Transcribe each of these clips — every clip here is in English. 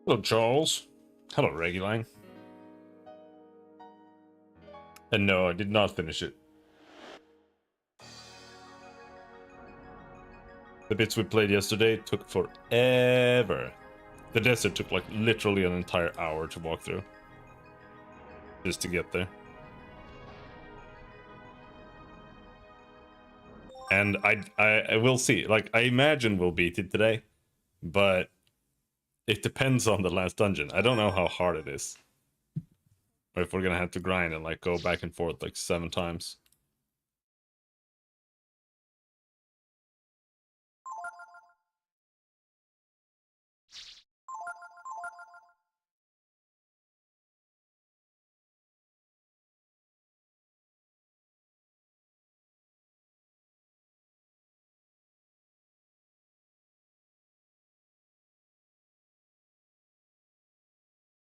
Hello, Charles. Hello, Reguline. And no, I did not finish it. The bits we played yesterday took forever. The desert took like literally an entire hour to walk through. Just to get there. And I will see. Like, I imagine we'll beat it today. But it depends on the last dungeon. I don't know how hard it is. Or if we're gonna have to grind and like go back and forth like 7 times.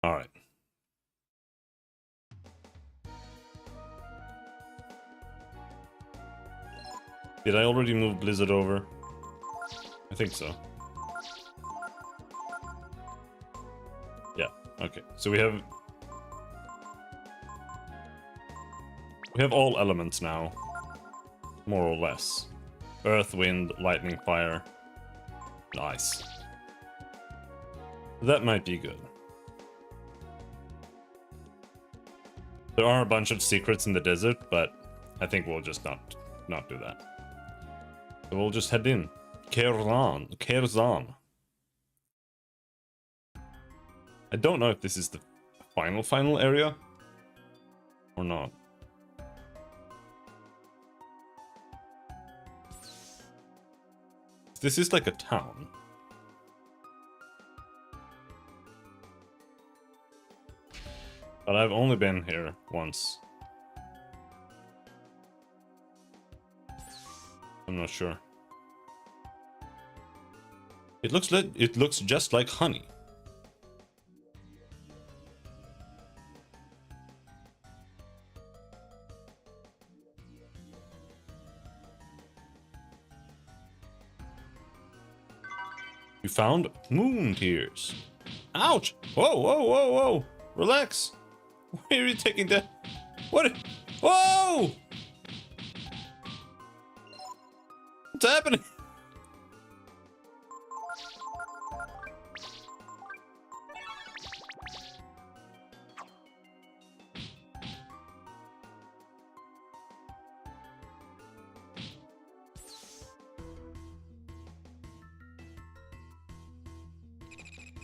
Alright. Did I already move Blizzard over? I think so. Yeah, okay. So we have all elements now. More or less. Earth, wind, lightning, fire. Nice. That might be good. There are a bunch of secrets in the desert, but I think we'll just not do that. So we'll just head in. Kerzan. I don't know if this is the final area or not. This is like a town. But I've only been here once. I'm not sure. It looks just like honey. You found moon tears. Ouch! Whoa, whoa, whoa, whoa! Relax. Where are you taking that? What? Whoa! What's happening?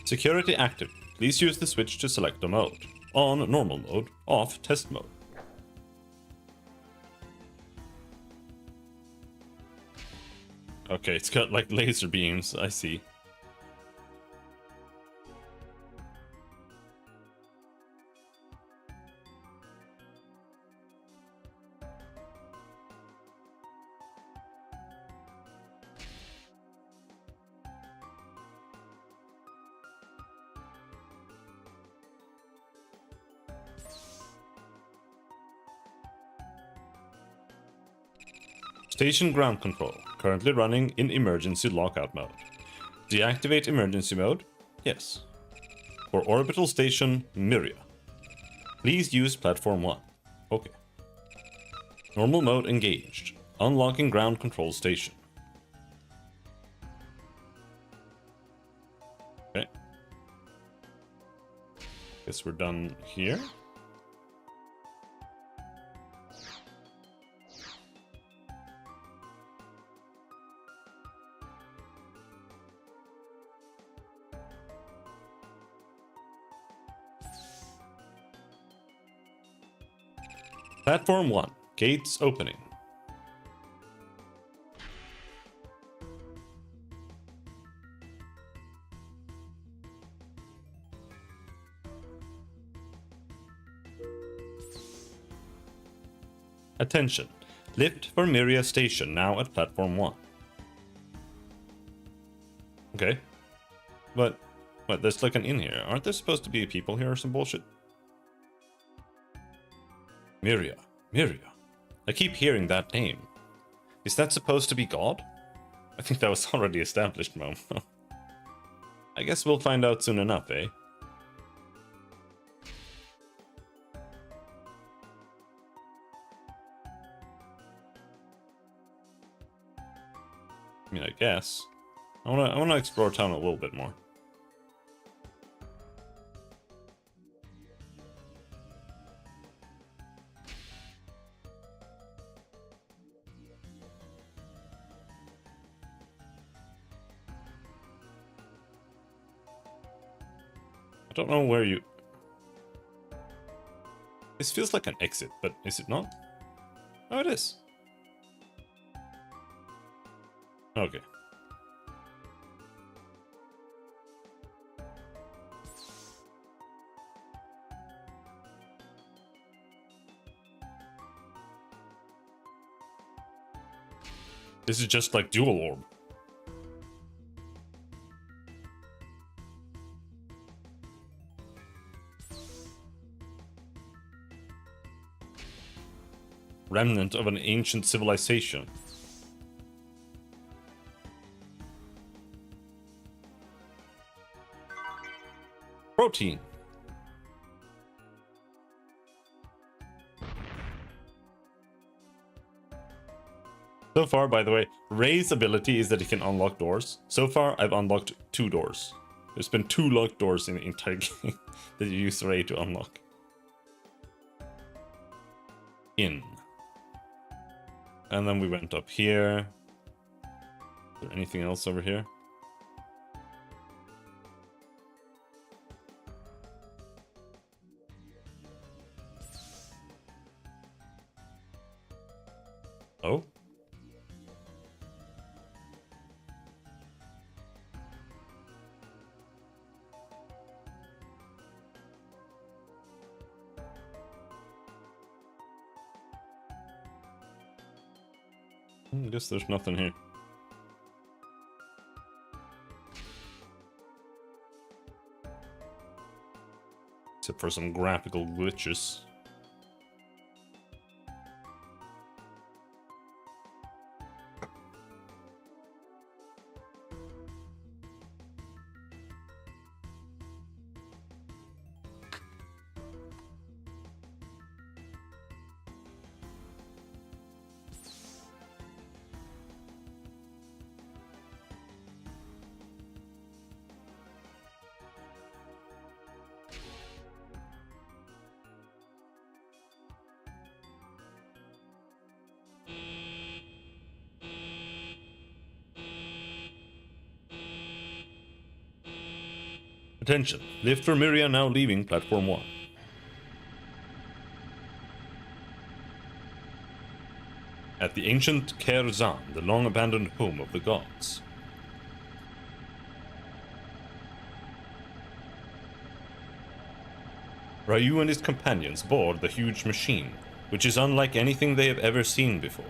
Security active. Please use the switch to select a mode. On normal mode, off test mode. Okay, it's got like laser beams, I see. Station ground control, currently running in emergency lockout mode. Deactivate emergency mode? Yes. For orbital station, Myria. Please use platform 1. Okay. Normal mode engaged. Unlocking ground control station. Okay. Guess we're done here. Platform 1. Gates opening. Attention. Lift for Myria Station now at platform 1. Okay. But what, there's like an inn here. Aren't there supposed to be people here or some bullshit? Myria. Myria. I keep hearing that name. Is that supposed to be God? I think that was already established, Mom. I guess we'll find out soon enough, eh? I mean, I guess. I wanna explore town a little bit more. I don't know where you... This feels like an exit, but is it not? Oh, it is. Okay. This is just like dual orb. Remnant of an ancient civilization. Protein. So far, by the way, Ray's ability is that he can unlock doors. So far, I've unlocked 2 doors. There's been 2 locked doors in the entire game that you use Ray to unlock. In. And then we went up here. Is there anything else over here? Oh? I guess there's nothing here. Except for some graphical glitches. Attention, lift for Myria now leaving platform 1. At the ancient Kerzan, the long-abandoned home of the gods. Ryu and his companions board the huge machine, which is unlike anything they have ever seen before.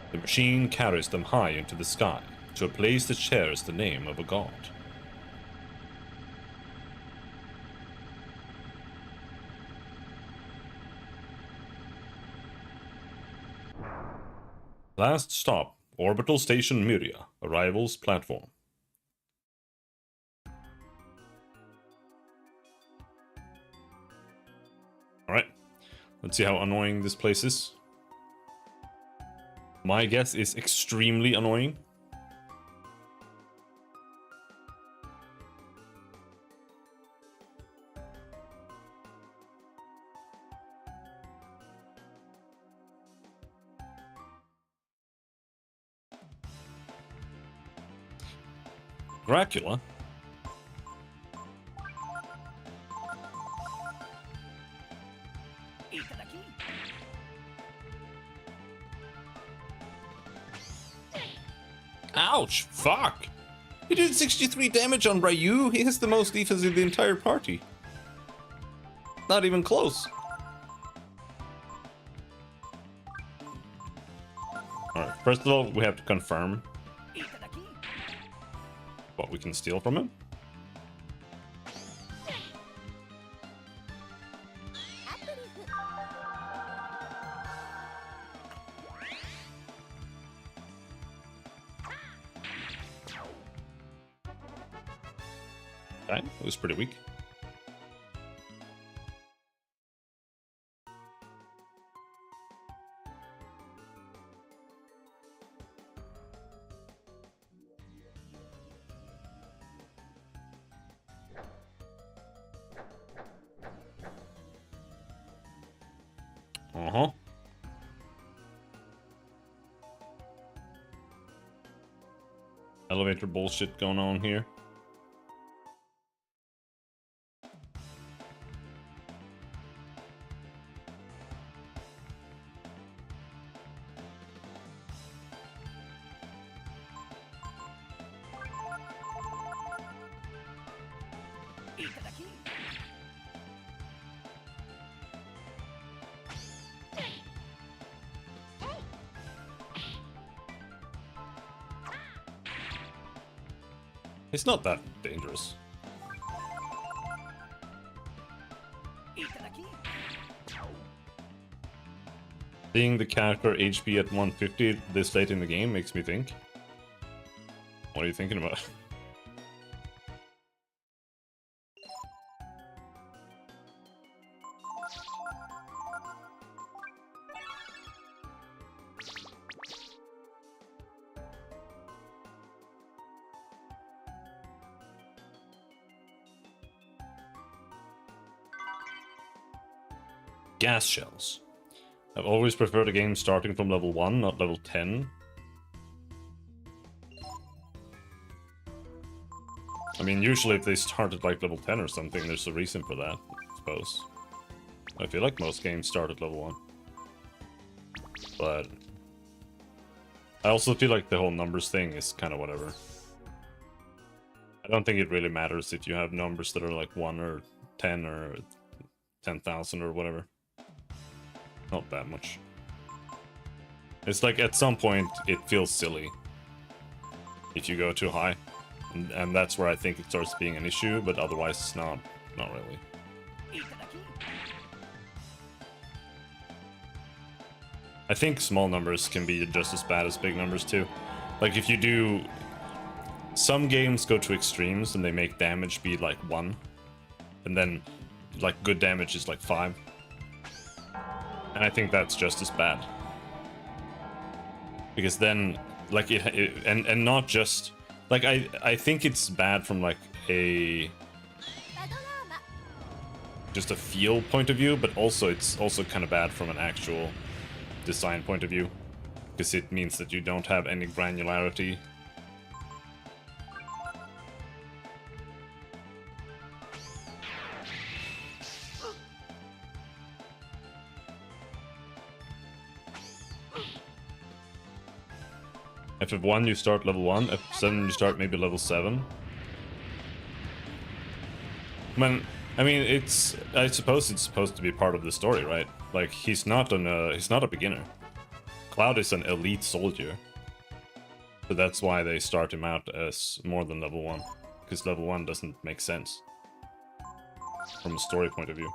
The machine carries them high into the sky, to a place that shares the name of a god. Last stop, Orbital Station Myria, arrivals platform. Alright, let's see how annoying this place is. My guess is extremely annoying. Dracula? Ouch! Fuck! He did 63 damage on Ryu. He has the most defense in the entire party. Not even close. Alright, first of all, we have to confirm what we can steal from him. Okay, it was pretty weak. Uh-huh. Elevator bullshit going on here. It's not that dangerous. Seeing the character HP at 150 this late in the game makes me think. What are you thinking about? Gas shells. I've always preferred a game starting from level 1, not level 10. I mean, usually if they start at like level 10 or something, there's a reason for that, I suppose. I feel like most games start at level 1. But I also feel like the whole numbers thing is kind of whatever. I don't think it really matters if you have numbers that are like 1 or 10 or 10,000 or whatever. Not that much. It's like at some point it feels silly if you go too high. And that's where I think it starts being an issue, but otherwise it's not really. I think small numbers can be just as bad as big numbers too. Like if you do... Some games go to extremes and they make damage be like 1. And then like good damage is like 5. And I think that's just as bad. Because then, like, and not just... Like, I think it's bad from, like, just a feel point of view, but also it's also kind of bad from an actual design point of view. Because it means that you don't have any granularity. FF1 you start level 1, FF7 you start maybe level 7. I mean, I suppose it's supposed to be part of the story, right? Like, he's not a beginner. Cloud is an elite soldier. So that's why they start him out as more than level 1. Because level 1 doesn't make sense. From a story point of view.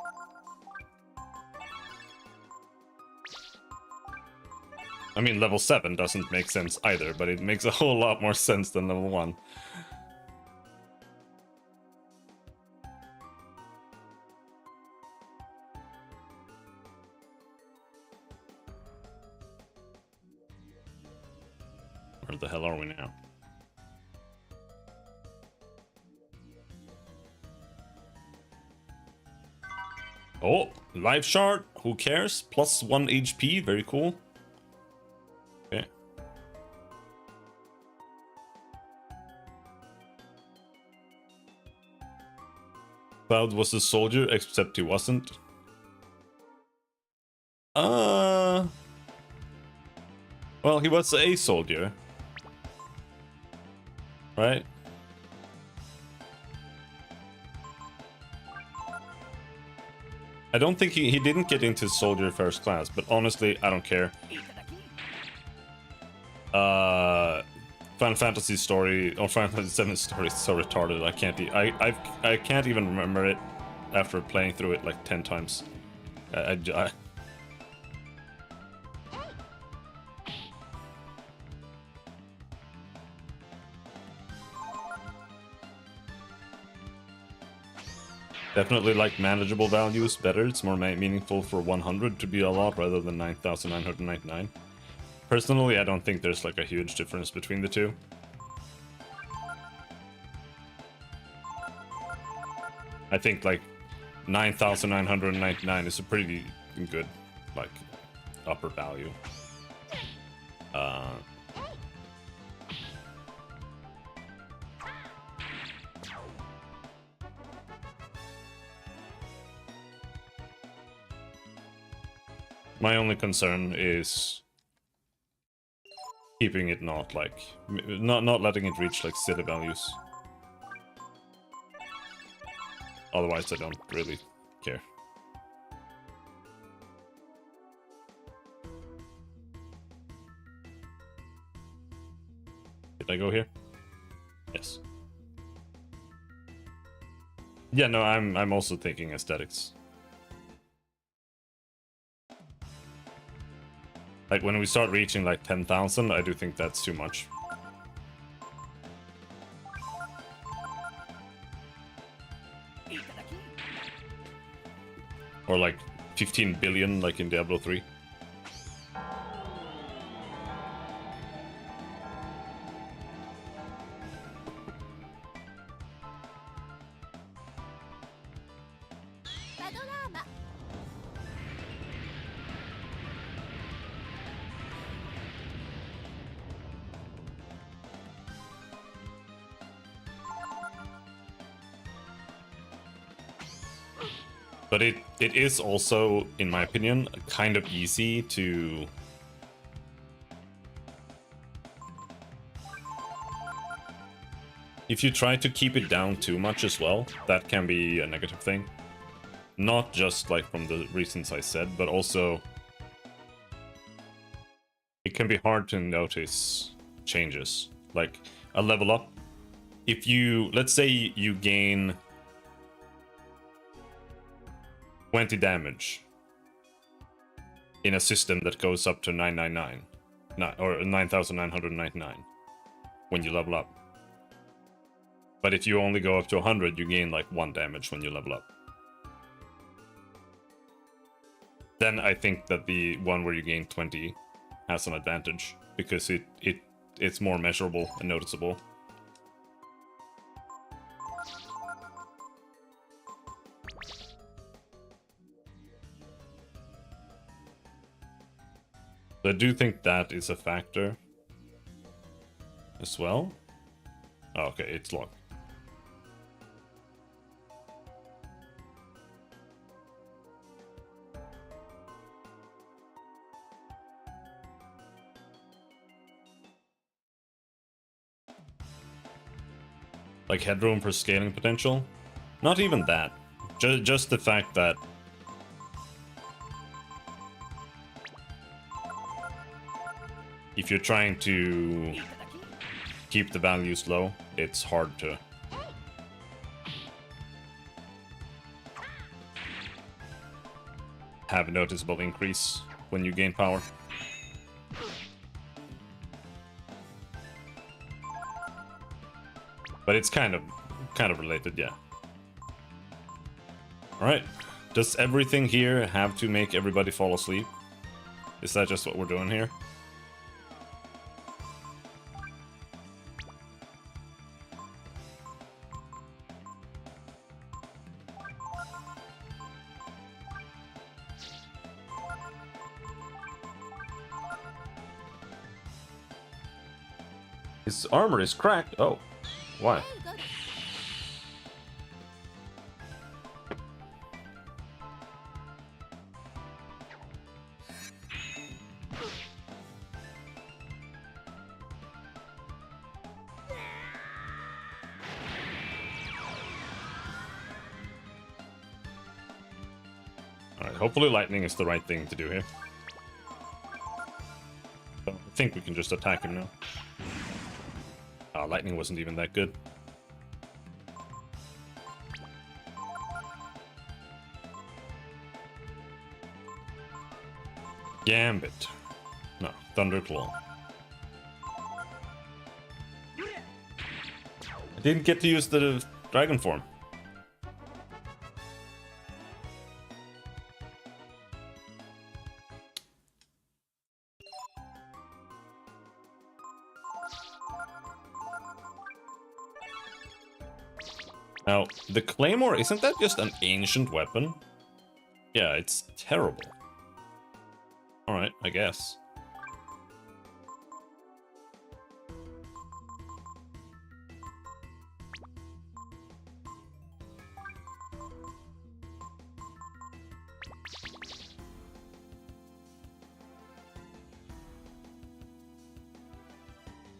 I mean, level 7 doesn't make sense either, but it makes a whole lot more sense than level 1. Where the hell are we now? Oh, life shard, who cares? Plus 1 HP, very cool. Okay. Cloud was a soldier, except he wasn't. Well, he was a soldier. Right? I don't think he didn't get into soldier first class, but honestly, I don't care. Final Fantasy story, or Final Fantasy 7 story is so retarded, I can't even remember it after playing through it like 10 times. I Definitely like manageable values better. It's more meaningful for 100 to be a lot rather than 9,999. Personally, I don't think there's like a huge difference between the two. I think like 9,999 is a pretty good like upper value. My only concern is keeping it not like not letting it reach like silly values. Otherwise, I don't really care. Did I go here? Yes. Yeah, no, I'm also thinking aesthetics. Like when we start reaching like 10,000, I do think that's too much. Or like 15 billion like in Diablo 3. But it is also, in my opinion, kind of easy to if you try to keep it down too much as well, that can be a negative thing. Not just like from the reasons I said, but also it can be hard to notice changes. Like a level up, if you, let's say you gain 20 damage in a system that goes up to 999 or 9,999 when you level up. But if you only go up to 100, you gain like 1 damage when you level up. Then I think that the one where you gain 20 has an advantage because it's more measurable and noticeable. So I do think that is a factor as well. Oh, okay, it's locked. Like headroom for scaling potential? Not even that. Just the fact that if you're trying to keep the values low, it's hard to have a noticeable increase when you gain power. But it's kind of related, yeah. Alright. Does everything here have to make everybody fall asleep? Is that just what we're doing here? His armor is cracked. Oh, why? Alright, hopefully lightning is the right thing to do here. So I think we can just attack him now. Lightning wasn't even that good. Gambit. No, Thunderclaw. I didn't get to use the dragon form. Now, the Claymore, isn't that just an ancient weapon? Yeah, it's terrible. Alright, I guess.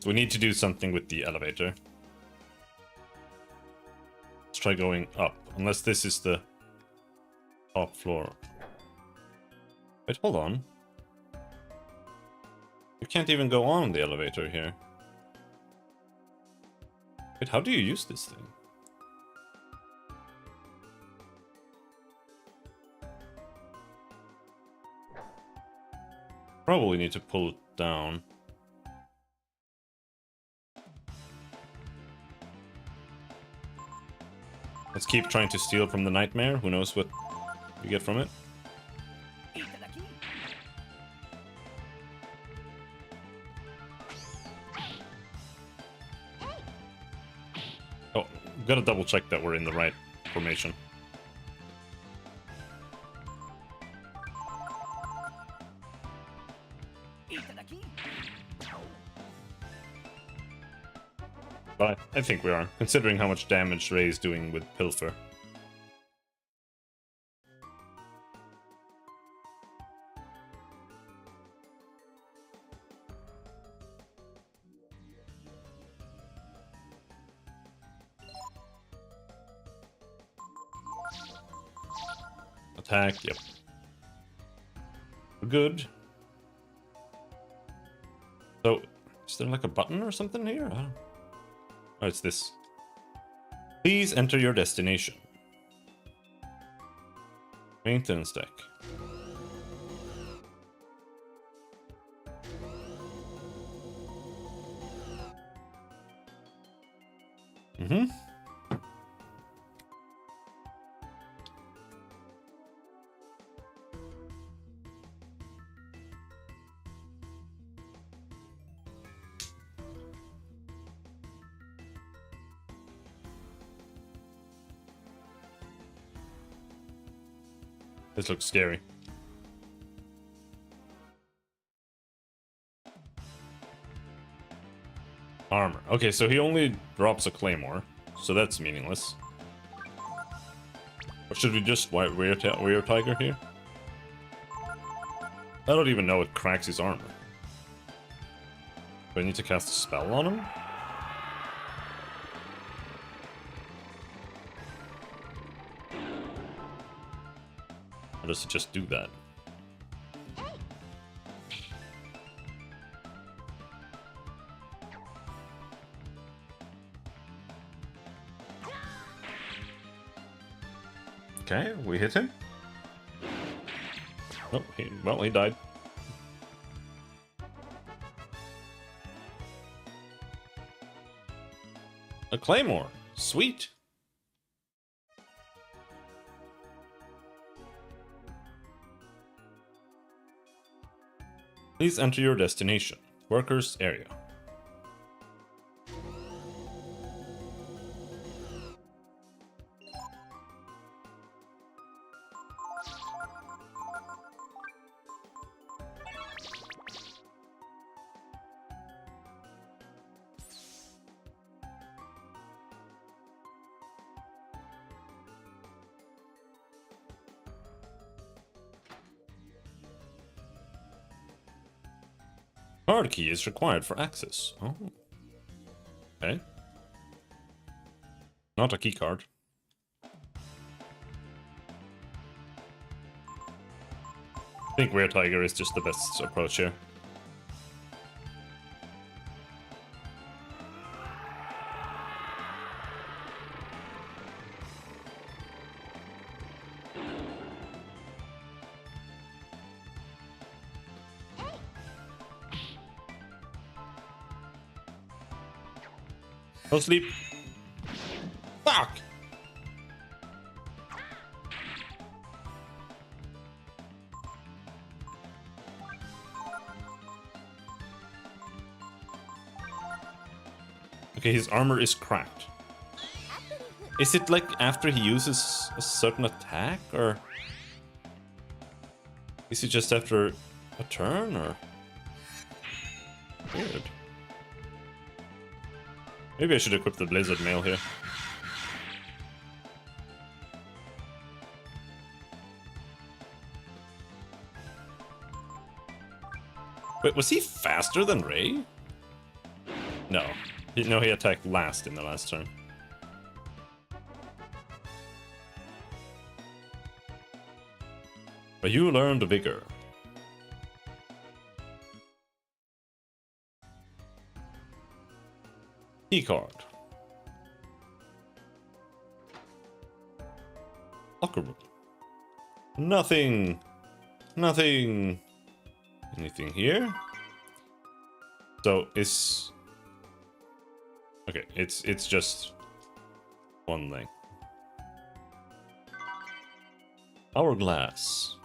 So we need to do something with the elevator. Let's try going up, unless this is the top floor. Wait, hold on. You can't even go on the elevator here. Wait, how do you use this thing? Probably need to pull it down. Let's keep trying to steal from the nightmare. Who knows what we get from it? Oh, gotta double check that we're in the right formation. But I think we are, considering how much damage Ray is doing with Pilfer. Attack, yep. We're good. So, is there like a button or something here? I don't... Oh, it's this. Please enter your destination. Maintenance deck. Mm-hmm. This looks scary. Armor. Okay, so he only drops a claymore, so that's meaningless. Or should we just wear Tiger here? I don't even know it cracks his armor. Do I need to cast a spell on him? Or does it just do that? Okay, we hit him. Oh, he died. A claymore. Sweet. Please enter your destination. Workers area. Card key is required for access. Oh. Okay. Not a key card. I think Weird Tiger is just the best approach here. No sleep. Fuck! Okay, his armor is cracked. Is it like after he uses a certain attack, or is it just after a turn, or weird? Maybe I should equip the Blizzard Mail here. Wait, was he faster than Ray? No. No, he attacked last in the last turn. But you learned Vigor. Key card. Locker room. Nothing. Nothing. Anything here? So it's okay. It's just one thing. Hourglass.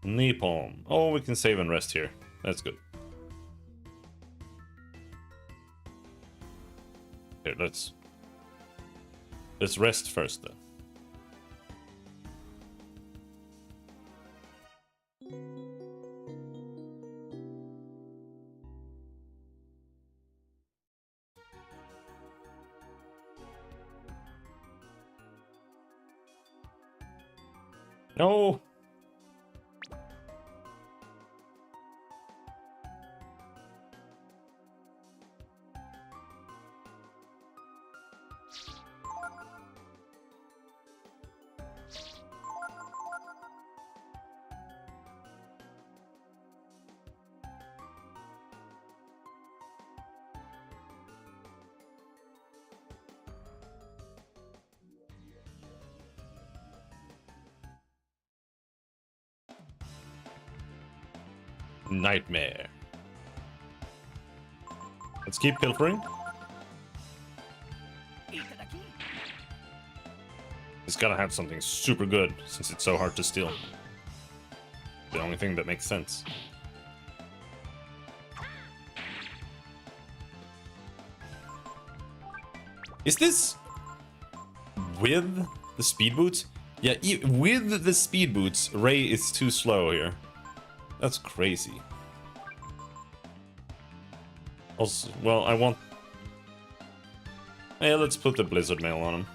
Napalm. Oh, we can save and rest here. That's good. Here, let's rest first then. No. Nightmare. Let's keep pilfering. It's gotta have something super good since it's so hard to steal. The only thing that makes sense. Is this with the speed boots? Yeah, with the speed boots, Ray is too slow here. That's crazy. Also, well, I want... Yeah, let's put the Blizzard Mail on him.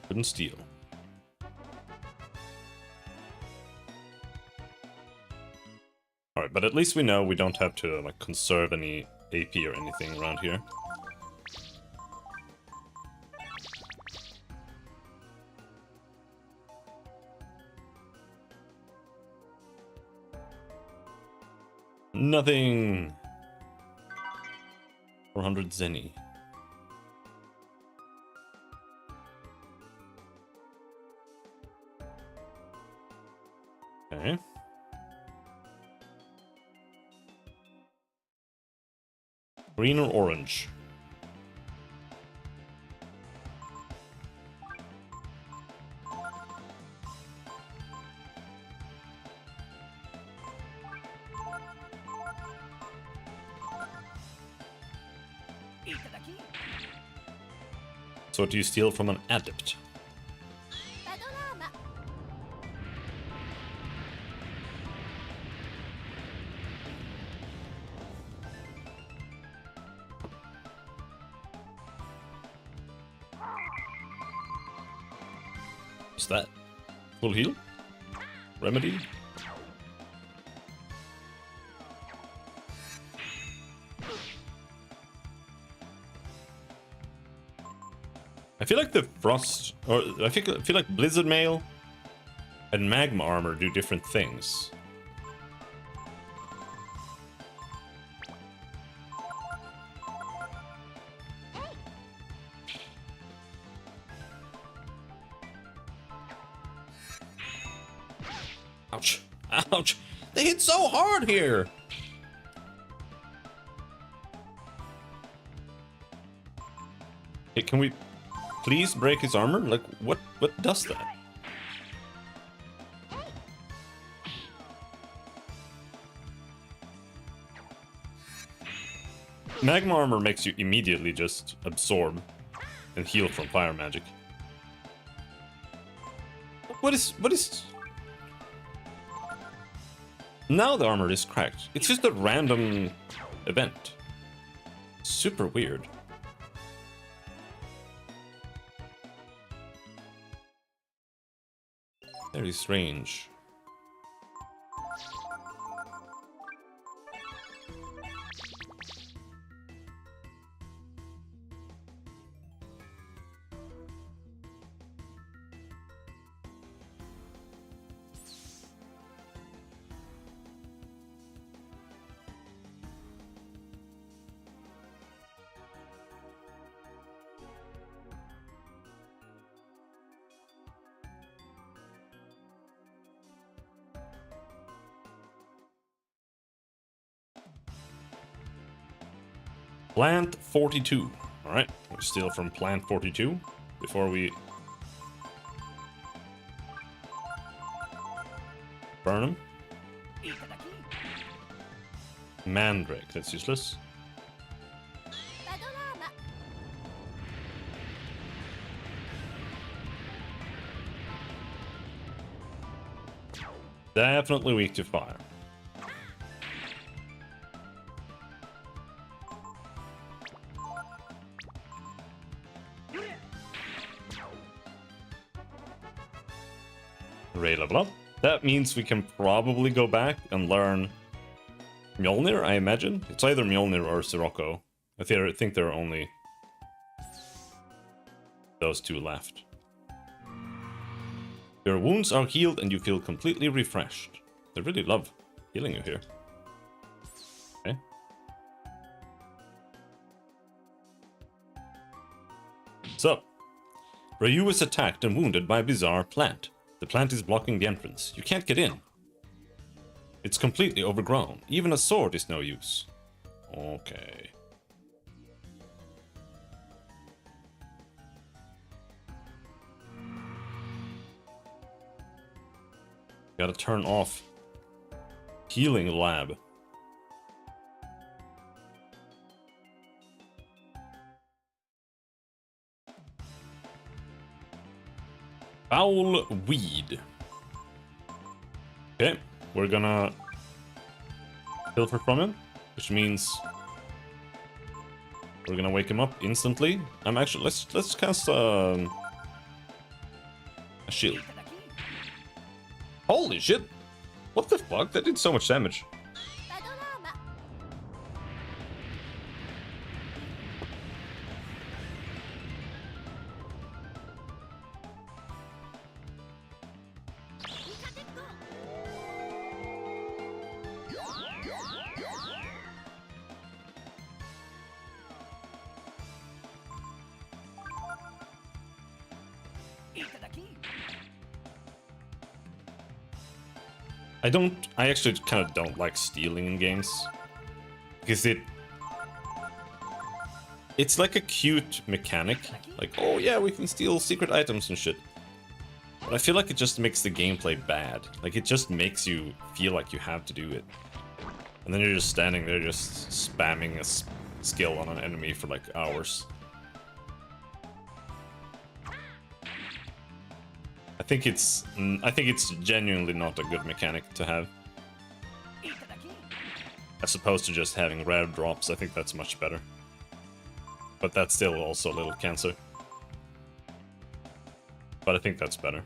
Couldn't steal. Alright, but at least we know we don't have to, like, conserve any AP or anything around here. Nothing. 400 Zenny. Okay. Green or orange? So what do you steal from an adept? What's that? Full heal? Remedy? I feel like the Frost, or I feel like Blizzard Mail and Magma Armor do different things. Ouch. Ouch. They hit so hard here. Hey, can we please break his armor? Like, what does that? Magma armor makes you immediately just absorb and heal from fire magic. What is... Now the armor is cracked. It's just a random event. Super weird. Very strange. Plant 42. Alright, we steal from Plant 42 before we burn him. Mandrake, that's useless. Definitely weak to fire. Ray level up. That means we can probably go back and learn Mjolnir, I imagine. It's either Mjolnir or Sirocco. I think there are only those two left. Your wounds are healed and you feel completely refreshed. They really love healing you here. Okay. So, Ryu is attacked and wounded by a bizarre plant. The plant is blocking the entrance. You can't get in. It's completely overgrown. Even a sword is no use. Okay. Gotta turn off healing lab. Foul weed. Okay, we're gonna pilfer from him, which means we're gonna wake him up instantly. I'm actually let's cast a shield. Holy shit! What the fuck? That did so much damage. I actually kind of don't like stealing in games. Because it's like a cute mechanic. Like, oh yeah, we can steal secret items and shit. But I feel like it just makes the gameplay bad. Like, it just makes you feel like you have to do it. And then you're just standing there just spamming a skill on an enemy for like hours. I think it's genuinely not a good mechanic to have. As opposed to just having rare drops, I think that's much better. But that's still also a little cancer. But I think that's better.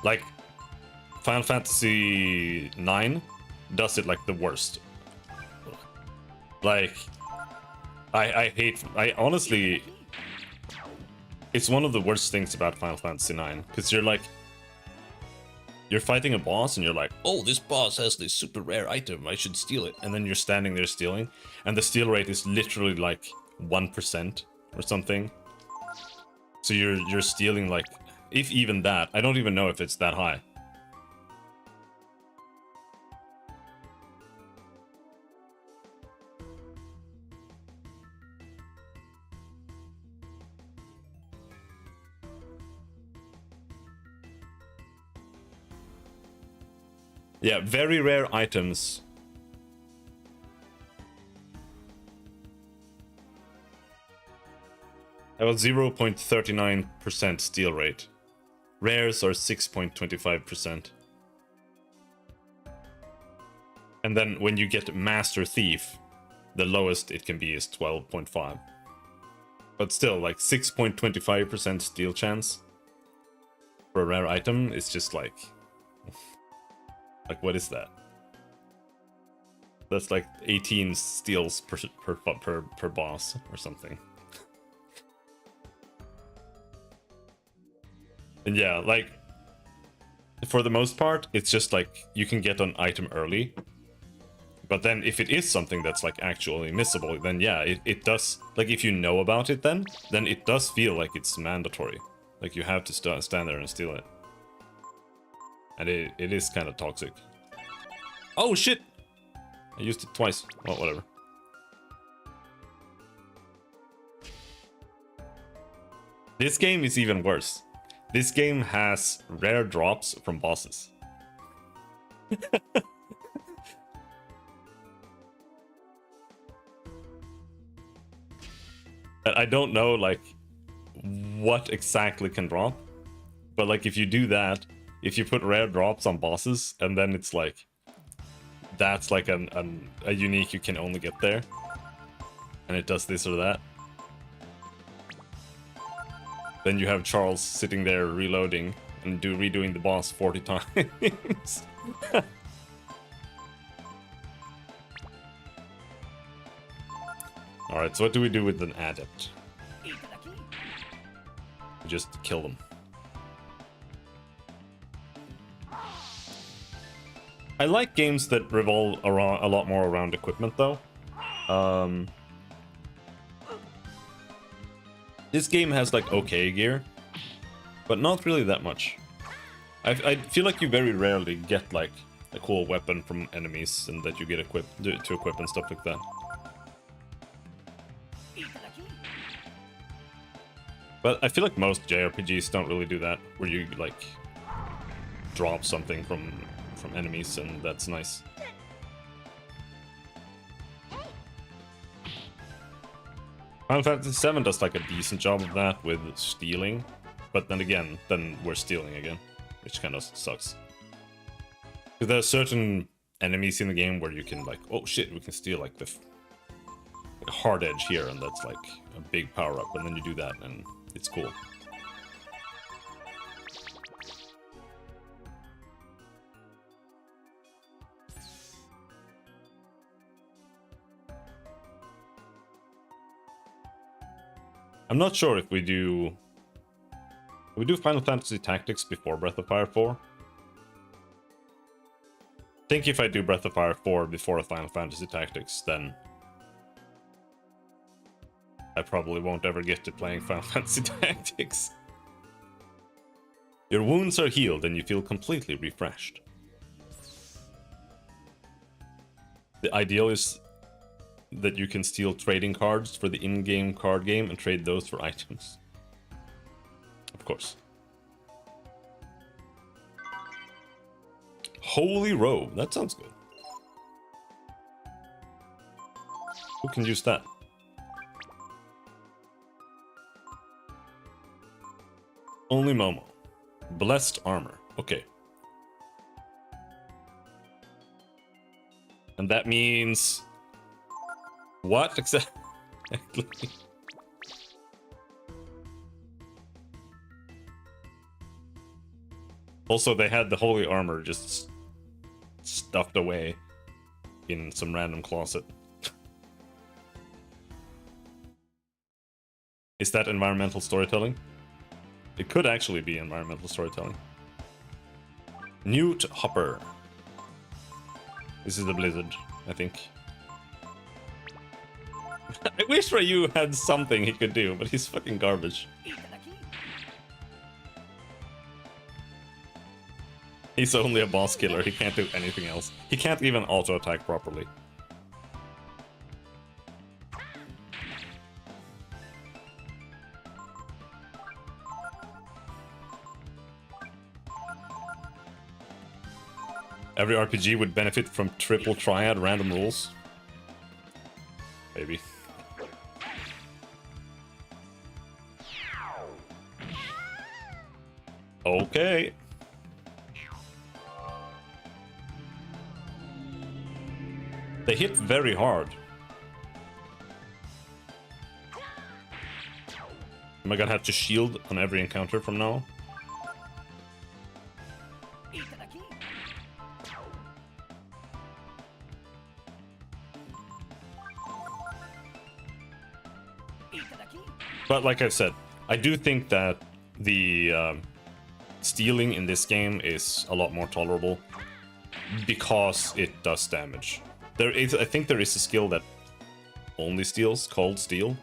Like, Final Fantasy IX does it like the worst. Like, I honestly, it's one of the worst things about Final Fantasy IX, because you're fighting a boss and you're like, oh, this boss has this super rare item, I should steal it. And then you're standing there stealing, and the steal rate is literally like 1% or something. So you're stealing like, if even that, I don't even know if it's that high. Yeah, very rare items. I was 0.39% steal rate. Rares are 6.25%. And then when you get Master Thief, the lowest it can be is 12.5. But still, like 6.25% steal chance for a rare item is just like... Like, what is that? That's like 18 steals per boss or something. And yeah, like, for the most part, it's just like you can get an item early. But then if it is something that's like actually missable, then yeah, it does, like if you know about it then it does feel like it's mandatory. Like you have to stand there and steal it. And it is kind of toxic. Oh shit! I used it twice. Well, whatever. This game is even worse. This game has rare drops from bosses. I don't know, like, what exactly can drop. But, like, if you do that, if you put rare drops on bosses, and then it's like... That's like a unique you can only get there. And it does this or that. Then you have Charles sitting there reloading and redoing the boss 40 times. Alright, so what do we do with an adept? We just kill them. I like games that revolve around a lot more around equipment, though. This game has like okay gear, but not really that much. I feel like you very rarely get like a cool weapon from enemies and that you get equipped to equip and stuff like that. But I feel like most JRPGs don't really do that, where you like drop something from enemies, and that's nice. Final Fantasy VII does like a decent job of that with stealing, but then again, we're stealing again, which kind of sucks. Because there are certain enemies in the game where you can like, oh shit, we can steal like the hard edge here, and that's like a big power up, and then you do that, and it's cool. I'm not sure if we do Final Fantasy Tactics before Breath of Fire 4. I think if I do Breath of Fire 4 before Final Fantasy Tactics, then I probably won't ever get to playing Final Fantasy Tactics. Your wounds are healed and you feel completely refreshed. The ideal is that you can steal trading cards for the in-game card game and trade those for items. Of course. Holy Robe, that sounds good. Who can use that? Only Momo. Blessed Armor, okay. And that means... What exactly? Also, they had the holy armor just stuffed away in some random closet. Is that environmental storytelling? It could actually be environmental storytelling. Newt Hopper. This is the Blizzard, I think. I wish Ryu had something he could do, but he's fucking garbage. He's only a boss killer, he can't do anything else. He can't even auto-attack properly. Every RPG would benefit from triple triad random rules. Maybe. Okay. They hit very hard. Am I gonna have to shield on every encounter from now? But like I've said, I do think that the stealing in this game is a lot more tolerable because it does damage. I think there is a skill that only steals, called steal,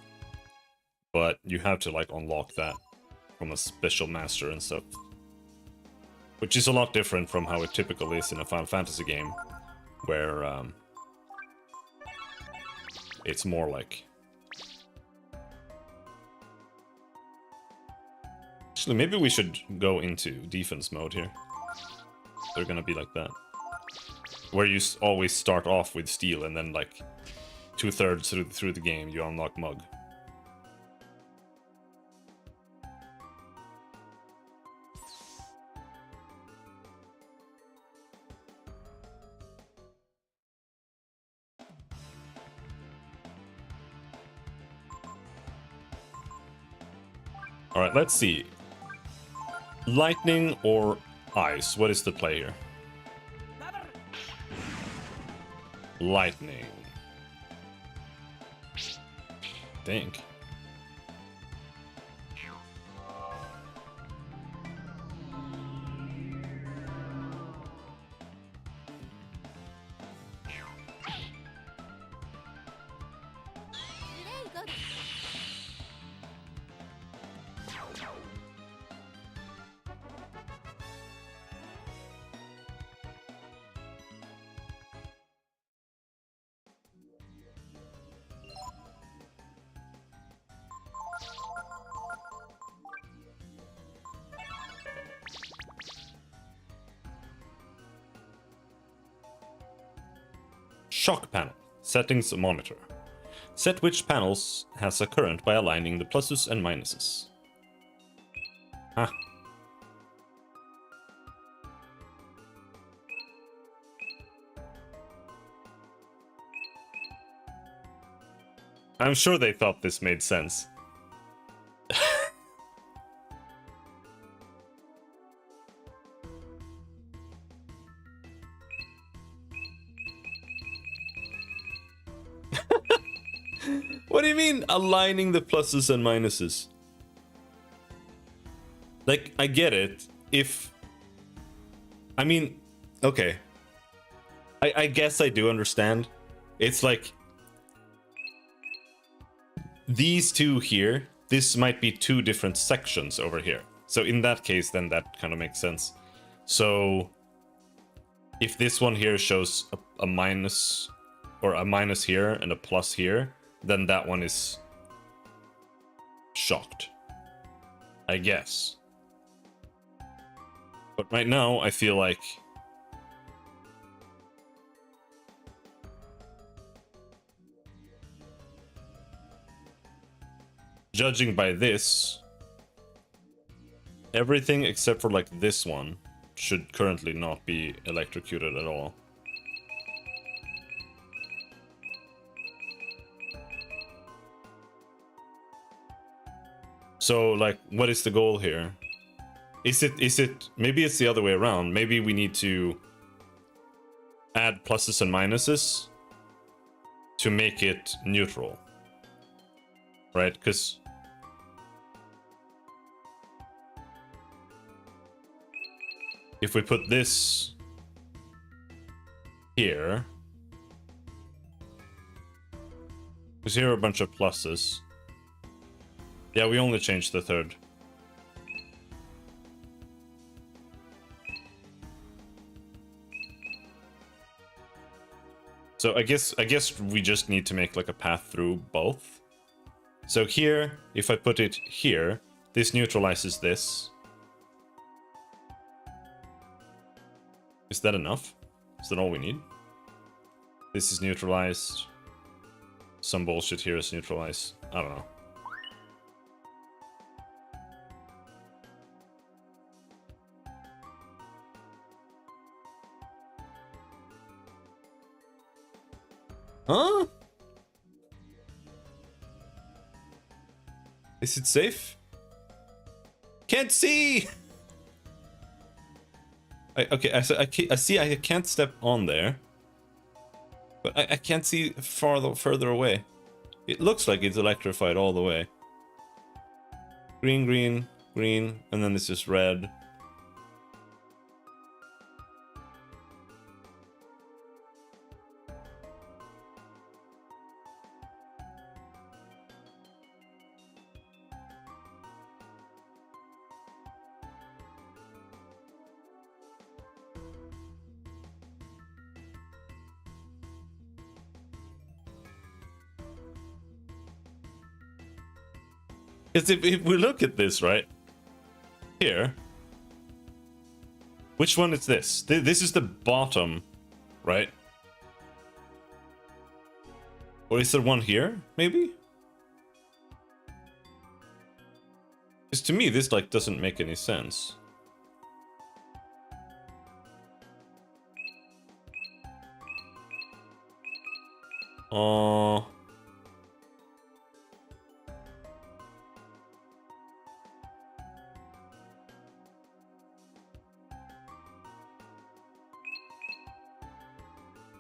but you have to like unlock that from a special master and stuff, which is a lot different from how it typically is in a Final Fantasy game, where it's more like... Actually, maybe we should go into defense mode here. They're gonna be like that, where you always start off with steal and then like 2/3 through the game you unlock mug. All right, let's see. Lightning or ice? What is the play here? Lightning. Think. Shock panel. Settings monitor. Set which panels has a current by aligning the pluses and minuses. Huh. I'm sure they thought this made sense. What do you mean, aligning the pluses and minuses? Like, I get it. If... I mean, okay. I guess I do understand. It's like... These two here, this might be two different sections over here. So in that case, then that kind of makes sense. So... If this one here shows a minus... Or a minus here and a plus here, then that one is shocked, I guess. But right now, I feel like judging by this, everything except for like this one should currently not be electrocuted at all. So, like, what is the goal here? Is it, maybe it's the other way around. Maybe we need to add pluses and minuses to make it neutral. Right? Because if we put this here, because here are a bunch of pluses. Yeah, we only changed the third. So I guess we just need to make like a path through both. So here, if I put it here, this neutralizes this. Is that enough? Is that all we need? This is neutralized. Some bullshit here is neutralized. I don't know. Huh? Is it safe? Can't see! Okay, I see I can't step on there. But I can't see further away. It looks like it's electrified all the way. Green, green, green, and then it's just red. Because if we look at this, right? Here. Which one is this? This is the bottom, right? Or is there one here, maybe? Because to me, this, like, doesn't make any sense.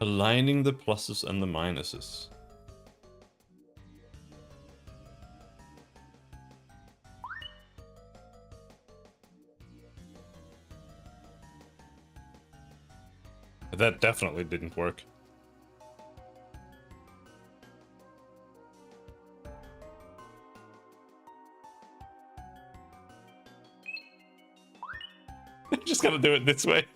Aligning the pluses and the minuses. That definitely didn't work. I'm just gonna do it this way.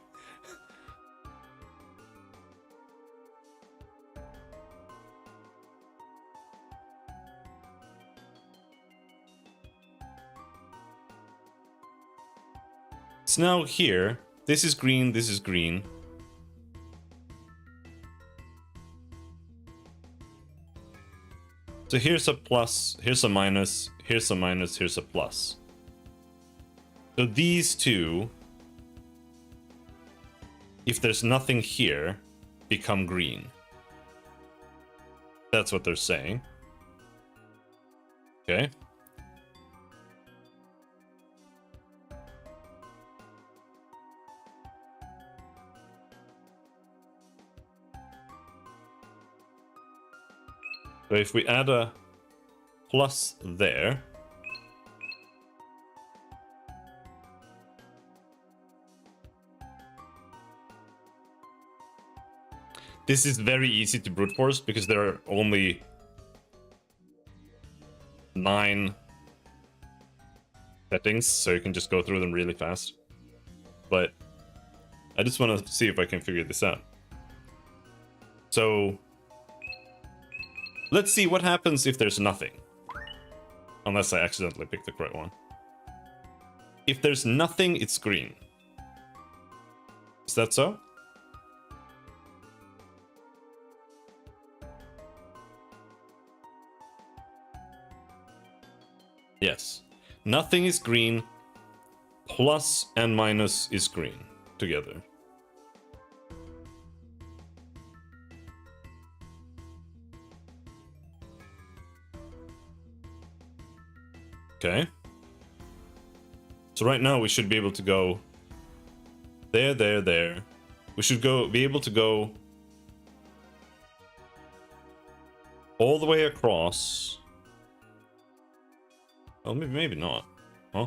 So now here, this is green, this is green. So here's a plus, here's a minus, here's a minus, here's a plus. So these two, if there's nothing here, become green. That's what they're saying. Okay. So if we add a plus there, this is very easy to brute force because there are only 9 settings, so you can just go through them really fast. But I just want to see if I can figure this out. So let's see what happens if there's nothing. Unless I accidentally picked the correct one. If there's nothing, it's green. Is that so? Yes. Nothing is green. Plus and minus is green together. Okay. So right now we should be able to go there, there, there. We should be able to go all the way across. Well, maybe not. Huh?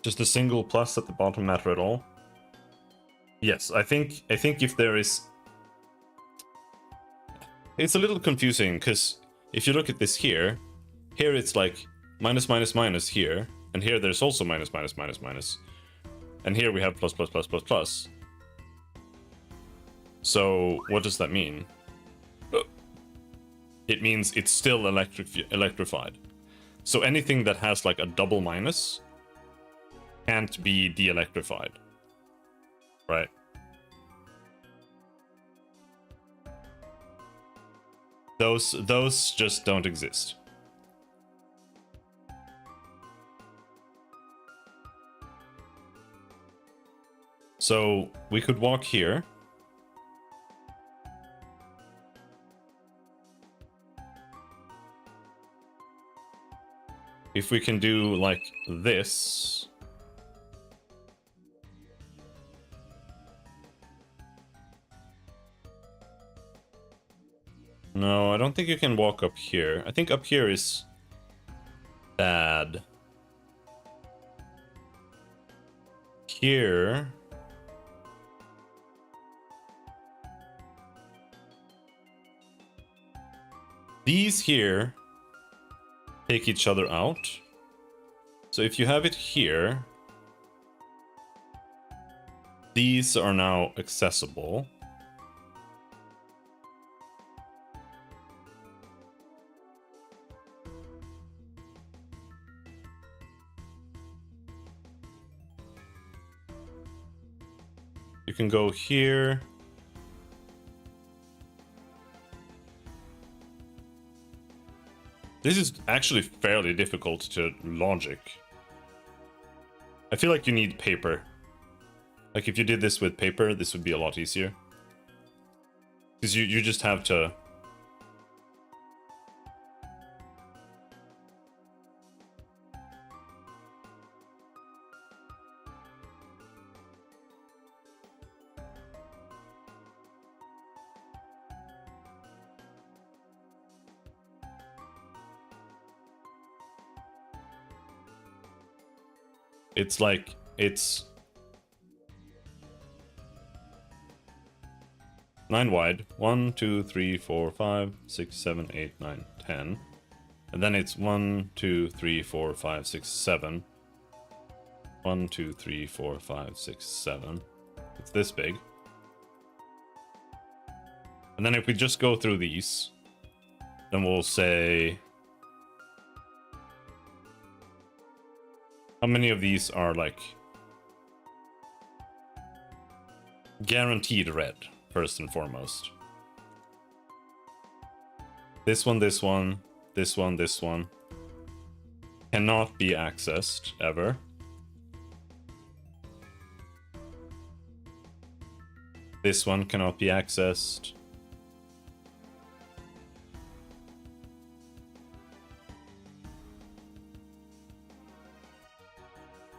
Just a single plus at the bottom matter at all? Yes, I think if there is... It's a little confusing, because if you look at this here it's like minus minus minus here, and here there's also minus minus minus minus. And here we have plus plus plus plus plus. So what does that mean? It means it's still electrified. So anything that has like a double minus can't be de-electrified. Right? Those just don't exist. So we could walk here. If we can do like this. No, I don't think you can walk up here. I think up here is bad. Here. These here take each other out. So if you have it here, these are now accessible. You can go here. This is actually fairly difficult to logic. I feel like you need paper. Like if you did this with paper, this would be a lot easier. Because you just have to... It's like, it's 9 wide. 1, 2, 3, 4, 5, 6, 7, 8, 9, 10. And then it's 1, 2, 3, 4, 5, 6, 7. 1, 2, 3, 4, 5, 6, 7. It's this big. And then if we just go through these, then we'll say... How many of these are like guaranteed red, first and foremost? This one, this one, this one, this one cannot be accessed ever. This one cannot be accessed.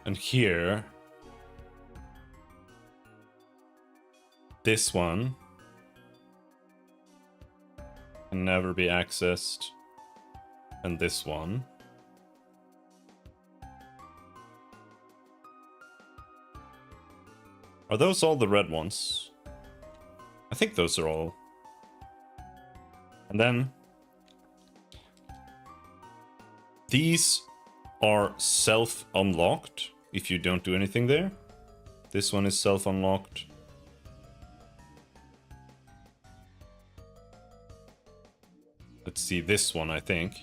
And here, this one can never be accessed, and this one. Are those all the red ones? I think those are all. And then these are self-unlocked if you don't do anything there. This one is self-unlocked. Let's see this one, I think.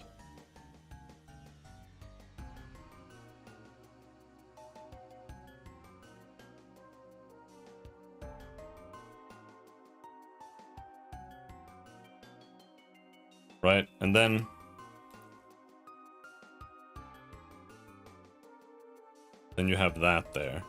Right, and then you have that there.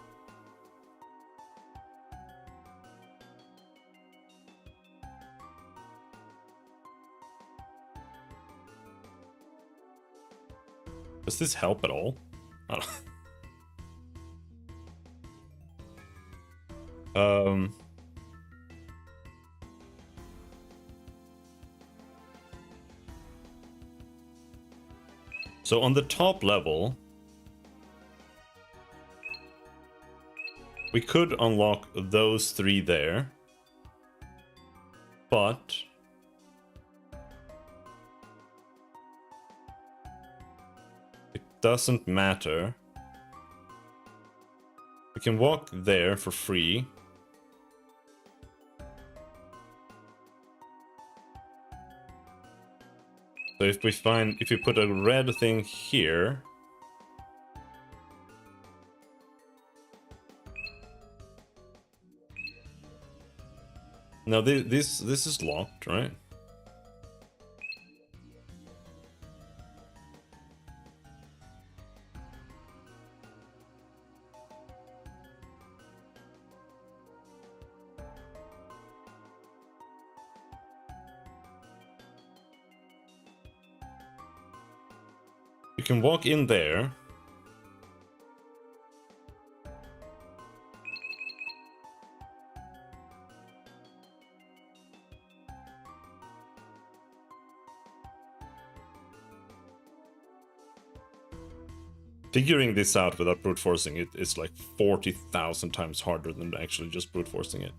Does this help at all? I don't... So on the top level, We could unlock those 3 there. But it doesn't matter. We can walk there for free. So if we put a red thing here. No, this is locked, right? You can walk in there. Figuring this out without brute forcing it is like 40,000 times harder than actually just brute forcing it.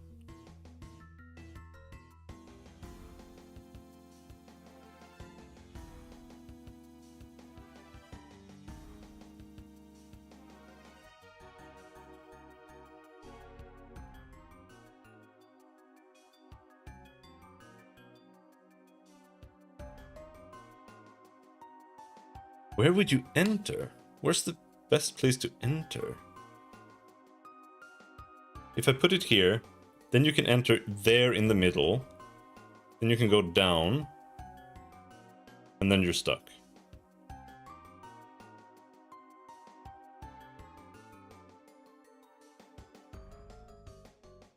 Where would you enter? Where's the best place to enter? If I put it here, then you can enter there in the middle. Then you can go down. And then you're stuck.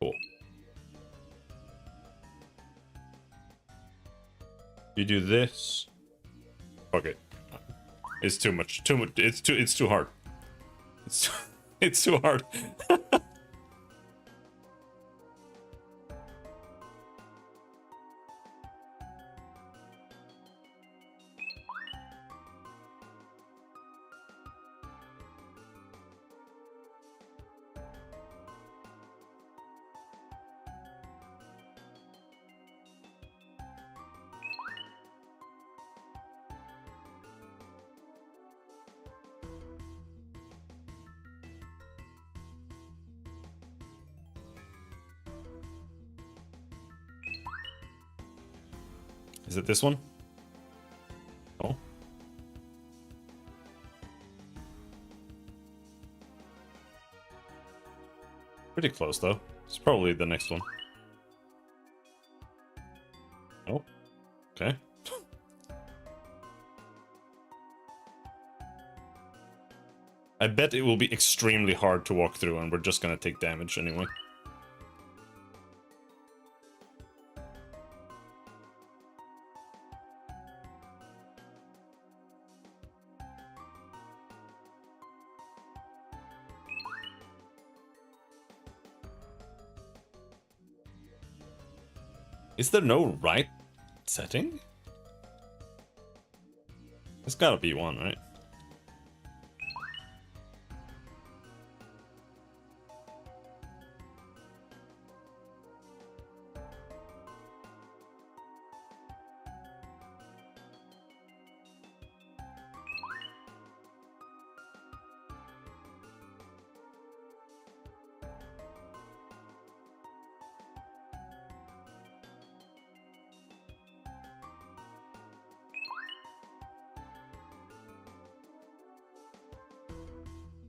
Cool. You do this. Okay. It's too much. It's too hard. It's too hard. Is it this one? Oh. Pretty close, though. It's probably the next one. Oh. Okay. I bet it will be extremely hard to walk through, and we're just gonna take damage anyway. Is there no right setting? There's gotta be one, right?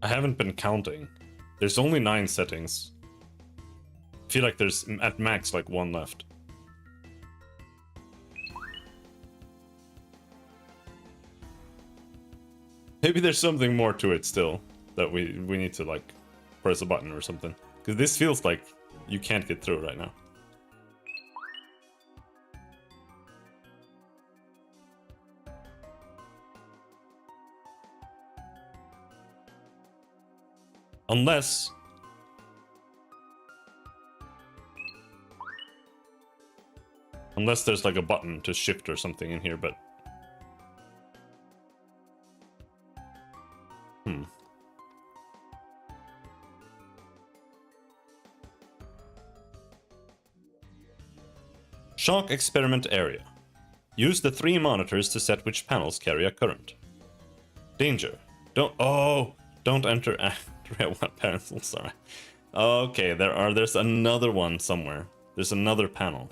I haven't been counting. There's only 9 settings. I feel like there's at max like 1 left. Maybe there's something more to it still that we need to like press a button or something. Because this feels like you can't get through right now. Unless there's like a button to shift or something in here, but Shock experiment area. Use the 3 monitors to set which panels carry a current. Danger. Don't enter what panels, sorry. Okay, there's another one somewhere. There's another panel.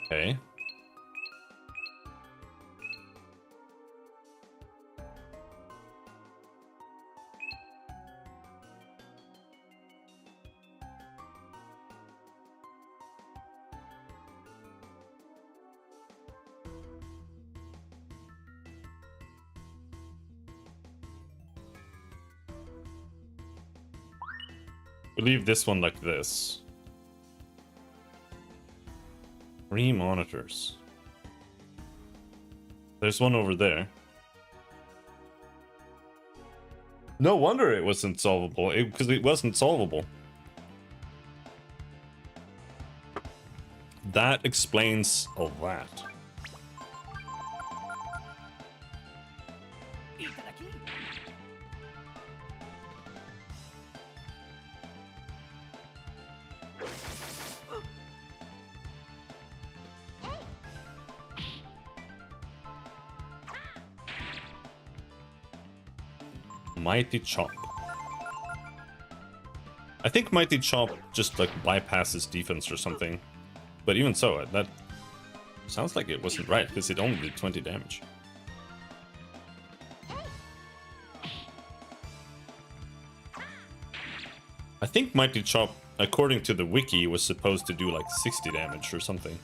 Okay. We leave this one like this. 3 monitors. There's one over there. No wonder it wasn't solvable, because it wasn't solvable. That explains a lot. Mighty Chop. I think Mighty Chop just like bypasses defense or something. But even so, that sounds like it wasn't right, because it only did 20 damage. I think Mighty Chop, according to the wiki, was supposed to do like 60 damage or something.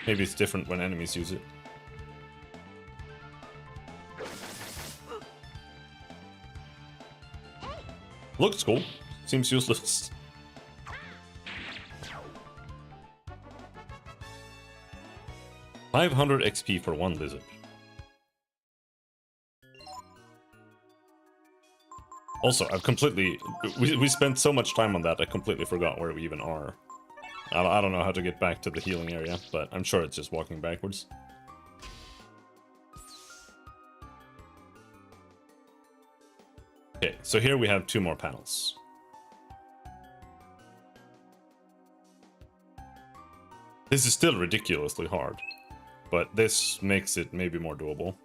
Maybe it's different when enemies use it. Looks cool. Seems useless. $500 XP for 1 lizard. Also, I've completely... We spent so much time on that, I completely forgot where we even are. I don't know how to get back to the healing area, but I'm sure it's just walking backwards. Okay, so here we have 2 more panels. This is still ridiculously hard, but this makes it maybe more doable.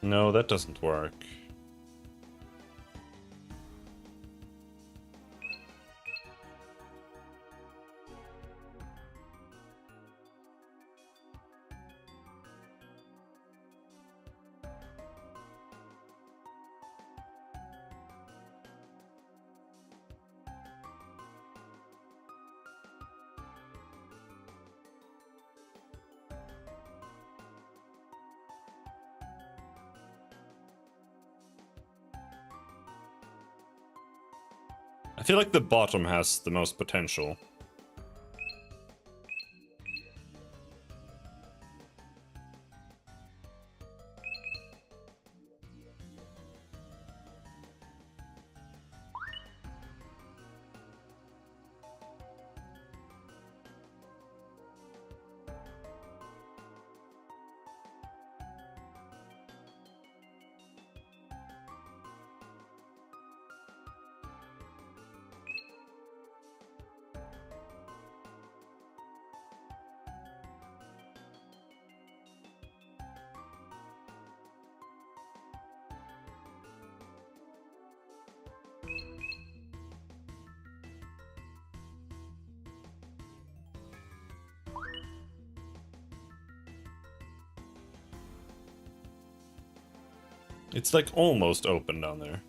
No, that doesn't work. I feel like the bottom has the most potential. It's like almost open down there.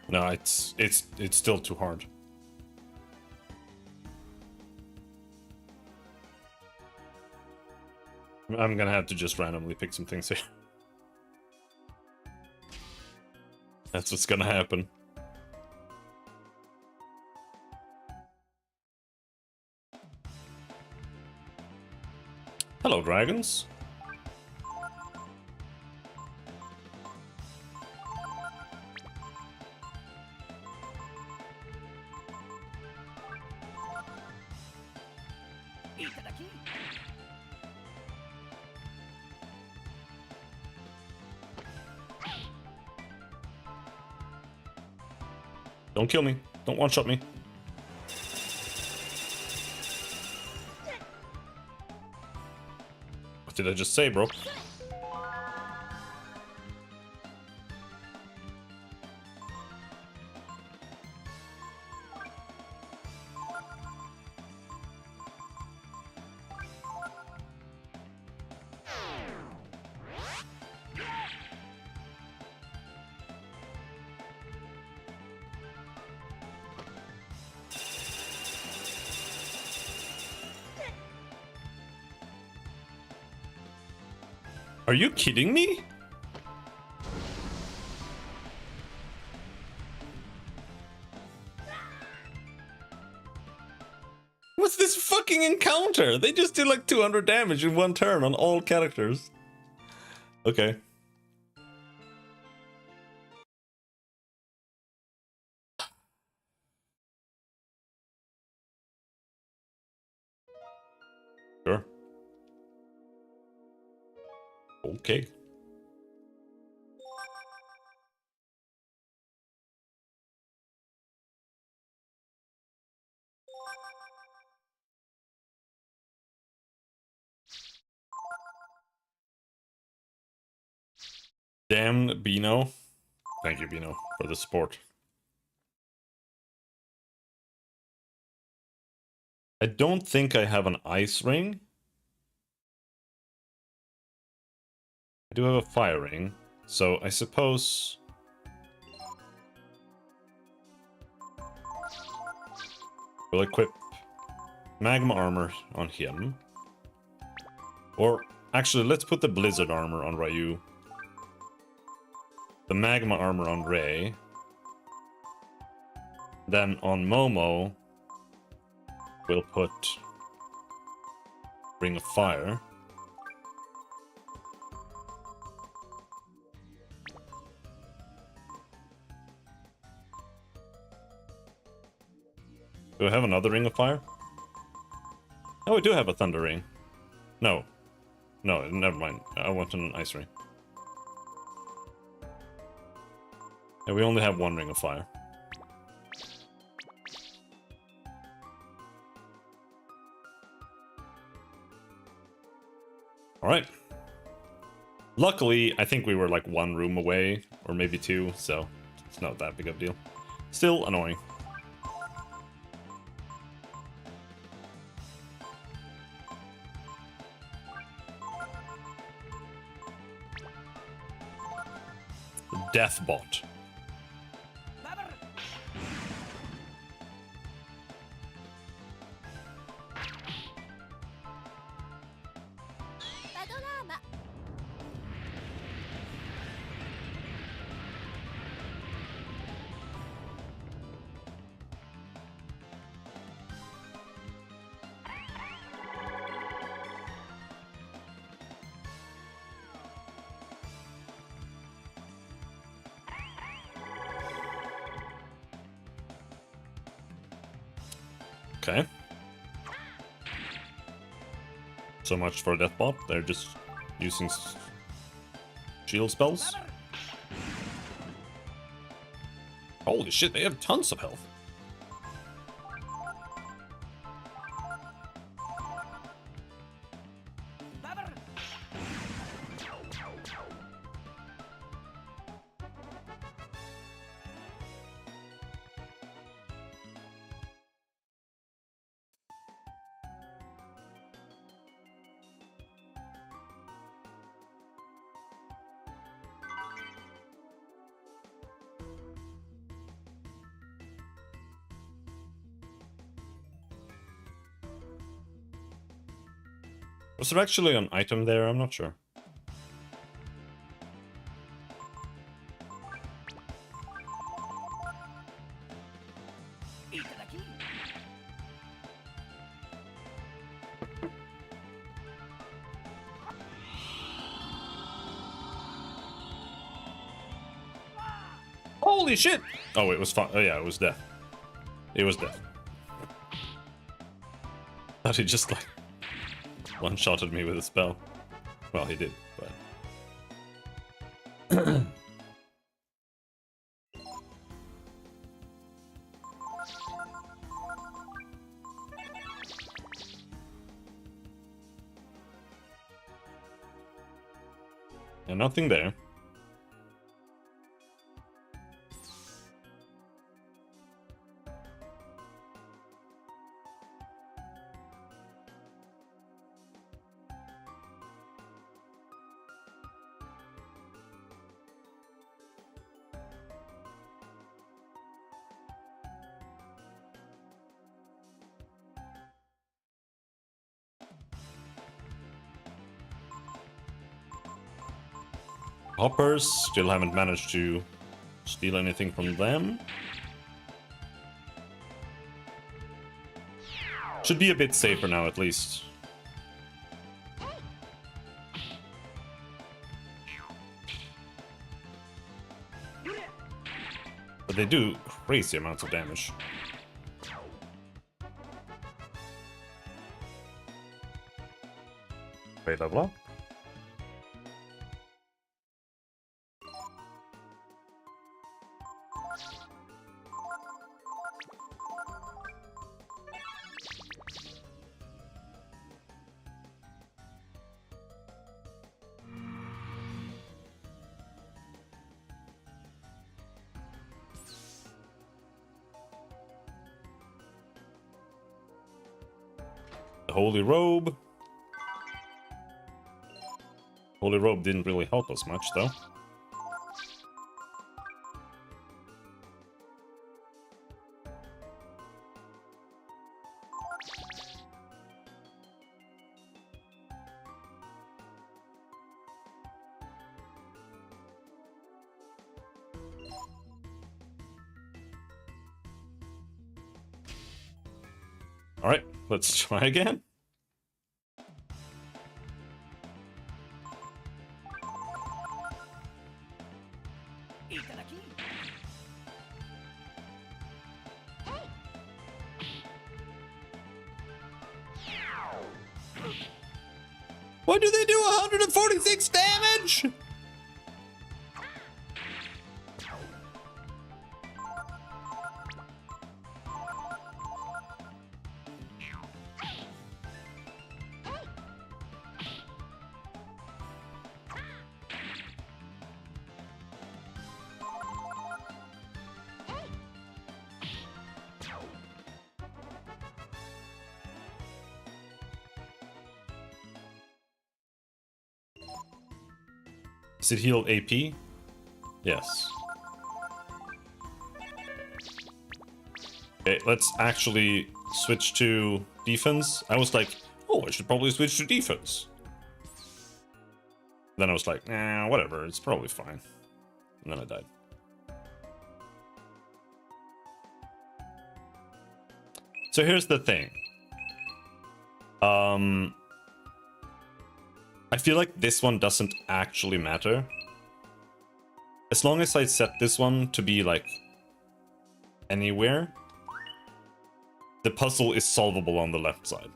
No, it's still too hard. I'm gonna have to just randomly pick some things here. That's what's gonna happen. Hello, dragons. Don't kill me. Don't one-shot me. What did I just say, bro? Are you kidding me? What's this fucking encounter? They just did like 200 damage in one turn on all characters. Okay. Sure. Okay. Damn Bino. Thank you, Bino, for the support. I don't think I have an ice ring. I do have a fire ring, so I suppose we'll equip magma armor on him. Or actually, let's put the blizzard armor on Ryu. The magma armor on Ray. Then on Momo, we'll put Ring of Fire. Do I have another Ring of Fire? Oh, we do have a Thunder Ring. No. No, never mind. I want an Ice Ring. Yeah, we only have one Ring of Fire. Alright. Luckily, I think we were like one room away, or maybe two, so it's not that big of a deal. Still annoying. Death bot. Okay. So much for Deathbot. They're just using shield spells. Holy shit, they have tons of health. Was there actually an item there? I'm not sure. Holy shit! Oh, it was fun. Oh yeah, it was death. It was death. Thought he just like one-shotted me with a spell. Well, he did, but... yeah, nothing there. Hoppers, still haven't managed to steal anything from them. Should be a bit safer now, at least. But they do crazy amounts of damage. Wait, level up. The Holy Robe. Holy Robe didn't really help us much, though. Alright, let's try again. Why do they do 146 damage? Does it heal AP? Yes. Okay, let's actually switch to defense. I was like, oh, I should probably switch to defense. Then I was like, nah, whatever, it's probably fine. And then I died. So here's the thing. I feel like this one doesn't actually matter. As long as I set this one to be like anywhere, the puzzle is solvable on the left side.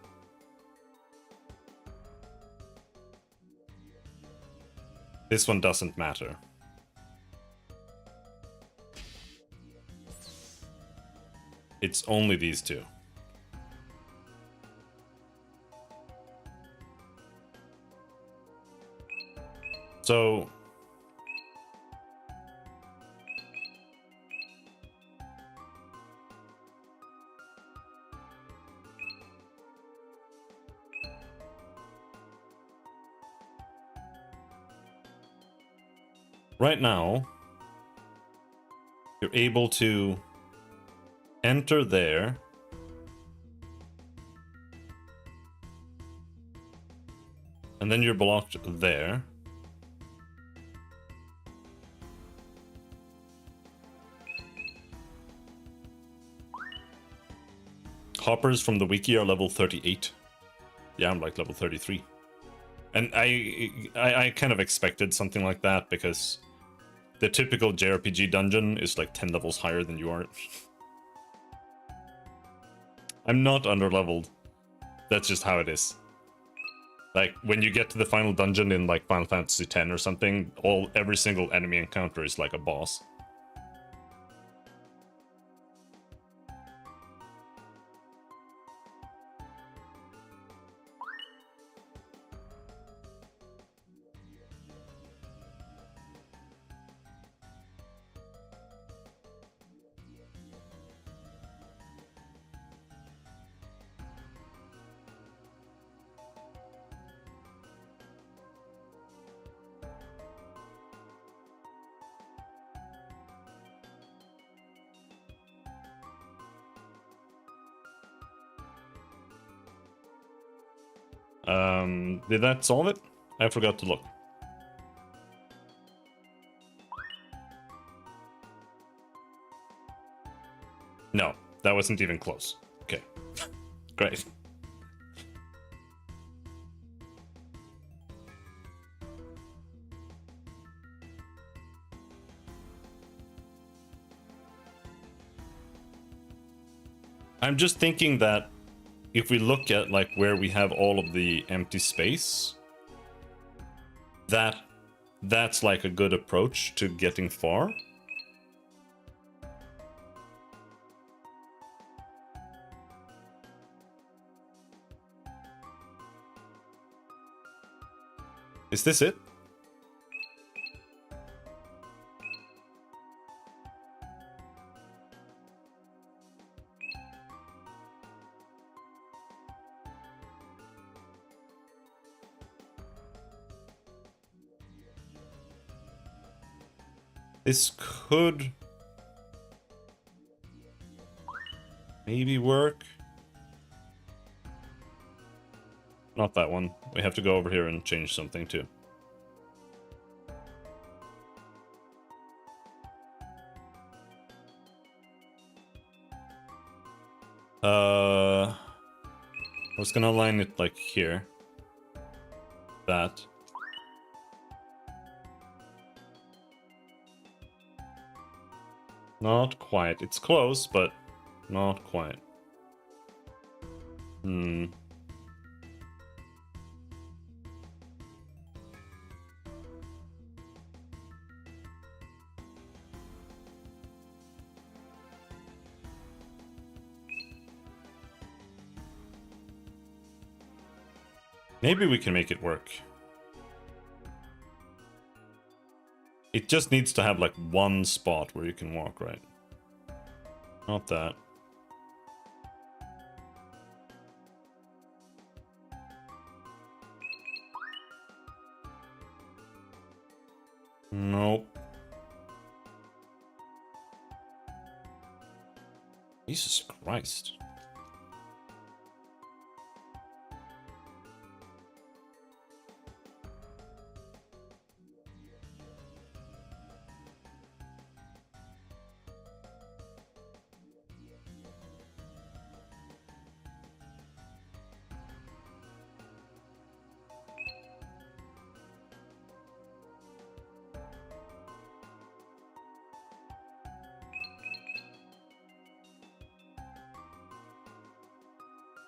This one doesn't matter. It's only these two. So right now, you're able to enter there. And then you're blocked there. Hoppers from the wiki are level 38. Yeah, I'm like level 33. And I kind of expected something like that because the typical JRPG dungeon is like 10 levels higher than you are. I'm not underleveled. That's just how it is. Like when you get to the final dungeon in like Final Fantasy X or something, every single enemy encounter is like a boss. Did that solve it? I forgot to look. No, that wasn't even close. Okay, great. I'm just thinking that if we look at like where we have all of the empty space, that's like a good approach to getting far. Is this it? This could maybe work. Not that one. We have to go over here and change something too. I was gonna line it like here. That. Not quite. It's close, but not quite. Maybe we can make it work. It just needs to have like one spot where you can walk, right? Not that. Nope. Jesus Christ.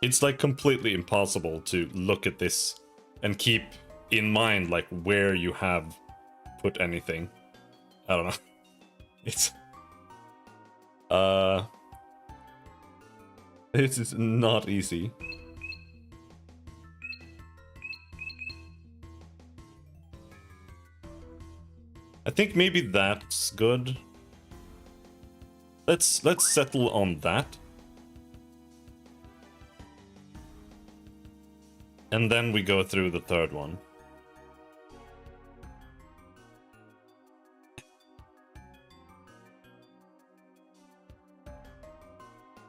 It's like completely impossible to look at this and keep in mind like where you have put anything. I don't know. It's this is not easy. I think maybe that's good. Let's settle on that. And then we go through the third one.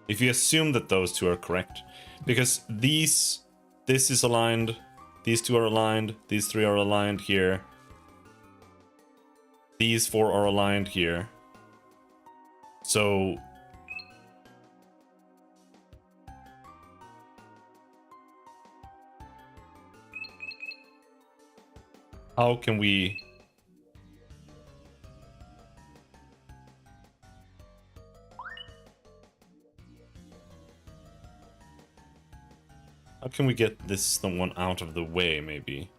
If you assume that those two are correct, because this is aligned, these two are aligned, these three are aligned here, these four are aligned here. So how can we get this one out of the way, maybe?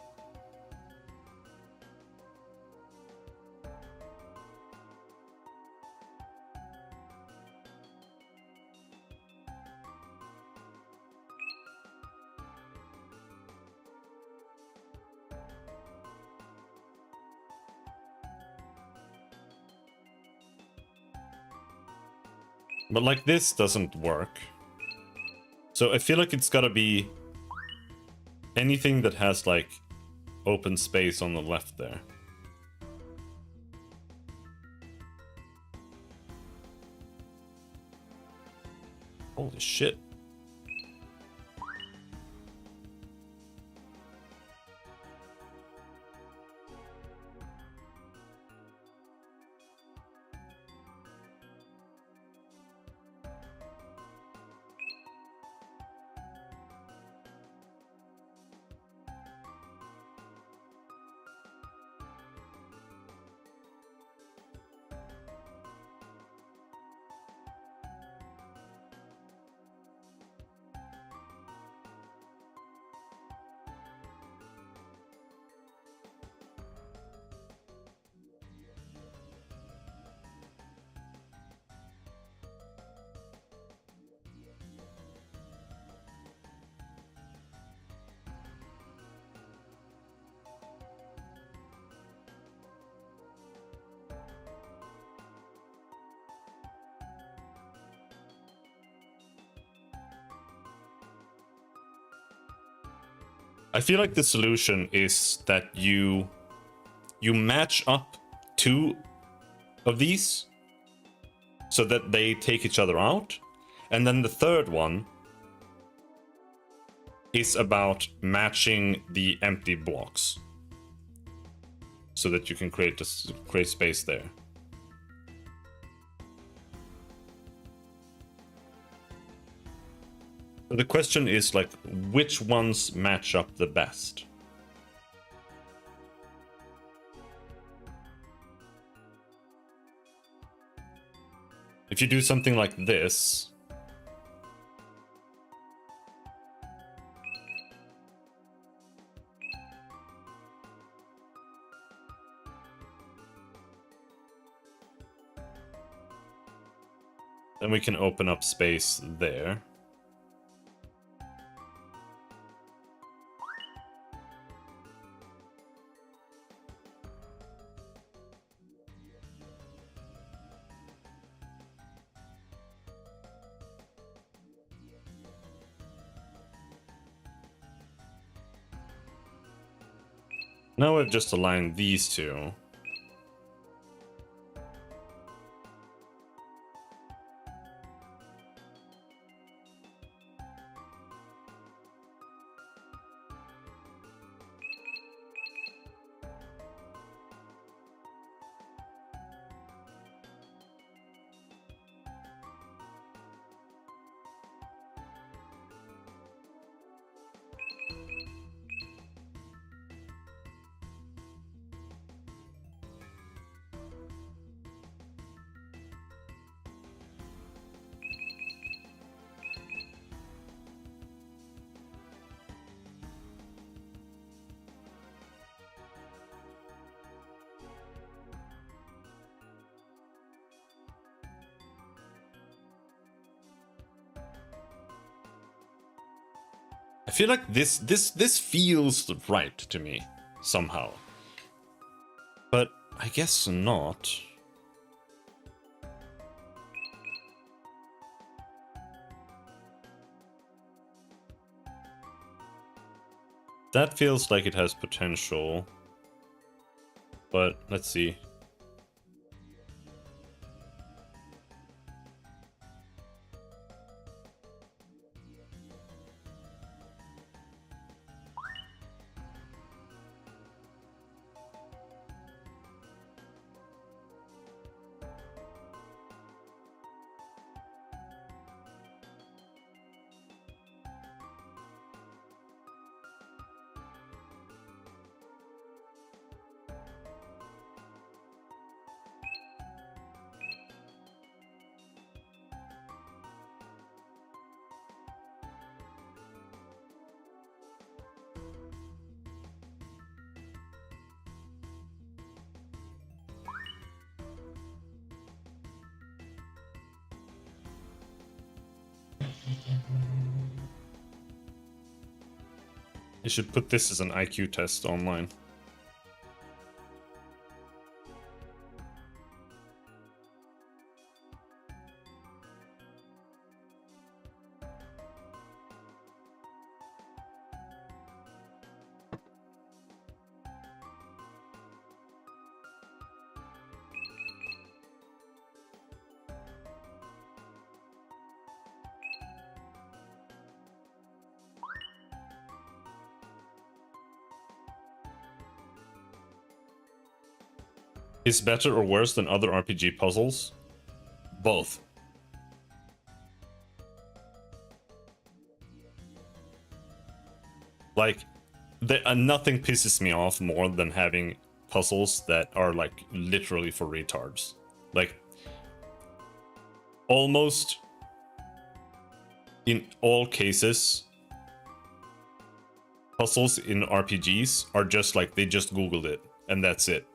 But like this doesn't work. So I feel like it's gotta be anything that has like open space on the left there. Holy shit. I feel like the solution is that you match up two of these so that they take each other out, and then the third one is about matching the empty blocks so that you can create space there. The question is like, which ones match up the best? If you do something like this, then we can open up space there. Now we've just aligned these two. I feel like this feels right to me somehow. But I guess not. That feels like it has potential. But let's see. You should put this as an IQ test online. Is better or worse than other RPG puzzles? Both. Like, nothing pisses me off more than having puzzles that are like literally for retards. Like, almost in all cases, puzzles in RPGs are just like they just Googled it and that's it.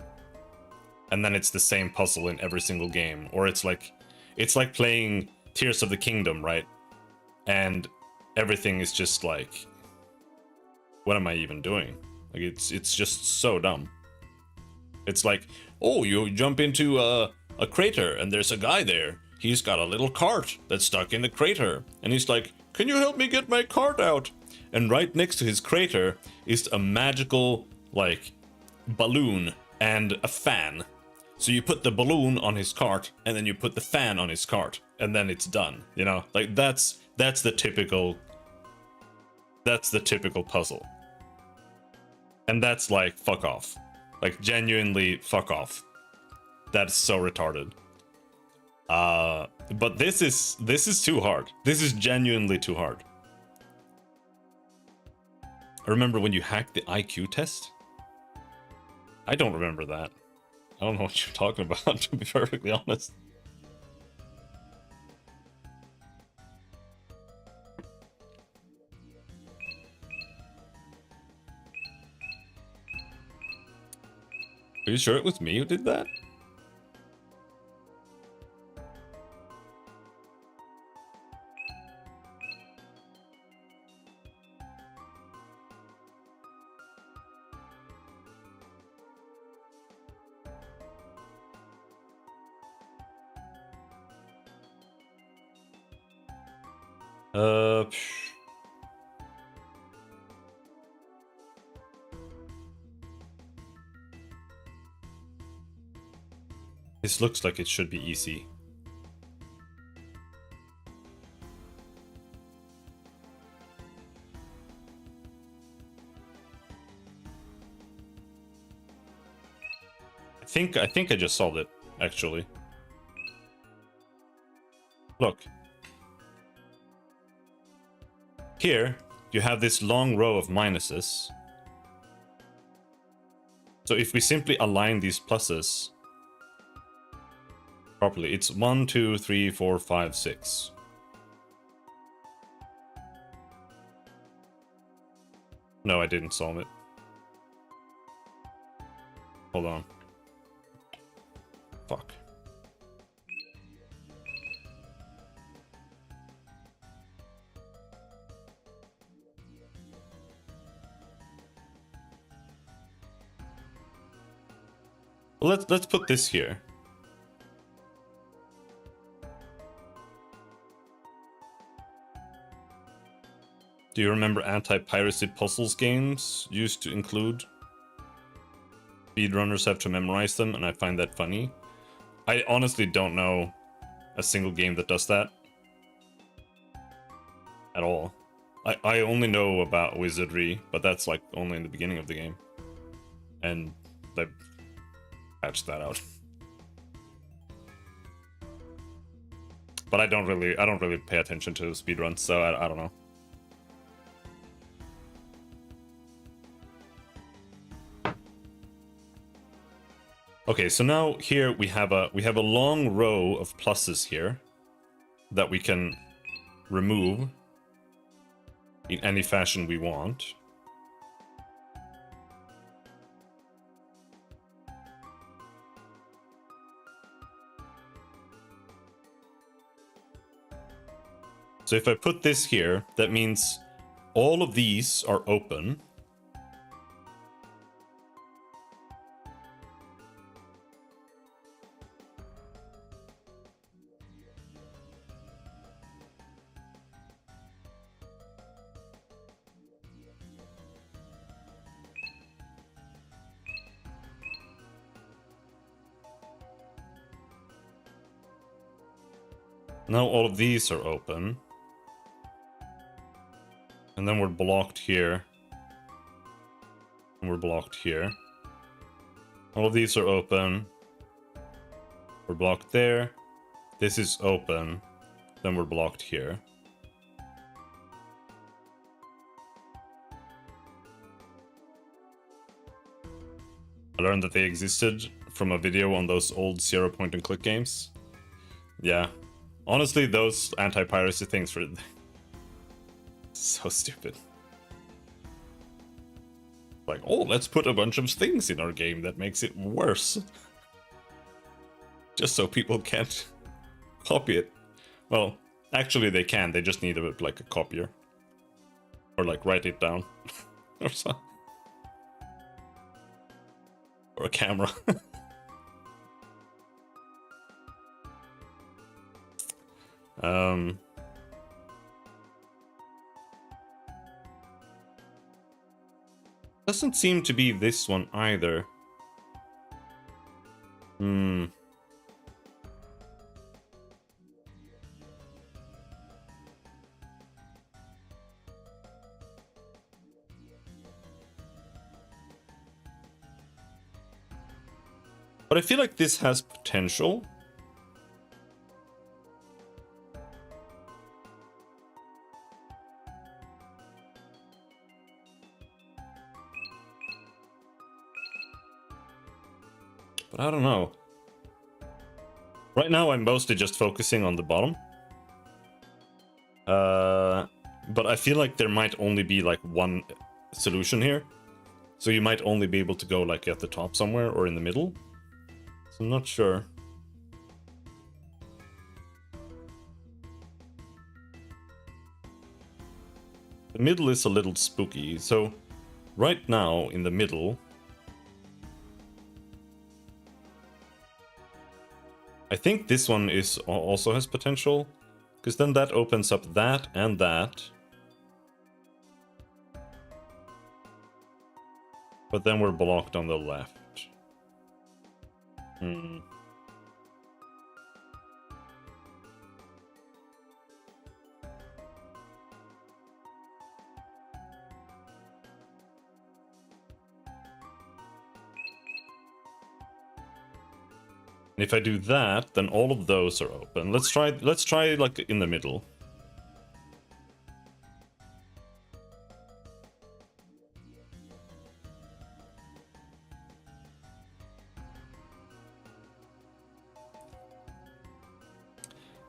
And then it's the same puzzle in every single game. Or it's like playing Tears of the Kingdom, right? And everything is just like, what am I even doing? Like, it's just so dumb. It's like, oh, you jump into a crater and there's a guy there. He's got a little cart that's stuck in the crater. And he's like, can you help me get my cart out? And right next to his crater is a magical, like, balloon and a fan. So you put the balloon on his cart, and then you put the fan on his cart, and then it's done. You know, like that's the typical puzzle. And that's like fuck off. Like genuinely fuck off. That's so retarded. But this is too hard. This is genuinely too hard. I remember when you hacked the IQ test? I don't remember that. I don't know what you're talking about, to be perfectly honest. Are you sure it was me who did that? This looks like it should be easy. I think I just solved it, actually. Look. Here, you have this long row of minuses. So if we simply align these pluses properly, it's 1, 2, 3, 4, 5, 6. No, I didn't solve it. Hold on. Fuck. Let's put this here. Do you remember anti-piracy puzzles games used to include speedrunners have to memorize them, and I find that funny. I honestly don't know a single game that does that at all. I only know about Wizardry, but that's like only in the beginning of the game, and they patched that out. But I don't really pay attention to speedruns, so I don't know. Okay, so now here we have a long row of pluses here that we can remove in any fashion we want. So if I put this here, that means all of these are open. Now all of these are open. And then we're blocked here. And we're blocked here. All of these are open. We're blocked there. This is open. Then we're blocked here. I learned that they existed from a video on those old 0 point and click games. Yeah. Honestly, those anti-piracy things were so stupid. Like, oh, let's put a bunch of things in our game that makes it worse. Just so people can't copy it. Well, actually they can, they just need like a copier. Or like write it down. Or something. Or a camera. Doesn't seem to be this one either. But I feel like this has potential. But I don't know. Right now I'm mostly just focusing on the bottom. But I feel like there might only be like one solution here. So you might only be able to go like at the top somewhere or in the middle. So I'm not sure. The middle is a little spooky. So right now in the middle, I think this one is also has potential, because then that opens up that and that. But then we're blocked on the left. And if I do that, then all of those are open. Let's try like in the middle.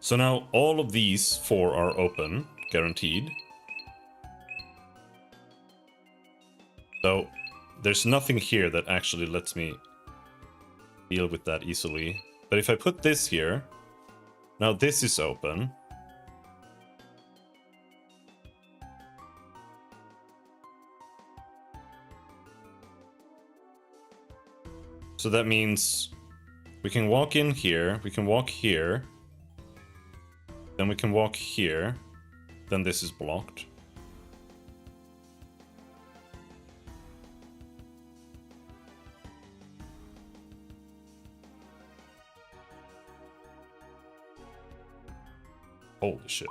So now all of these 4 are open, guaranteed. So there's nothing here that actually lets me deal with that easily. But if I put this here, now this is open. So that means we can walk in here, we can walk here, then we can walk here, then this is blocked. Holy shit.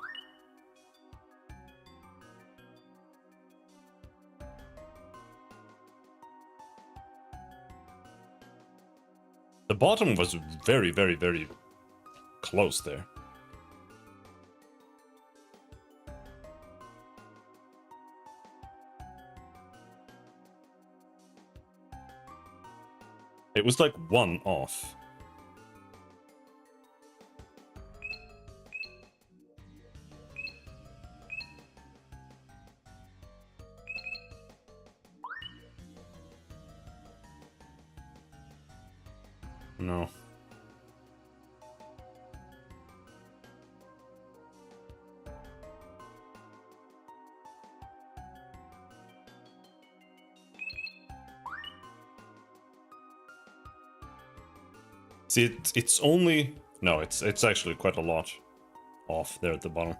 The bottom was very, very, very close there. It was like 1 off. No. See, it's only... No, it's actually quite a lot off there at the bottom.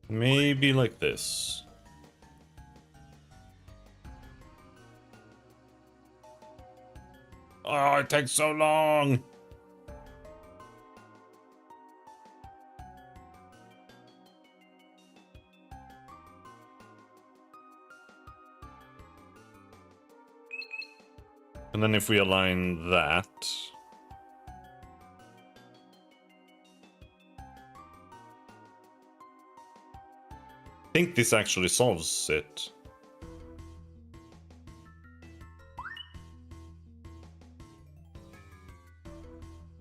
Maybe like this. Oh, it takes so long! And then if we align that... I think this actually solves it.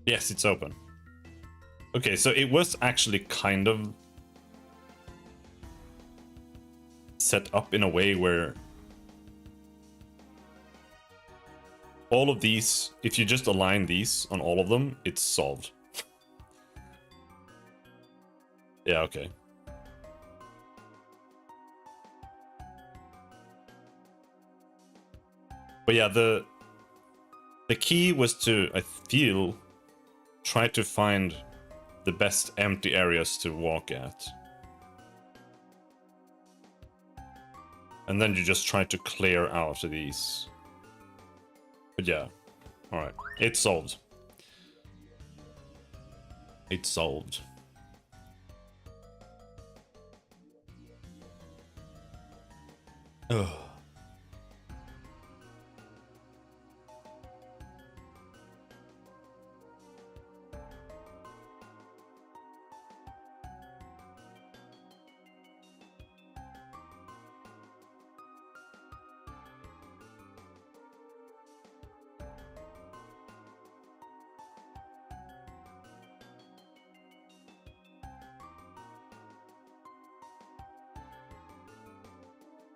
Yes, it's open. Okay, so it was actually kind of set up in a way where all of these, if you just align these on all of them, it's solved. Yeah, okay. But yeah, the key was to, I feel, try to find the best empty areas to walk at. And then you just try to clear out of these. But yeah, alright. It's solved. It's solved. Ugh.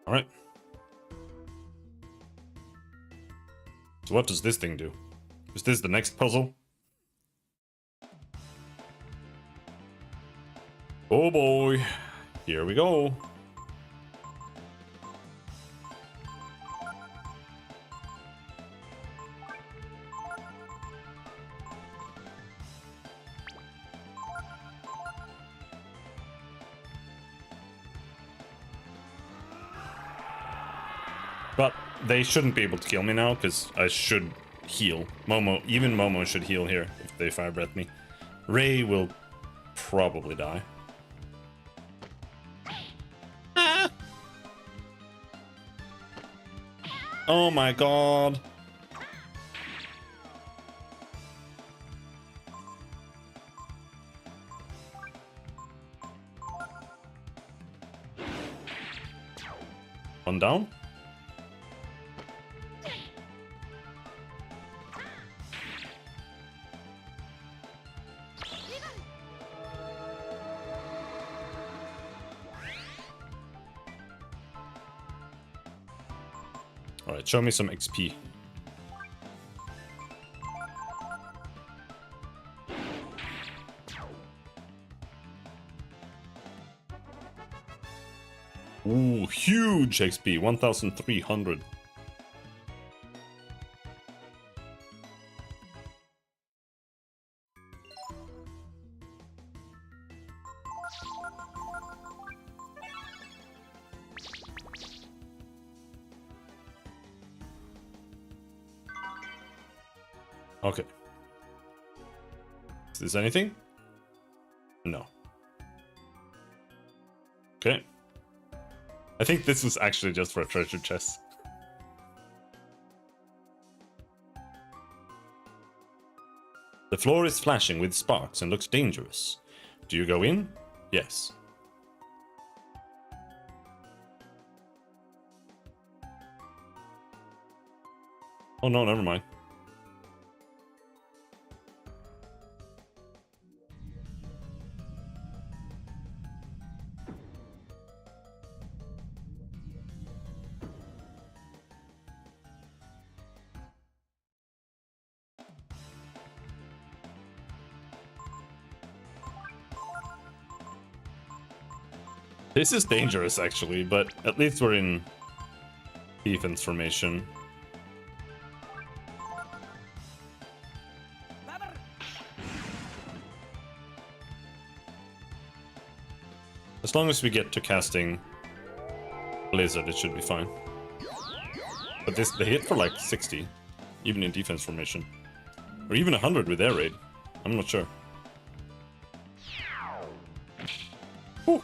Alright. So what does this thing do? Is this the next puzzle? Oh boy. Here we go. But they shouldn't be able to kill me now, because I should heal. Even Momo should heal here if they fire breath me. Ray will probably die. Ah! Oh my god. One down. Alright, show me some XP. Ooh, huge XP, 1,300. Okay. Is this anything? No. Okay. I think this was actually just for a treasure chest. The floor is flashing with sparks and looks dangerous. Do you go in? Yes. Oh no, never mind. This is dangerous, actually, but at least we're in defense formation. As long as we get to casting Blizzard, it should be fine. But this, they hit for like 60, even in defense formation. Or even 100 with air raid. I'm not sure. Whew.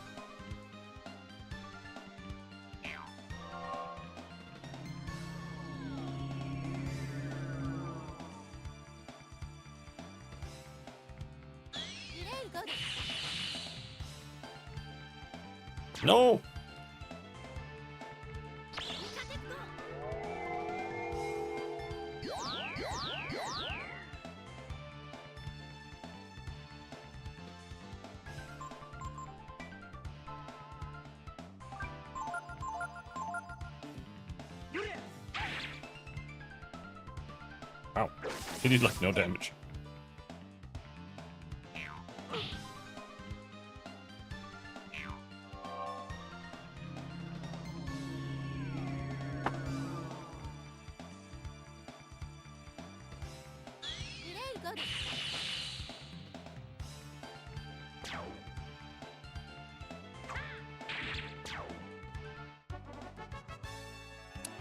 No! Wow. He did like no damage.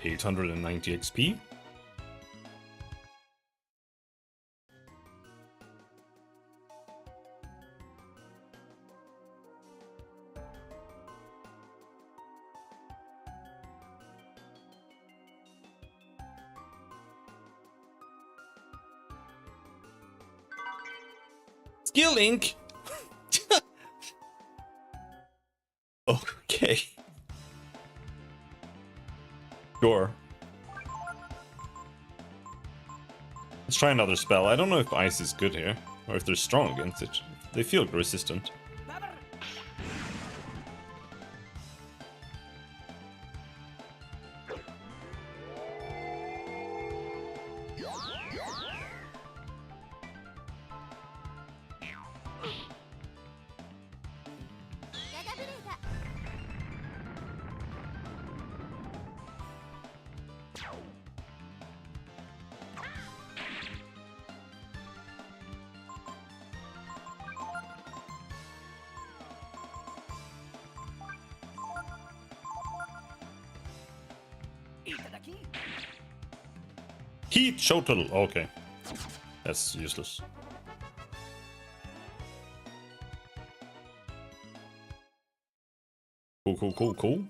$890 XP. Skill Link. Okay. Sure. Let's try another spell. I don't know if ice is good here, or if they're strong against it. They feel resistant. Heat Shotel. Okay. That's useless. Cool.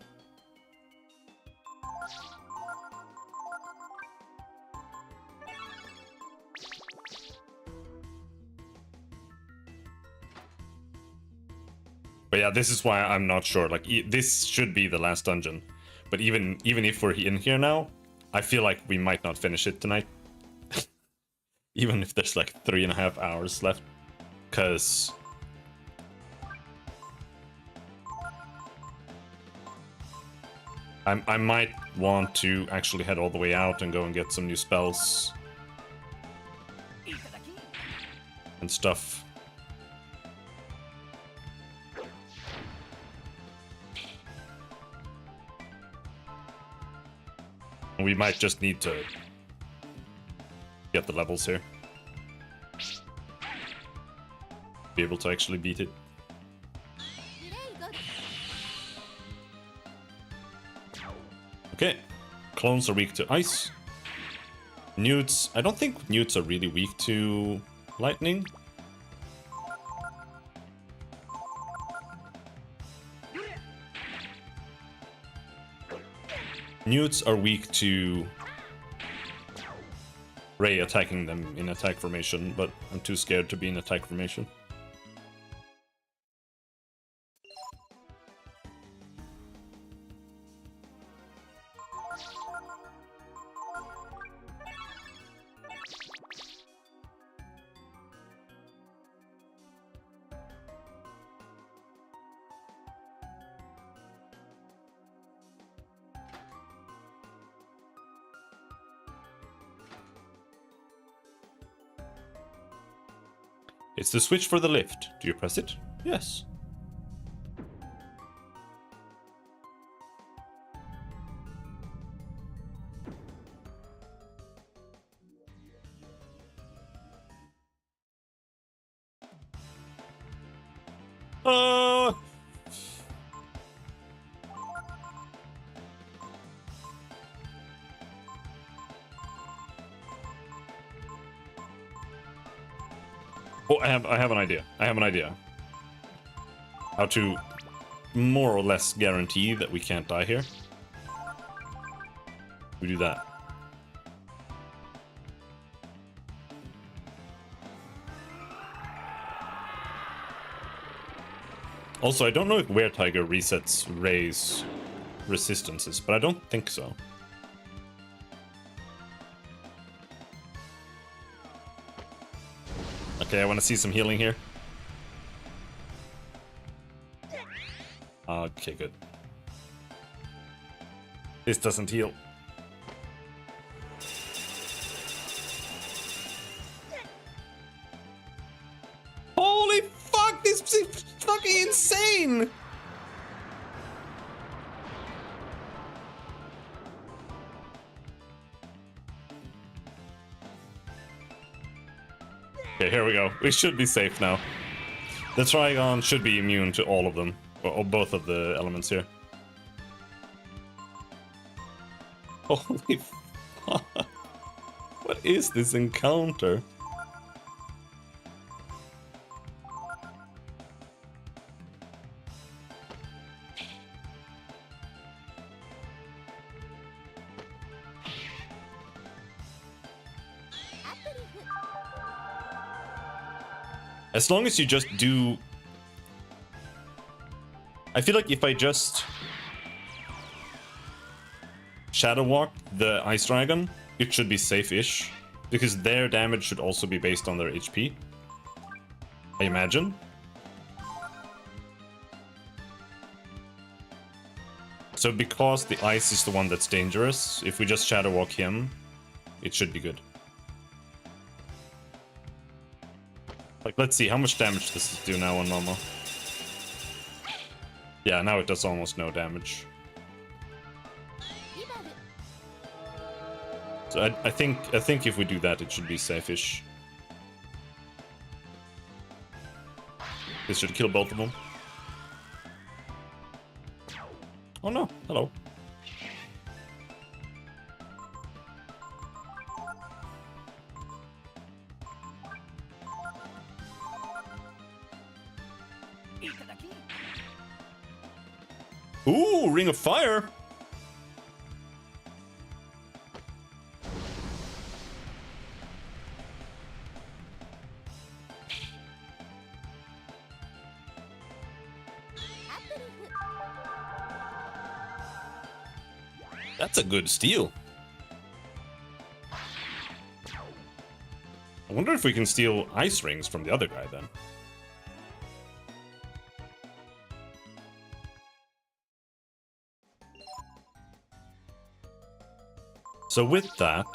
But yeah, this is why I'm not sure. Like, this should be the last dungeon. But even if we're in here now, I feel like we might not finish it tonight. Even if there's like 3.5 hours left. Because... I might want to actually head all the way out and go and get some new spells. And stuff. We might just need to get the levels here. Be able to actually beat it. Okay. Clones are weak to ice. Newts. I don't think newts are really weak to lightning. Newts are weak to Ray attacking them in attack formation, but I'm too scared to be in attack formation. It's the switch for the lift. Do you press it? Yes. Oh, I have an idea. I have an idea. How to more or less guarantee that we can't die here. We do that. Also, I don't know if Weretiger resets Ray's resistances, but I don't think so. Okay, I want to see some healing here. Okay, good. This doesn't heal. Holy fuck, this is fucking insane! Okay, here we go. We should be safe now. The Trigon should be immune to all of them. Or both of the elements here. Holy fuck. What is this encounter? As long as you just do... I feel like if I just Shadow Walk the Ice Dragon, it should be safe-ish. Because their damage should also be based on their HP. I imagine. So because the ice is the one that's dangerous, if we just Shadow Walk him, it should be good. Like, let's see, how much damage does this do now on normal? Yeah, now it does almost no damage. So I think if we do that, it should be safe-ish. This should kill both of them. Oh no, hello. Ooh, Ring of Fire! That's a good steal. I wonder if we can steal ice rings from the other guy then. So with that,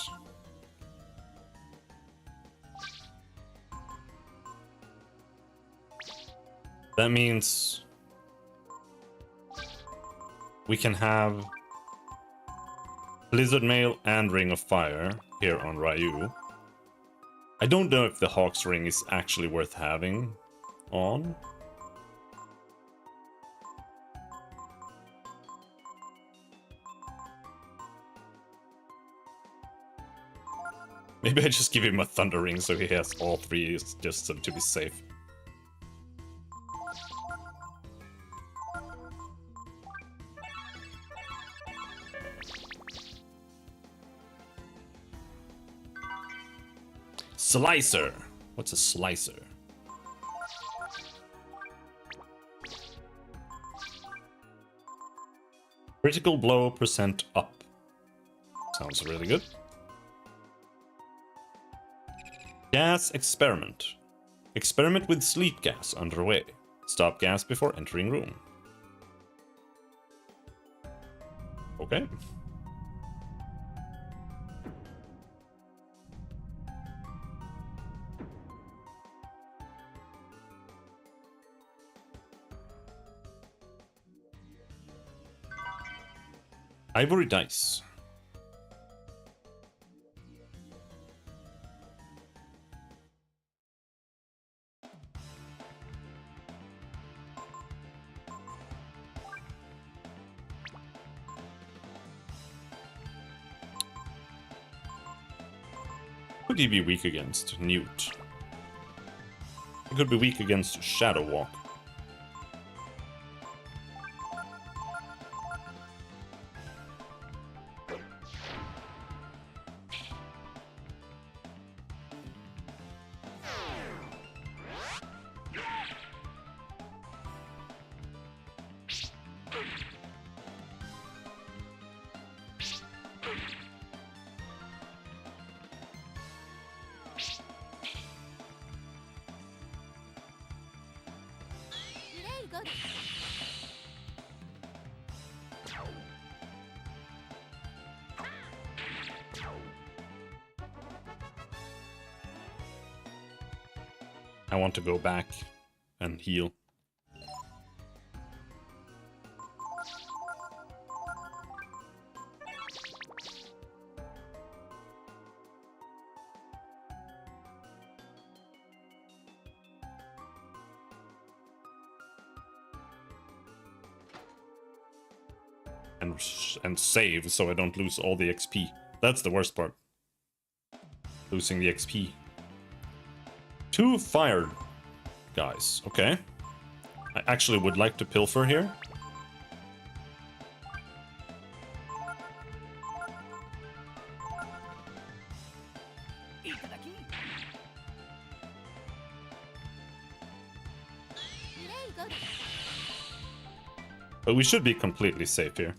that means we can have Blizzard Mail and Ring of Fire here on Ryu. I don't know if the Hawk's Ring is actually worth having on. Maybe I just give him a Thunder Ring so he has all three just to be safe. Slicer! What's a slicer? Critical blow percent up. Sounds really good. Gas experiment. Experiment with sleep gas underway. Stop gas before entering room. Okay. Ivory dice. Could he be weak against? Newt. He could be weak against Shadow Walk. I want to go back and heal. And save so I don't lose all the XP. That's the worst part. Losing the XP. 2 fire guys. Okay. I actually would like to pilfer here. But we should be completely safe here.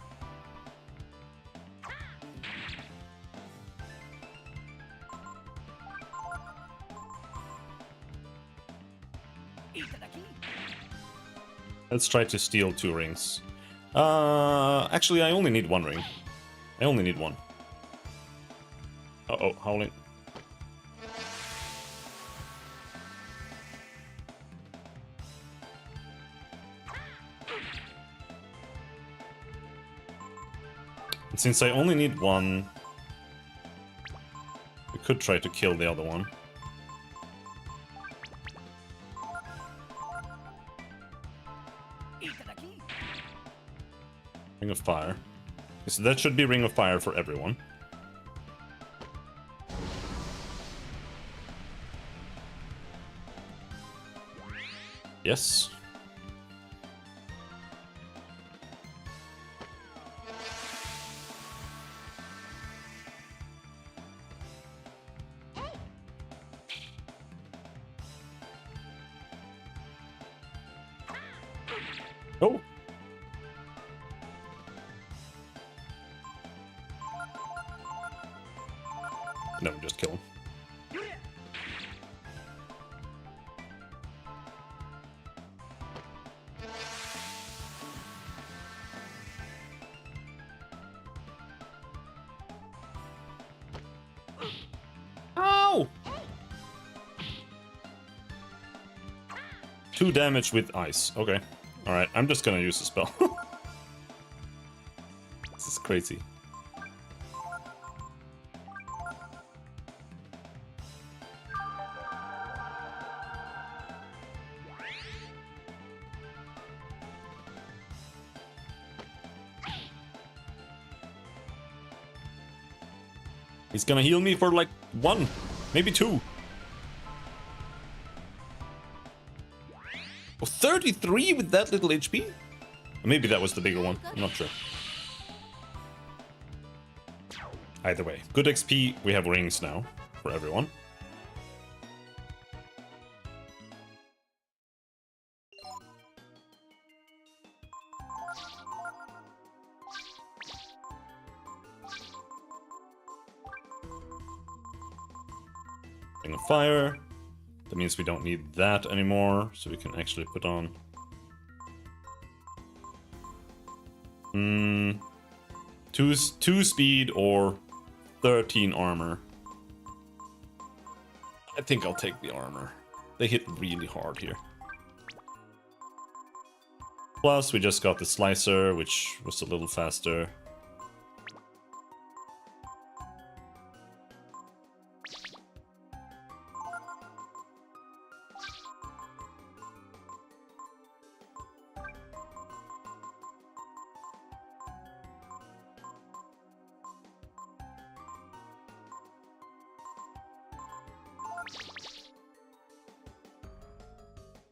Let's try to steal 2 rings. Actually, I only need 1 ring. I only need 1. Uh-oh, howling. And since I only need 1, we could try to kill the other one. Ring of Fire. So that should be Ring of Fire for everyone. Yes. Oh! No, just kill him. Ow! 2 damage with ice. Okay. Alright, I'm just gonna use the spell. This is crazy. He's gonna heal me for like 1, maybe 2. Oh, 33 with that little HP? Maybe that was the bigger one. I'm not sure. Either way, good XP. We have rings now for everyone. Ring of Fire. That means we don't need that anymore, so we can actually put on... two speed or 13 armor. I think I'll take the armor. They hit really hard here. Plus, we just got the Slicer, which was a little faster.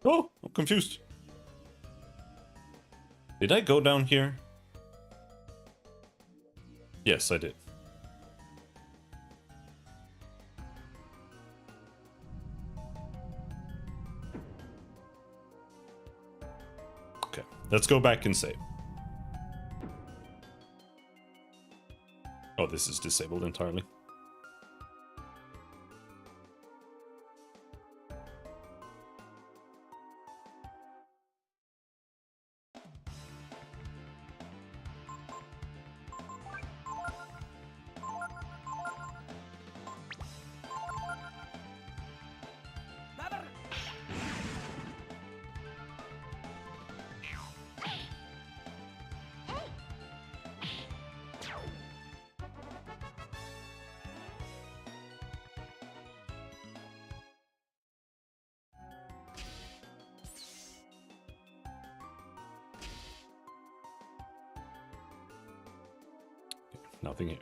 Oh, I'm confused. Did I go down here? Yes, I did. Okay, let's go back and save. Oh, this is disabled entirely. Nothing here.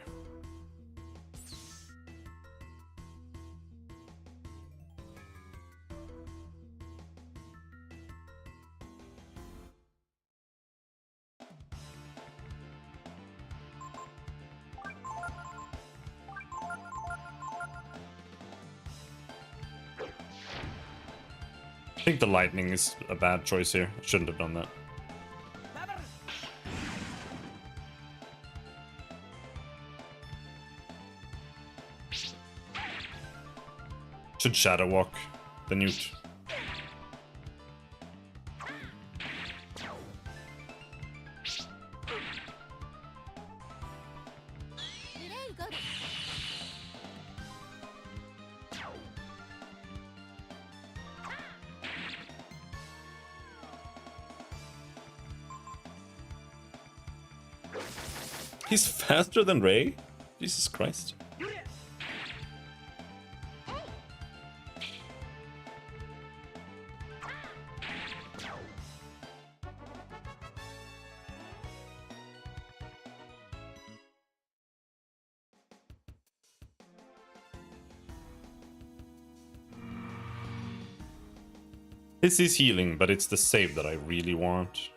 I think the lightning is a bad choice here. I shouldn't have done that. Should Shadow Walk the Newt. He's faster than Ray? Jesus Christ. This is healing, but it's the save that I really want.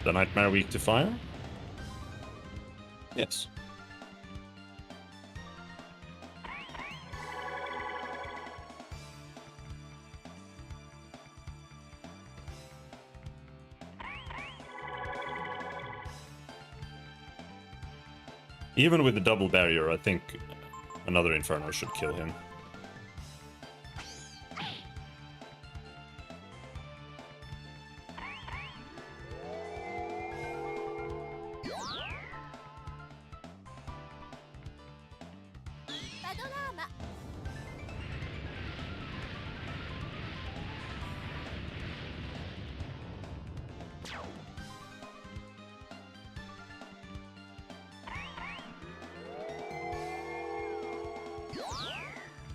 The Nightmare weak to fire? Yes. Even with the double barrier, I think another Inferno should kill him.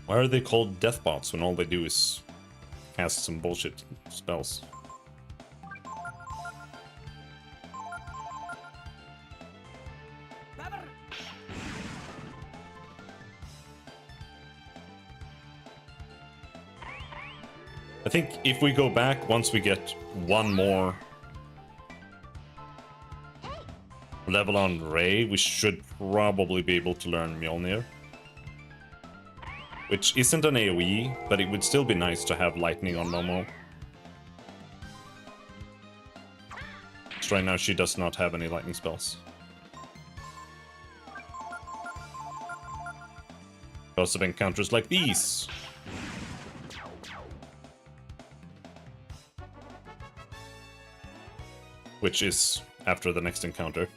Why are they called deathbots when all they do is cast some bullshit spells? I think if we go back, once we get one more level on Ray, we should probably be able to learn Mjolnir. Which isn't an AoE, but it would still be nice to have lightning on Momo. So right now she does not have any lightning spells. Because of encounters like these. Which is after the next encounter.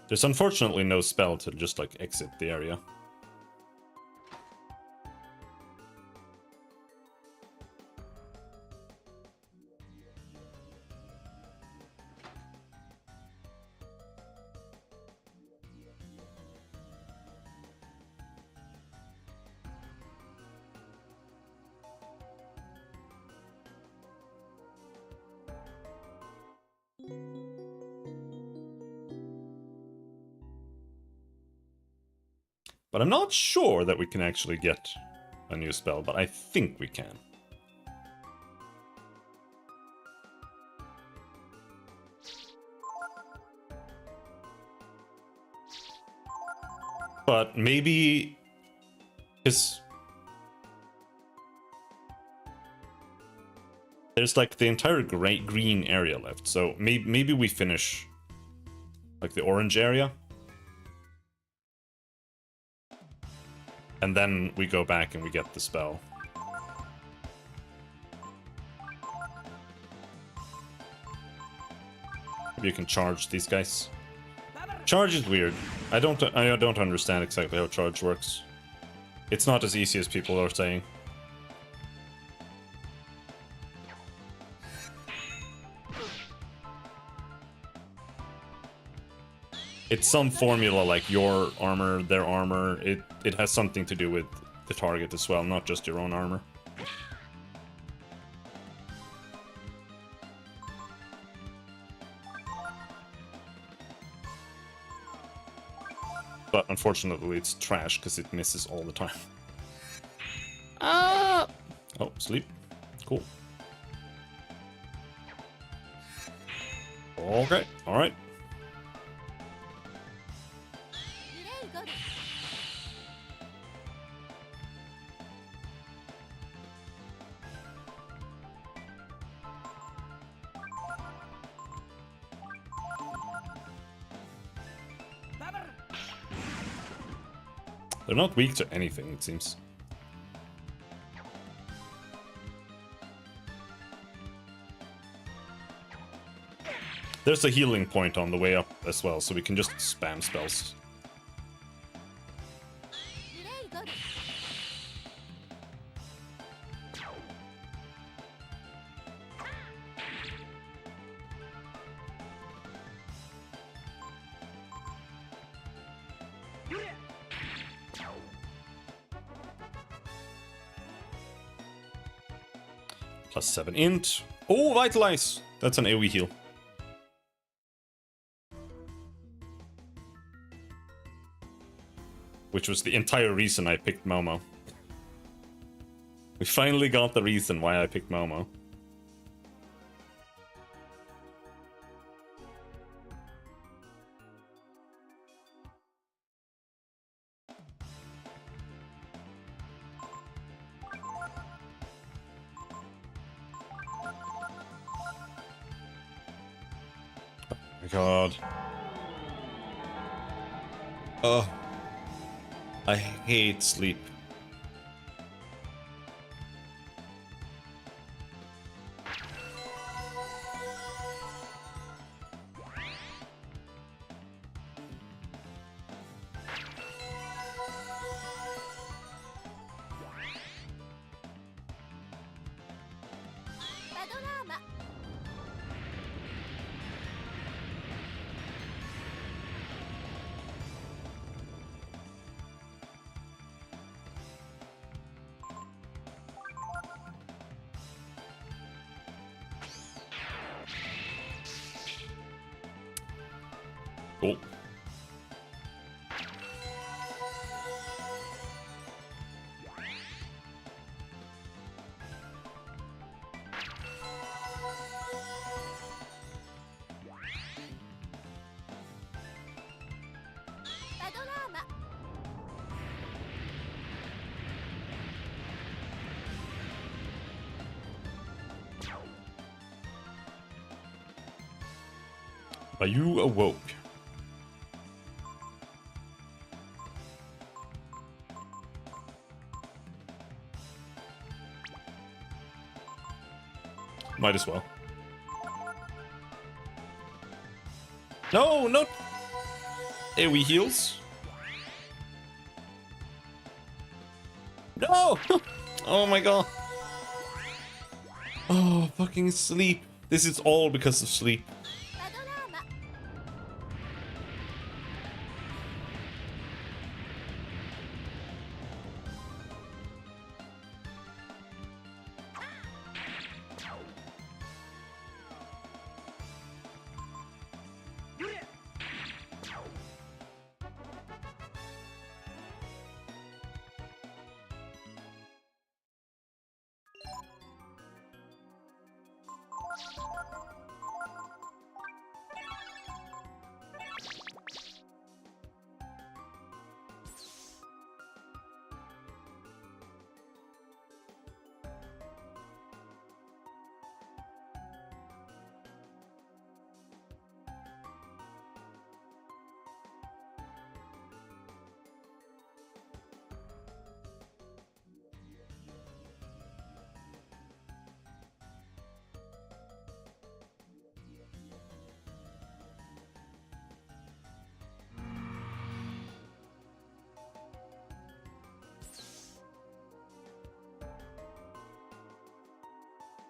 There's unfortunately no spell to just like exit the area. But I'm not sure that we can actually get a new spell, but I think we can. But maybe... because there's like the entire green area left, so maybe we finish like the orange area. And then we go back and we get the spell. Maybe you can charge these guys. Charge is weird. I don't understand exactly how charge works. It's not as easy as people are saying. It's some formula like your armor, their armor. It has something to do with the target as well, not just your own armor. But unfortunately it's trash because it misses all the time. Ah! Oh, sleep. Cool. Okay, alright. They're not weak to anything, it seems. There's a healing point on the way up as well, so we can just spam spells. Plus 7 int. Oh, Vitalize! That's an AoE heal. Which was the entire reason I picked Momo. We finally got the reason why I picked Momo. Oh my god. Oh. I hate sleep. Cool. Bayou awoke. Might as well. No, not AoE heals. No! Oh my god. Oh, fucking sleep. This is all because of sleep.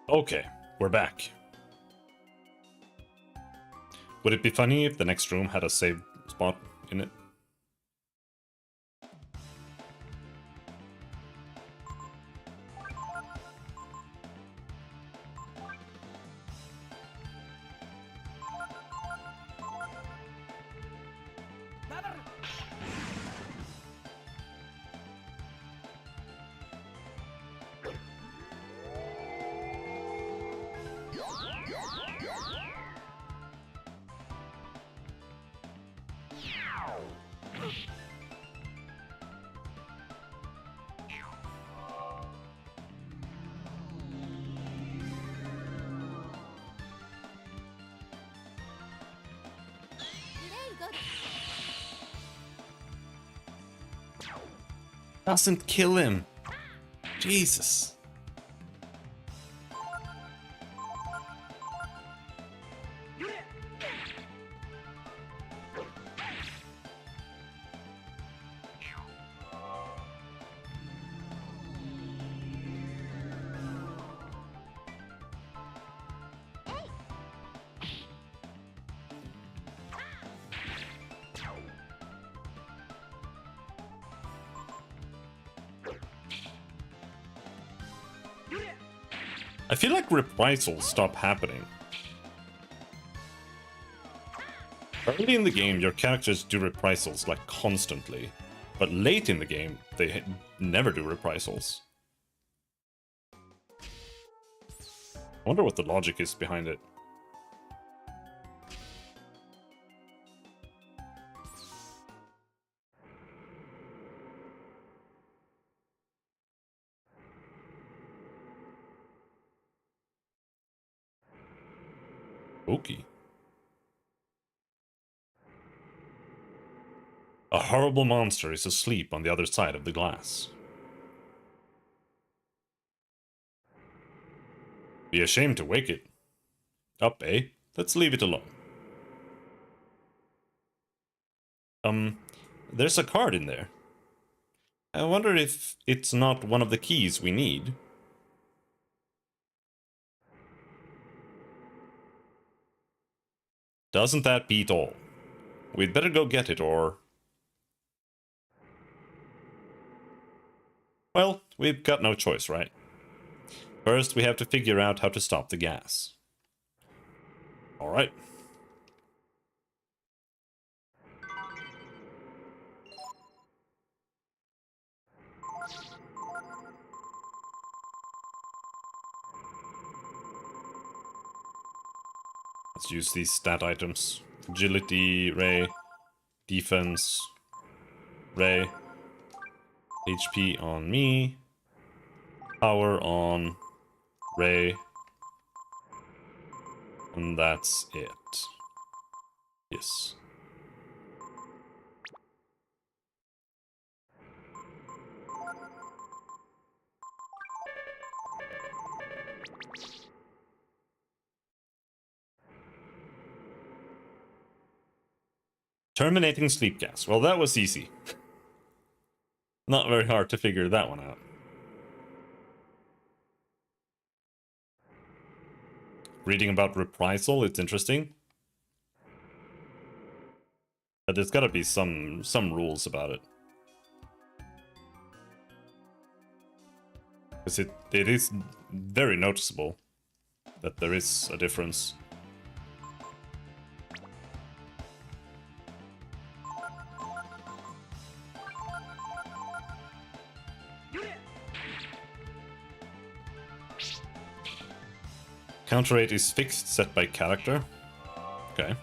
Okay, we're back. Would it be funny if the next room had a save spot in it? Doesn't kill him. Jesus. I feel like reprisals stop happening. Early in the game, your characters do reprisals like constantly, but late in the game, they never do reprisals. I wonder what the logic is behind it. Okay. A horrible monster is asleep on the other side of the glass. Be ashamed to wake it up, eh? Let's leave it alone. There's a card in there. I wonder if it's not one of the keys we need. Doesn't that beat all? We'd better go get it, or... Well, we've got no choice, right? First, we have to figure out how to stop the gas. Alright. Let's use these stat items. Agility, Ray, defense, Ray, HP on me, power on Ray, and that's it. Yes. Terminating sleep gas. Well, that was easy. Not very hard to figure that one out. Reading about reprisal, it's interesting. But there's gotta be some rules about it. Because it is very noticeable that there is a difference. Counter rate is fixed, set by character. Okay.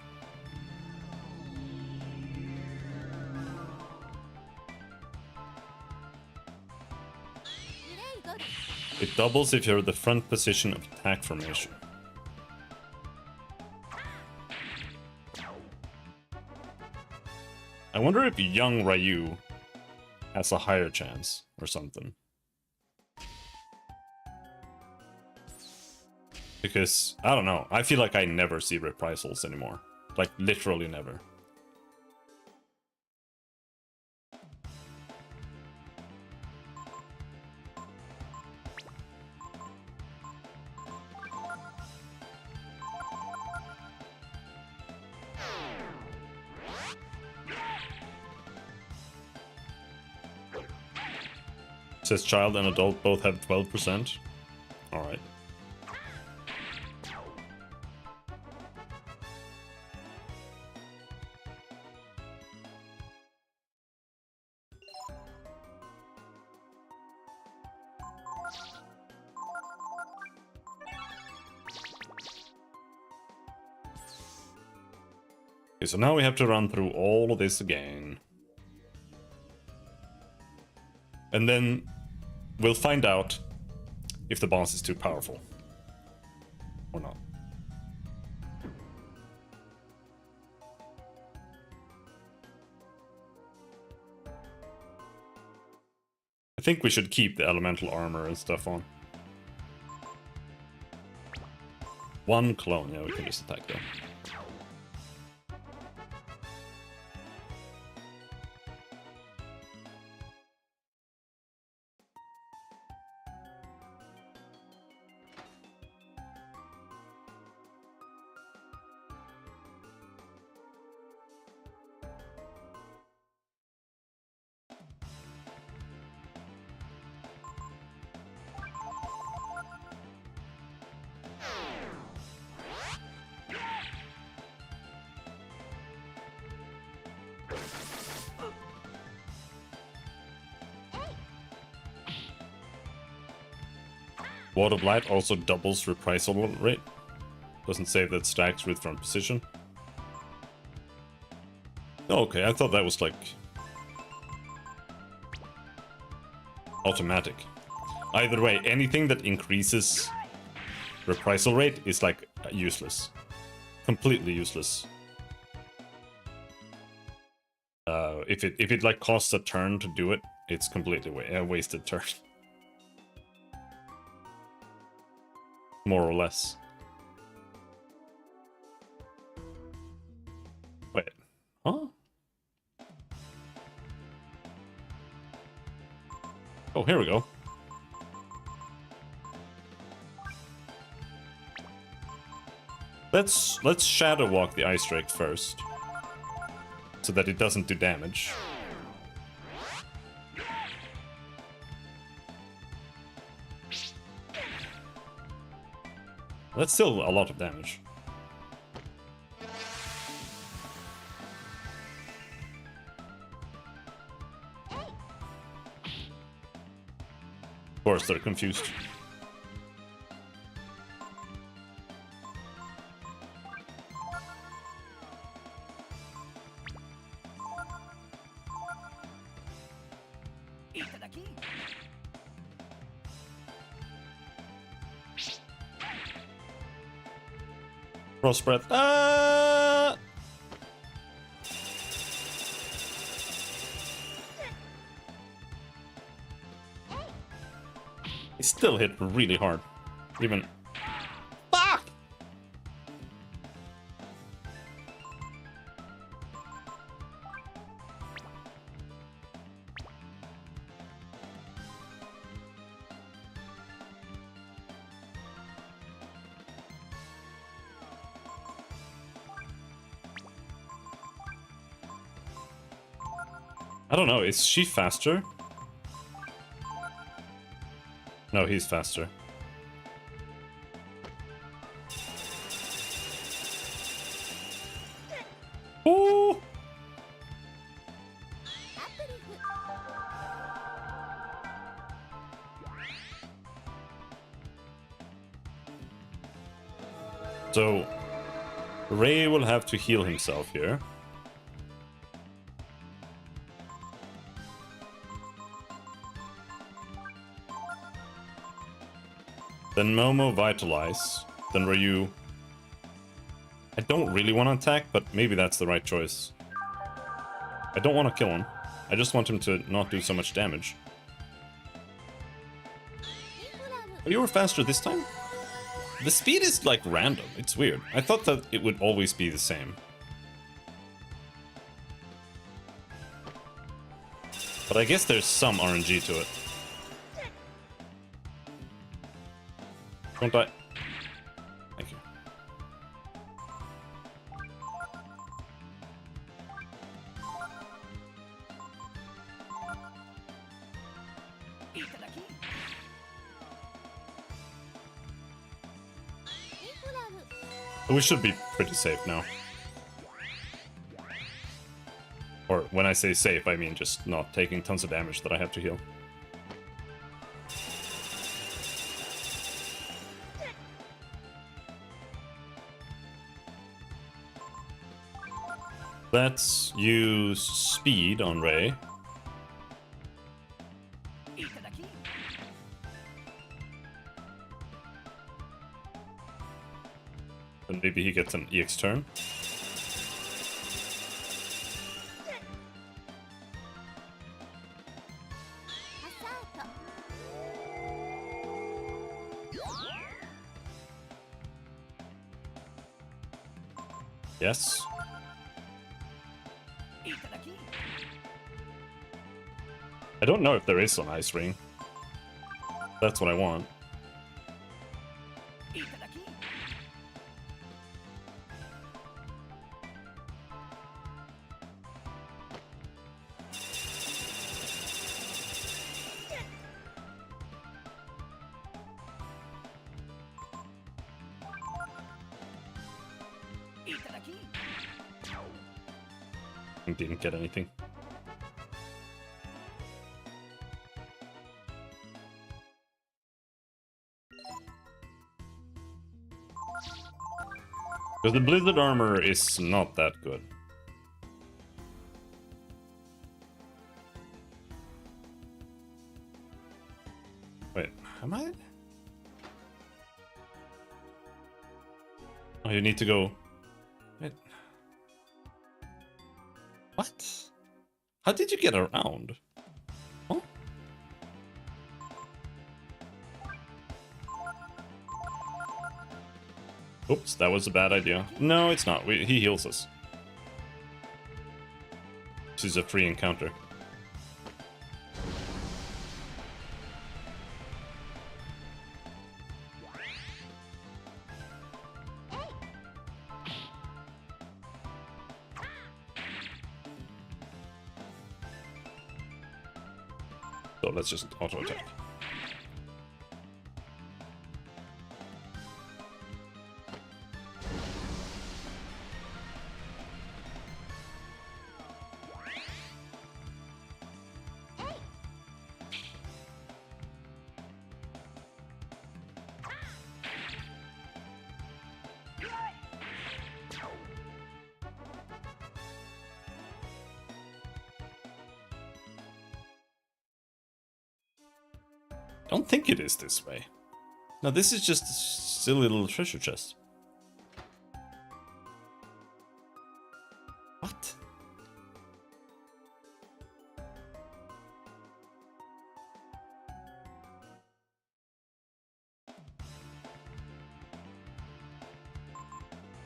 It doubles if you're the front position of attack formation. I wonder if young Ryu has a higher chance or something. Because, I don't know, I feel like I never see reprisals anymore. Like, literally never. Says child and adult both have 12%. Alright. Okay, so now we have to run through all of this again. And then we'll find out if the boss is too powerful. Or not. I think we should keep the elemental armor and stuff on. One clone, yeah, we can just attack them. Ward of Light also doubles reprisal rate. Doesn't say that stacks with from position. Okay, I thought that was like automatic. Either way, anything that increases reprisal rate is like useless. Completely useless. If it like costs a turn to do it, it's completely a wasted turn. More or less. Wait. Huh? Oh, here we go. Let's Shadow Walk the Ice Drake first, so that it doesn't do damage. That's still a lot of damage. Of course, they're confused. Cross breath. He still hit really hard. Even. Fuck! I don't know, is she faster? No, he's faster. Ooh! So, Ray will have to heal himself here. Then Momo Vitalize. Then Ryu. I don't really want to attack, but maybe that's the right choice. I don't want to kill him. I just want him to not do so much damage. Oh, you were faster this time? The speed is like random. It's weird. I thought that it would always be the same. But I guess there's some RNG to it. Don't die. Thank you. We should be pretty safe now. Or when I say safe, I mean just not taking tons of damage that I have to heal. Let's use speed on Ray. And maybe he gets an EX turn. Yes. I don't know if there is an ice ring. That's what I want. Didn't get anything. Because the Blizzard armor is not that good. Wait, am I? Oh, you need to go... Wait. What? How did you get around? Huh? Oops, that was a bad idea. No, it's not. He heals us. This is a free encounter. So let's just auto attack. I don't think it is this way. No, this is just a silly little treasure chest. What?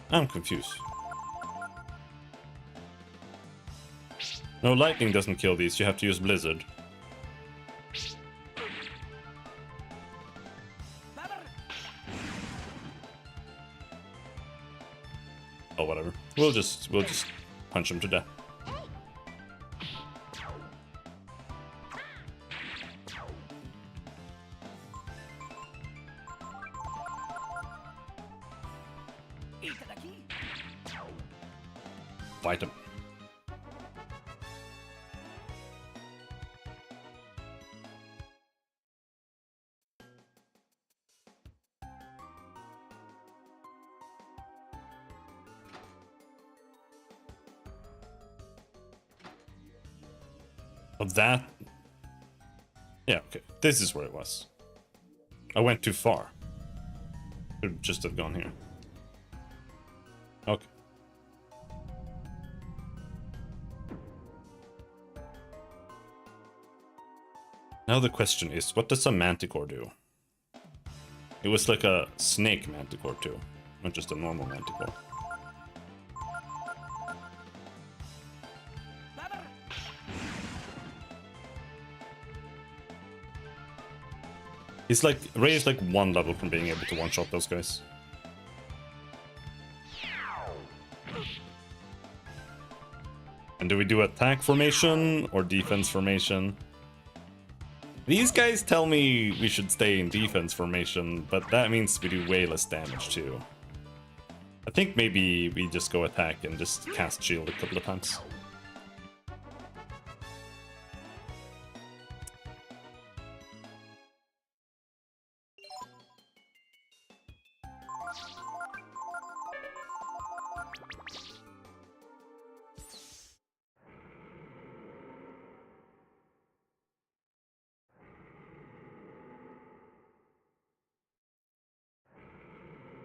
I'm confused. No, lightning doesn't kill these. You have to use Blizzard. Oh, whatever. We'll just punch him to death. Fight him. Of that? Yeah, okay. This is where it was. I went too far. Could just have gone here. Okay. Now the question is, what does a manticore do? It was like a snake manticore too, not just a normal manticore. He's like, Ray is like one level from being able to one-shot those guys. And do we do attack formation or defense formation? These guys tell me we should stay in defense formation, but that means we do way less damage too. I think maybe we just go attack and just cast shield a couple of times.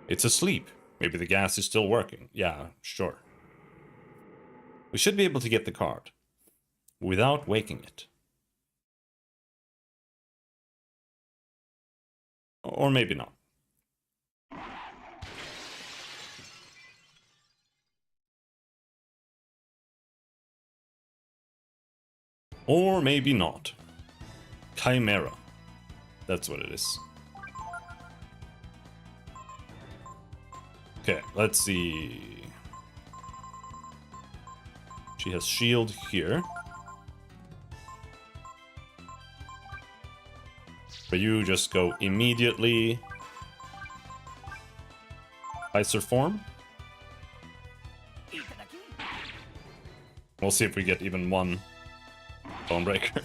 It's asleep. Maybe the gas is still working. Yeah, sure. We should be able to get the card without waking it. Or maybe not. Or maybe not. Chimera. That's what it is. Okay, let's see. She has shield here. But you just go immediately. Icer form. We'll see if we get even one Bonebreaker.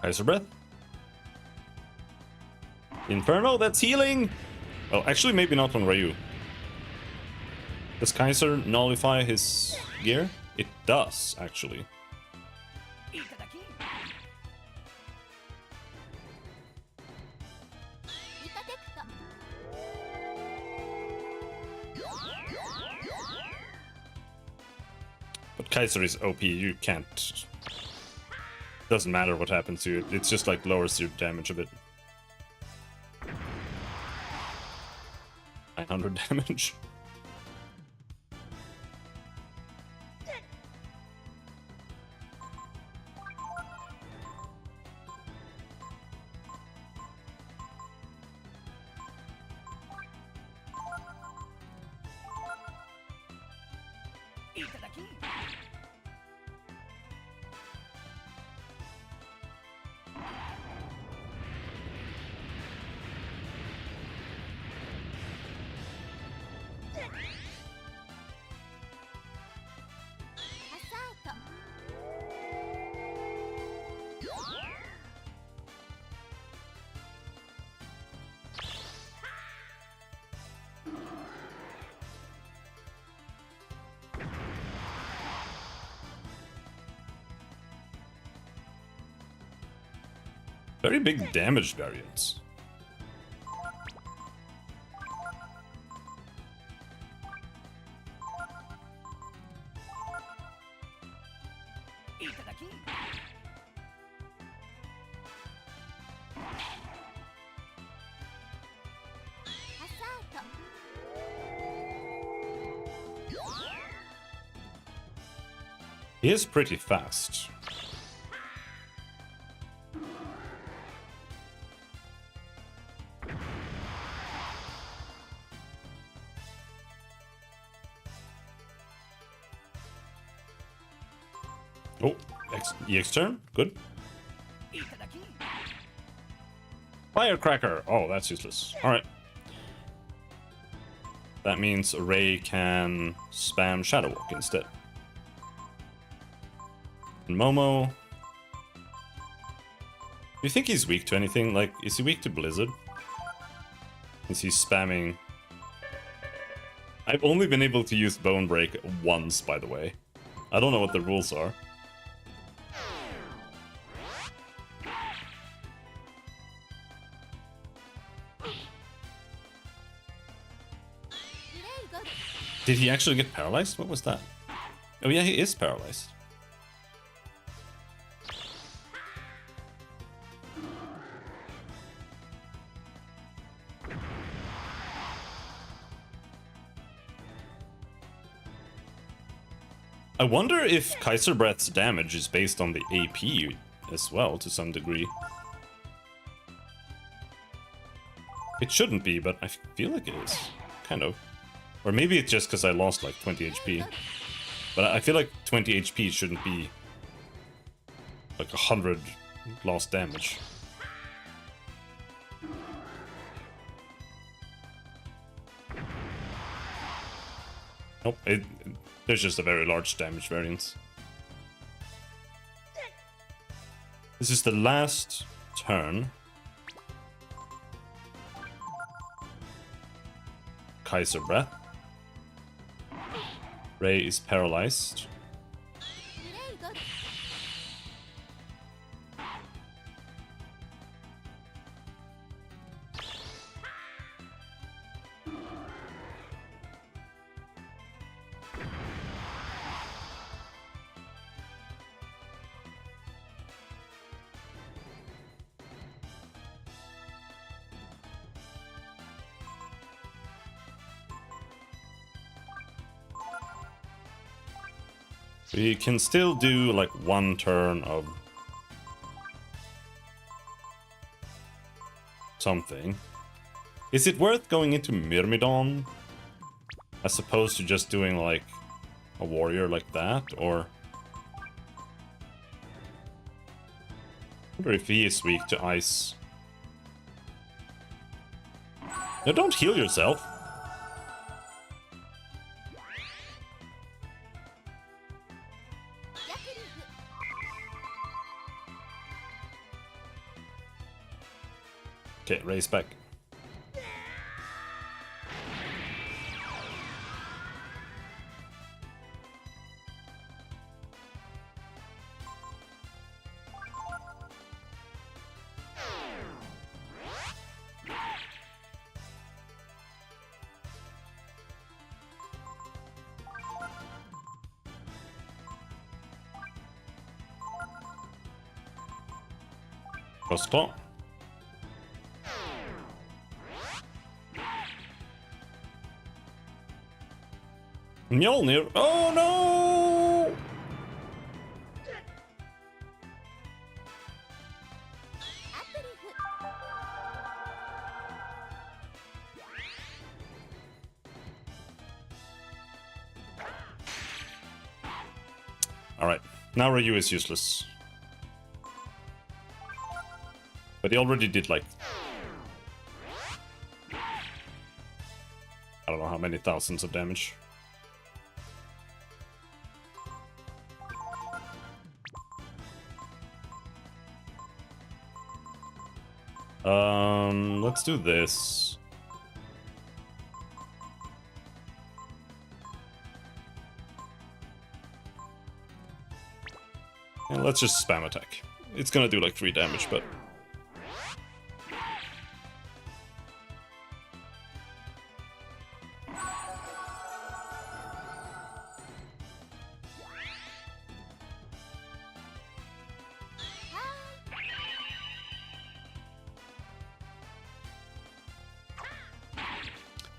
Kaiser Breath. Inferno, that's healing! Well, actually, maybe not on Ryu. Does Kaiser nullify his gear? It does, actually. But Kaiser is OP, you can't... Doesn't matter what happens to you, it's just like lowers your damage a bit. 900 damage. Very big damage variance. He is pretty fast. Oh, EX turn, good. Firecracker! Oh, that's useless. Alright. That means Ray can spam Shadow Walk instead. And Momo... Do you think he's weak to anything? Like, is he weak to Blizzard? Is he spamming... I've only been able to use Bone Break once, by the way. I don't know what the rules are. Did he actually get paralyzed? What was that? Oh yeah, he is paralyzed. I wonder if Kaiser Breath's damage is based on the AP as well, to some degree. It shouldn't be, but I feel like it is. Kind of. Or maybe it's just because I lost like 20 HP. But I feel like 20 HP shouldn't be like 100 lost damage. Nope, there's just a very large damage variance. This is the last turn. Kaiser Breath. Ray is paralyzed. We can still do like one turn of something. Is it worth going into Myrmidon as opposed to just doing like a warrior like that, or? I wonder if he is weak to ice. No, don't heal yourself. Okay, raise back. Crossclaw. Mjolnir. Oh no! Alright, now Ryu is useless. But he already did like... I don't know how many thousands of damage. Let's do this. And let's just spam attack. It's gonna do like 3 damage, but...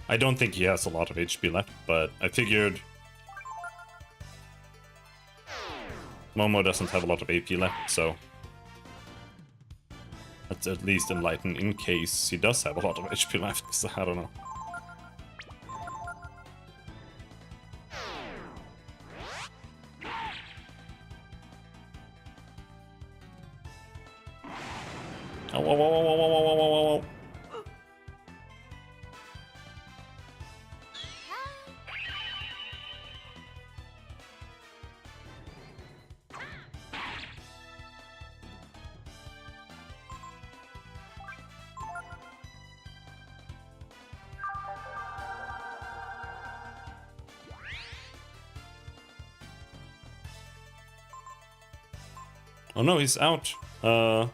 I don't think he has a lot of HP left, but I figured Momo doesn't have a lot of AP left, so let's at least enlighten in case he does have a lot of HP left, because I don't know. Oh, whoa, whoa, whoa, whoa, whoa, whoa, whoa, whoa. Oh no, he's out. There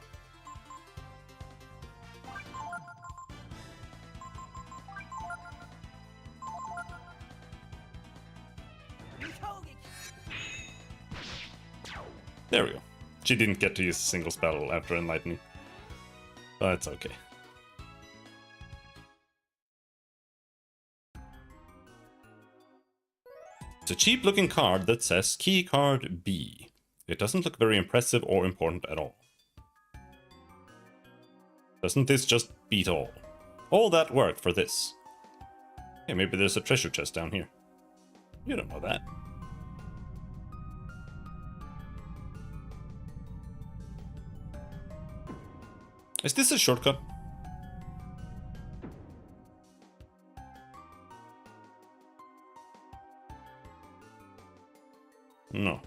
we go. She didn't get to use a single spell after enlightening. But it's okay. It's a cheap looking card that says key card B. It doesn't look very impressive or important at all. Doesn't this just beat all? All that work for this. Hey, maybe there's a treasure chest down here. You don't know that. Is this a shortcut? No.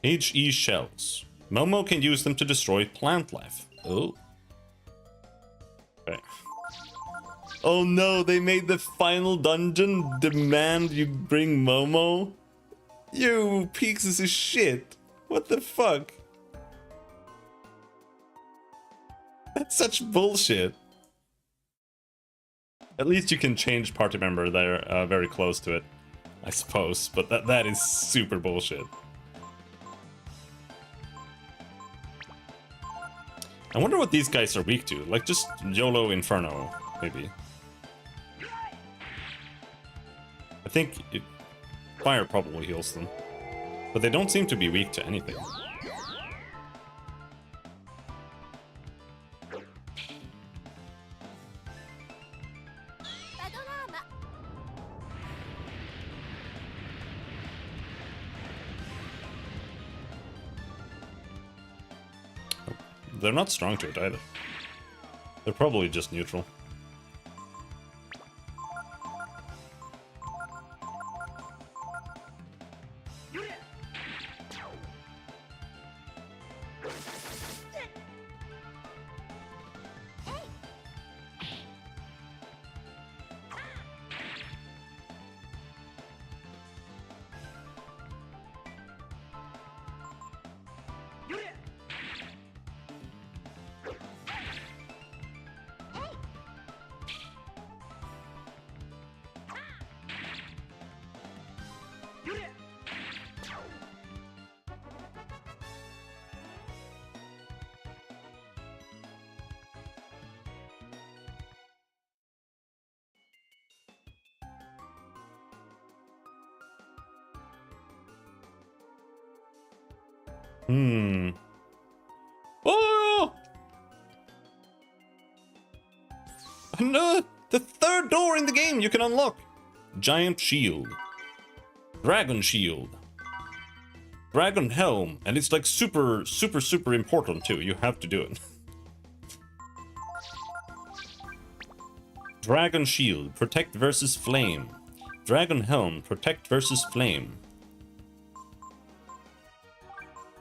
HE shells. Momo can use them to destroy plant life. Oh. Okay. Oh no, they made the final dungeon demand you bring Momo? You pieces of shit. What the fuck? That's such bullshit. At least you can change party member there very close to it, I suppose. But that is super bullshit. I wonder what these guys are weak to. Like just YOLO Inferno, maybe. I think fire probably heals them. But they don't seem to be weak to anything. They're not strong to it either. They're probably just neutral. Hmm. Oh! No! The third door in the game you can unlock! Giant shield. Dragon shield. Dragon helm. And it's like super, super, super important too. You have to do it. Dragon shield. Protect versus flame. Dragon helm. Protect versus flame.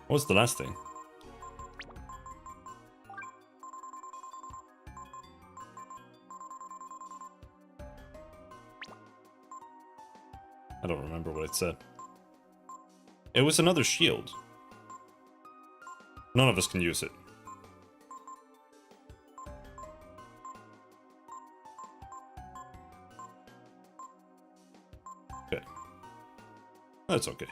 What's the last thing? I don't remember what it said. It was another shield. None of us can use it. Okay. That's okay.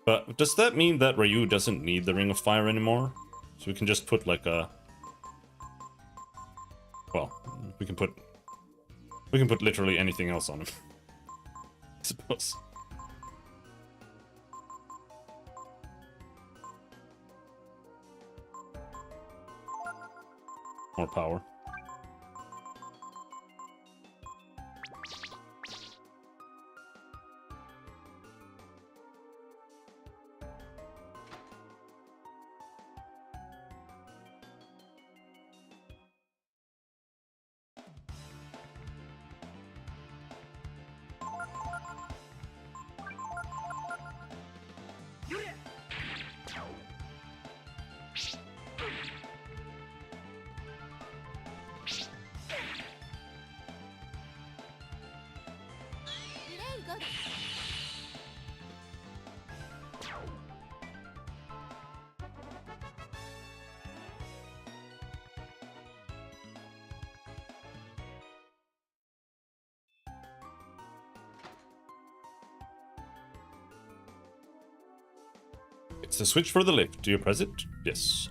But does that mean that Ryu doesn't need the Ring of Fire anymore? So we can just put like a... Well, we can put literally anything else on him. I suppose. More power. It's a switch for the lift. Do you press it? Yes.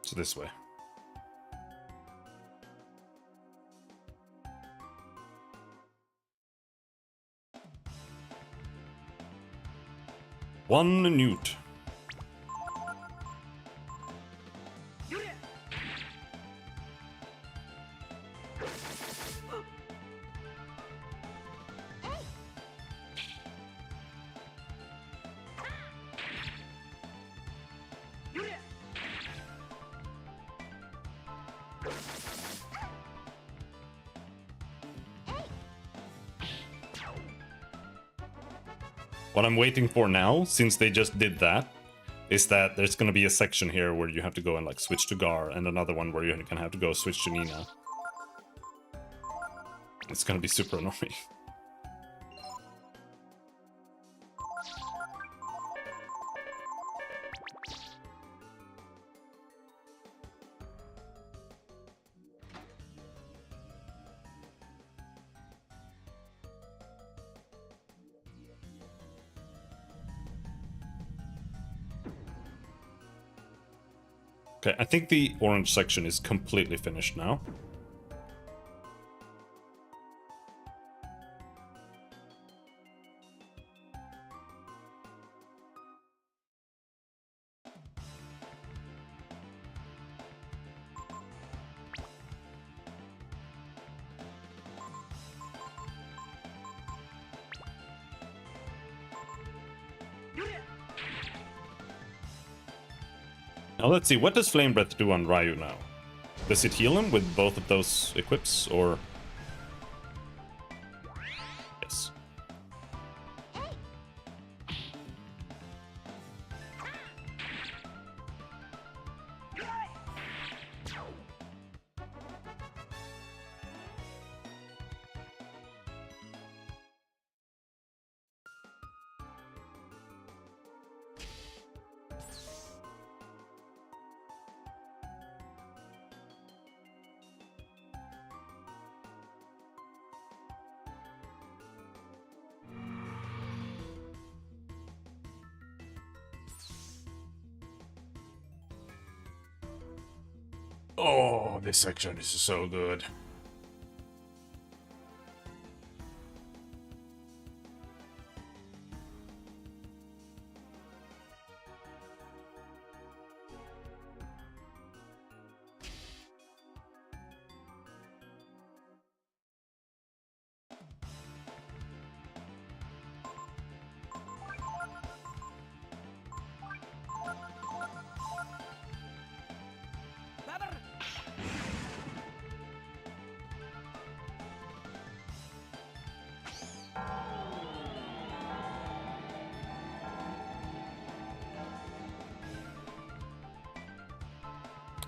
So this way. One newt. What I'm waiting for now, since they just did that, is that there's gonna be a section here where you have to go and like switch to Gar, and another one where you're gonna have to go switch to Nina. It's gonna be super annoying. Okay, I think the orange section is completely finished now. Now let's see, what does Flame Breath do on Ryu now? Does it heal him with both of those equips, or... Yes. Oh, this section is so good.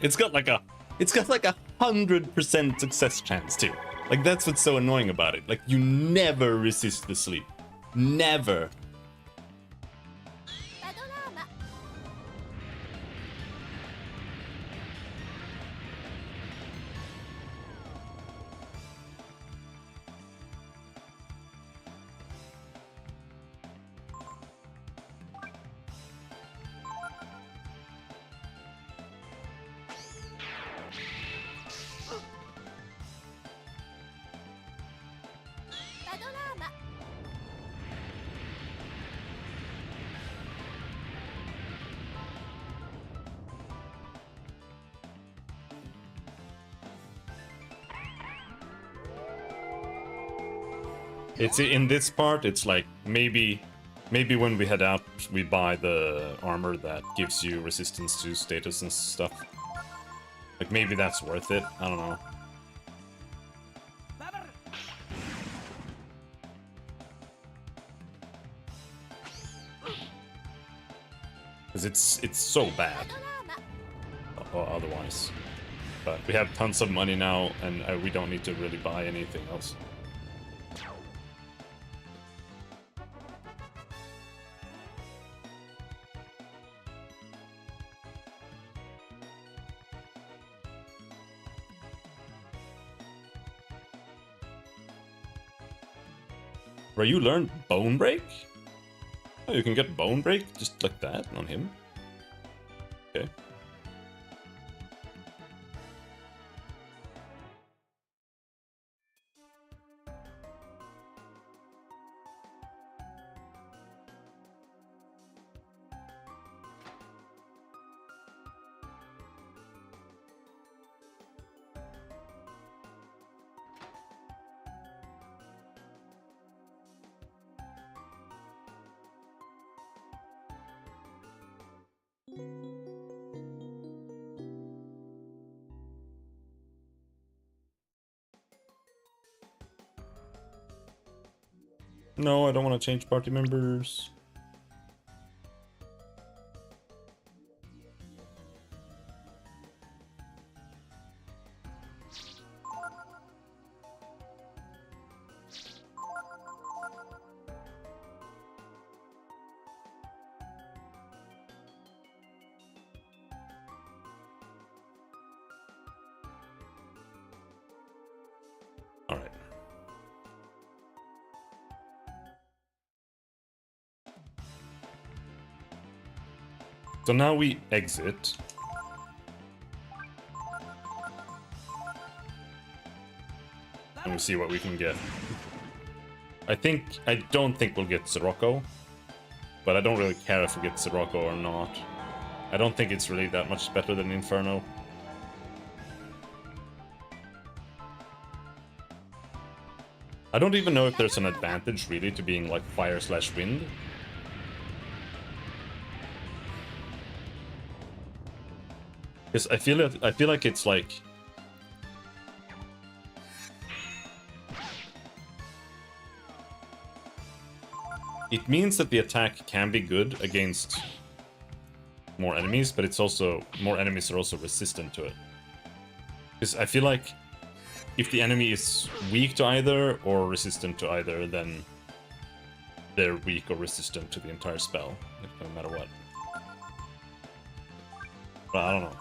It's got like a 100% success chance too. Like that's what's so annoying about it. Like you never resist the sleep. Never. It's in this part, it's like maybe when we head out, we buy the armor that gives you resistance to status and stuff. Like maybe that's worth it. I don't know. Because it's so bad otherwise. But we have tons of money now, and we don't need to really buy anything else. Where you learned Bone Break? Oh, you can get Bone Break just like that on him? Okay. No, I don't want to change party members. All right. So now we exit. And we see what we can get. I don't think we'll get Sirocco. But I don't really care if we get Sirocco or not. I don't think it's really that much better than Inferno. I don't even know if there's an advantage really to being like fire/wind. Because I feel like it's like it means that the attack can be good against more enemies, but it's also more enemies are also resistant to it. Because I feel like if the enemy is weak to either or resistant to either, then they're weak or resistant to the entire spell, no matter what. But I don't know.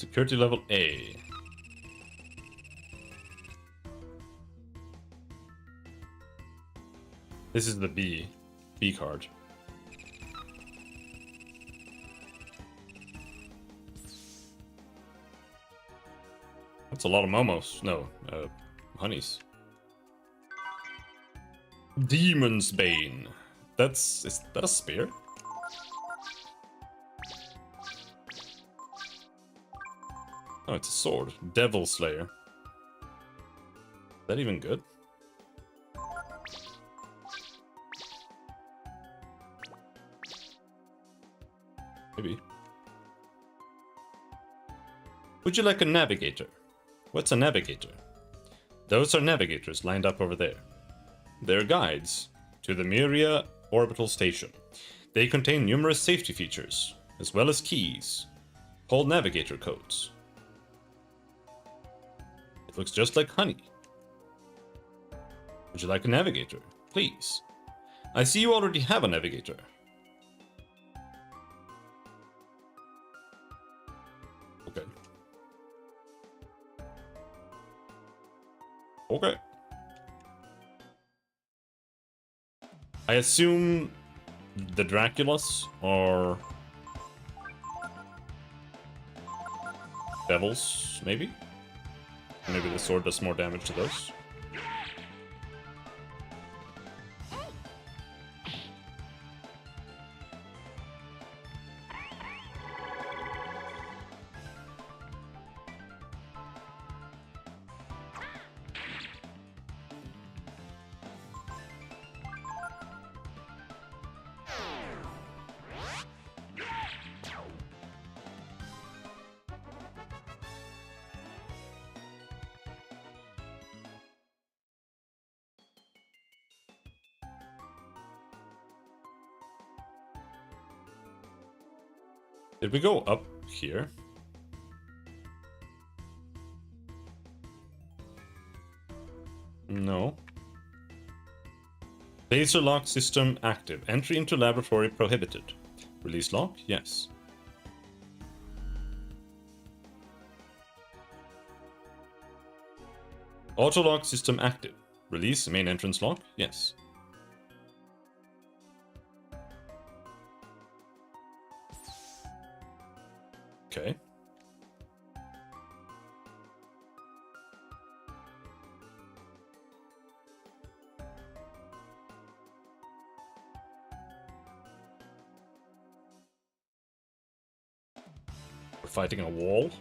Security level A. This is the B card. That's a lot of momos. No, honeys. Demon's Bane. Is that a spear? Oh, it's a sword. Devil Slayer. Is that even good? Maybe. Would you like a navigator? What's a navigator? Those are navigators lined up over there. They're guides to the Myria orbital station. They contain numerous safety features, as well as keys, called navigator codes. It looks just like honey. Would you like a navigator? Please. I see you already have a navigator. Okay. Okay. I assume the Draculas are devils, maybe? Maybe the sword does more damage to those. Did we go up here? No. Laser lock system active. Entry into laboratory prohibited. Release lock? Yes. Auto lock system active. Release main entrance lock? Yes. Okay. We're fighting a wall.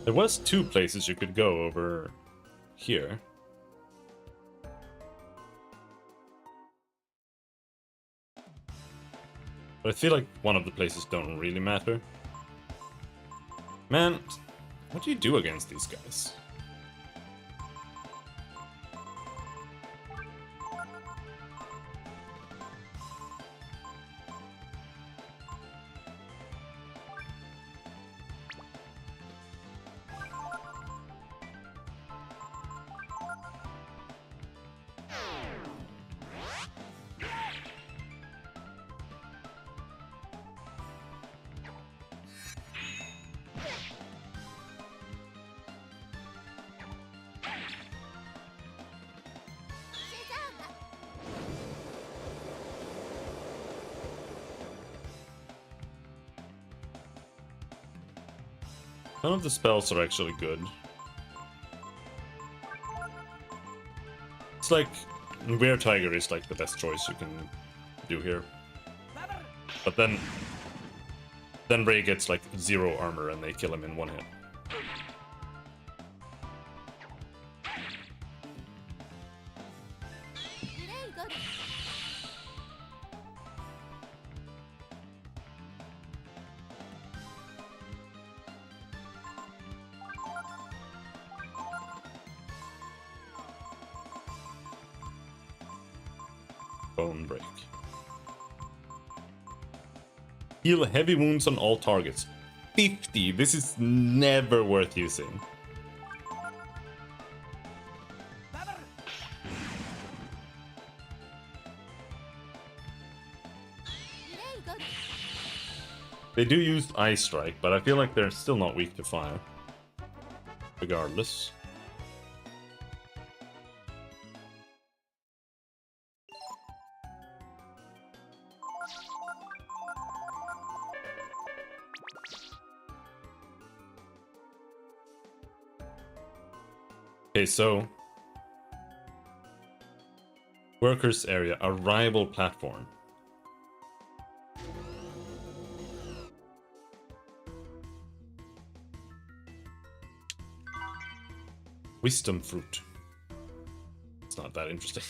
There was two places you could go over here. But I feel like one of the places don't really matter. Man, what do you do against these guys? None of the spells are actually good. It's like Weird Tiger is like the best choice you can do here. But then Ray gets like 0 armor and they kill him in 1 hit. Bone break. Heal heavy wounds on all targets. 50. This is never worth using. They do use Ice Strike, but I feel like they're still not weak to fire. Regardless. Okay, so workers area, arrival platform. Wisdom fruit. It's not that interesting.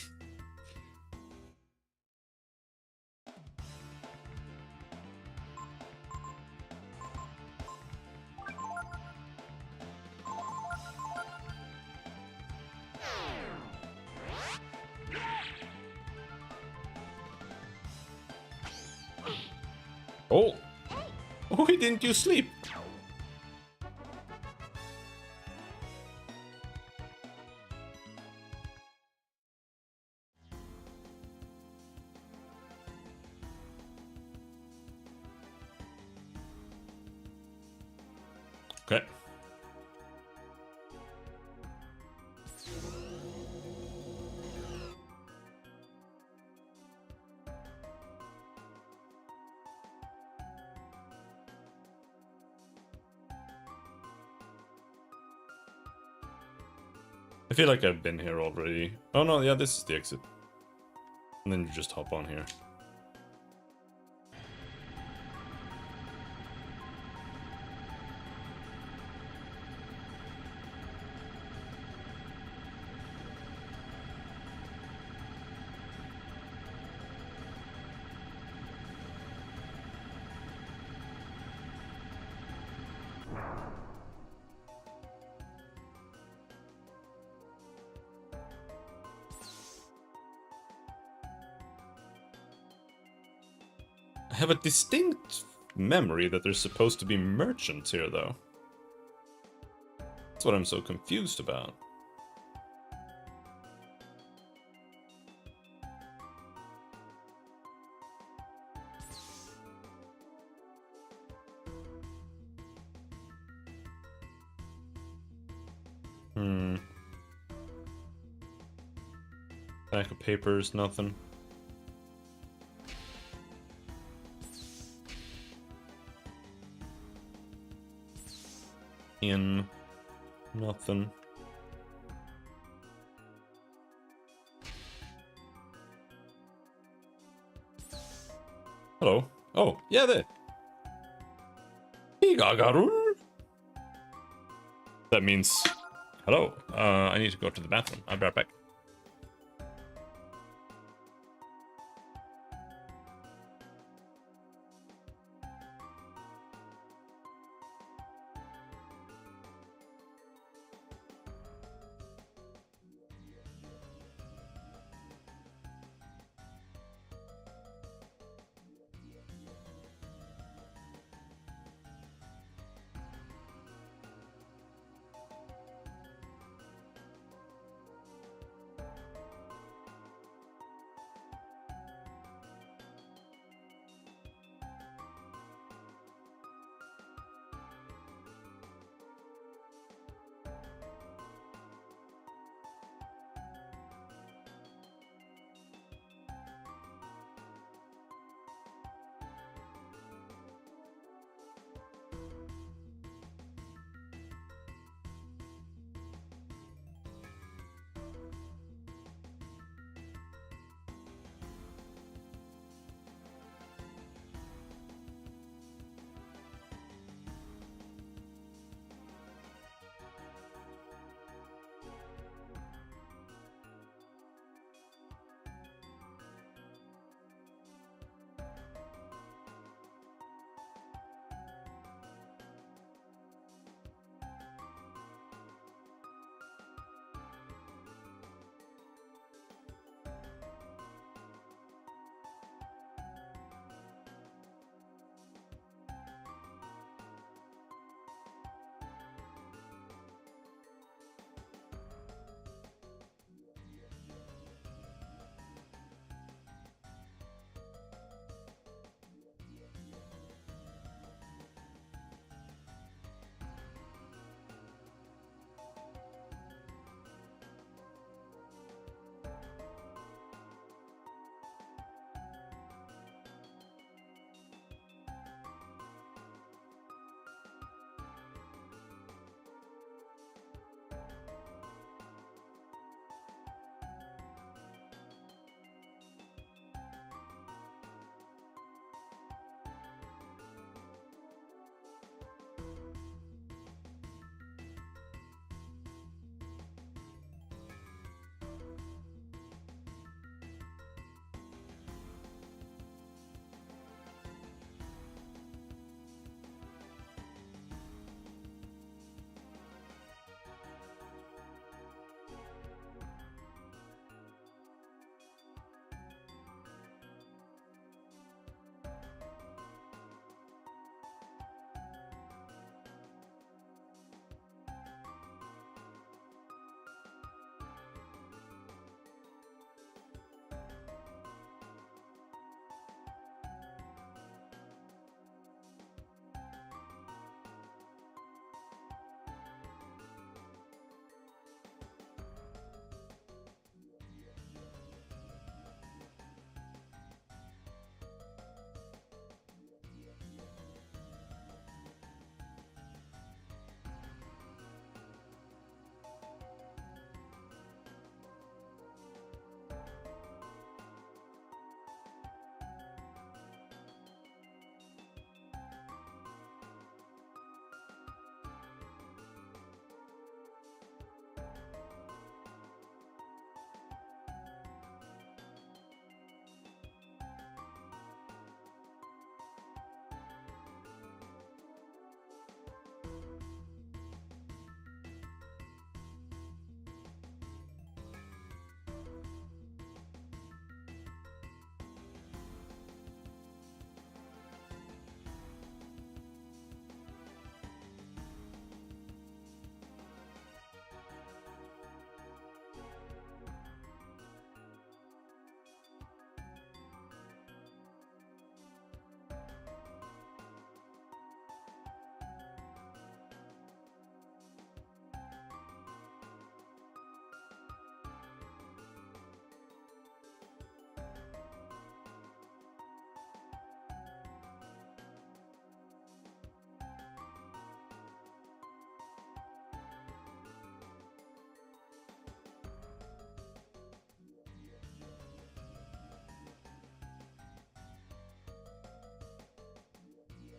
Oh! Why didn't you sleep? Okay. I feel like I've been here already. Oh no, yeah, this is the exit. And then you just hop on here. I have a distinct memory that there's supposed to be merchants here, though. That's what I'm so confused about. Stack of papers, nothing. In nothing. Hello. Oh, yeah, there. That means hello. I need to go to the bathroom. I'll be right back.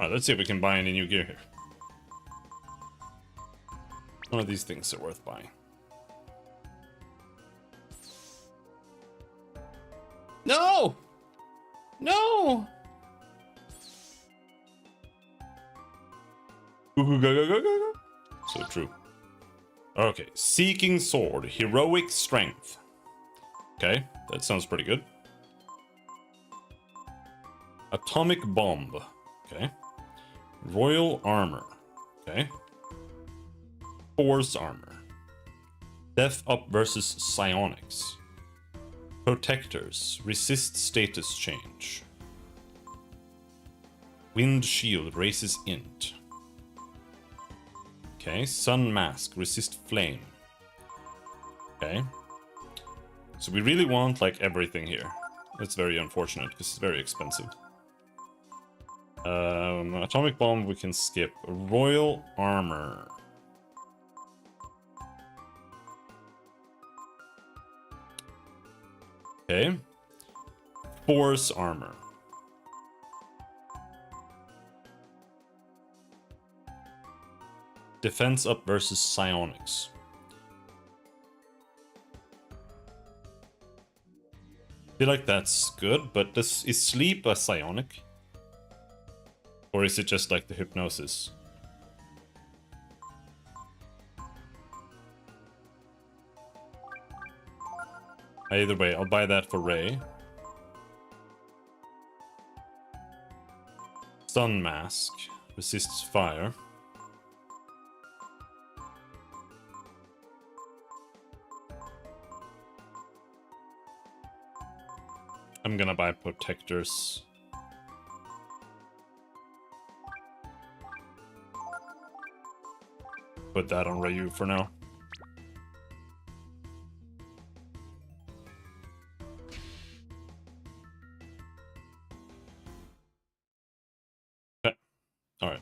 Alright, let's see if we can buy any new gear here. One of these things are worth buying. No! No! Go, go, go, go, go, go. So true. Okay, Seeking Sword, Heroic Strength. Okay, that sounds pretty good. Atomic Bomb. Okay. Royal Armor. Okay. Force Armor. Death Up versus Psionics. Protectors. Resist status change. Wind Shield raises int. Okay. Sun Mask. Resist flame. Okay. So we really want like everything here. That's very unfortunate because it's very expensive. Atomic Bomb we can skip. Royal Armor. Okay. Force Armor. Defense Up versus Psionics. I feel like that's good, but is Sleep a Psionic? Or is it just like the Hypnosis? Either way, I'll buy that for Ray. Sun Mask. Resists fire. I'm gonna buy Protectors. Put that on Ryu for now. Okay. Alright.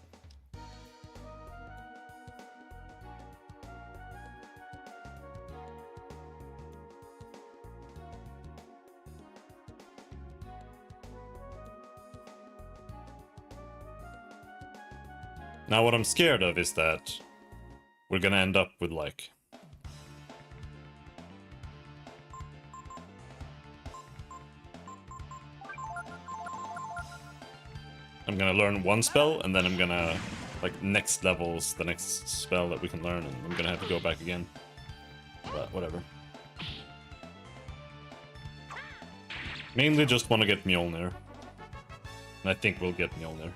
Now what I'm scared of is that we're gonna end up with like I'm gonna learn one spell and then I'm gonna like next levels the next spell that we can learn and I'm gonna have to go back again. But whatever. Mainly just want to get Mjolnir. And I think we'll get Mjolnir.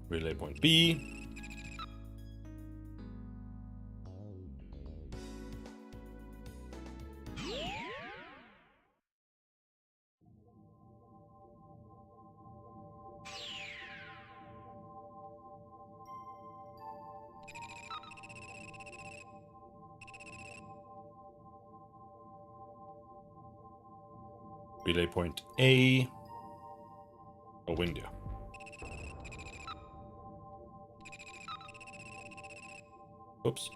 Relay point B. Relay point A. Oh, Windia. Oops.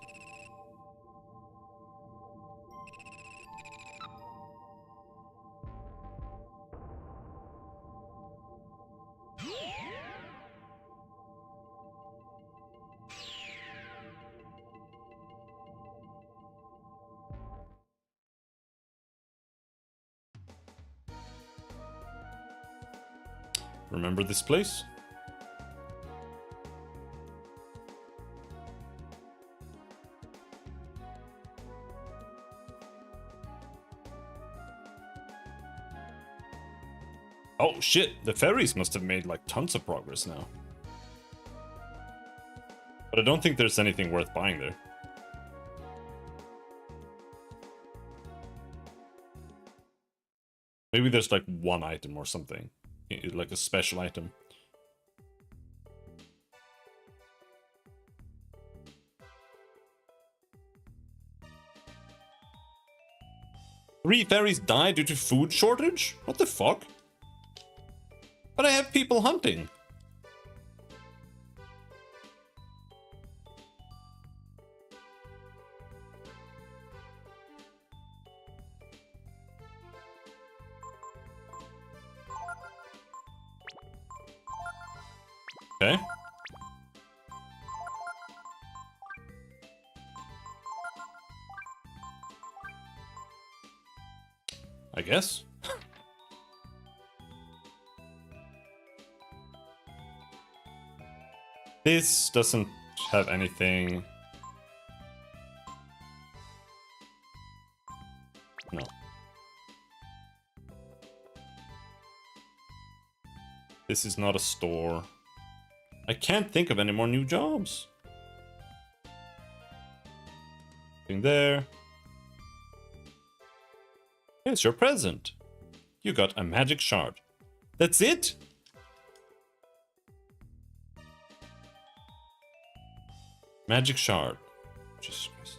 Remember this place? Oh shit, the ferries must have made like tons of progress now. But I don't think there's anything worth buying there. Maybe there's like one item or something. Like a special item. 3 fairies die due to food shortage? What the fuck? But I have people hunting. Okay. I guess. This doesn't have anything. No. This is not a store. I can't think of any more new jobs. Nothing there. Here's your present. You got a magic shard. That's it? Magic shard. Jesus Christ.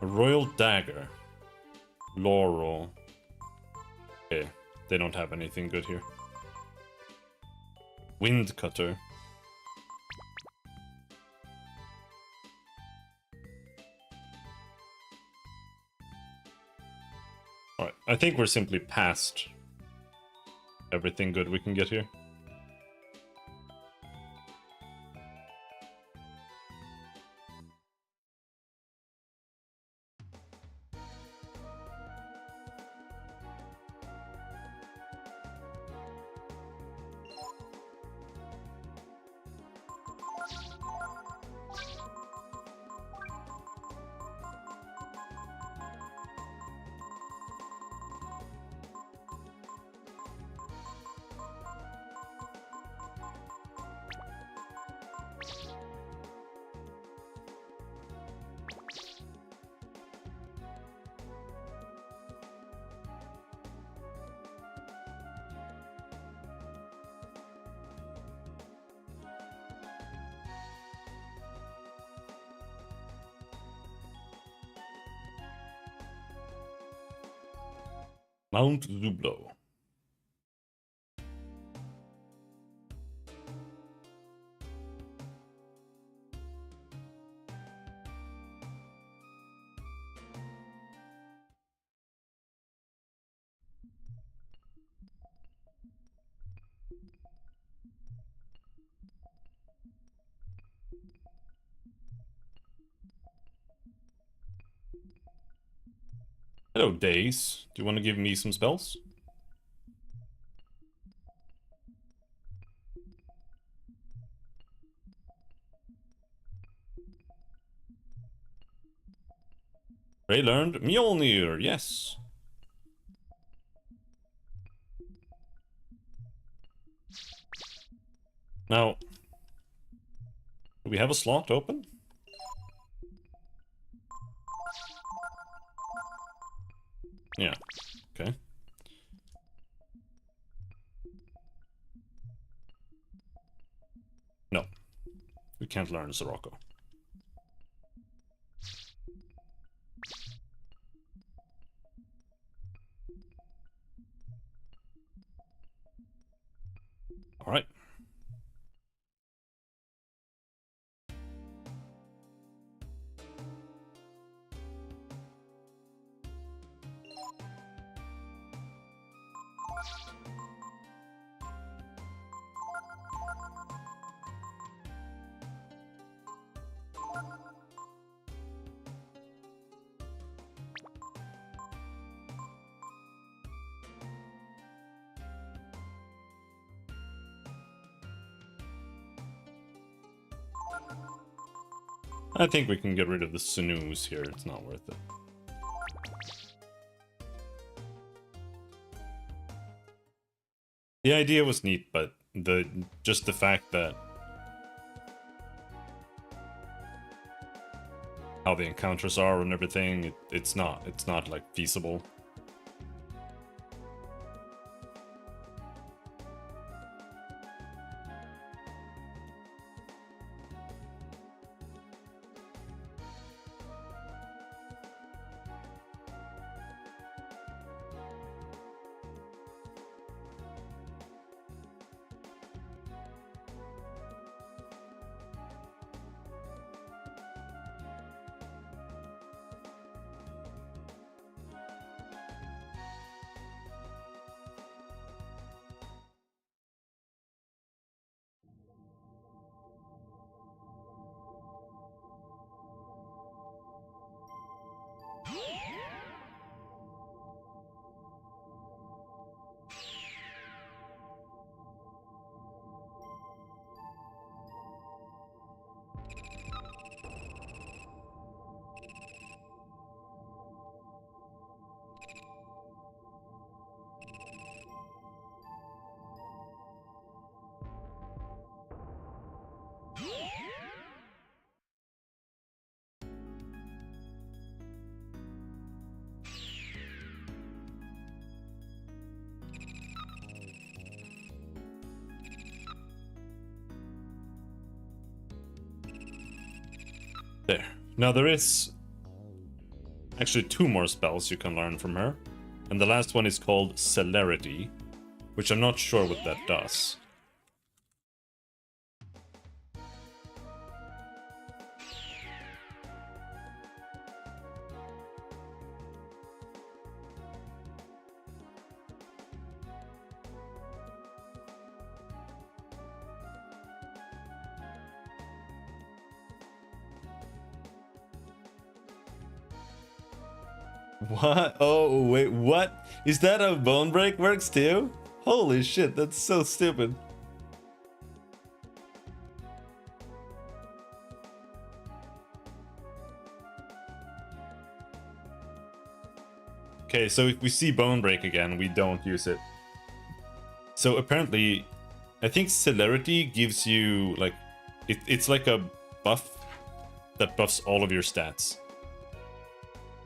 A royal dagger. Laurel. Okay, they don't have anything good here. Wind cutter. Alright, I think we're simply past everything good we can get here. Mount Zublo. Hello, Days. Do you want to give me some spells? Ray learned Mjolnir, yes. Now, do we have a slot open? Yeah, okay. No, we can't learn Sirocco. All right. I think we can get rid of the snooze here. It's not worth it. The idea was neat, but just the fact that how the encounters are and everything, it's not like feasible. Now there is actually 2 more spells you can learn from her. And the last one is called Celerity, which I'm not sure what that does. What? Oh, wait, what? Is that how Bone Break works too? Holy shit, that's so stupid. Okay, so if we see Bone Break again, we don't use it. So apparently, I think Celerity gives you, like, it's like a buff that buffs all of your stats.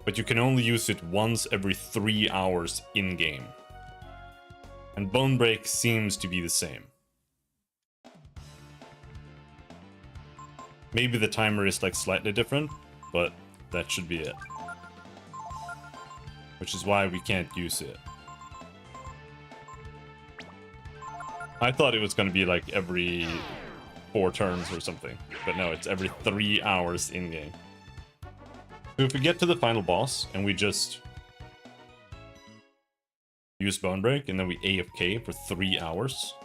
But you can only use it once every 3 hours in-game. And Bone Break seems to be the same. Maybe the timer is like slightly different, but that should be it. Which is why we can't use it. I thought it was going to be like every 4 turns or something. But no, it's every 3 hours in-game. So if we get to the final boss and we just use Bone Break and then we AFK for 3 hours.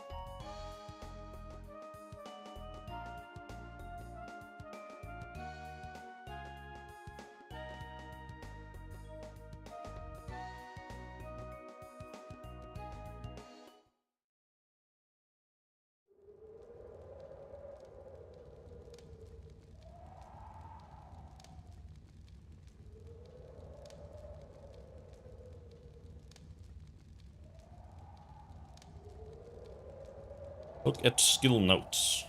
Look at skill notes.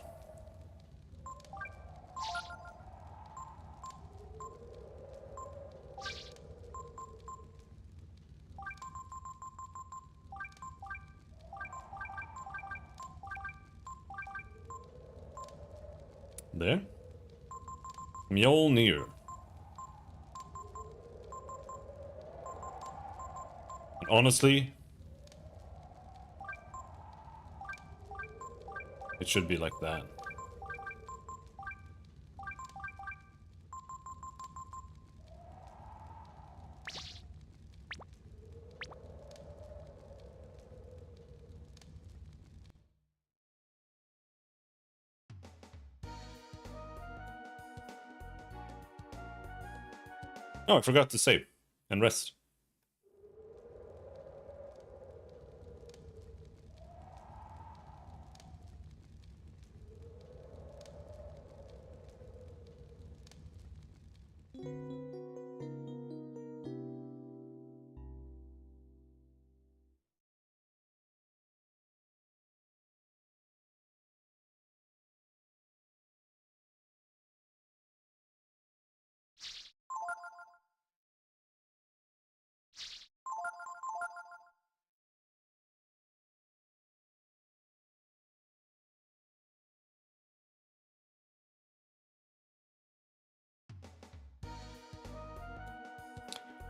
There. Mjolnir. Honestly, it should be like that. Oh, I forgot to save and rest.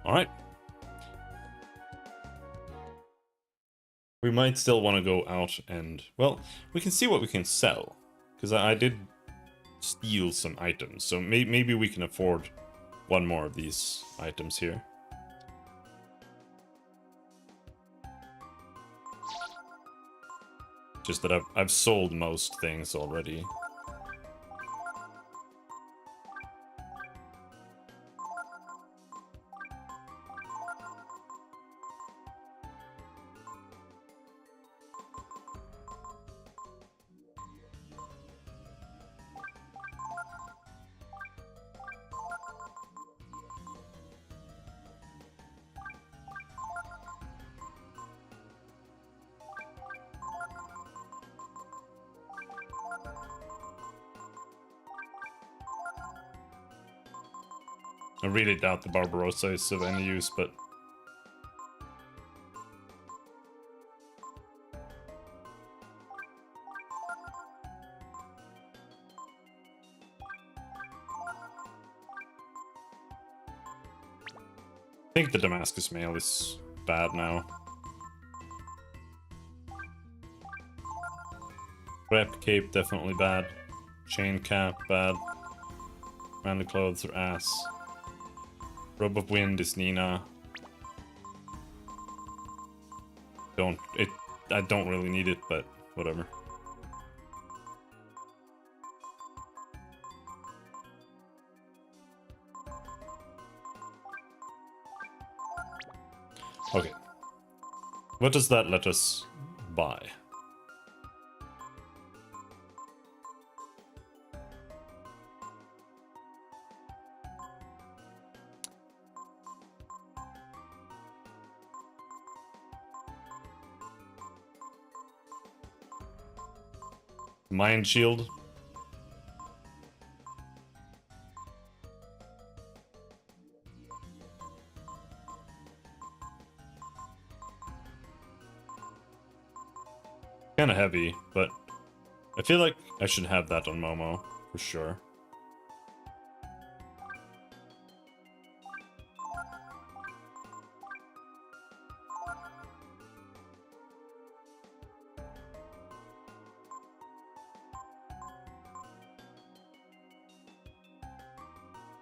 Alright. We might still want to go out and, well, we can see what we can sell. Because I did steal some items, so maybe we can afford 1 more of these items here. Just that I've sold most things already. I really doubt the Barbarossa is of any use, but... think the Damascus Mail is bad now. Rep Cape definitely bad. Chain Cap bad. Manly Clothes are ass. Robe of Wind is Nina. I don't really need it, but whatever. Okay. What does that let us buy? Mind Shield. Kind of heavy, but I feel like I should have that on Momo for sure.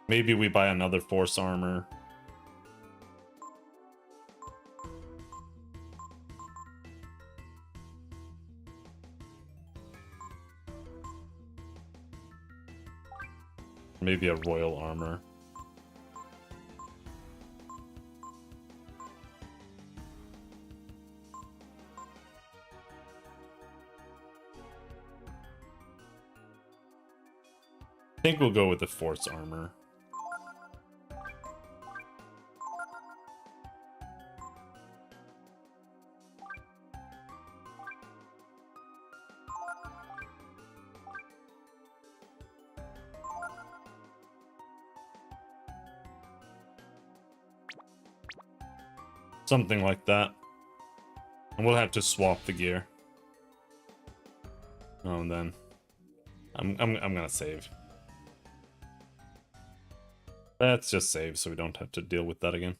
Maybe we buy another Force Armor. Maybe a Royal Armor. I think we'll go with the Force Armor. Something like that. And we'll have to swap the gear. Oh, and then I'm gonna save. Let's just save so we don't have to deal with that again.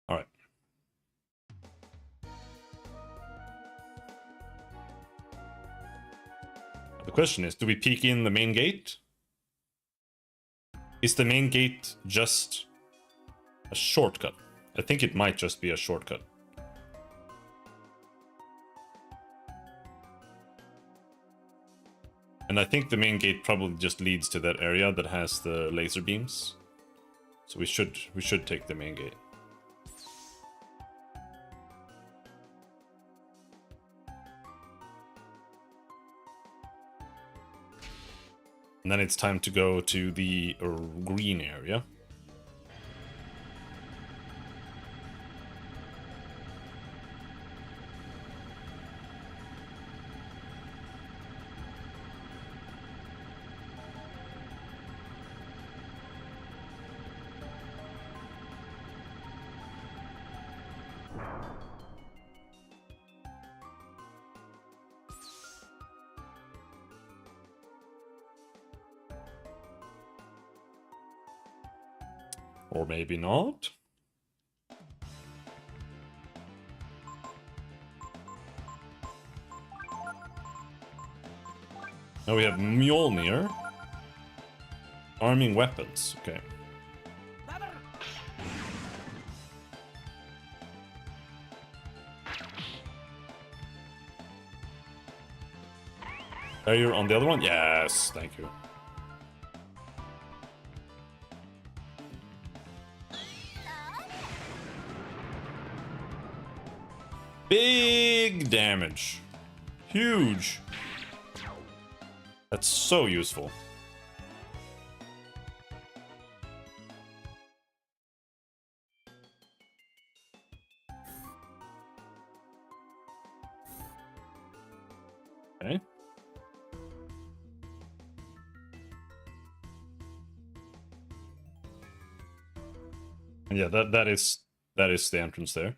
All right. The question is, do we peek in the main gate? Is the main gate just a shortcut? I think it might just be a shortcut. And I think the main gate probably just leads to that area that has the laser beams. So we should take the main gate. And then it's time to go to the green area. Or maybe not. Now we have Mjolnir. Arming weapons, okay. Are you on the other one? Yes, thank you. Big damage. Huge! That's so useful. Okay. And yeah, that is the entrance there.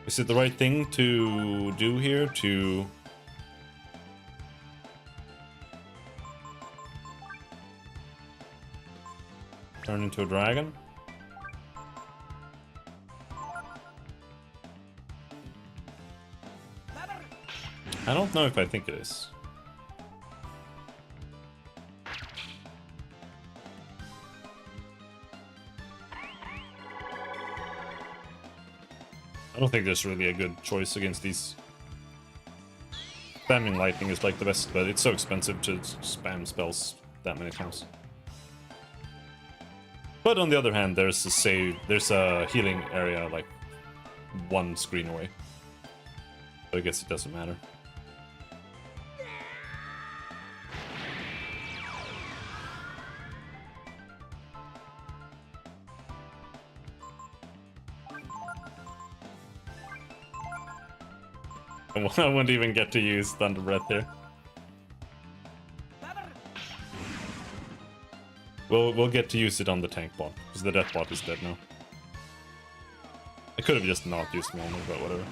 Is it the right thing to do here to turn into a dragon? I don't know if I think it is. I don't think there's really a good choice against these. Spamming lightning is like the best, but it's so expensive to spam spells that many times. But on the other hand, there's a healing area like one screen away. So I guess it doesn't matter. I won't even get to use Thunder Breath here. We'll get to use it on the tank bot, because the death bot is dead now. I could have just not used Mjolnir, but whatever.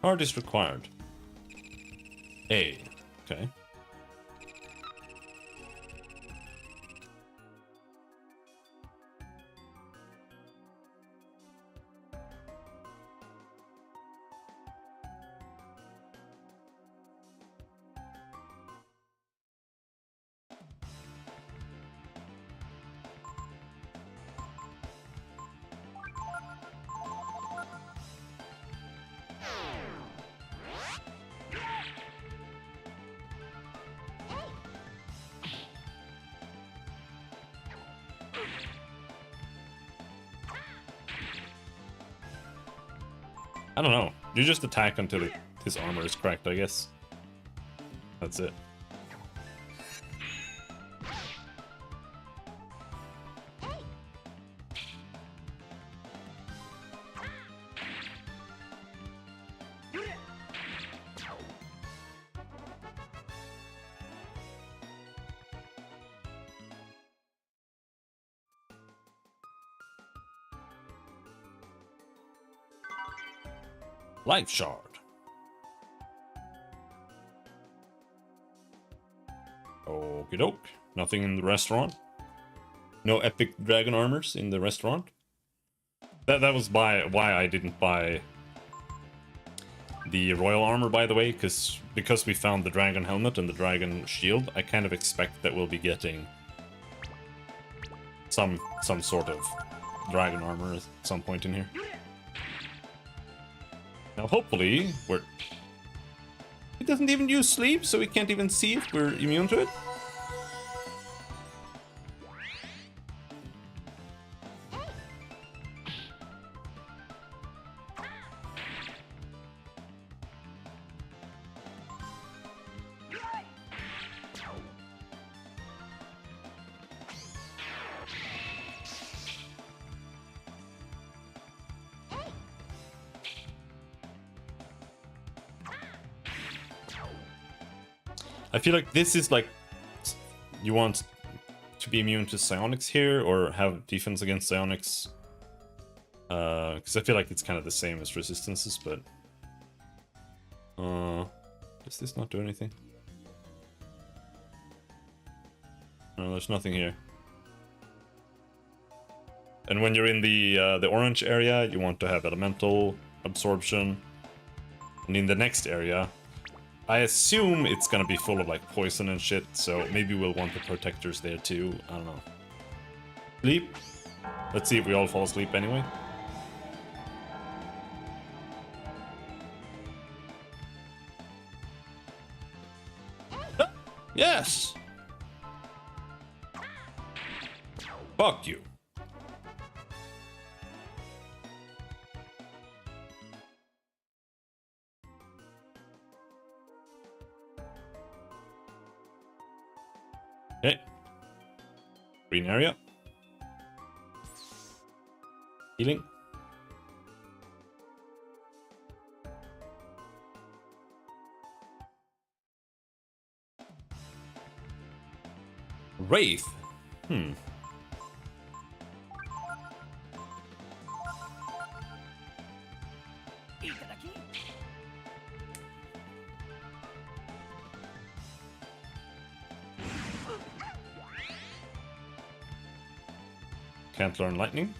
Card is required. A. Okay. I don't know. You just attack until his armor is cracked, I guess. That's it. Life Shard. Okie doke. Nothing in the restaurant. No epic dragon armors in the restaurant. That was why I didn't buy the royal armor, by the way, because we found the dragon helmet and the dragon shield. I kind of expect that we'll be getting some sort of dragon armor at some point in here. Now, hopefully, it doesn't even use sleep, so we can't even see if we're immune to it. I feel like this is like, you want to be immune to psionics here, or have defense against psionics. Because I feel like it's kind of the same as resistances, but... does this not do anything? No, there's nothing here. And when you're in the orange area, you want to have elemental absorption. And in the next area, I assume it's gonna be full of like poison and shit, so maybe we'll want the protectors there too. I don't know. Sleep. Let's see if we all fall asleep anyway. Yes! Fuck you. Okay. Green area. Healing. Wraith. Can't learn lightning.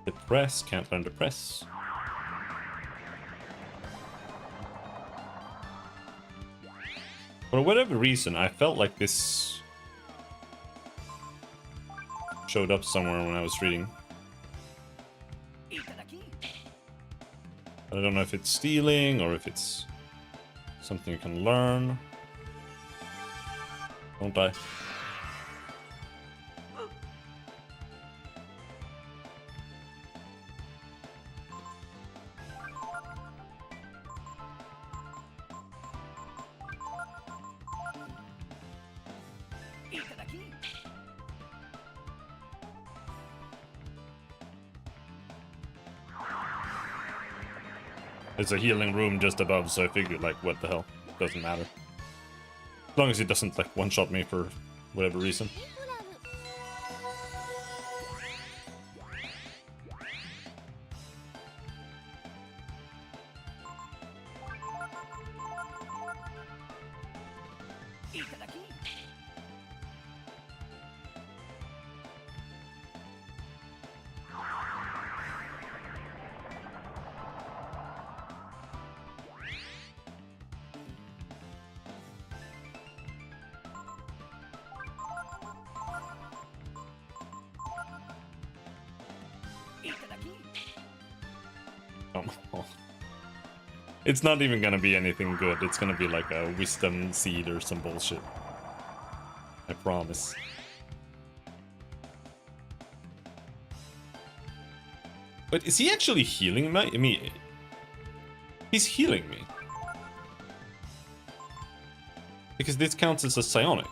Depress, can't learn depress. For whatever reason, I felt like this showed up somewhere when I was reading. I don't know if it's stealing or if it's something you can learn. Don't die. There's a healing room just above, so I figured, like, what the hell? Doesn't matter. As long as it doesn't, like, one-shot me for whatever reason. It's not even gonna be anything good. It's gonna be like a wisdom seed or some bullshit. I promise. But is he actually healing me? He's healing me. Because this counts as a psionic.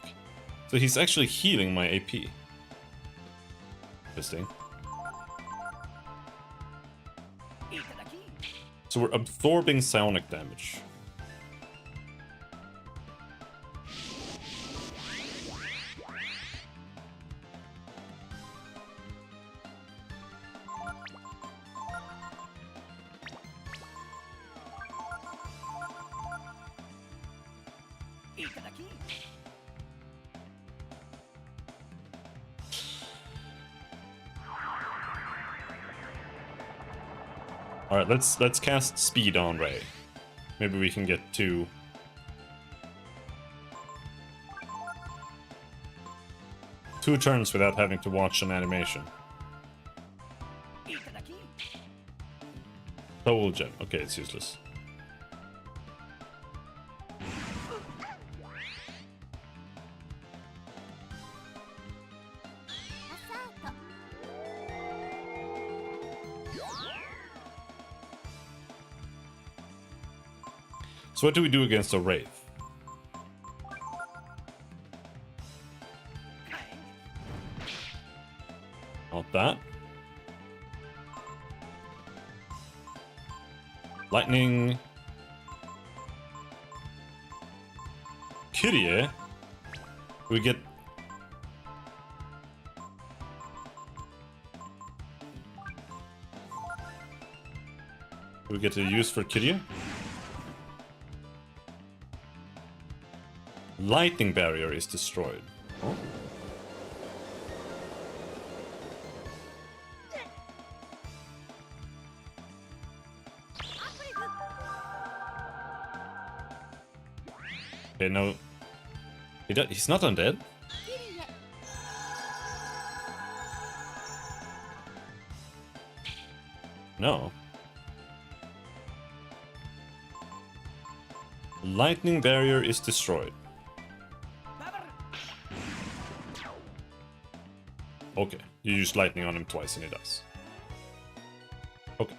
So he's actually healing my AP. Interesting. So we're absorbing psionic damage. Alright, let's cast speed on Ray. Maybe we can get two turns without having to watch an animation. Soul gem. Okay, it's useless. So what do we do against a Wraith? Not that. Lightning. Kyrie. We get... We get a use for Kiryu. Lightning barrier is destroyed. Oh. Okay, no. He's not undead. No. Lightning barrier is destroyed. Okay, you use lightning on him twice and he does. Okay.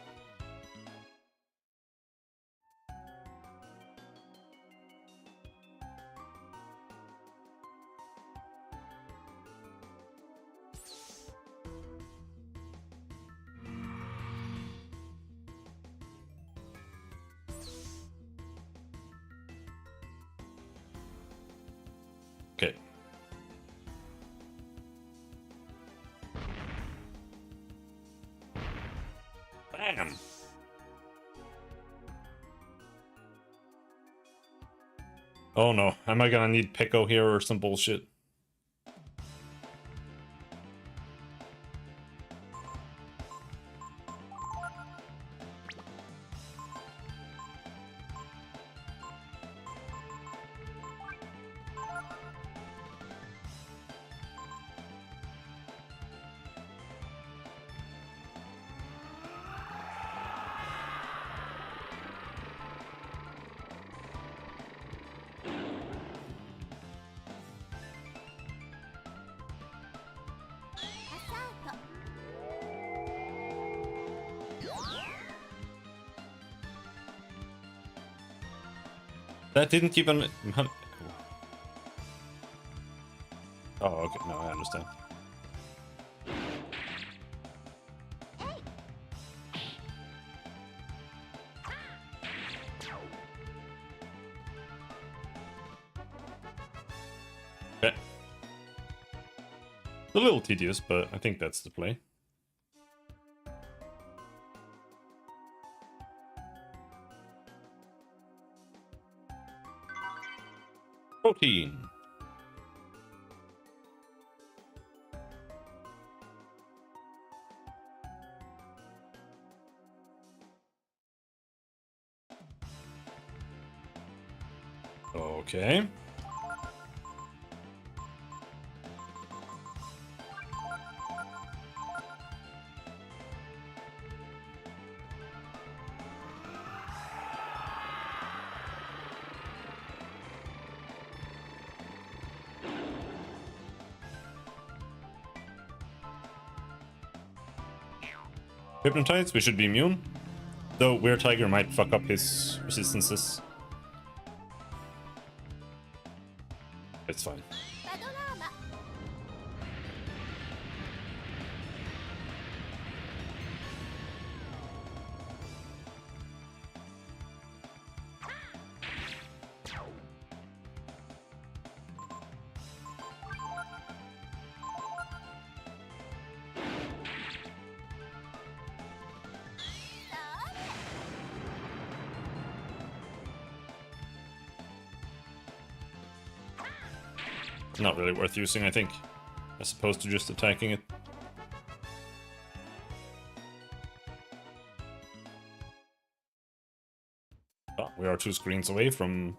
Okay. Bam! Oh no, am I gonna need Peko here or some bullshit? That didn't even... Oh, okay, no, I understand. Okay. A little tedious, but I think that's the play. Protein. Okay. Hypnotize, we should be immune. Though Weird Tiger might fuck up his resistances. It's fine. Not really worth using, I think, as opposed to just attacking it. Oh, we are 2 screens away from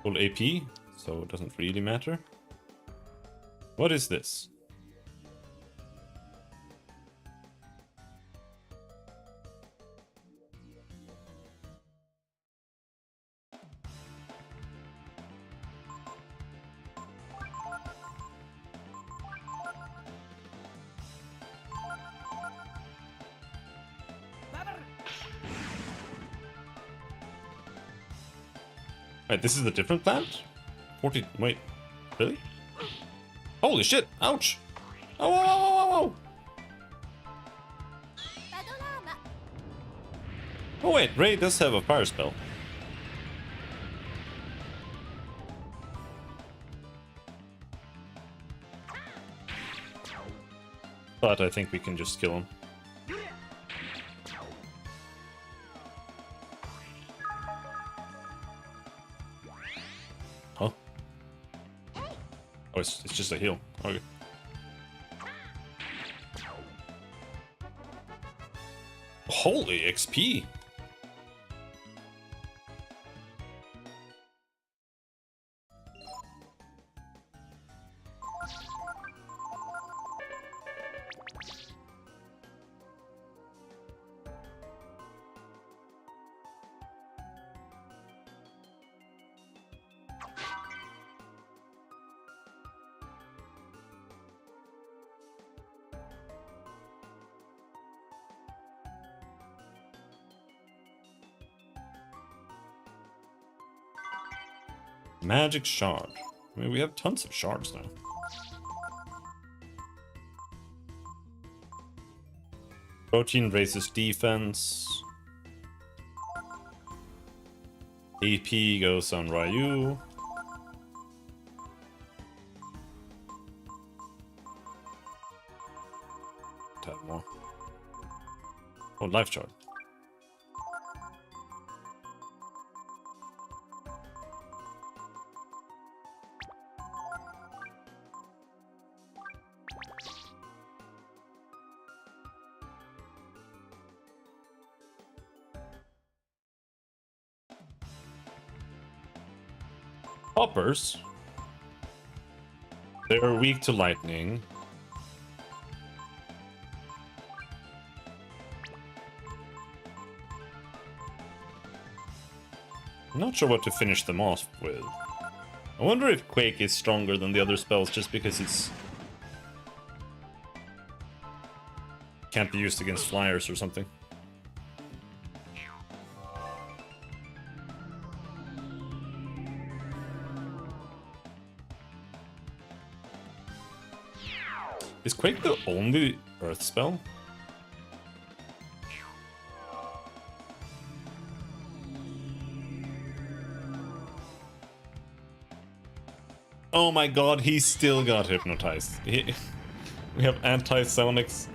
full AP, so it doesn't really matter. What is this? Wait, this is a different plant? 40... Wait. Really? Holy shit! Ouch! Oh, oh, oh, oh, oh! Oh wait, Ray does have a fire spell. But I think we can just kill him. Oh, it's just a heal. Okay. Holy XP! Magic shard. I mean, we have tons of shards now. Protein raises defense. AP goes on Ryu. Tad more. Oh, life shard. Hoppers. They're weak to lightning. I'm not sure what to finish them off with. I wonder if Quake is stronger than the other spells just because it's... can't be used against flyers or something. Is Quake the only Earth spell? Oh my god, he still got hypnotized. We have anti-sonics.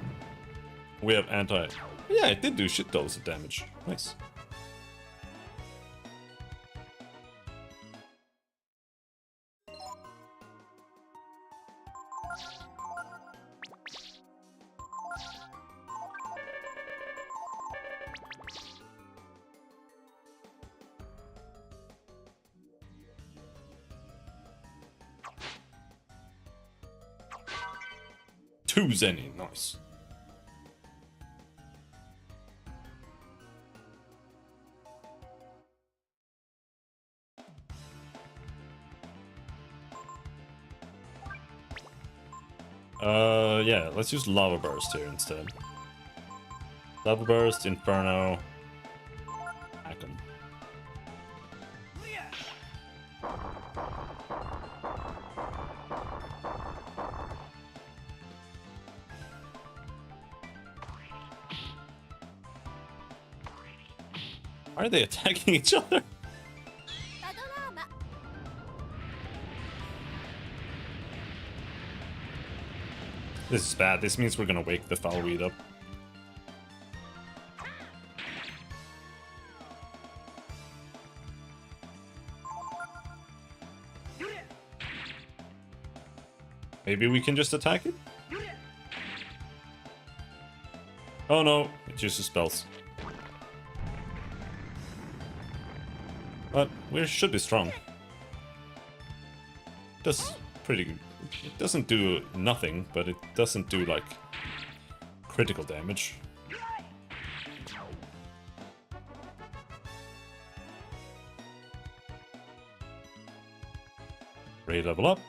We have anti... Yeah, it did do shit tons of damage. Nice. Two Zenny, nice. Yeah, let's use Lava Burst here instead. Lava Burst, Inferno, Hacken. Why are they attacking each other? This is bad. This means we're gonna wake the foul weed up. Maybe we can just attack it? Oh no, it uses spells. But we should be strong. Does pretty good. It doesn't do nothing, but it doesn't do like critical damage. Ready to level up.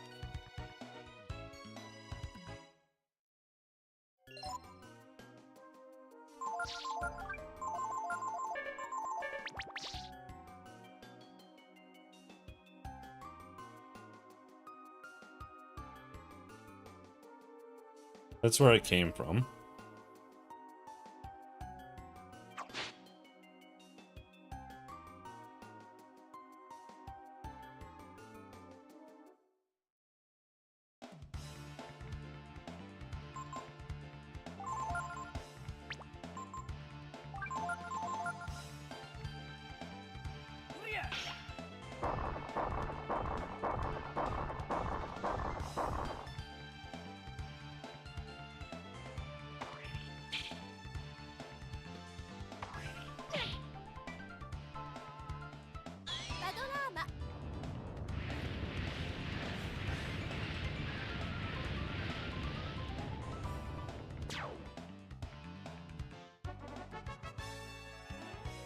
That's where I came from.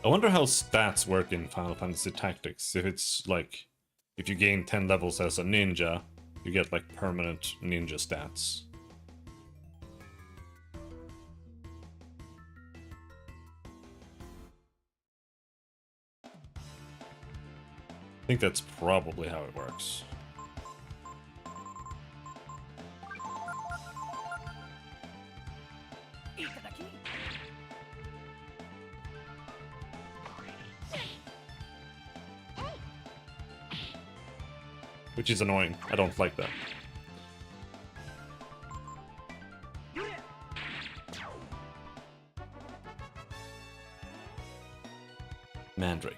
I wonder how stats work in Final Fantasy Tactics. If it's like, if you gain 10 levels as a ninja, you get like permanent ninja stats. I think that's probably how it works. Which is annoying. I don't like that. Mandrake.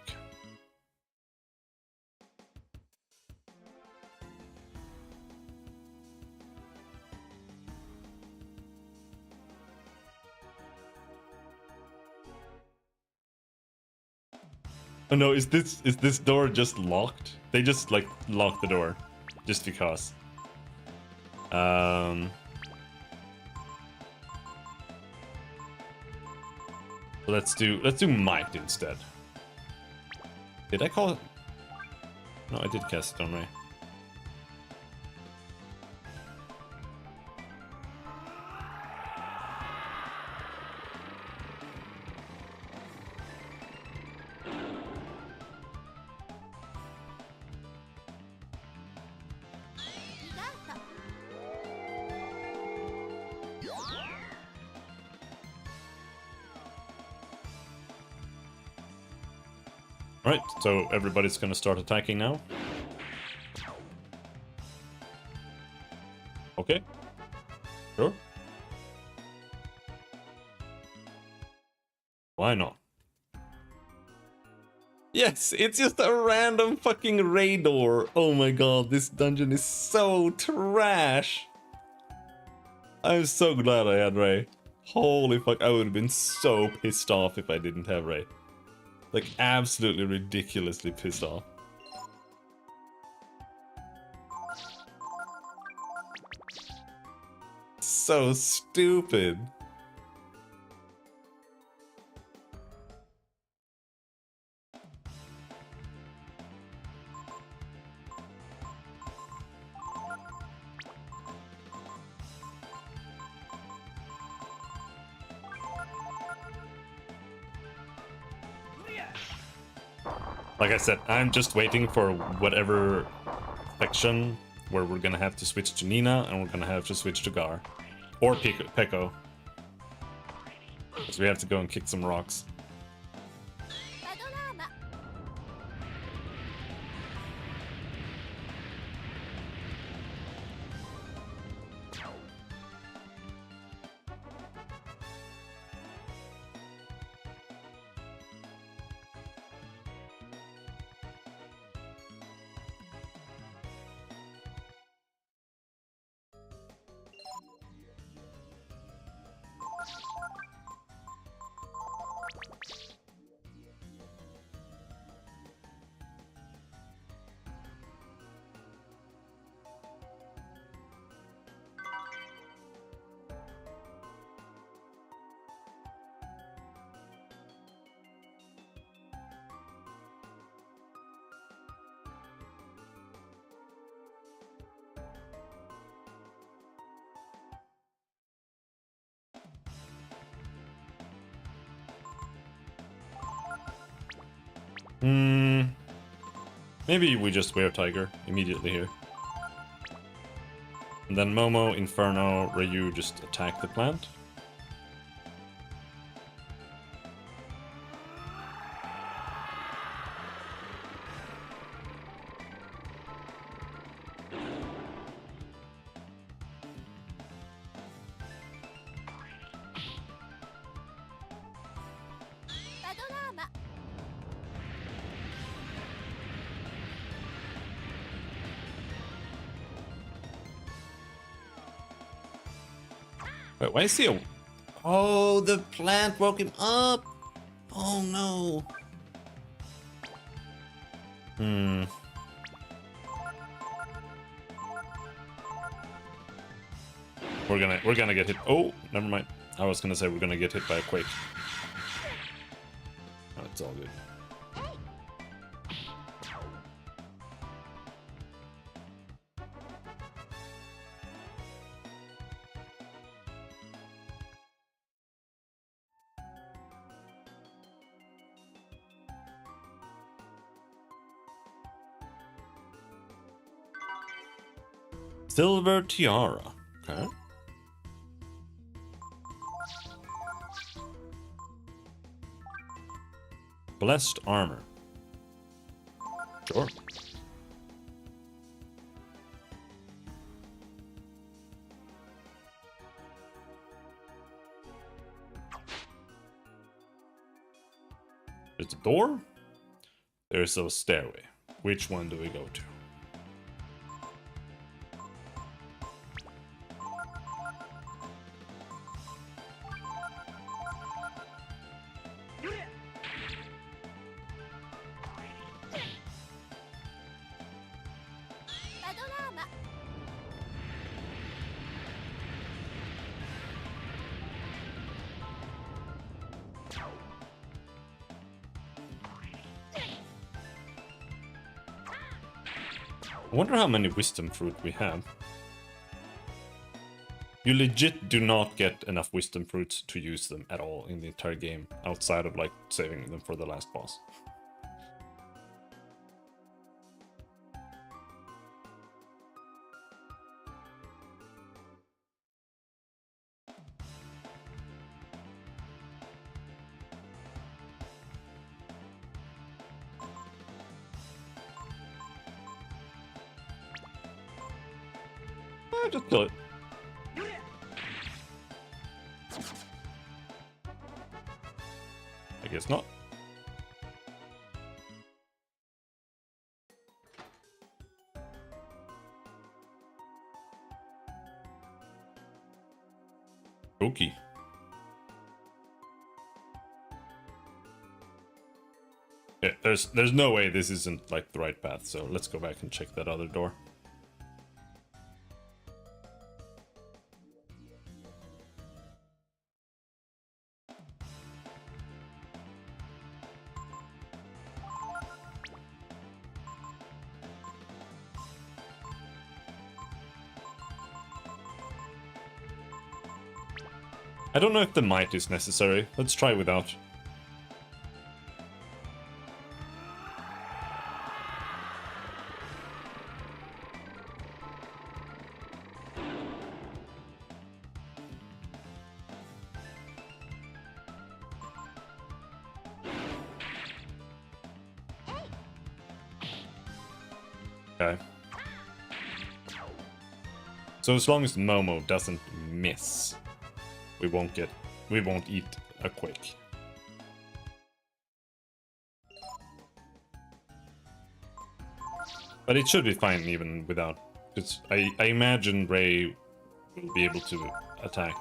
Oh no, is this door just locked? They just like locked the door. Just because. So let's do might instead. Did I call it? No, I did cast it on Ray. Alright, so everybody's gonna start attacking now. Okay. Sure. Why not? Yes, it's just a random fucking Ray door. Oh my god, this dungeon is so trash. I'm so glad I had Ray. Holy fuck, I would have been so pissed off if I didn't have Ray. Like, absolutely ridiculously pissed off. So stupid. Like I said, I'm just waiting for whatever section where we're gonna have to switch to Nina and we're gonna have to switch to Gar. Or Peko. Because we have to go and kick some rocks. Maybe we just wear Tiger immediately here. And then Momo, Inferno, Ryu just attack the plant. Wait, why is he a... Oh, the plant woke him up! Oh no! We're gonna get hit. Oh, never mind. I was gonna say we're gonna get hit by a quake. It's all good. Silver Tiara. Okay. Blessed Armor. Sure. There's a door. There's a stairway. Which one do we go to? I wonder how many wisdom fruit we have. You legit do not get enough wisdom fruits to use them at all in the entire game, outside of like saving them for the last boss. Just kill it. I guess not. Okay. Yeah, there's no way this isn't like the right path, so let's go back and check that other door. I don't know if the might is necessary. Let's try without. Okay. So as long as Momo doesn't miss, we won't eat a quake. But it should be fine even without, because I imagine Ray will be able to attack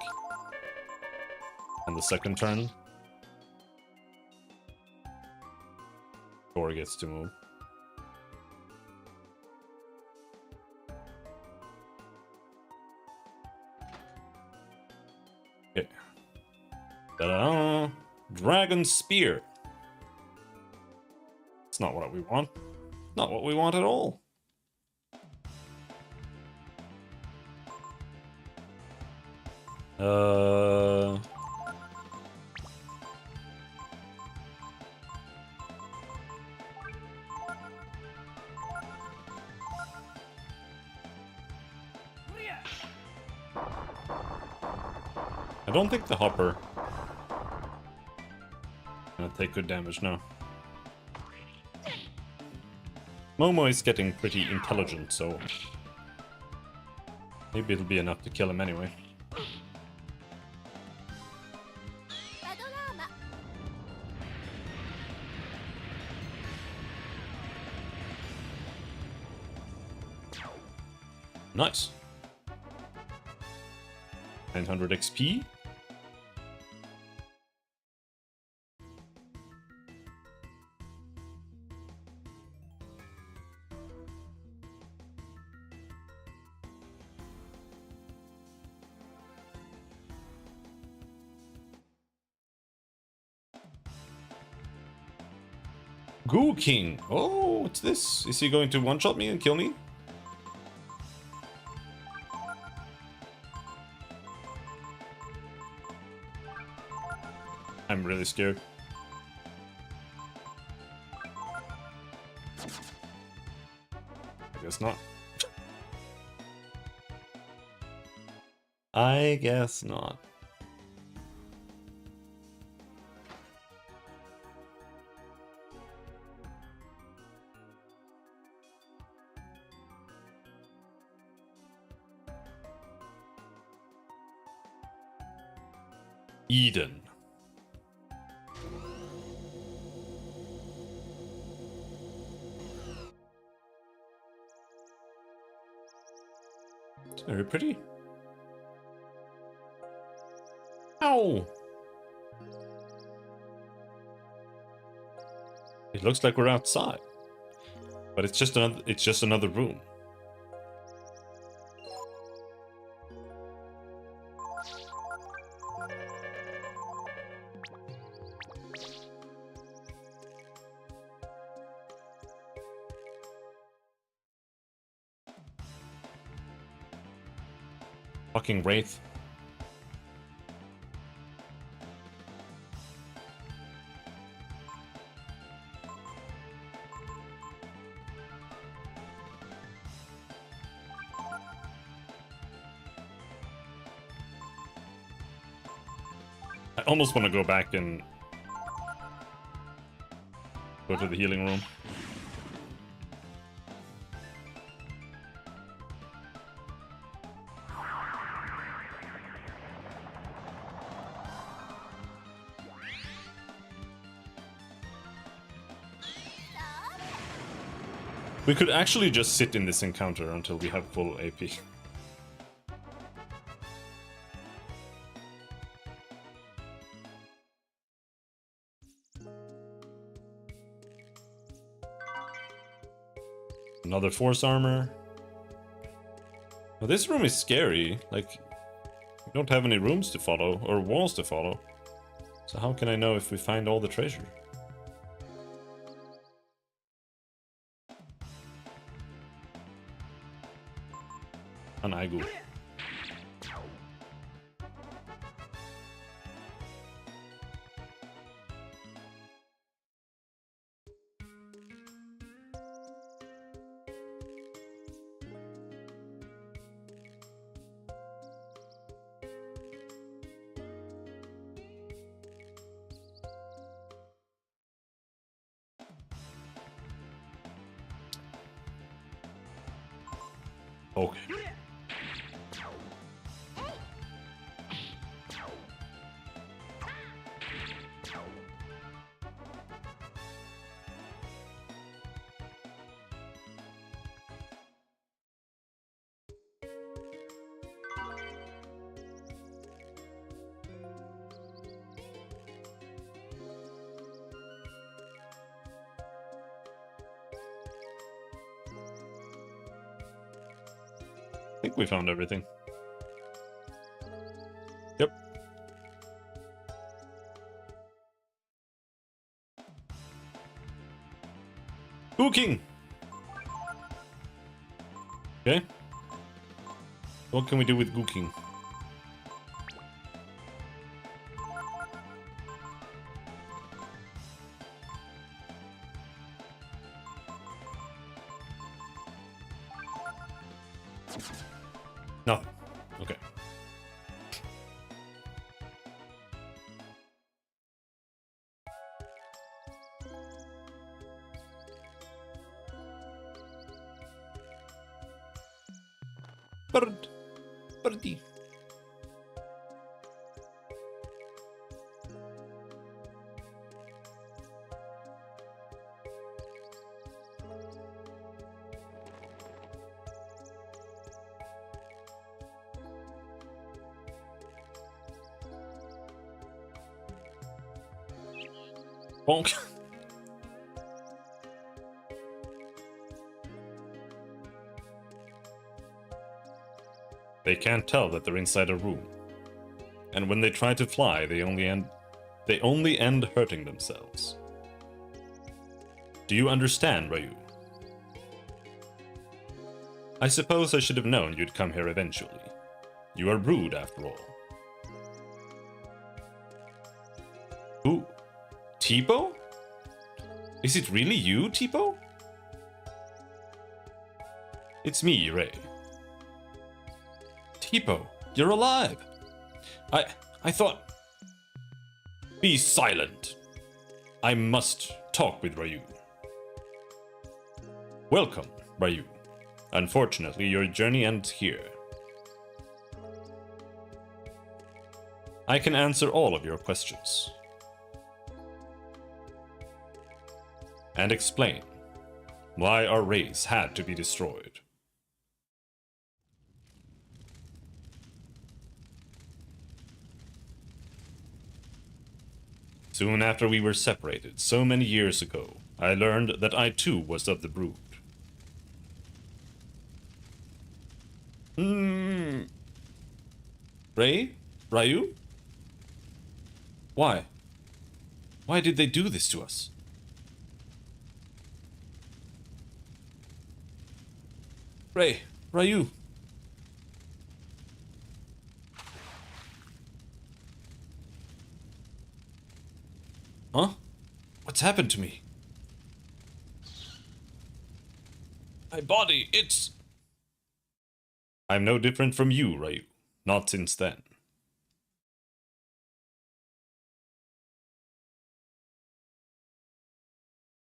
on the second turn. Thor gets to move. Okay. Ta-da! Dragon Spear. It's not what we want. Not what we want at all. I don't think the hopper gonna take good damage now. Momo is getting pretty intelligent, so maybe it'll be enough to kill him anyway. Nice. 900 XP. Goo King. Oh, what's this? Is he going to one-shot me and kill me? I'm really scared. I guess not. I guess not. Eden. It's very pretty. Ow! It looks like we're outside, but it's just another room. Fucking Wraith. I almost want to go back and go to the healing room. We could actually just sit in this encounter until we have full AP. Another force armor. Well, this room is scary. Like, we don't have any rooms to follow or walls to follow. So how can I know if we find all the treasure? An Aigu. Okay. I think we found everything. Yep. Goo King! Okay. What can we do with Goo King? Nothing. Okay. Birdie. Bonk. They can't tell that they're inside a room. And when they try to fly, they only end hurting themselves. Do you understand, Ryu? I suppose I should have known you'd come here eventually. You are rude, after all. Who? Teepo? Is it really you, Teepo? It's me, Ray. Teepo, you're alive! I thought... Be silent! I must talk with Ryu. Welcome, Ryu. Unfortunately, your journey ends here. I can answer all of your questions. And explain why our race had to be destroyed. Soon after we were separated, so many years ago, I learned that I too was of the brood. Ray? Ryu? Why? Why did they do this to us? Ray, Ryu. Huh? What's happened to me? My body, it's... I'm no different from you, Ryu. Not since then.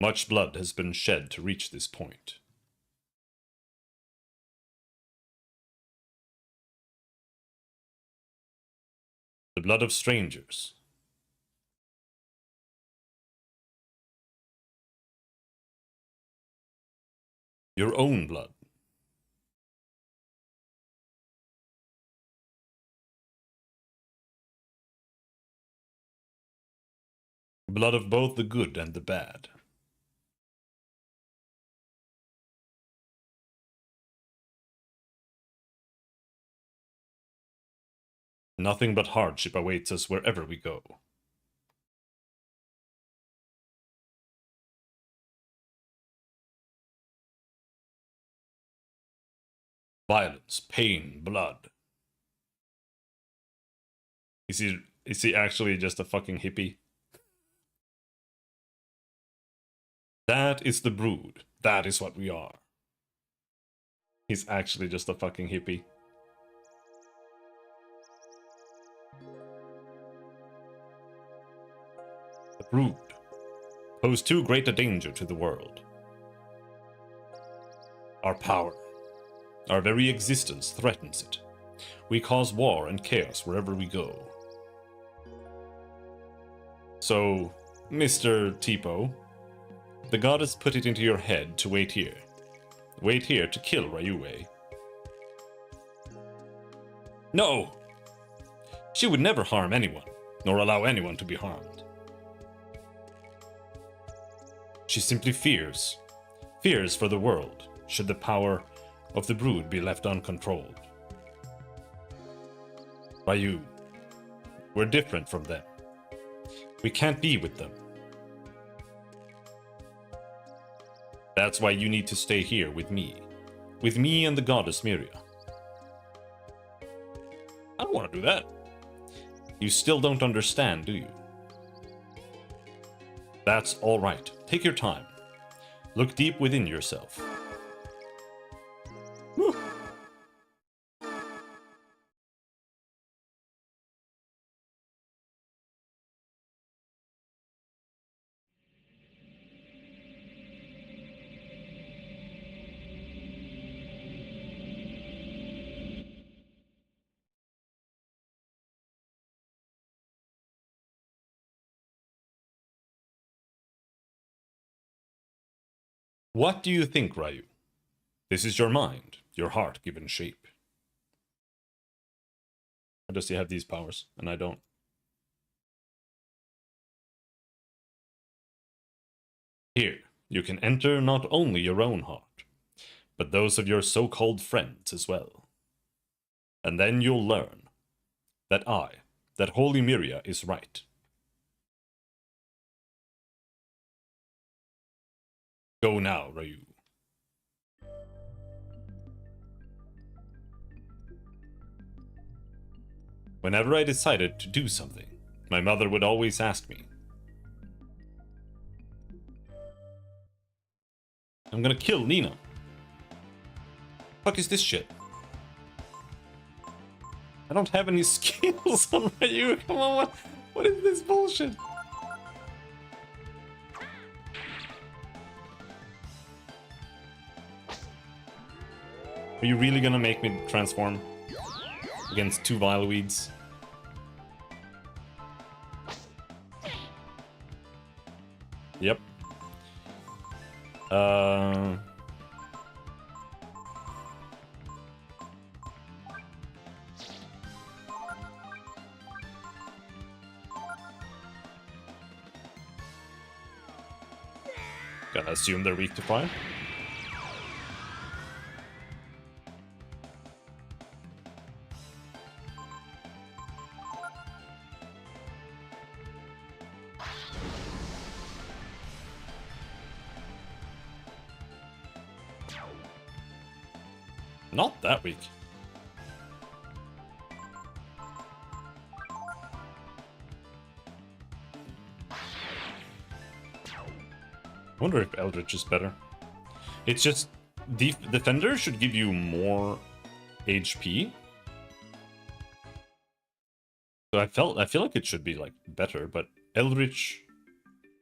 Much blood has been shed to reach this point. The blood of strangers. Your own blood. Blood of both the good and the bad. Nothing but hardship awaits us wherever we go. Violence, pain, blood. Is he actually just a fucking hippie? That is the brood. That is what we are. He's actually just a fucking hippie. The brood pose too great a danger to the world. Our power, our very existence threatens it. We cause war and chaos wherever we go. So, Mr. Teepo, the goddess put it into your head to wait here. Wait here to kill Ryue. No! She would never harm anyone, nor allow anyone to be harmed. She simply fears for the world, should the power of the brood be left uncontrolled. Ryu, we're different from them. We can't be with them. That's why you need to stay here with me and the goddess Miria. I don't want to do that. You still don't understand, do you? That's all right. Take your time. Look deep within yourself. Whew. What do you think, Ryu? This is your mind, your heart given shape. How does he have these powers, and I don't? Here, you can enter not only your own heart, but those of your so-called friends as well. And then you'll learn that that Holy Miria is right. Go now, Ryu. Whenever I decided to do something, my mother would always ask me. I'm gonna kill Nina. Fuck is this shit? I don't have any skills on Ryu. Come on, what is this bullshit? Are you really gonna make me transform against two Vileweeds? Yep. Gotta assume they're weak to fire. Not that weak. I wonder if Eldritch is better. It's just Defender should give you more HP. So I feel like it should be like better, but Eldritch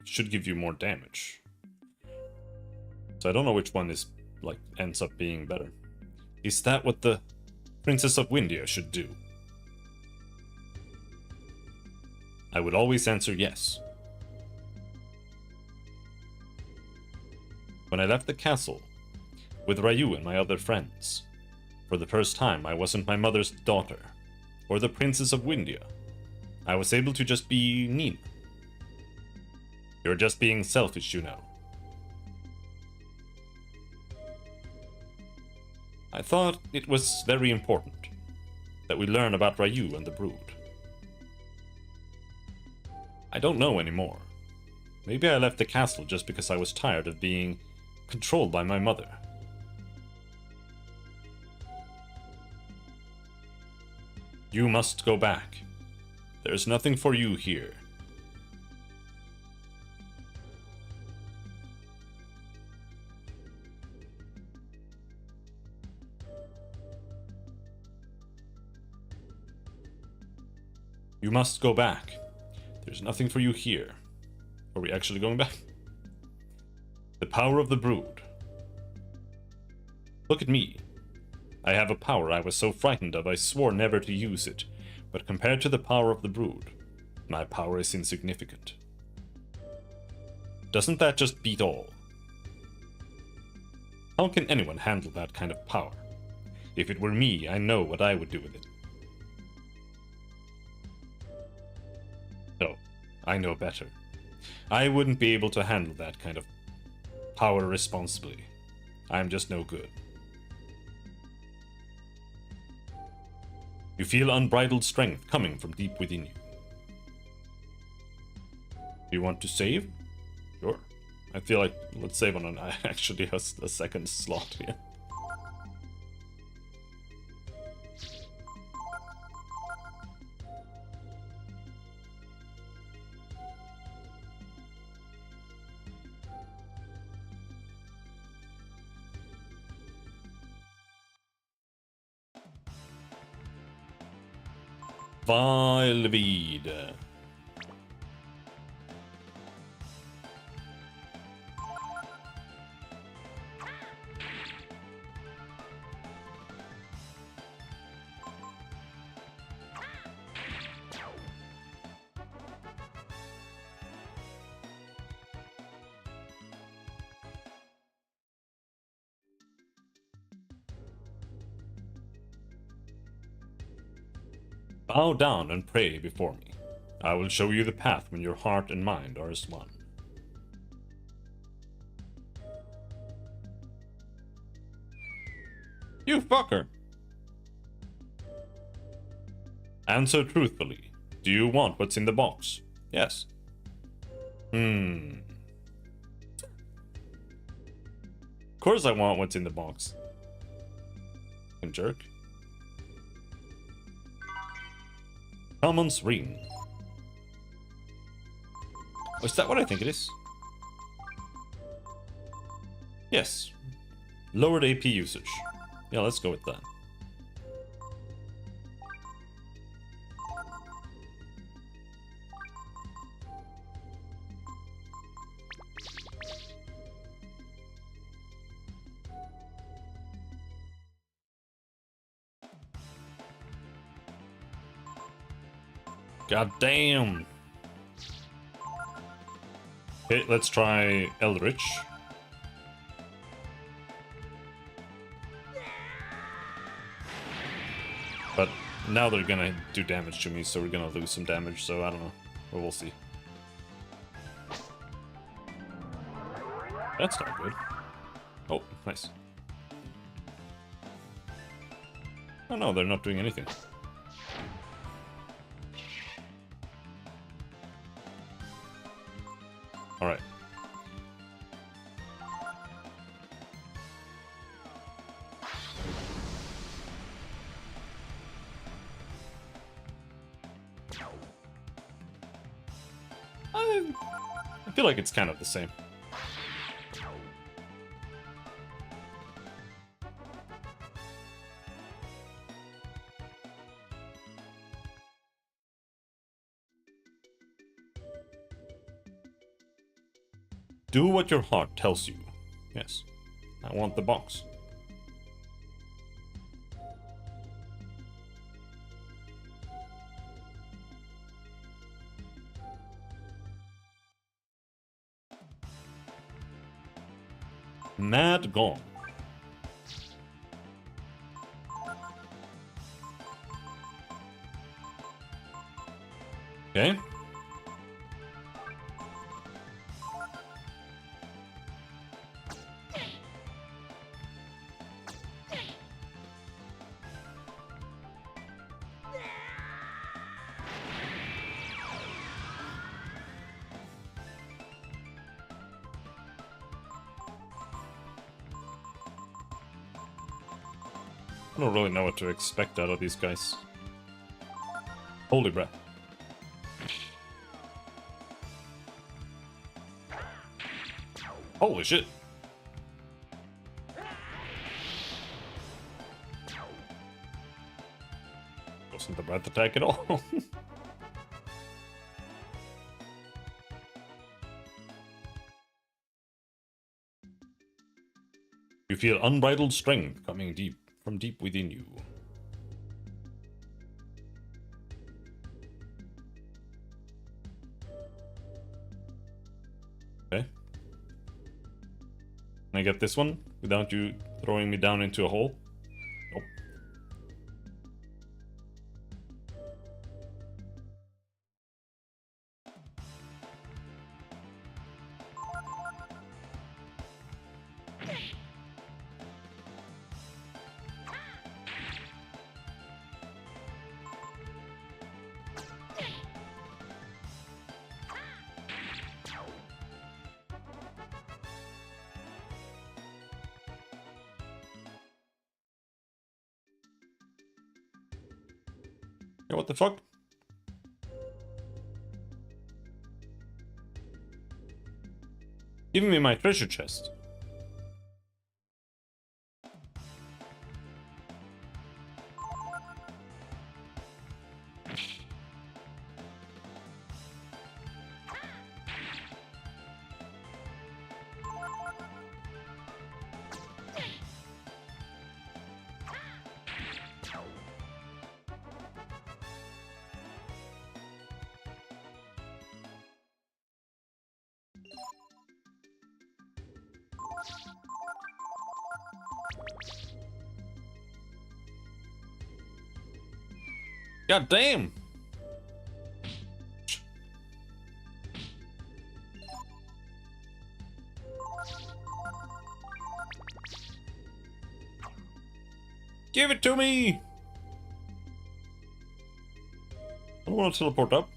should give you more damage. So I don't know which one is like ends up being better. Is that what the Princess of Windia should do? I would always answer yes. When I left the castle with Ryu and my other friends, for the first time I wasn't my mother's daughter, or the Princess of Windia. I was able to just be Nina. You're just being selfish, you know. I thought it was very important that we learn about Ryu and the Brood. I don't know anymore. Maybe I left the castle just because I was tired of being controlled by my mother. You must go back. There's nothing for you here. You must go back. There's nothing for you here. Are we actually going back? The power of the Brood. Look at me. I have a power I was so frightened of I swore never to use it, but compared to the power of the Brood, my power is insignificant. Doesn't that just beat all? How can anyone handle that kind of power? If it were me, I know what I would do with it. No, I know better. I wouldn't be able to handle that kind of power responsibly. I'm just no good. You feel unbridled strength coming from deep within you. Do you want to save? Sure. I feel like let's save on an actually a second slot here. Vileweed. Bow down and pray before me. I will show you the path when your heart and mind are as one. You fucker! Answer truthfully. Do you want what's in the box? Yes. Of course I want what's in the box. Fucking jerk. Talmon's Ring. Oh, is that what I think it is? Yes. Lowered AP usage. Yeah, let's go with that. God damn. Okay, let's try Eldritch. But now they're gonna do damage to me, so we're gonna lose some damage, so I don't know. But we'll see. That's not good. Oh, nice. Oh no, they're not doing anything. Alright. I feel like it's kind of the same. Do what your heart tells you. Yes. I want the box. Mad Gong. Okay. I don't really know what to expect out of these guys. Holy breath. Holy shit. Wasn't the breath attack at all. You feel unbridled strength coming from deep within you. Okay. Can I get this one without you throwing me down into a hole? Nope. Yeah, what the fuck? Give me my treasure chest. God damn! Give it to me! I don't want to teleport up.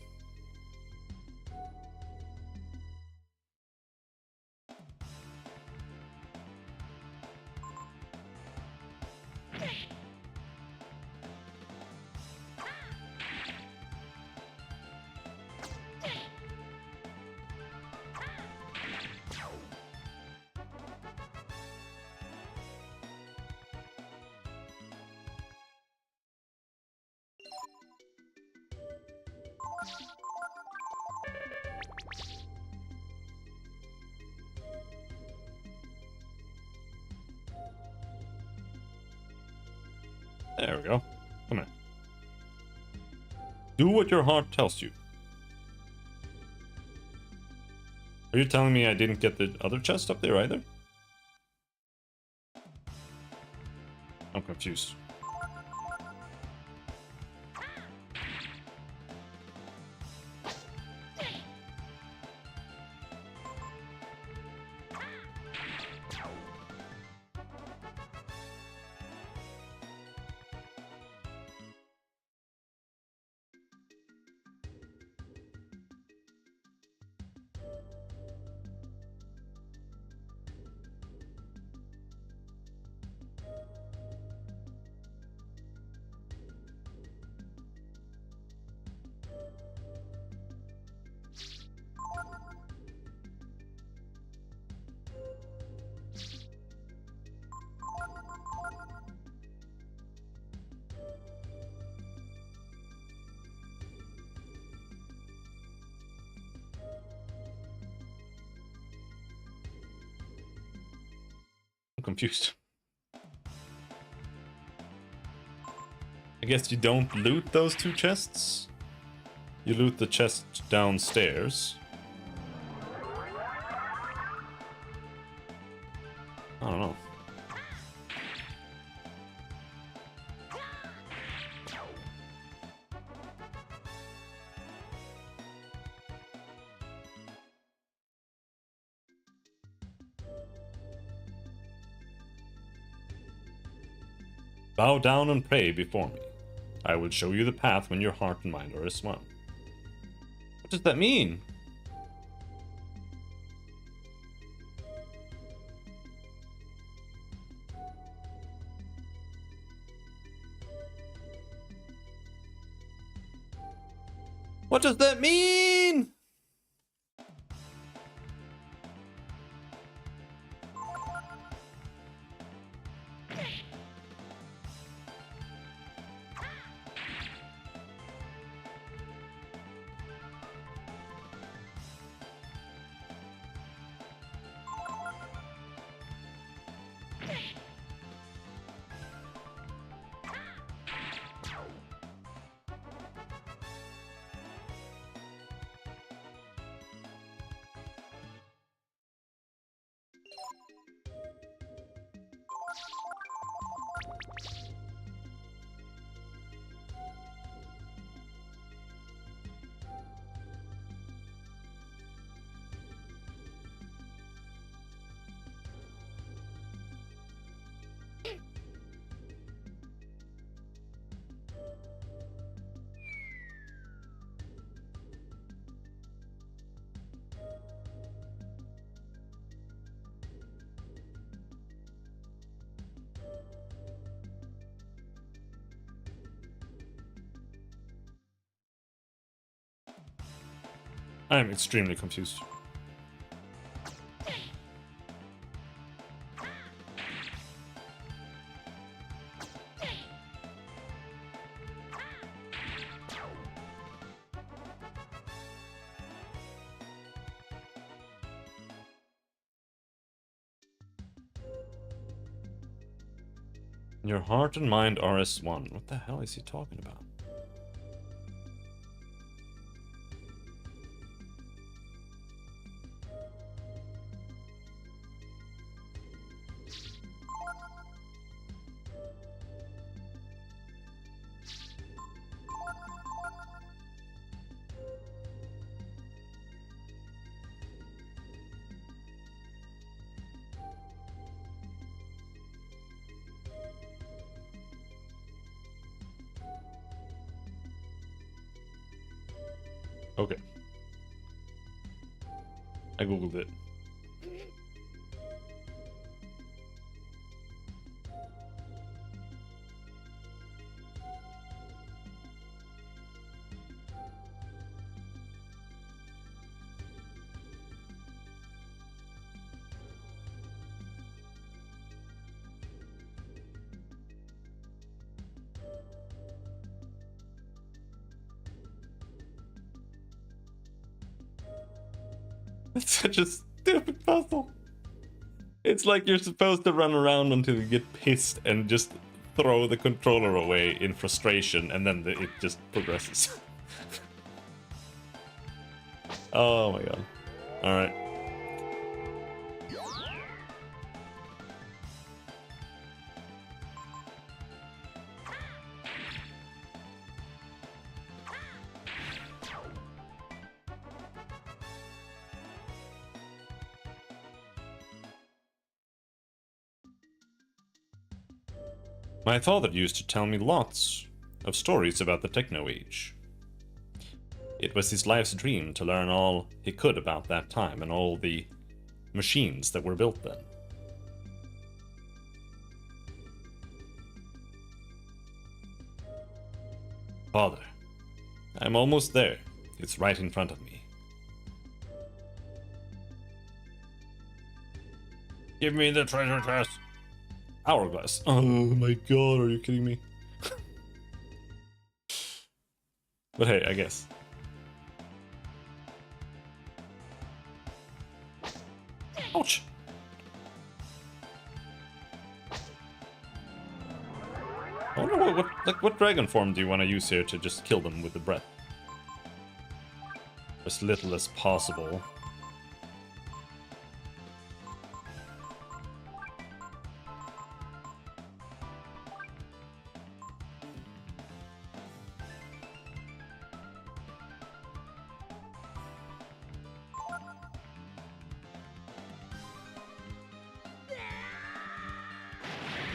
There we go. Come on. Do what your heart tells you. Are you telling me I didn't get the other chest up there either? I'm confused. I'm confused. I guess you don't loot those two chests? You loot the chest downstairs. I don't know. Bow down and pray before me. I will show you the path when your heart and mind are as one. What does that mean? What does that mean? I am extremely confused. Your heart and mind are as one. What the hell is he talking about? Okay. I googled it. It's such a stupid puzzle. It's like you're supposed to run around until you get pissed and just throw the controller away in frustration, and then it just progresses. Oh my god. Alright. My father used to tell me lots of stories about the Techno Age. It was his life's dream to learn all he could about that time and all the machines that were built then. Father, I'm almost there. It's right in front of me. Give me the treasure chest. Hourglass. Oh my god, are you kidding me? But hey, I guess. Ouch! I wonder what dragon form do you want to use here to just kill them with the breath? As little as possible.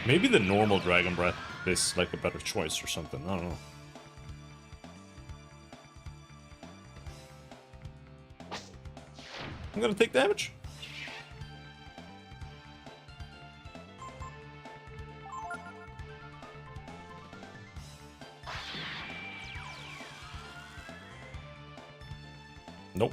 Maybe the normal Dragon Breath is like a better choice or something, I don't know. I'm gonna take damage. Nope.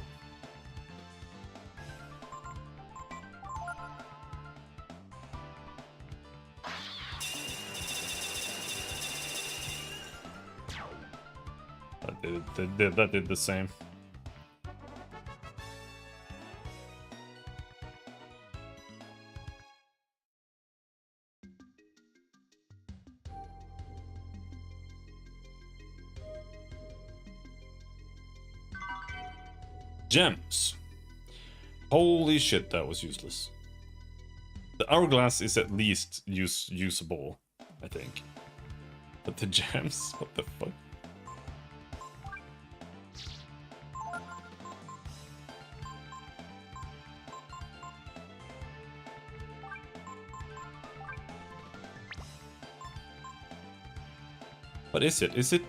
That did the same. Gems. Holy shit, that was useless. The hourglass is at least usable, I think. But the gems? What the fuck? What is it? Is it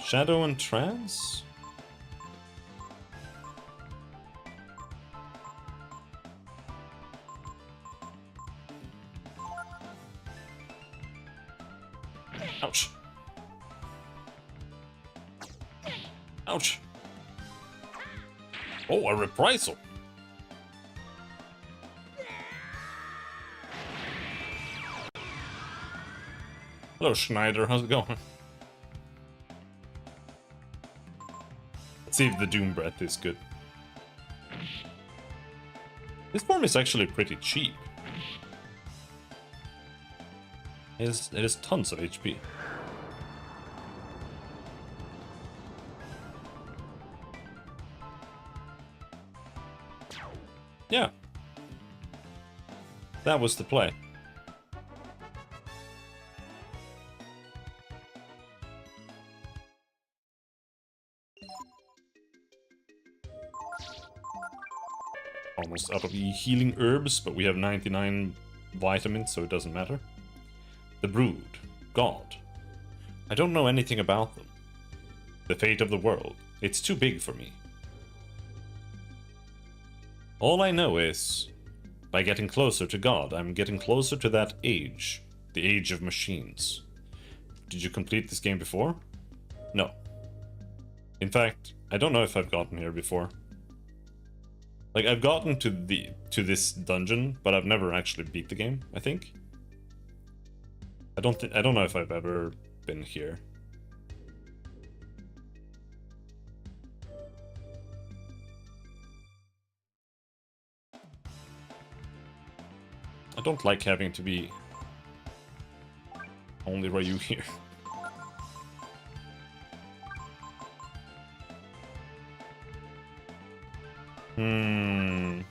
Shadow and Trance? Ouch. Ouch. Oh, a reprisal. Hello, Schneider. How's it going? Let's see if the Doom Breath is good. This form is actually pretty cheap. It has tons of HP. Yeah. That was the play. Almost out of the healing herbs, but we have 99 vitamins, so it doesn't matter. The Brood. God. I don't know anything about them. The fate of the world. It's too big for me. All I know is, by getting closer to God, I'm getting closer to that age. The age of machines. Did you complete this game before? No. In fact, I don't know if I've gotten here before. Like, I've gotten to this dungeon, but I've never actually beat the game, I think. I don't know if I've ever been here. don't like having to be only Ryu here. Hmm.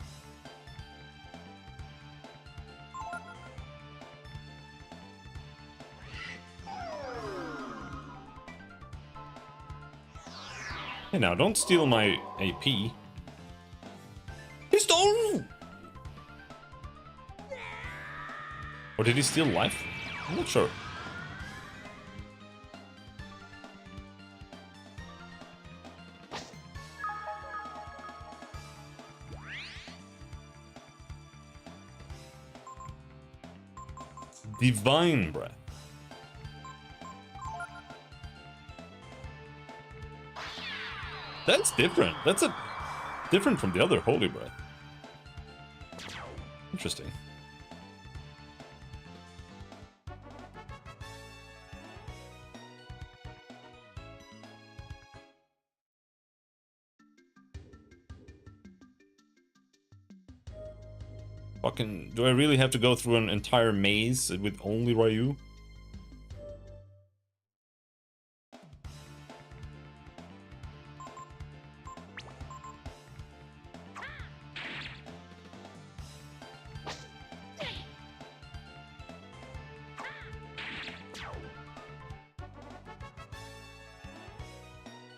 Hey now, don't steal my AP. He stole! Or did he steal life? I'm not sure. Divine Breath. That's different. That's different from the other Holy Breath. Interesting. Fucking, do I really have to go through an entire maze with only Ryu?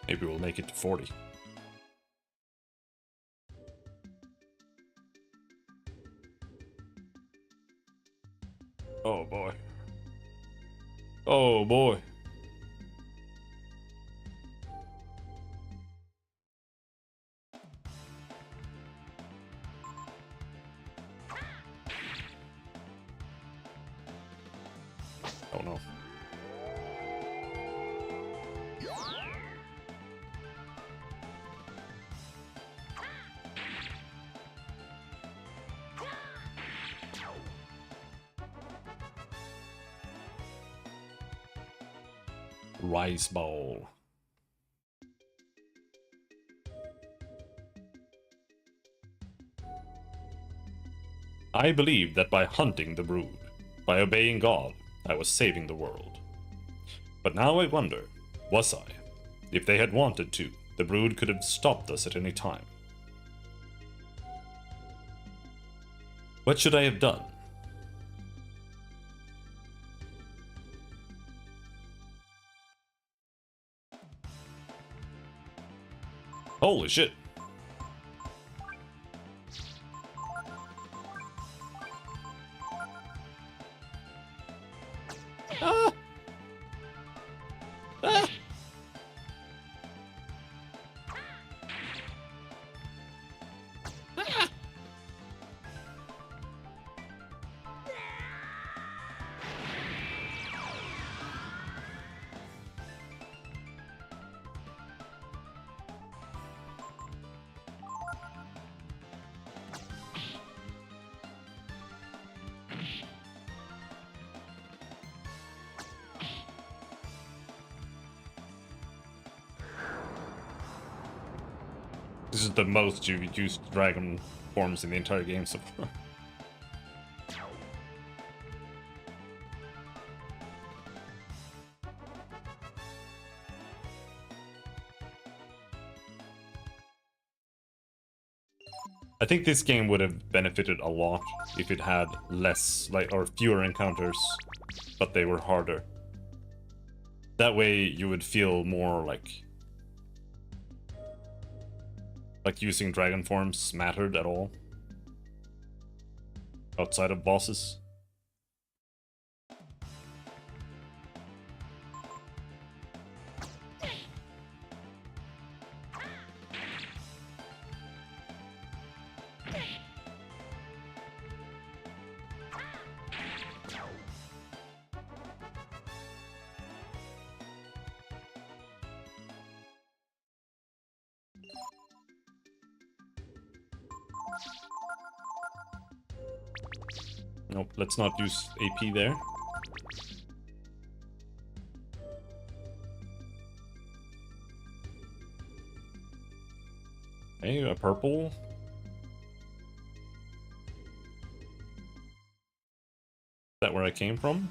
Maybe we'll make it to 40. Oh boy. Oh boy. Oh no. Rice Bowl. I believed that by hunting the brood, by obeying God, I was saving the world. But now I wonder, was I? If they had wanted to, the brood could have stopped us at any time. What should I have done? Holy shit. Ah! Ah! Ah! This is the most you've used dragon forms in the entire game so far. I think this game would have benefited a lot if it had less, or fewer encounters, but they were harder. That way you would feel more like using dragon forms mattered at all. Outside of bosses. Nope, let's not use AP there. Okay, a purple. that where I came from?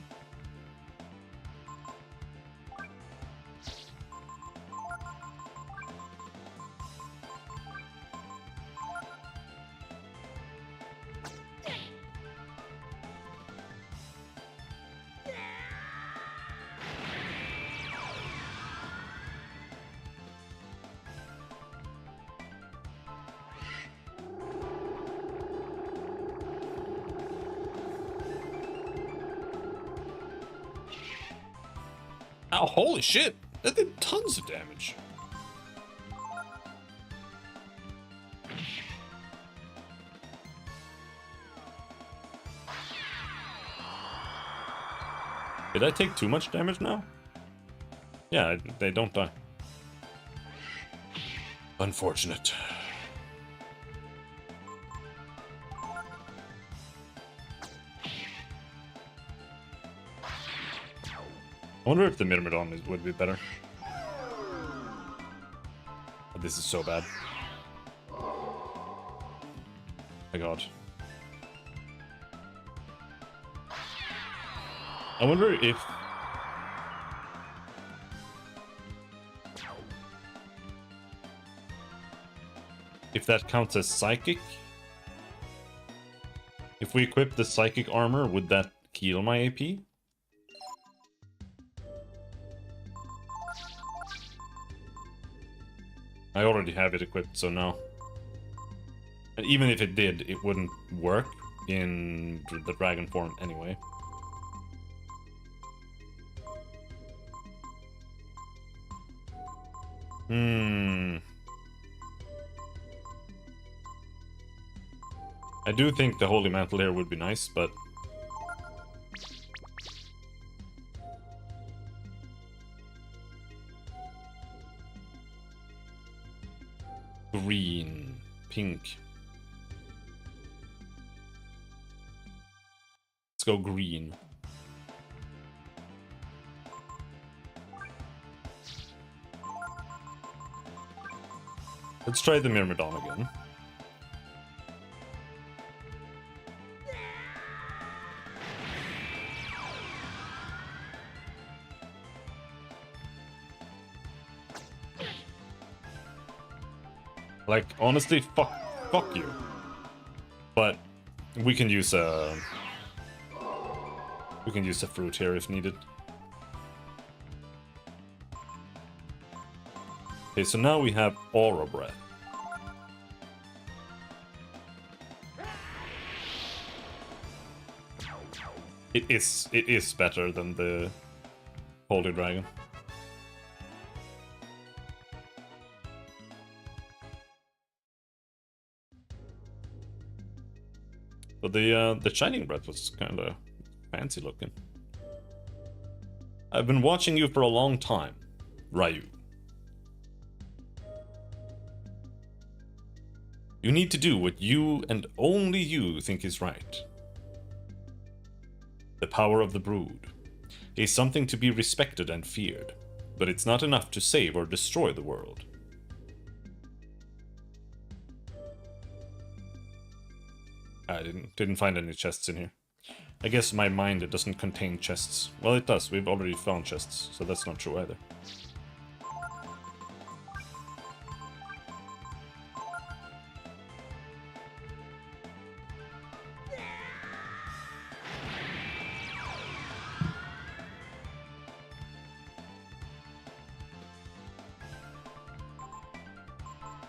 Oh, holy shit! That did tons of damage. Did I take too much damage now? Yeah, they don't die. Unfortunate. I wonder if the Myrmidon would be better. But this is so bad. My god. I wonder if that counts as psychic. If we equip the psychic armor, would that heal my AP? I already have it equipped, so no. And even if it did, it wouldn't work in the dragon form anyway. I do think the Holy Mantle here would be nice, but... Green, pink. Let's go green. Let's try the Myrmidon again. Like, honestly, fuck you. But we can use a fruit here if needed. Okay, so now we have Aura Breath. It is better than the Holy Dragon. But the Shining Breath was kind of fancy looking. I've been watching you for a long time, Ryu. You need to do what you and only you think is right. The power of the Brood is something to be respected and feared, but it's not enough to save or destroy the world. I didn't find any chests in here. I guess my mind, it doesn't contain chests. Well, it does. We've already found chests, so that's not true either.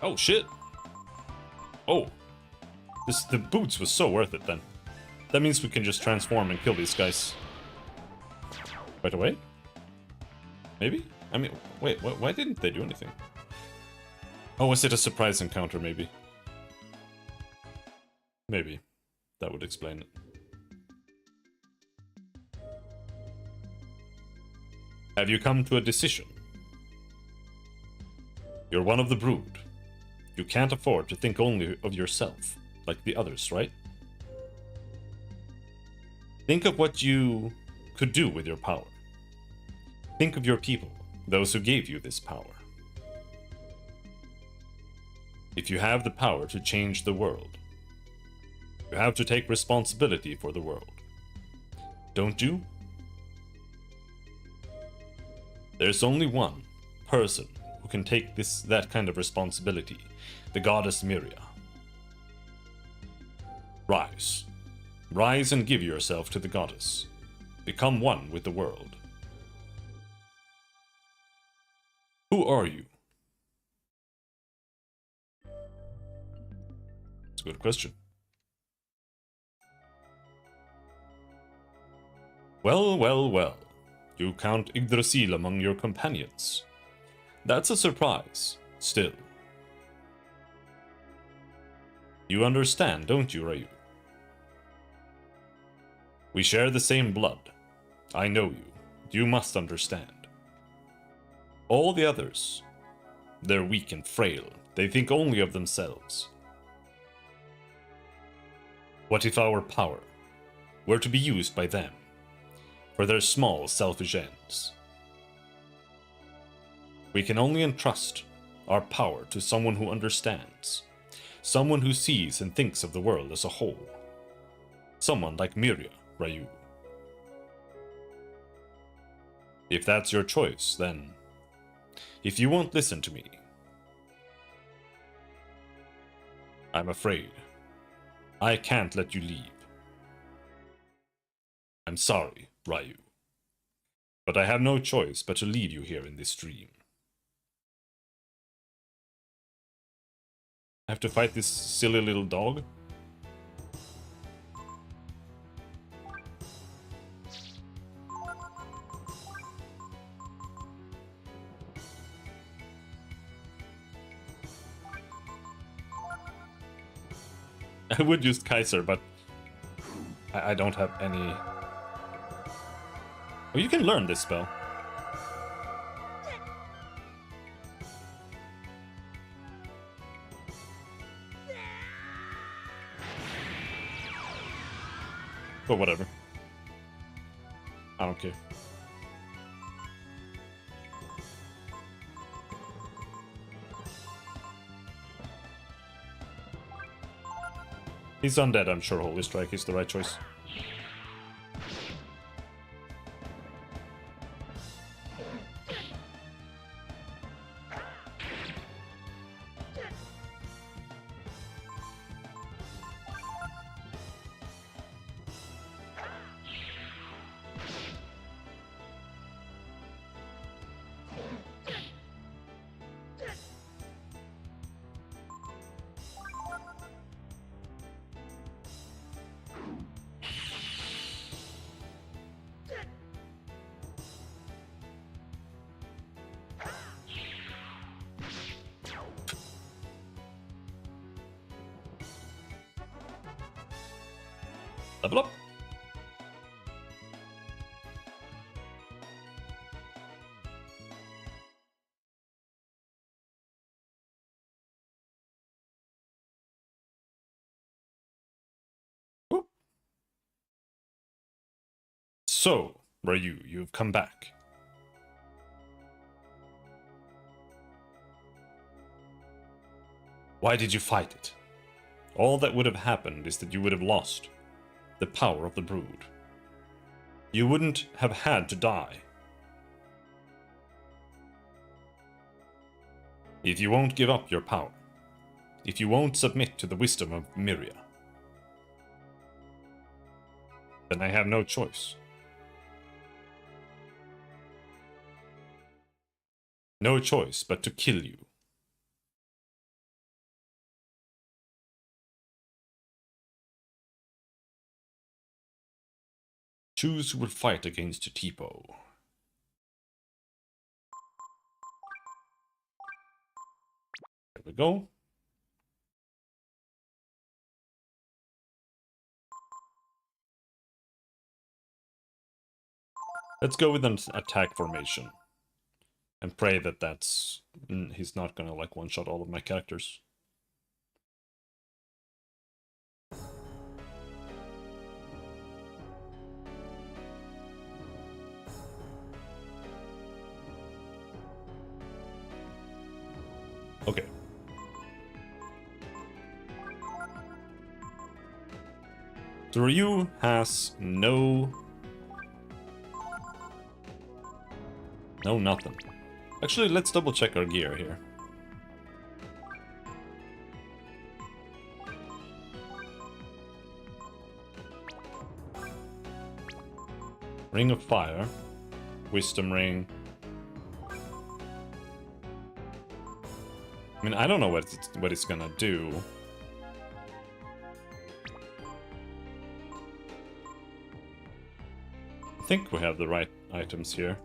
Oh, shit! Oh! The boots was so worth it, then. That means we can just transform and kill these guys. Right away? Maybe? I mean, wait, why didn't they do anything? Oh, was it a surprise encounter, maybe? Maybe. That would explain it. Have you come to a decision? You're one of the Brood. You can't afford to think only of yourself, like the others, right? Think of what you could do with your power. Think of your people, those who gave you this power. If you have the power to change the world, you have to take responsibility for the world. don't you? There's only one person who can take that kind of responsibility, the goddess Miria. Rise. Rise and give yourself to the goddess. Become one with the world. Who are you? It's a good question. Well, well, well. You count Yggdrasil among your companions. That's a surprise, still. You understand, don't you, Ryu? We share the same blood. I know you. You must understand. All the others, they're weak and frail. They think only of themselves. What if our power were to be used by them for their small, selfish ends? We can only entrust our power to someone who understands, someone who sees and thinks of the world as a whole. Someone like Miria, Ryu. If that's your choice, then if you won't listen to me, I'm afraid I can't let you leave. I'm sorry, Ryu, but I have no choice but to leave you here in this dream. I have to fight this silly little dog? I would use Kaiser, but I don't have any... Oh, you can learn this spell. But whatever. I don't care. He's undead, I'm sure Holy Strike is the right choice. Level up. Whoop. So, Ryu, you've come back. Why did you fight it? All that would have happened is that you would have lost the power of the brood. You wouldn't have had to die. If you won't give up your power, if you won't submit to the wisdom of Miria, then I have no choice. No choice but to kill you. Choose who will fight against Tipo. There we go. Let's go with an attack formation. And pray that he's not gonna like one-shot all of my characters. Okay. So Ryu has no No, nothing. Actually, let's double check our gear here. Ring of Fire. Wisdom Ring. I mean, I don't know what it's gonna do. I think we have the right items here.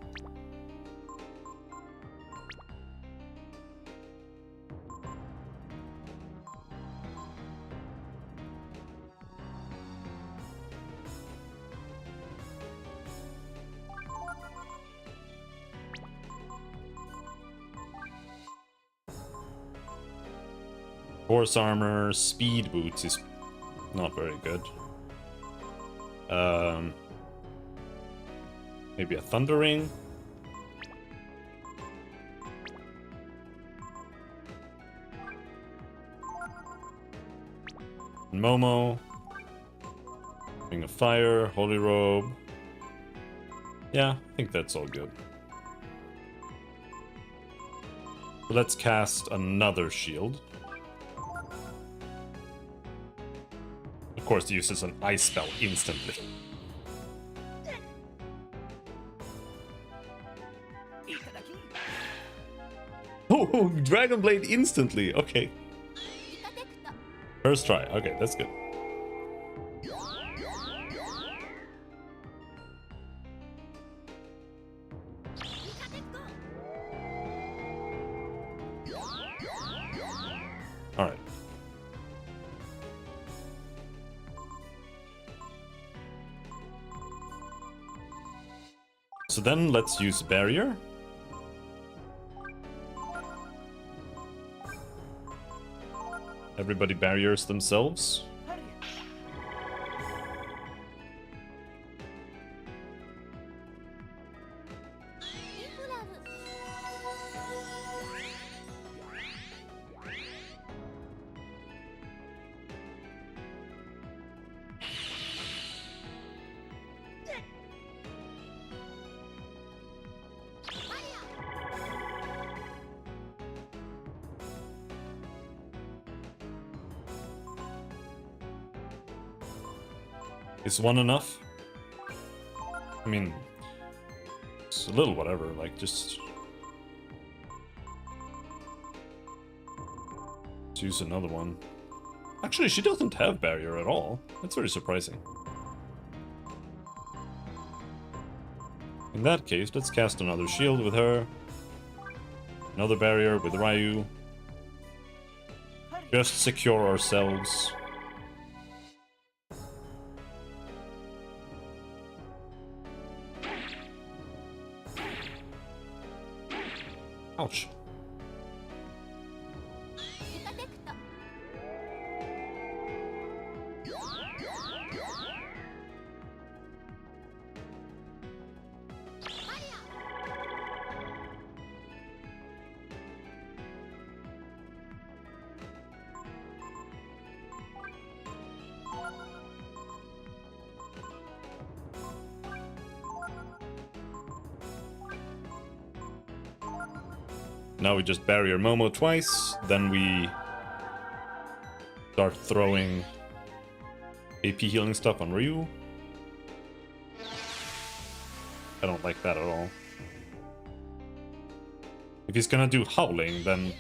Horse armor, speed boots is not very good. Maybe a thunder ring. Momo. Ring of Fire, Holy Robe. Yeah, I think that's all good. So let's cast another shield. Of course, uses an ice spell instantly. Oh, Dragon Blade instantly. Okay. First try. Okay, that's good. All right. So then let's use Barrier. Everybody barriers themselves. Is one enough? I mean, it's a little whatever, like just use another one. Actually, she doesn't have barrier at all. That's very surprising. In that case, let's cast another shield with her. Another barrier with Ryu. Just secure ourselves. Ouch. Now we just barrier Momo twice, then we start throwing AP healing stuff on Ryu. I don't like that at all. If he's gonna do Howling, then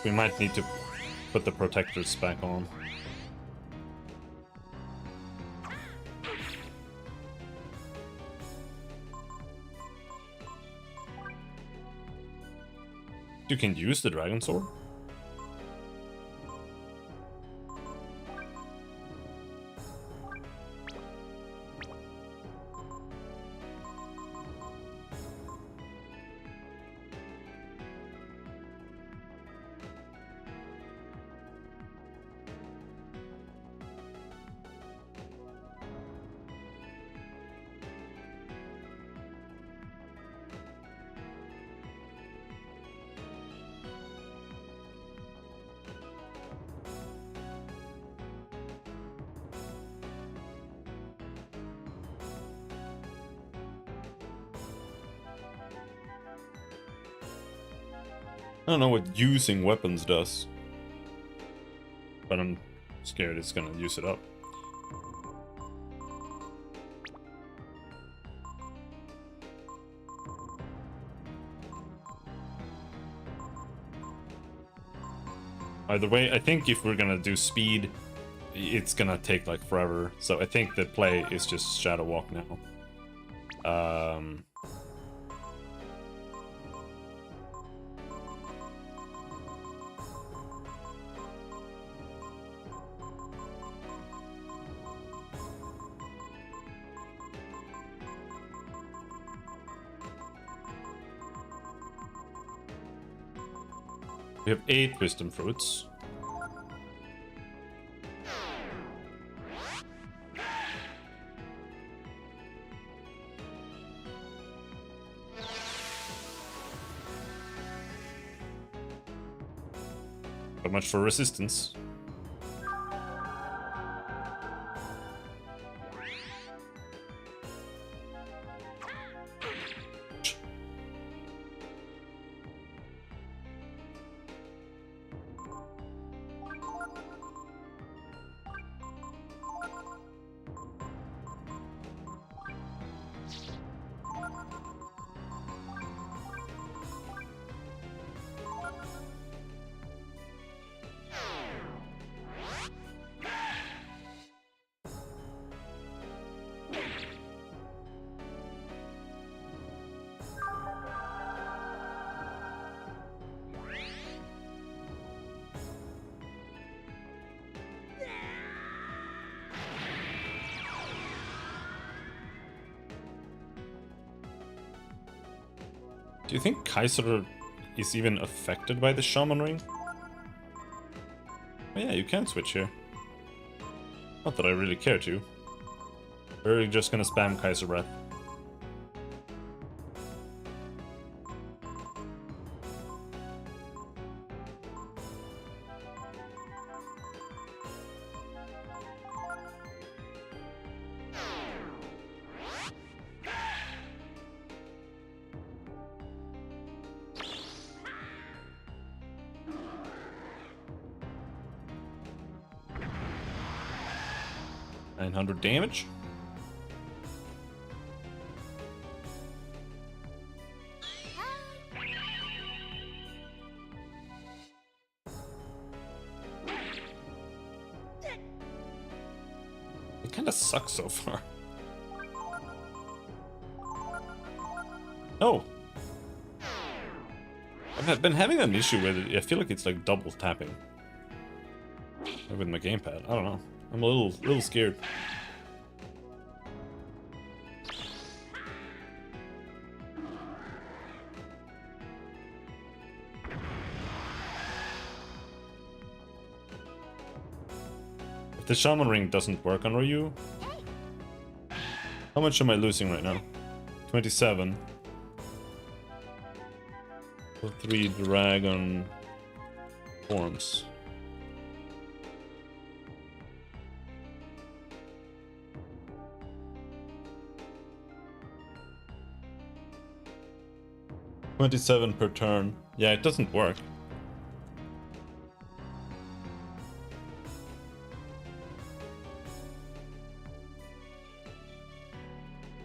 we might need to put the protectors back on. You can use the Dragon Sword? I don't know what using weapons does, but I'm scared it's gonna use it up. Either way, I think if we're gonna do speed, it's gonna take like forever. So I think the play is just Shadow Walk now. We have 8 wisdom fruits. Not much for resistance. Do you think Kaiser is even affected by the Shaman Ring? Oh yeah, you can switch here. Not that I really care to. We're just gonna spam Kaiser Breath. Damage. It kind of sucks so far. Oh, I've been having an issue with it. I feel like it's like double tapping with my gamepad. I don't know. I'm a little scared. If the Shaman Ring doesn't work on Ryu, how much am I losing right now? 27. 3 dragon forms. $27 per turn. Yeah, it doesn't work.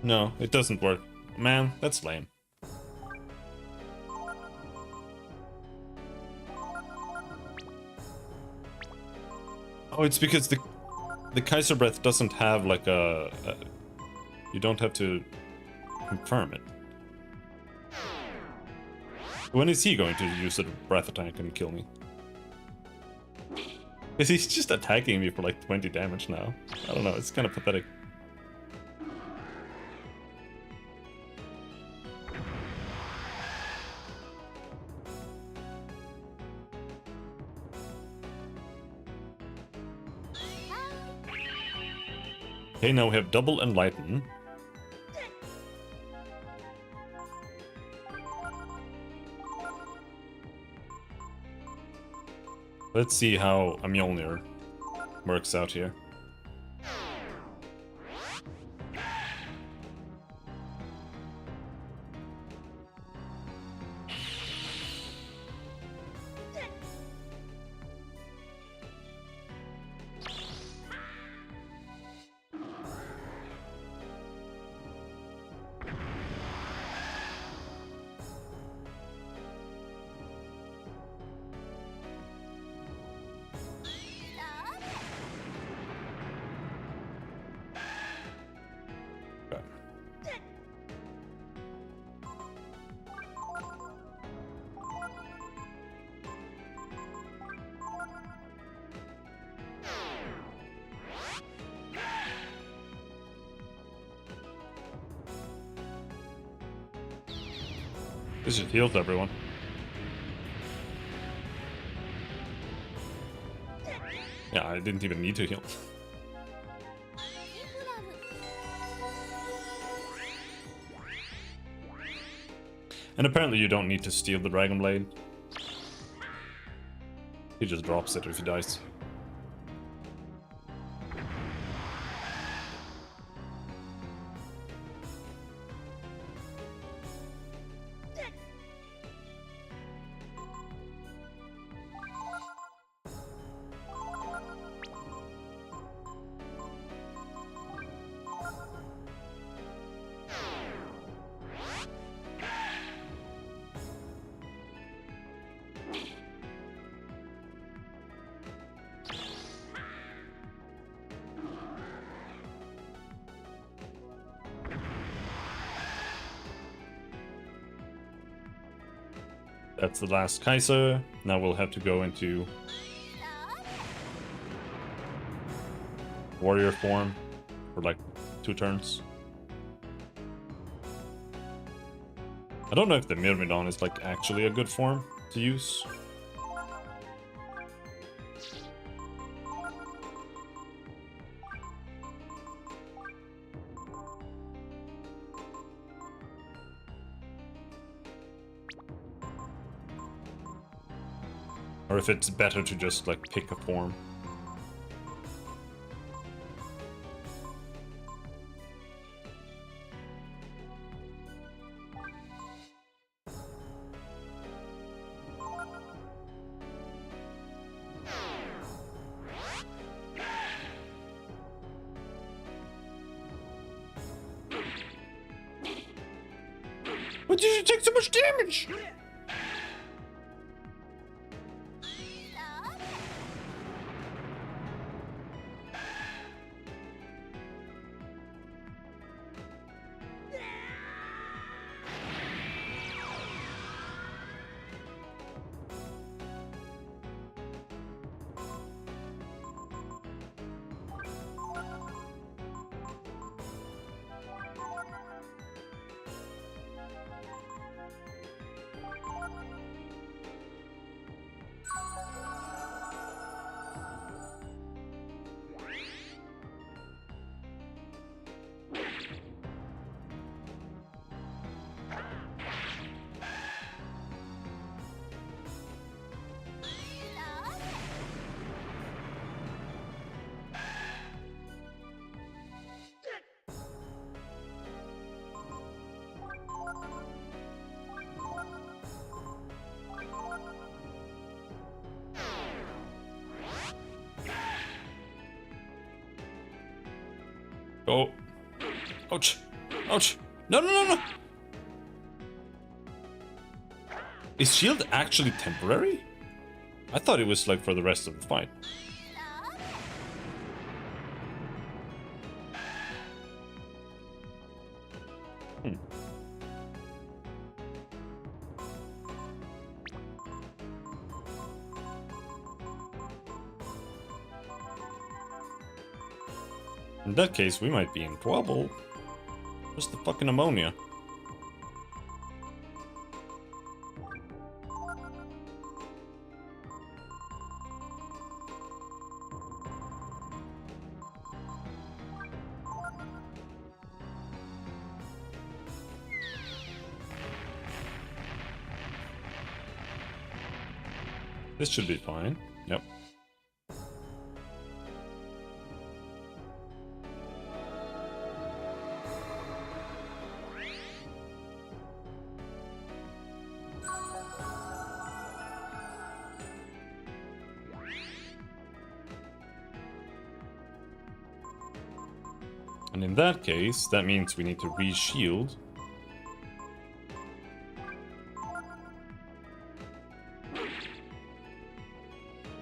No, it doesn't work. Man, that's lame. Oh, it's because the Kaiser Breath doesn't have like a you don't have to confirm it. When is he going to use a breath attack and kill me? Because he's just attacking me for like 20 damage now. I don't know, it's kind of pathetic. Okay, now we have double enlighten. Let's see how a Mjolnir works out here. This just heals everyone. Yeah, I didn't even need to heal. And apparently you don't need to steal the Dragon Blade. He just drops it if he dies. That's the last Kaiser. Now we'll have to go into warrior form for like 2 turns. I don't know if the Myrmidon is like actually a good form to use. Or if it's better to just like pick a form. Why did you take so much damage? Oh. Ouch. Ouch. No, no, no, no. Is shield actually temporary? I thought it was like for the rest of the fight. In that case, we might be in trouble. What's the fucking ammonia? This should be fine. Yep. And in that case, that means we need to re-shield.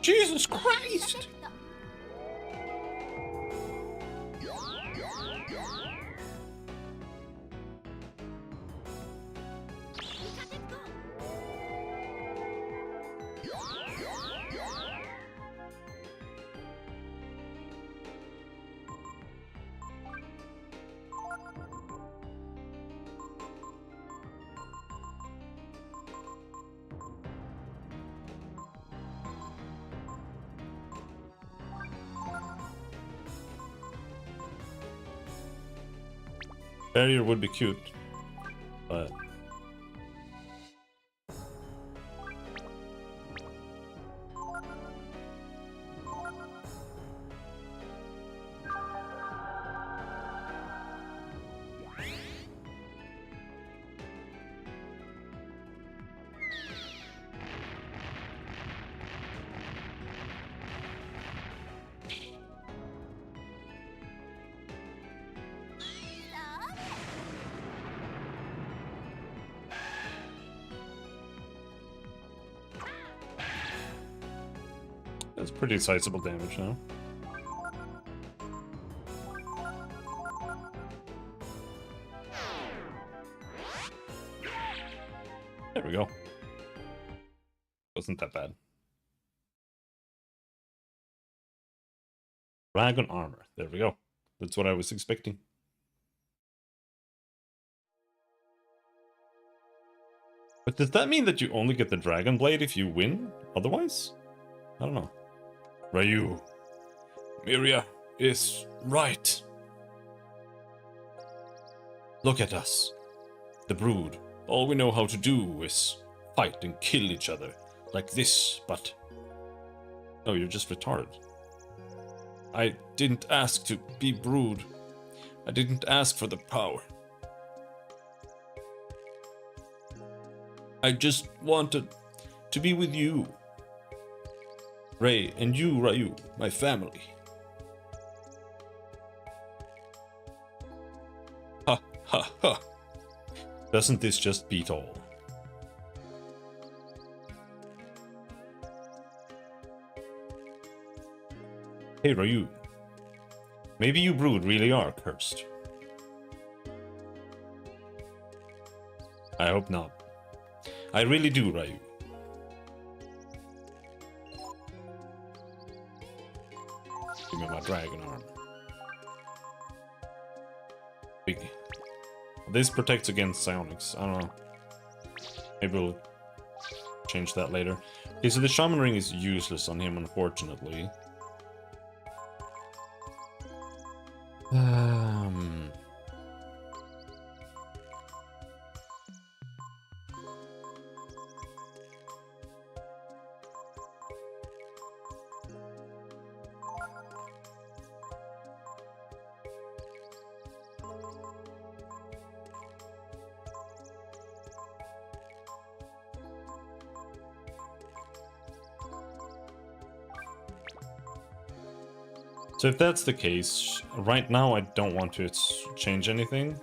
Jesus Christ! Barrier would be cute, but... That's pretty sizable damage now. There we go. Wasn't that bad. Dragon armor. There we go. That's what I was expecting. But does that mean that you only get the Dragon Blade if you win otherwise? I don't know. Ryu. Miria is right. Look at us. The Brood. All we know how to do is fight and kill each other. Like this, but... No, you're just retarded. I didn't ask to be Brood. I didn't ask for the power. I just wanted to be with you. Rei, and you, Ryu, my family. Ha, ha, ha. Doesn't this just beat all? Hey, Ryu. Maybe you Brood really are cursed. I hope not. I really do, Ryu. Give me my dragon arm. Big. This protects against psionics. I don't know. Maybe we'll change that later. Okay, so the shaman ring is useless on him, unfortunately. So if that's the case, right now I don't want to change anything.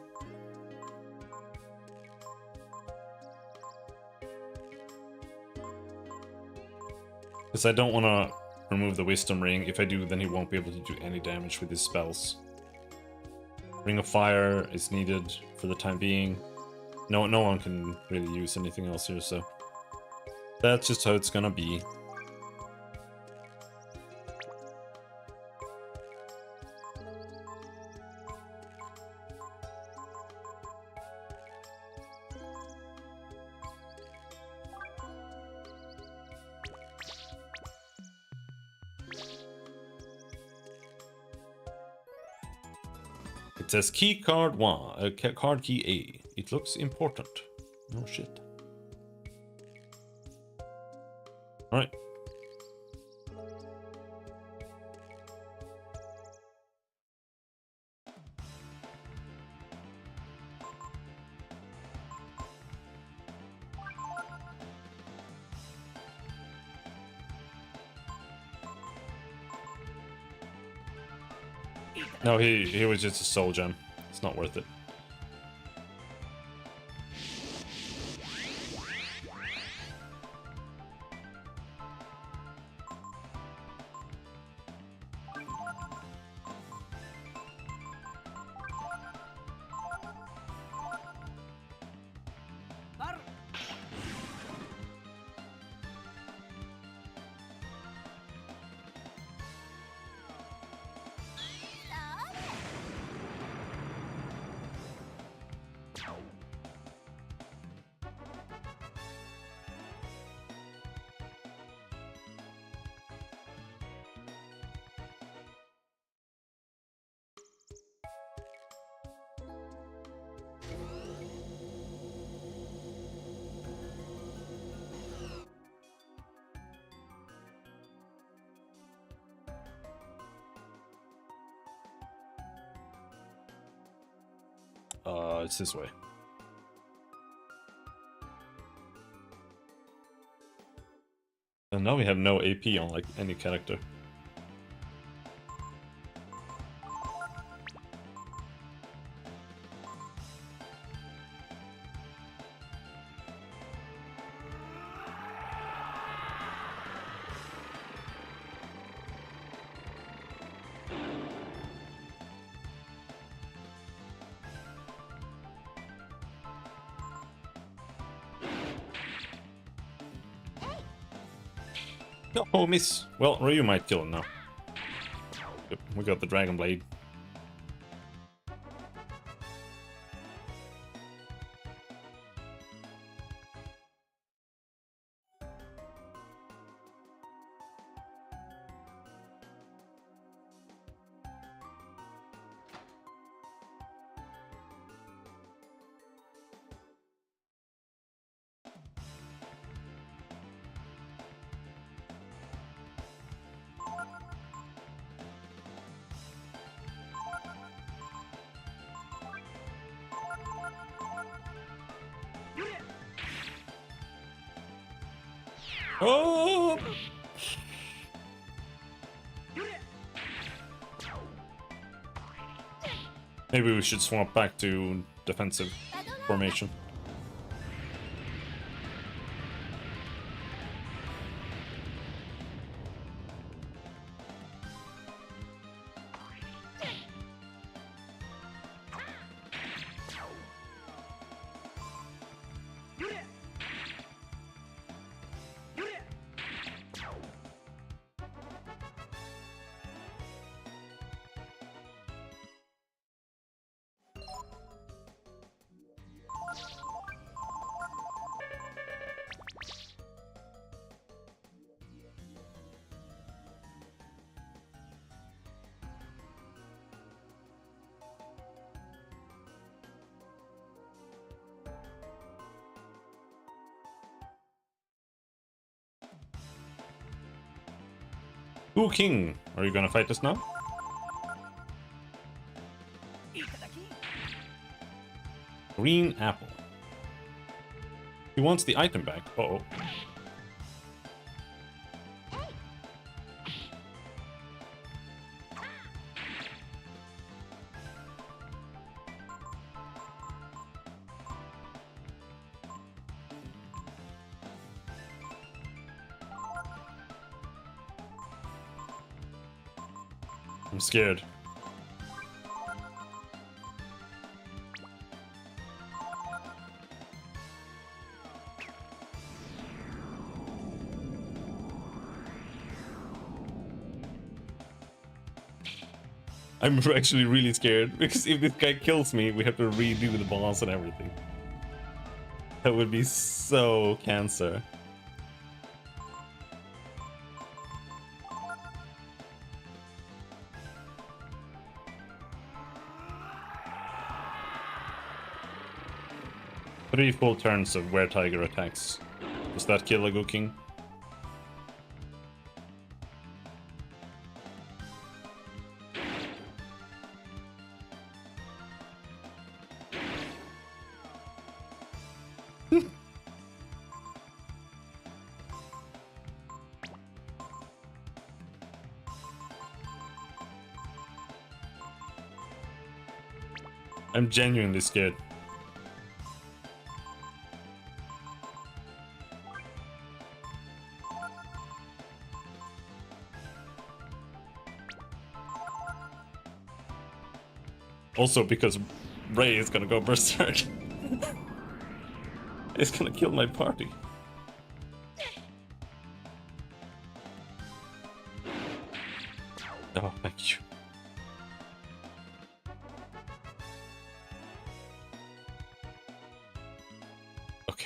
Because I don't want to remove the Wisdom Ring. If I do, then he won't be able to do any damage with his spells. Ring of Fire is needed for the time being. No one can really use anything else here, so... That's just how it's gonna be. It says key card 1, card key A. It looks important. No shit. Alright. No, he was just a soul gem. It's not worth it. It's this way. And now we have no AP on like any character. Oh, miss. Well, Ryu might kill him now. Yep, we got the Dragon Blade. Oh! Maybe we should swap back to defensive formation. Ooh, King! Are you gonna fight us now? Green apple. He wants the item back. Uh-oh. I'm scared. I'm actually really scared, because if this guy kills me, we have to redo the boss and everything. That would be so cancer. Three full turns of Were Tiger attacks. Does that kill a Go King? I'm genuinely scared. Also because Ray is gonna go berserk. It's gonna kill my party. Oh, thank you. Okay.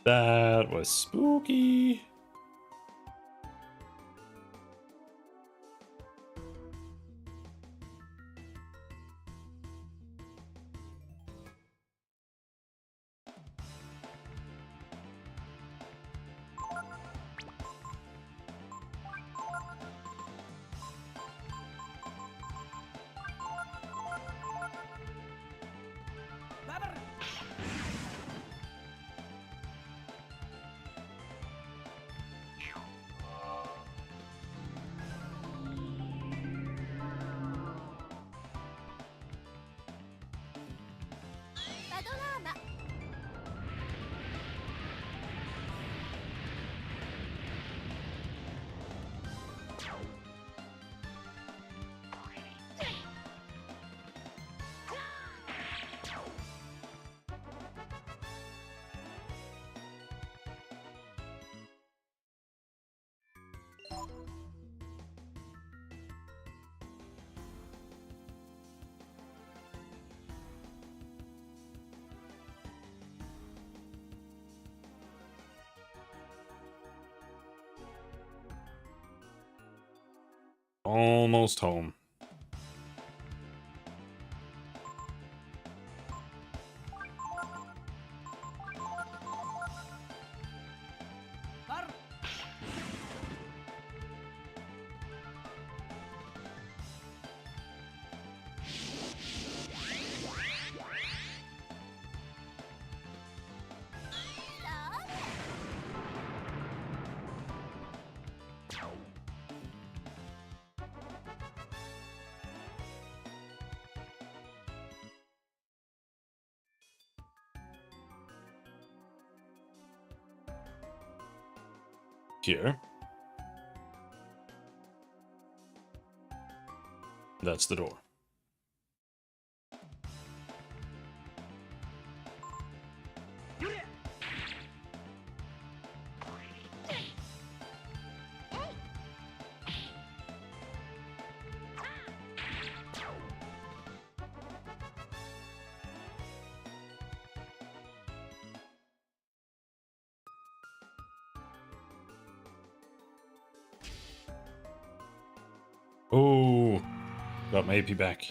That was spooky. Almost home. Here. That's the door. Oh, got my AP back.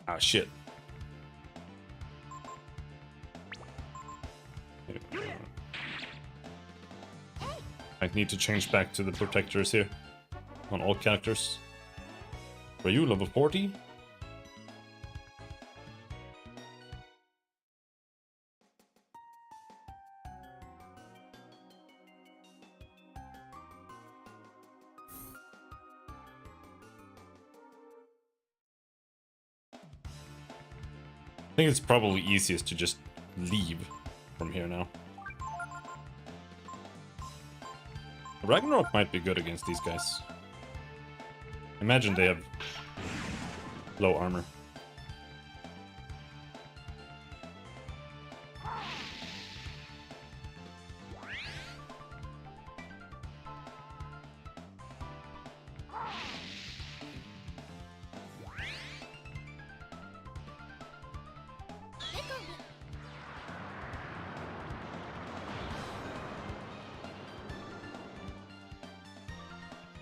Ah, shit. I need to change back to the protectors here. On all characters. Were you level 40? I think it's probably easiest to just leave from here now. Ragnarok might be good against these guys. Imagine they have low armor.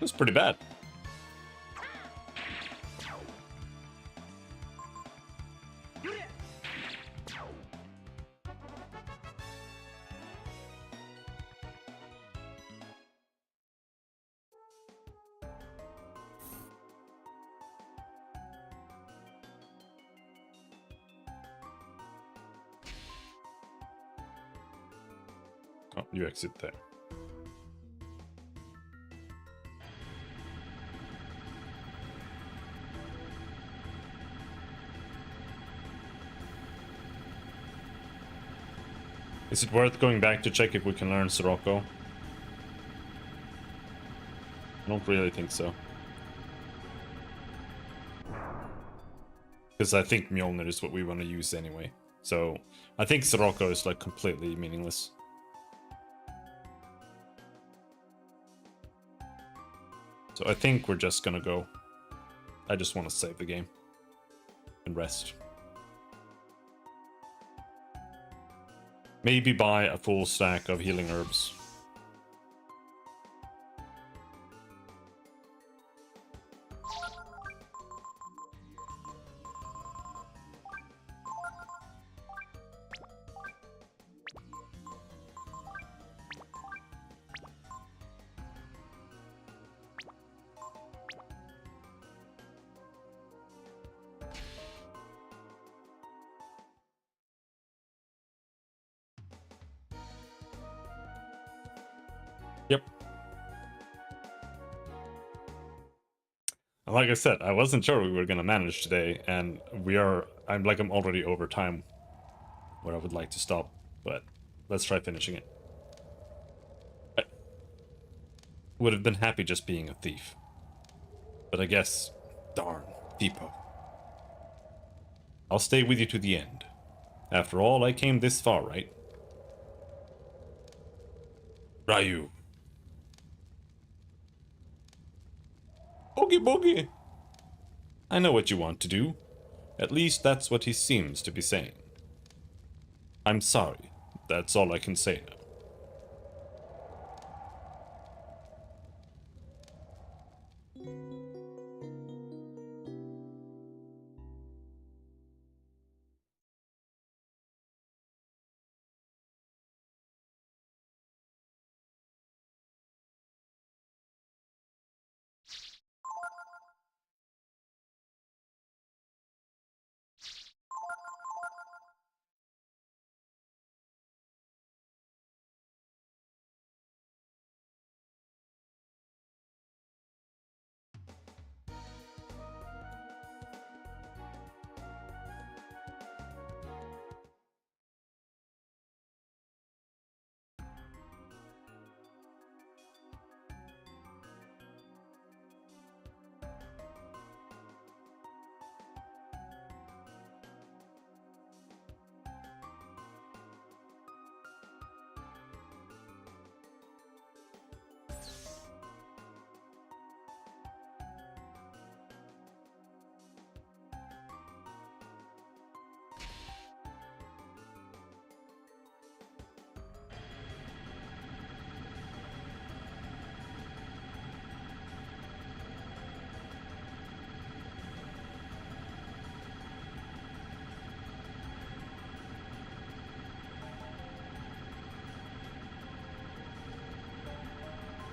That's pretty bad. Oh, you exit there. Is it worth going back to check if we can learn Sirocco? I don't really think so. Because I think Mjolnir is what we want to use anyway. So I think Sirocco is like completely meaningless. So I think we're just gonna go. I just want to save the game and rest. Maybe buy a full stack of healing herbs. like I said, I wasn't sure we were gonna manage today, and I'm already over time where I would like to stop, but let's try finishing it. I would have been happy just being a thief. But I guess, darn, Depot. I'll stay with you to the end. After all, I came this far, right? Ryu. Boogie boogie! I know what you want to do. At least that's what he seems to be saying. I'm sorry. That's all I can say now.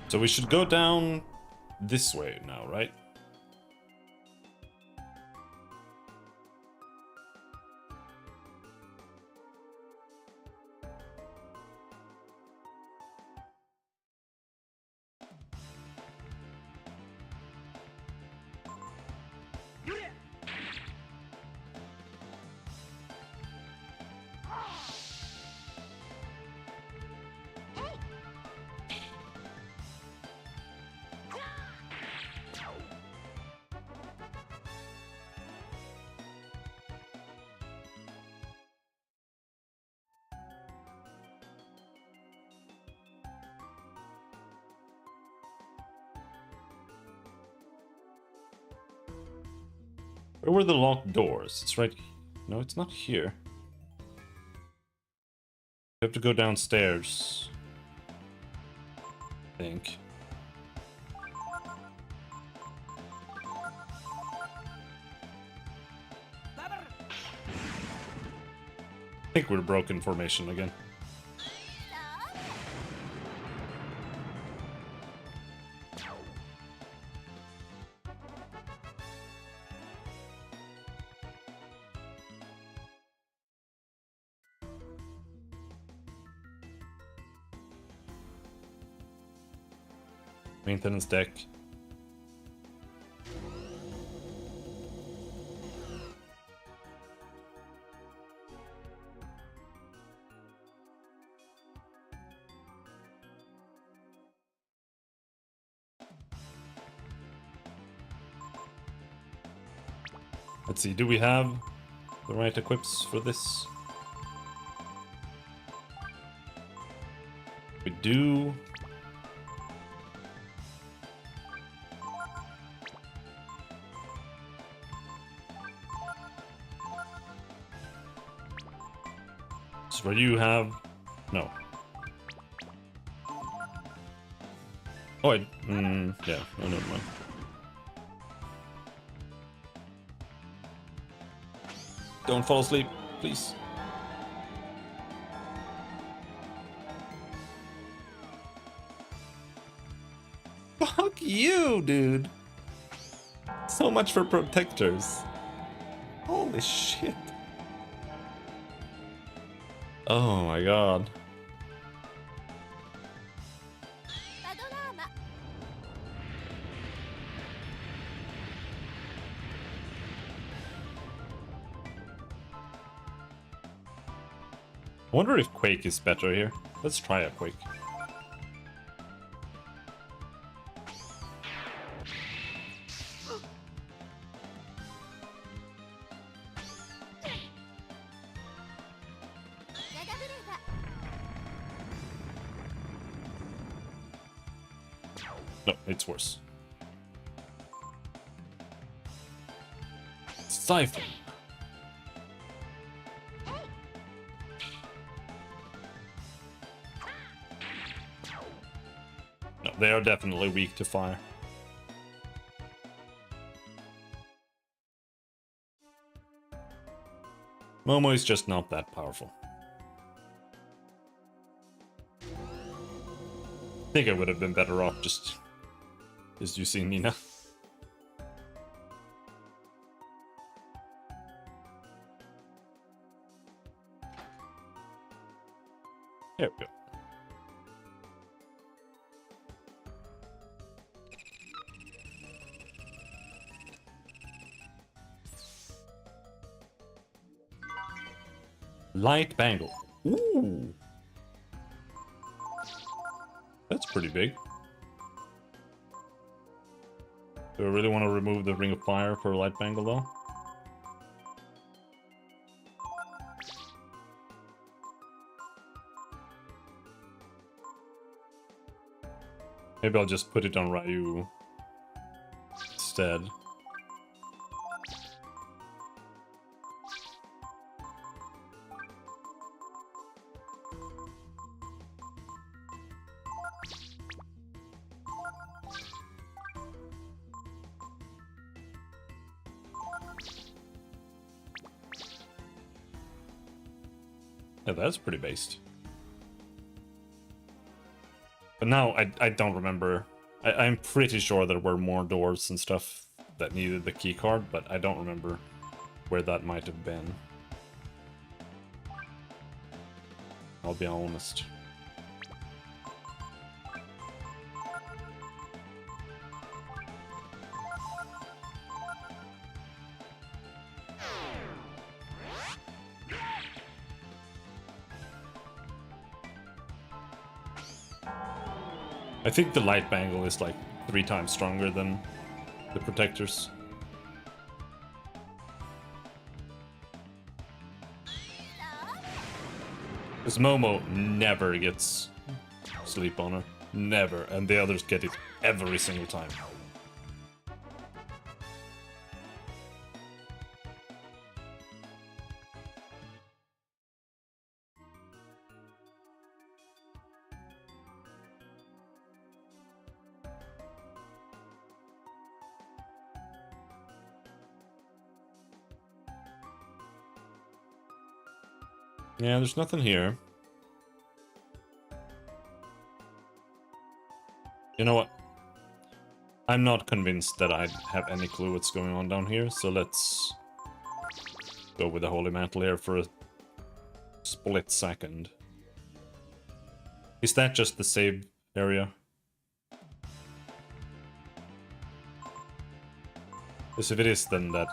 So we should go down this way now, right? Where were the locked doors? It's right... No, it's not here. We have to go downstairs. I think. I think we're broken formation again. Maintenance deck. Let's see, do we have the right equips for this? We do. So where you have... No. Oh, yeah, no, never mind. Don't fall asleep, please. Fuck you, dude. So much for protectors. Holy shit. Oh my god. I wonder if Quake is better here. Let's try a Quake. No, it's worse. Siphon. No, they are definitely weak to fire. Momo is just not that powerful. I think I would have been better off just using Nina. There we go. Light Bangle. Ooh. That's pretty big. Do I really want to remove the Ring of Fire for Light Bangle though? Maybe I'll just put it on Ryu instead. Yeah, that's pretty based. But now I don't remember. I'm pretty sure there were more doors and stuff that needed the key card, but I don't remember where that might have been. I'll be honest. I think the Light Bangle is like 3 times stronger than the Protectors. Because Momo never gets sleep on her. Never. And the others get it every single time. Yeah, there's nothing here. You know what? I'm not convinced that I have any clue what's going on down here, so let's go with the Holy Mantle here for a split second. Is that just the save area? Because if it is, then that...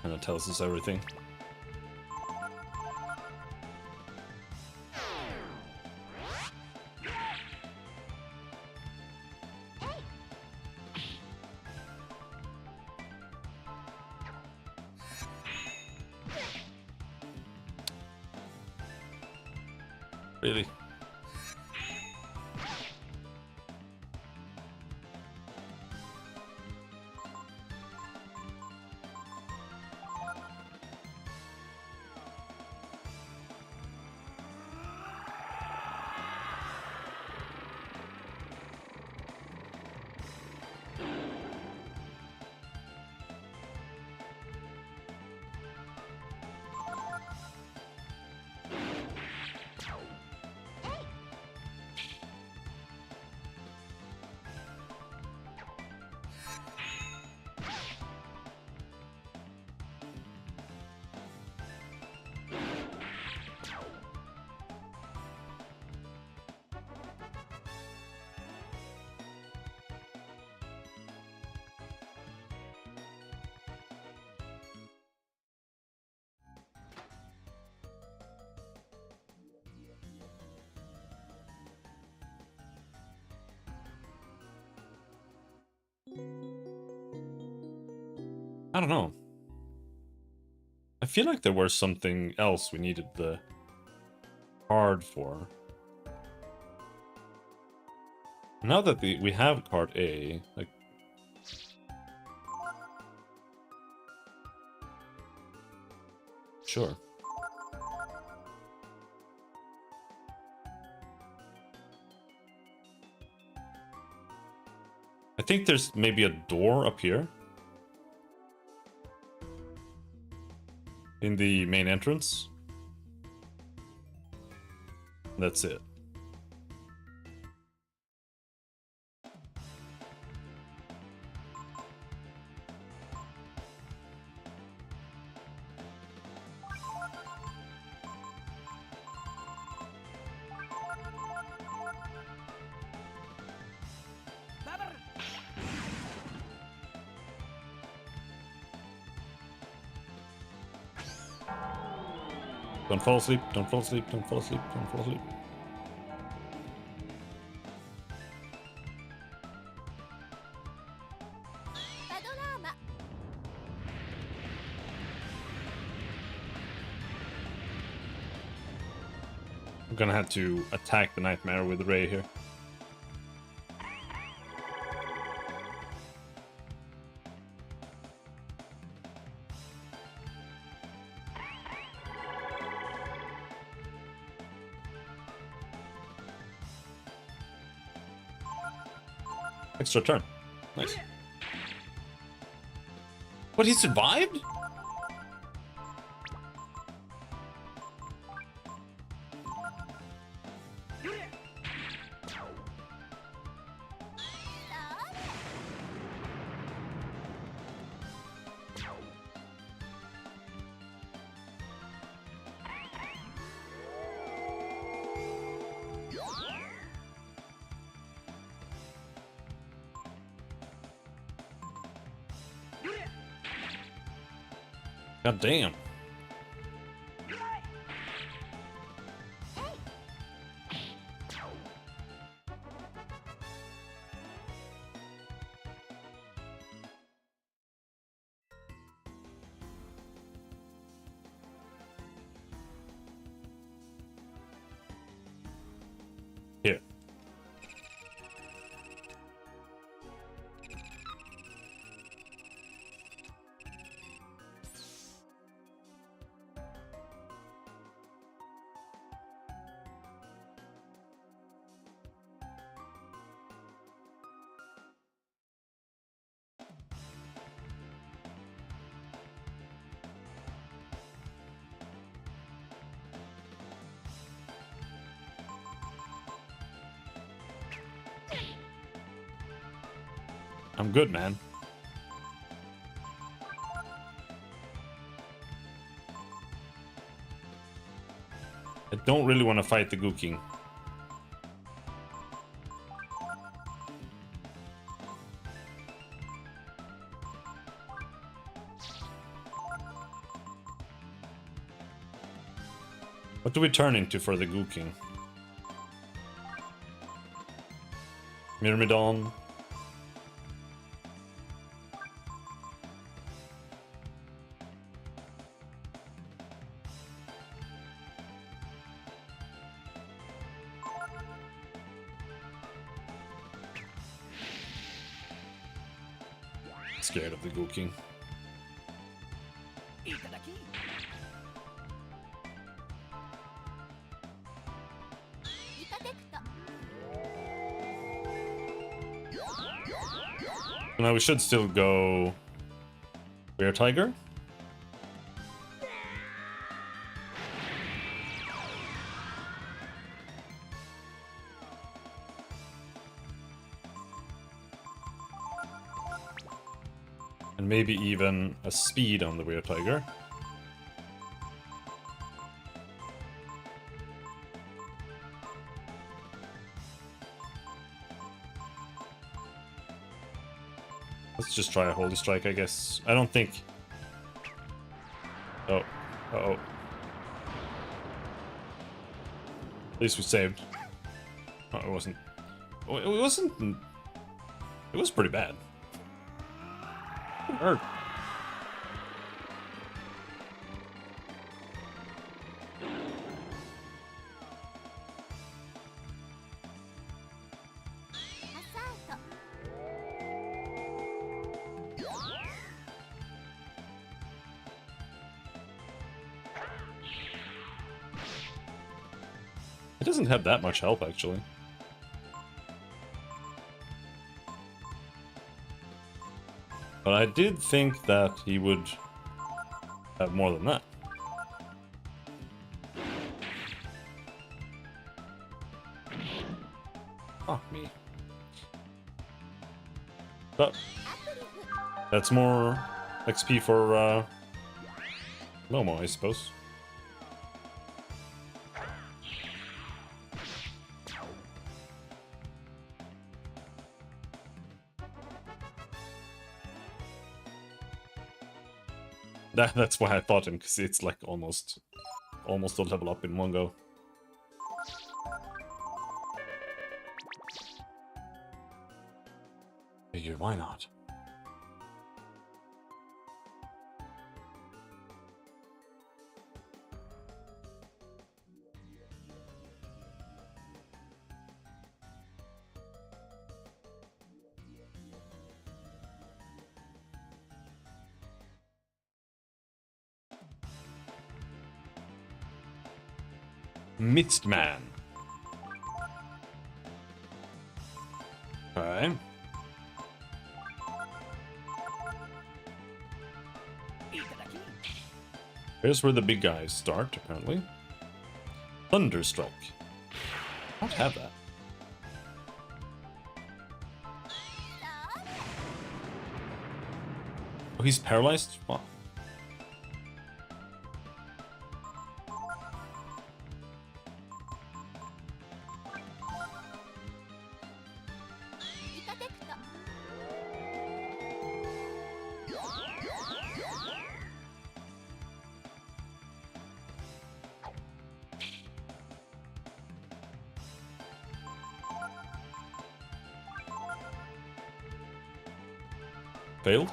and it tells us everything. Really? I don't know. I feel like there was something else we needed the card for. Now that we have card A, like... Sure. I think there's maybe a door up here. In the main entrance. That's it. Don't fall asleep, don't fall asleep, don't fall asleep, don't fall asleep. I'm gonna have to attack the Nightmare with Ray here. Extra turn. Nice. What, he survived? God damn. Here. I'm good, man. I don't really want to fight the Goo King. What do we turn into for the Goo King? Myrmidon. Scared of the Goo King. Now we should still go Bear Tiger. And maybe even a speed on the Weird Tiger. Let's just try a Holy Strike, I guess. I don't think... Oh. Uh-oh. At least we saved. Oh, it wasn't... Oh, it wasn't... It was pretty bad. Hurt. It doesn't have that much health, actually. But I did think that he would have more than that. Fuck me. But that's more XP for Momo, I suppose. That's why I thought him, because it's like almost a level up in one go. Figure, why not? Mistman. Okay. Here's where the big guys start, apparently. Thunderstruck. I don't have that. Oh, he's paralyzed? Wow. Failed?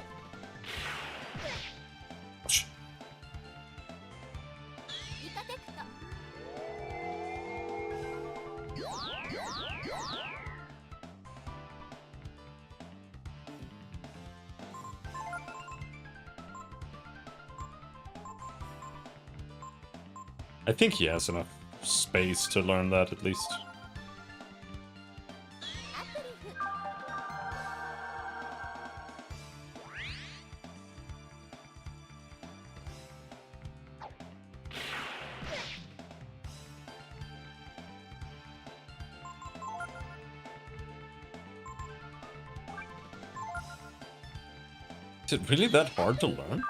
Shh. I think he has enough space to learn that at least. Is it really that hard to learn?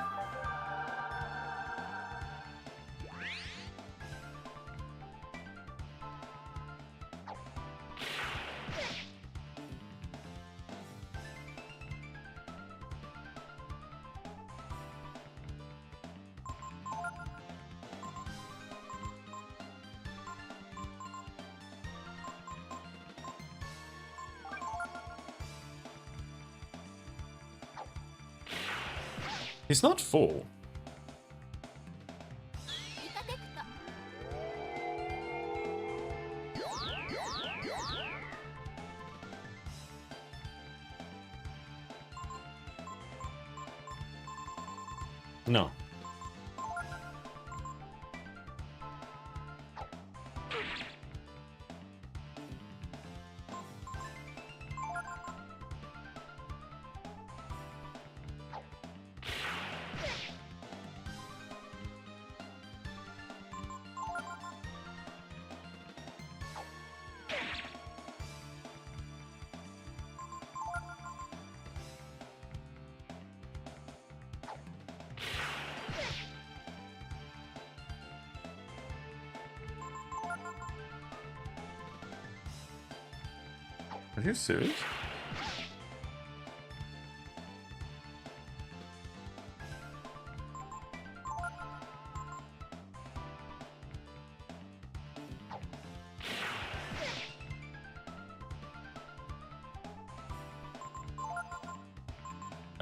He's not full. No. Are you serious?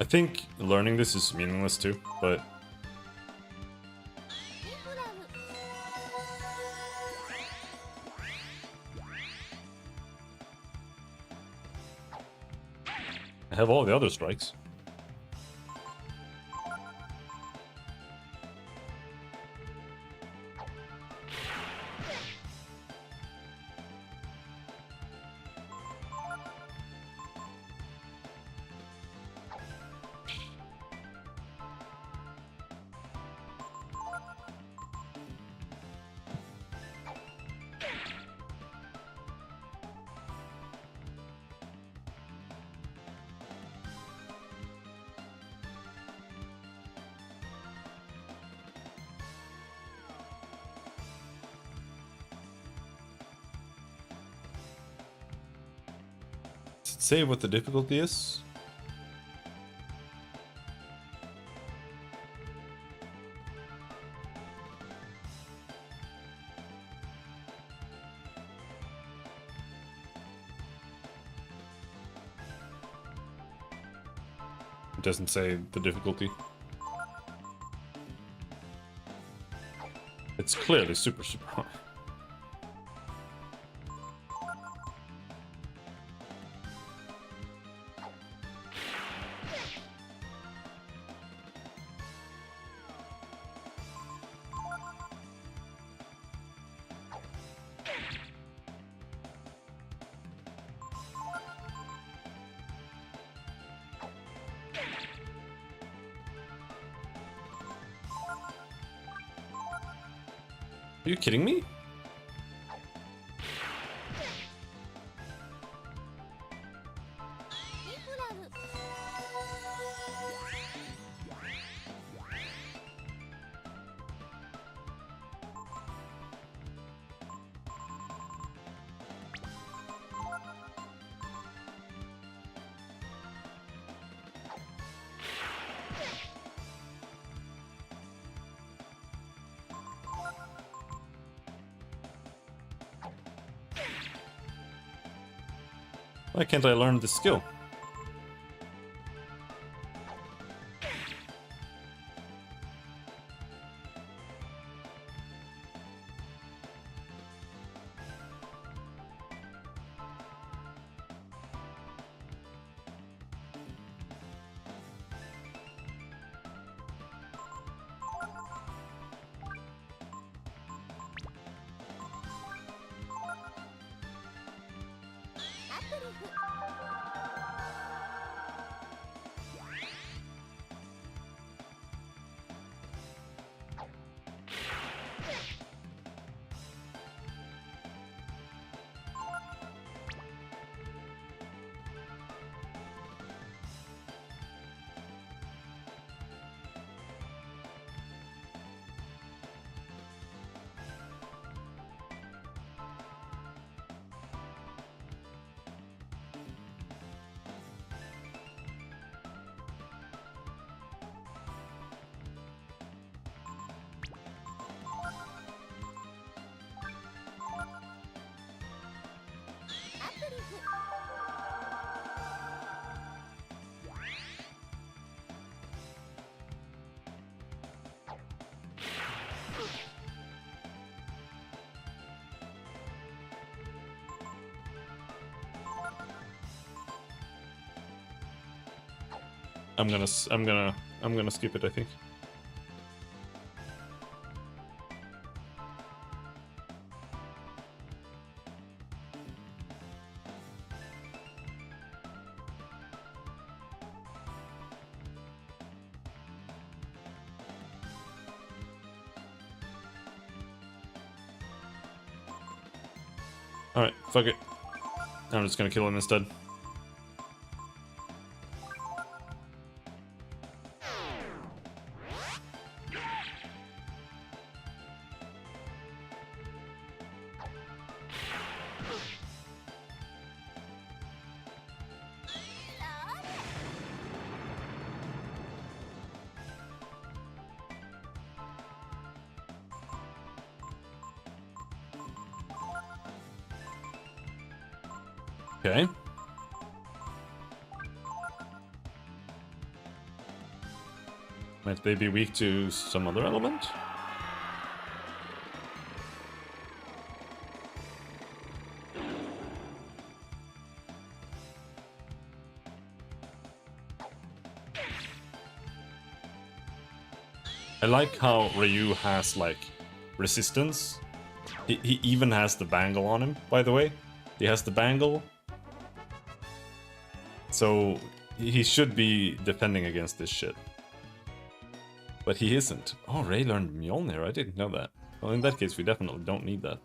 I think learning this is meaningless too, but... I have all the other strikes. Does it say what the difficulty is? It doesn't say the difficulty. It's clearly super hard. Are you kidding me? Why can't I learn this skill? I'm gonna skip it, I think. Alright, fuck it. I'm just gonna kill him instead. Okay. Might they be weak to some other element? I like how Ryu has, like, resistance. He even has the bangle on him, by the way. He has the bangle. So he should be defending against this shit. But he isn't. Oh, Ray learned Mjolnir. I didn't know that. Well, in that case, we definitely don't need that.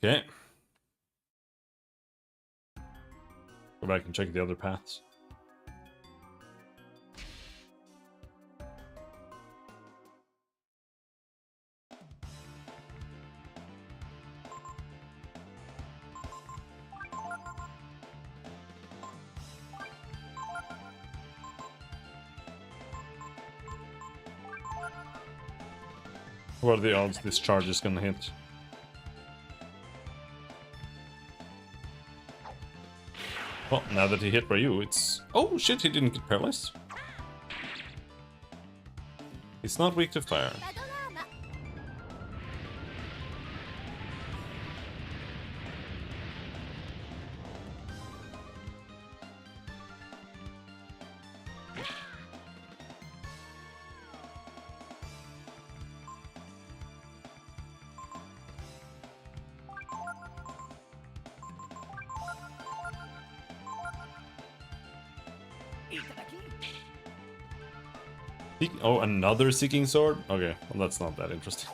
Okay. Go back and check the other paths. What are the odds this charge is gonna hit? Well, now that he hit Ryu, it's... Oh shit, he didn't get paralyzed. He's not weak to fire. Oh, another Seeking Sword? Okay, well that's not that interesting.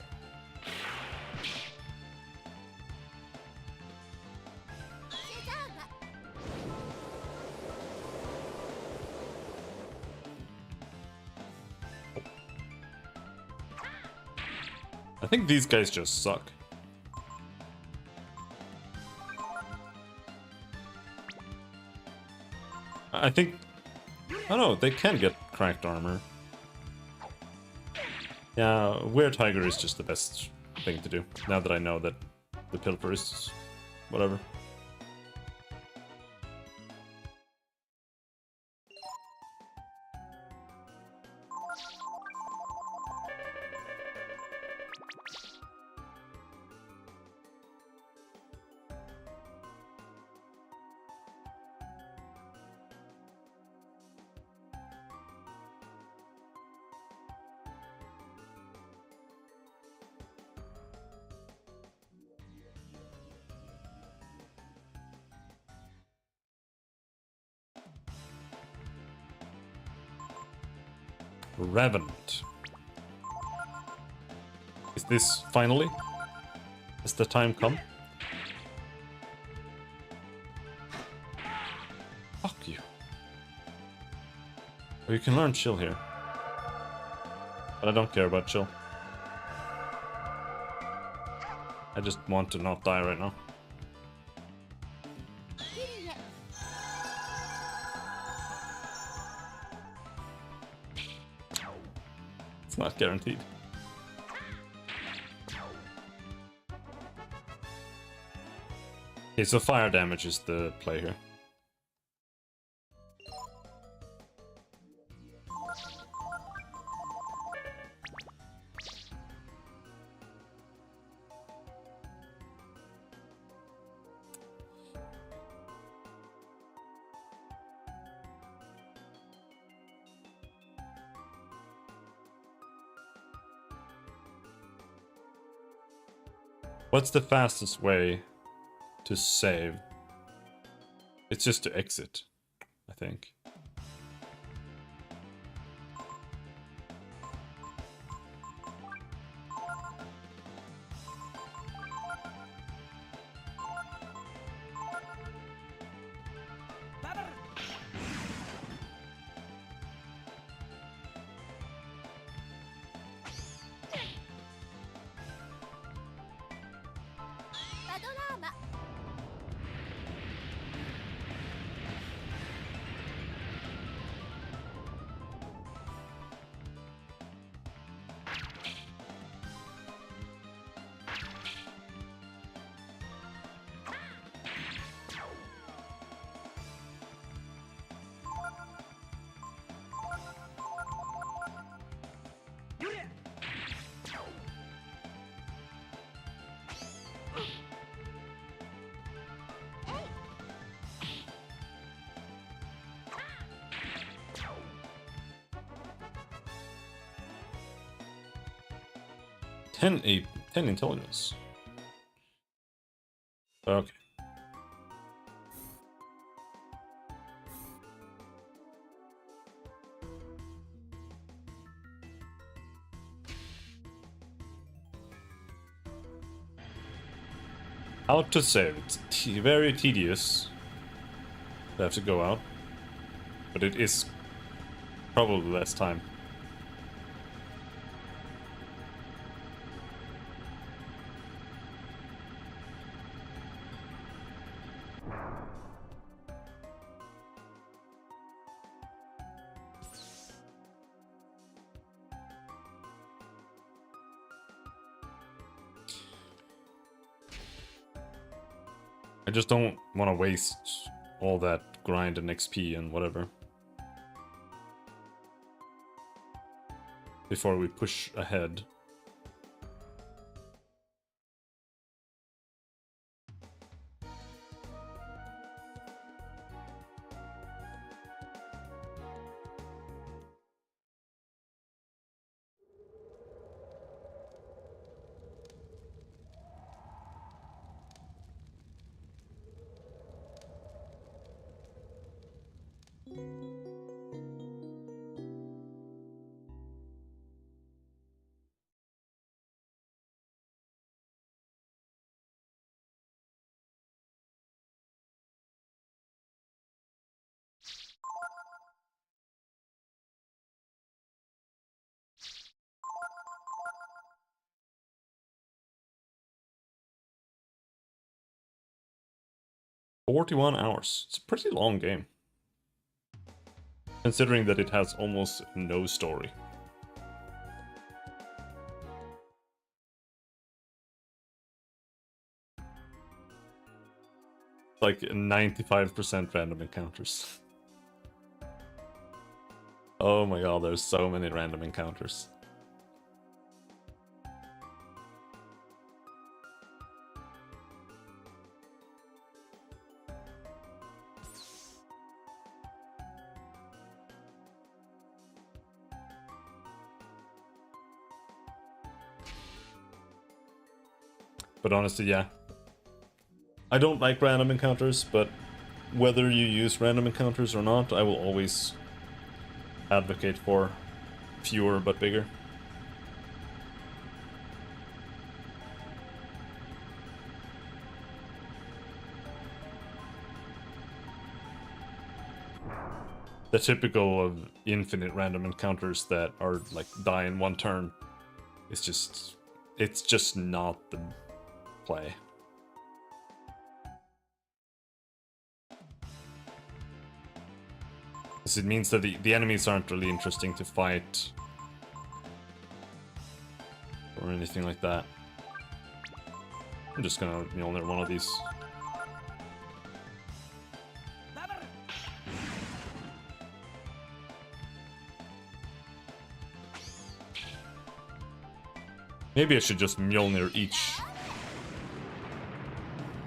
I think these guys just suck. I think... I don't know, they can get cracked armor. Yeah, Weird Tiger is just the best thing to do, now that I know that the Pilfer is... whatever. Revenant. Is this finally? Has the time come? Fuck you. Oh, you can learn chill here. But I don't care about chill. I just want to not die right now. It's not guaranteed. Okay, so fire damage is the play here. What's the fastest way to save? It's just to exit, I think. 10 intelligence. Okay. How to save? It's very tedious to have to go out, but it is probably less time. I just don't want to waste all that grind and XP and whatever before we push ahead. "41 hours. It's a pretty long game, considering that it has almost no story. Like 95% random encounters. Oh my god, there's so many random encounters. But honestly, yeah. I don't like random encounters, but whether you use random encounters or not, I will always advocate for fewer but bigger. The typical of infinite random encounters that are like die in one turn is just, it's just not the play. Because it means that the enemies aren't really interesting to fight or anything like that. I'm just gonna Mjolnir one of these. Maybe I should just Mjolnir each.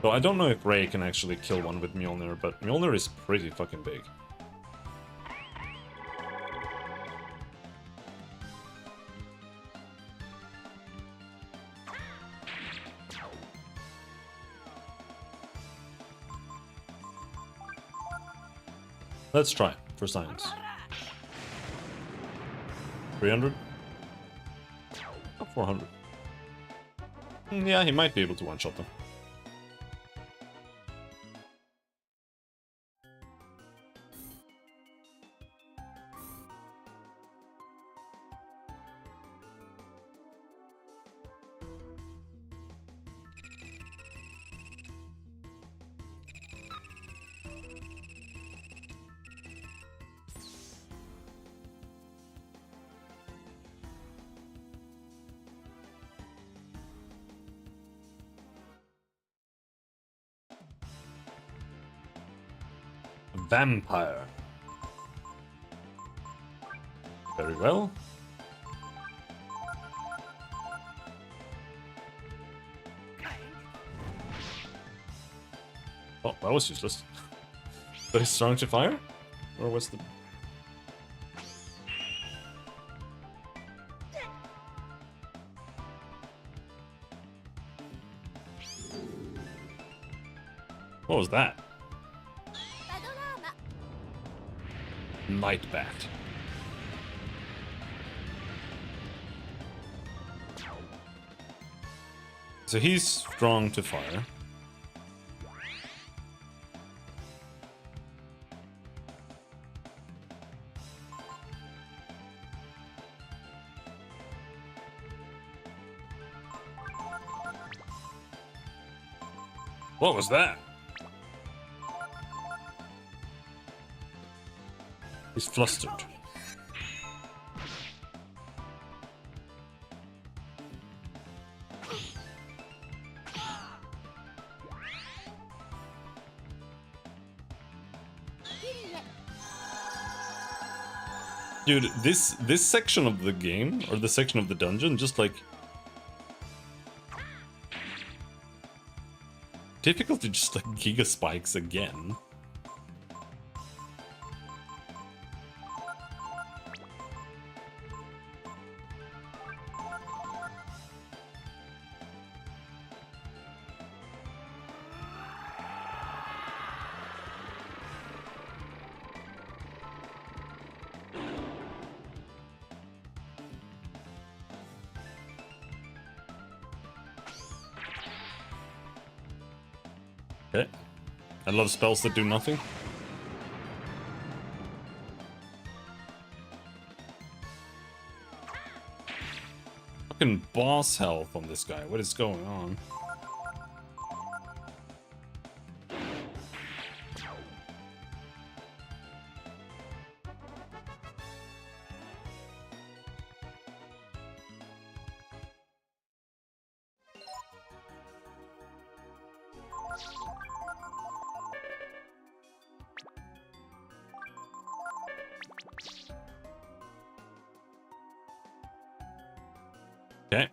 Though I don't know if Ray can actually kill one with Mjolnir, but Mjolnir is pretty fucking big. Let's try it for science. 300? Oh, 400. Yeah, he might be able to one-shot them. Vampire. Very well. Oh, that was useless. But he's strong to fire? Or was the... What was that? Night Bat. So he's strong to fire. What was that? He's flustered. Dude, this section of the game, or the section of the dungeon, just like... difficulty just like Giga Spikes again. Okay. I love spells that do nothing. Fucking boss health on this guy. What is going on? Okay.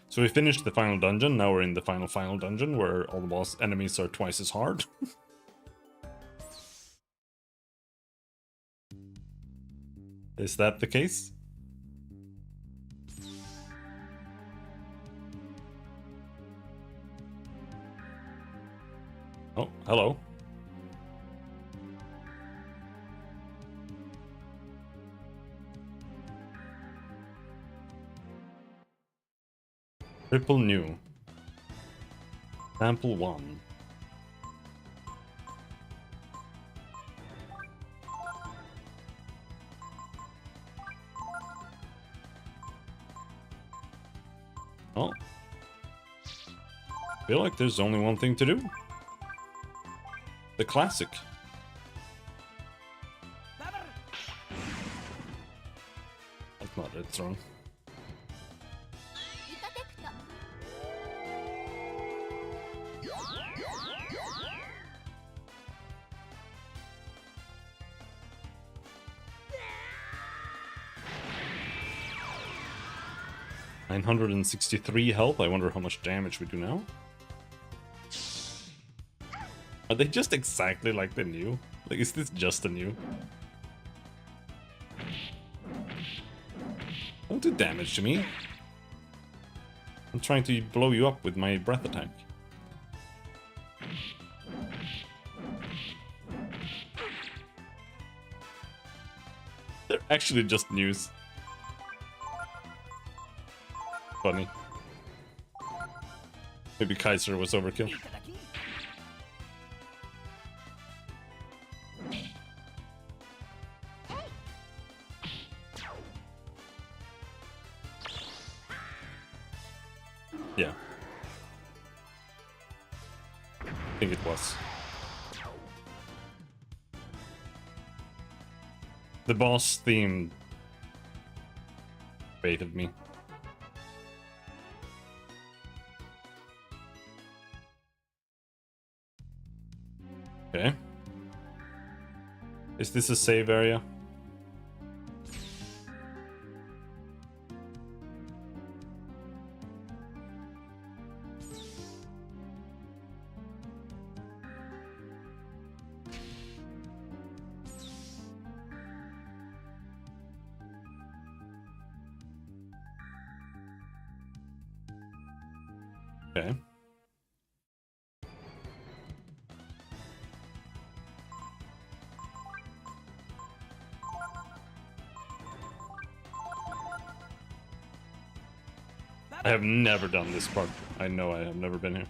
So we finished the final dungeon, now we're in the final dungeon, where all the boss enemies are twice as hard. Is that the case? Oh, hello. Triple new. Sample 1. Oh. I feel like there's only one thing to do. The classic. That's not it, wrong. $963 health. I wonder how much damage we do now. Are they just exactly like the new? Like, is this just a new? Don't do damage to me. I'm trying to blow you up with my breath attack. They're actually just news. Funny. Maybe Kaiser was overkill. Yeah. I think it was. The boss theme baited me. Okay. Is this a save area? Okay. I have never done this part. I know I have never been here.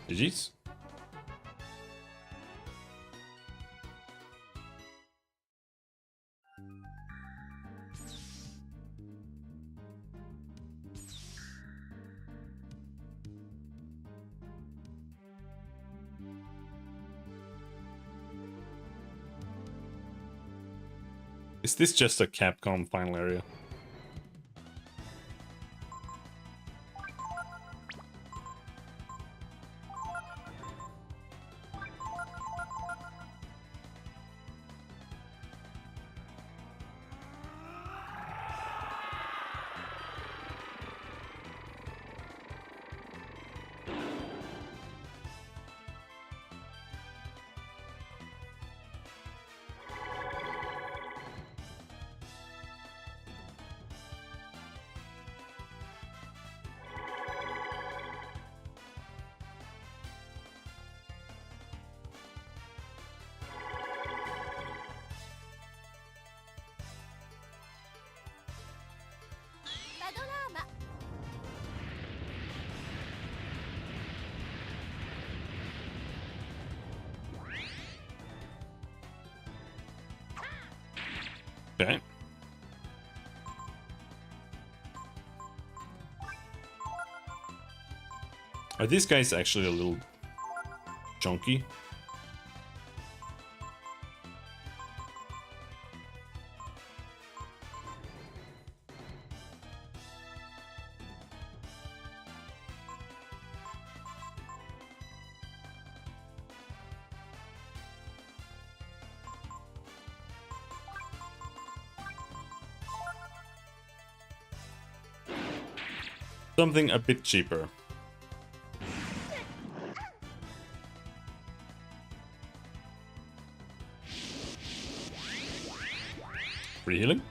GG's. Is this just a Capcom final area? Okay. Are these guys actually a little chunky? Something a bit cheaper. Free healing?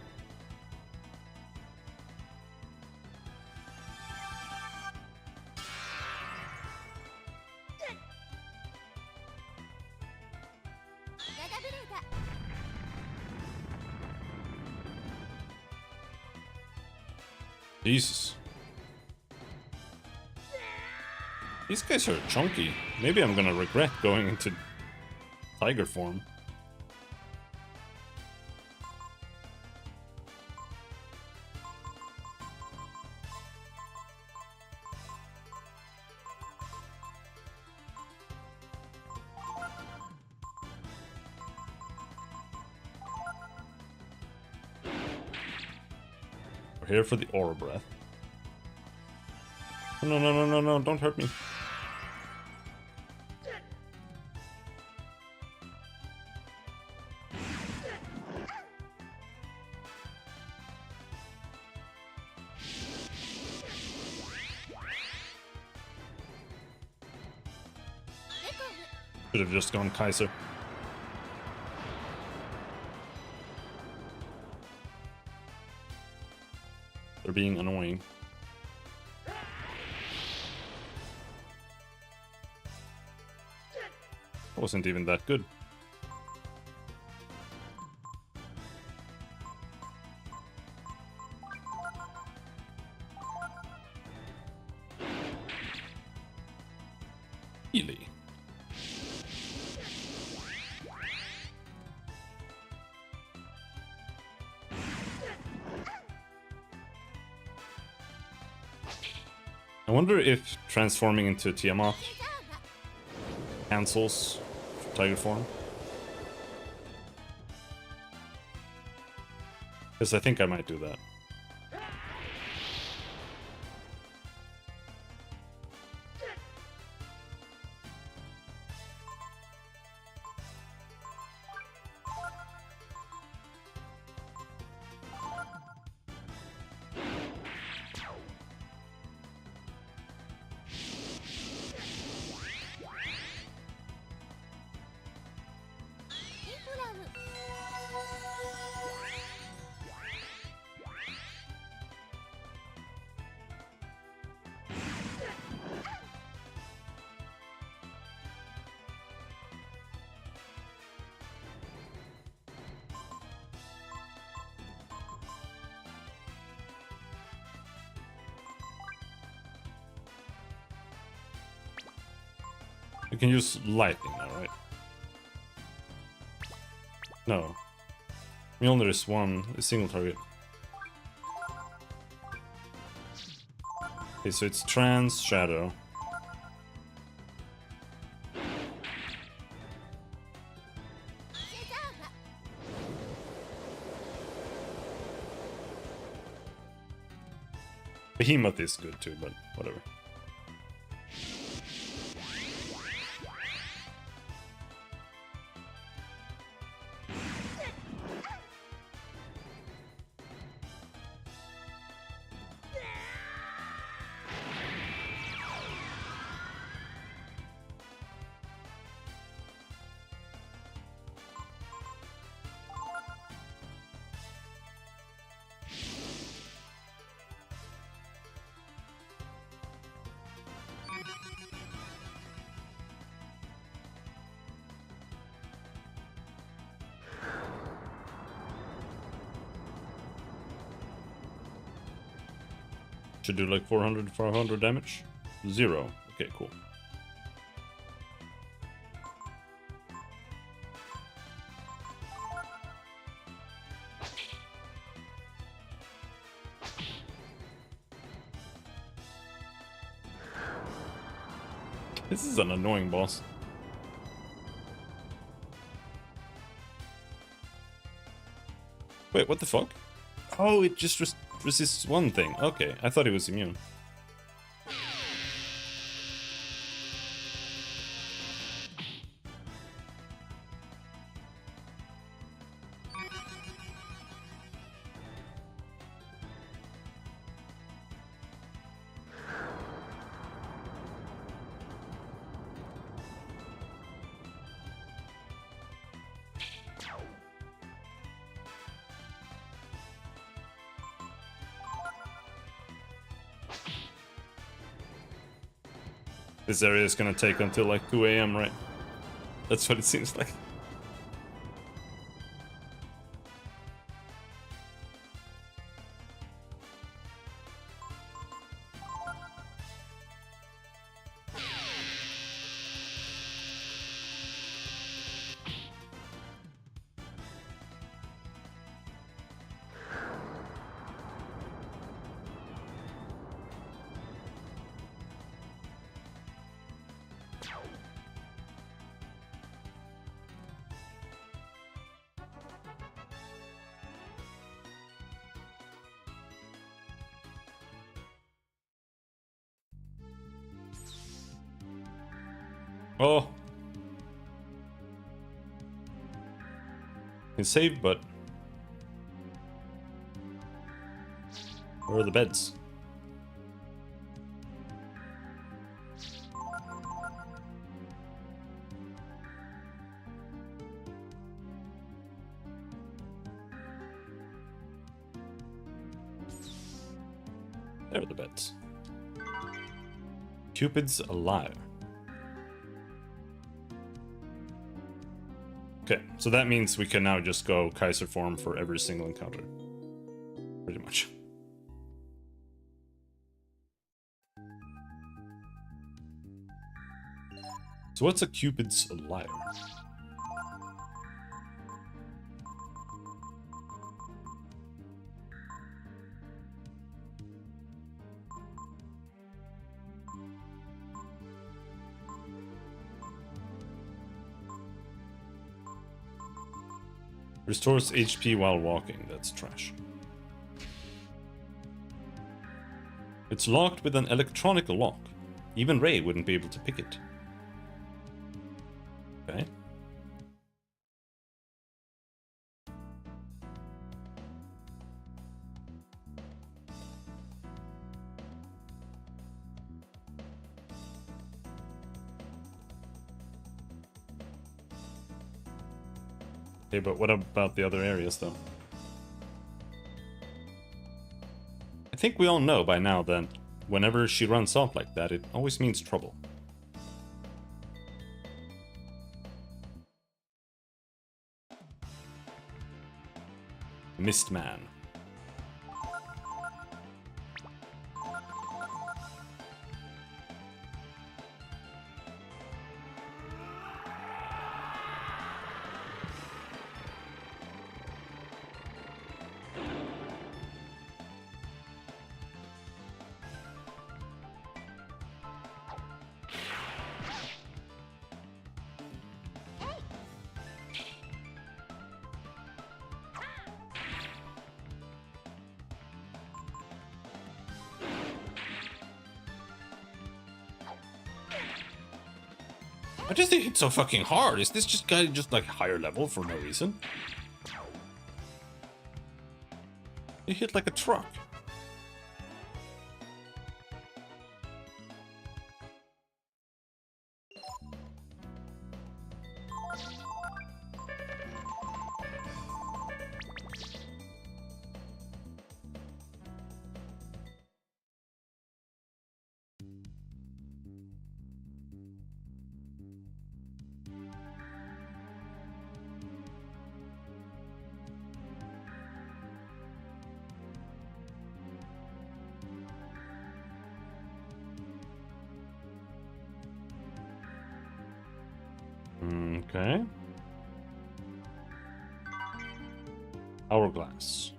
Jesus. These guys are chunky. Maybe I'm gonna regret going into tiger form. We're here for the aura breath. No, no, no, no, no, don't hurt me. Should have just gone Kaiser. They're being annoying. Wasn't even that good. Really? I wonder if transforming into Tiamat cancels tiger form. Because I think I might do that. You can use lightning now, right? No. Mjolnir is a single target. Okay, so it's Trance, Shadow. Behemoth is good too, but whatever. Should do like 400, 500 damage. 0. Okay, cool. This is an annoying boss. Wait, what the fuck? Oh, it just resists one thing. Okay, I thought it was immune. This area is gonna take until like 2 AM, right? That's what it seems like. Oh. Can save, but where are the beds? There are the beds. Cupid's a liar. Okay, so that means we can now just go Kaiser form for every single encounter. Pretty much. So what's a Cupid's liar? Restores HP while walking, that's trash. It's locked with an electronic lock. Even Ray wouldn't be able to pick it. Okay. Okay, but what about the other areas, though? I think we all know by now that whenever she runs off like that, it always means trouble. Mistman. Why does they hit so fucking hard? Is this just guy just like higher level for no reason? They hit like a truck. Okay. Hourglass.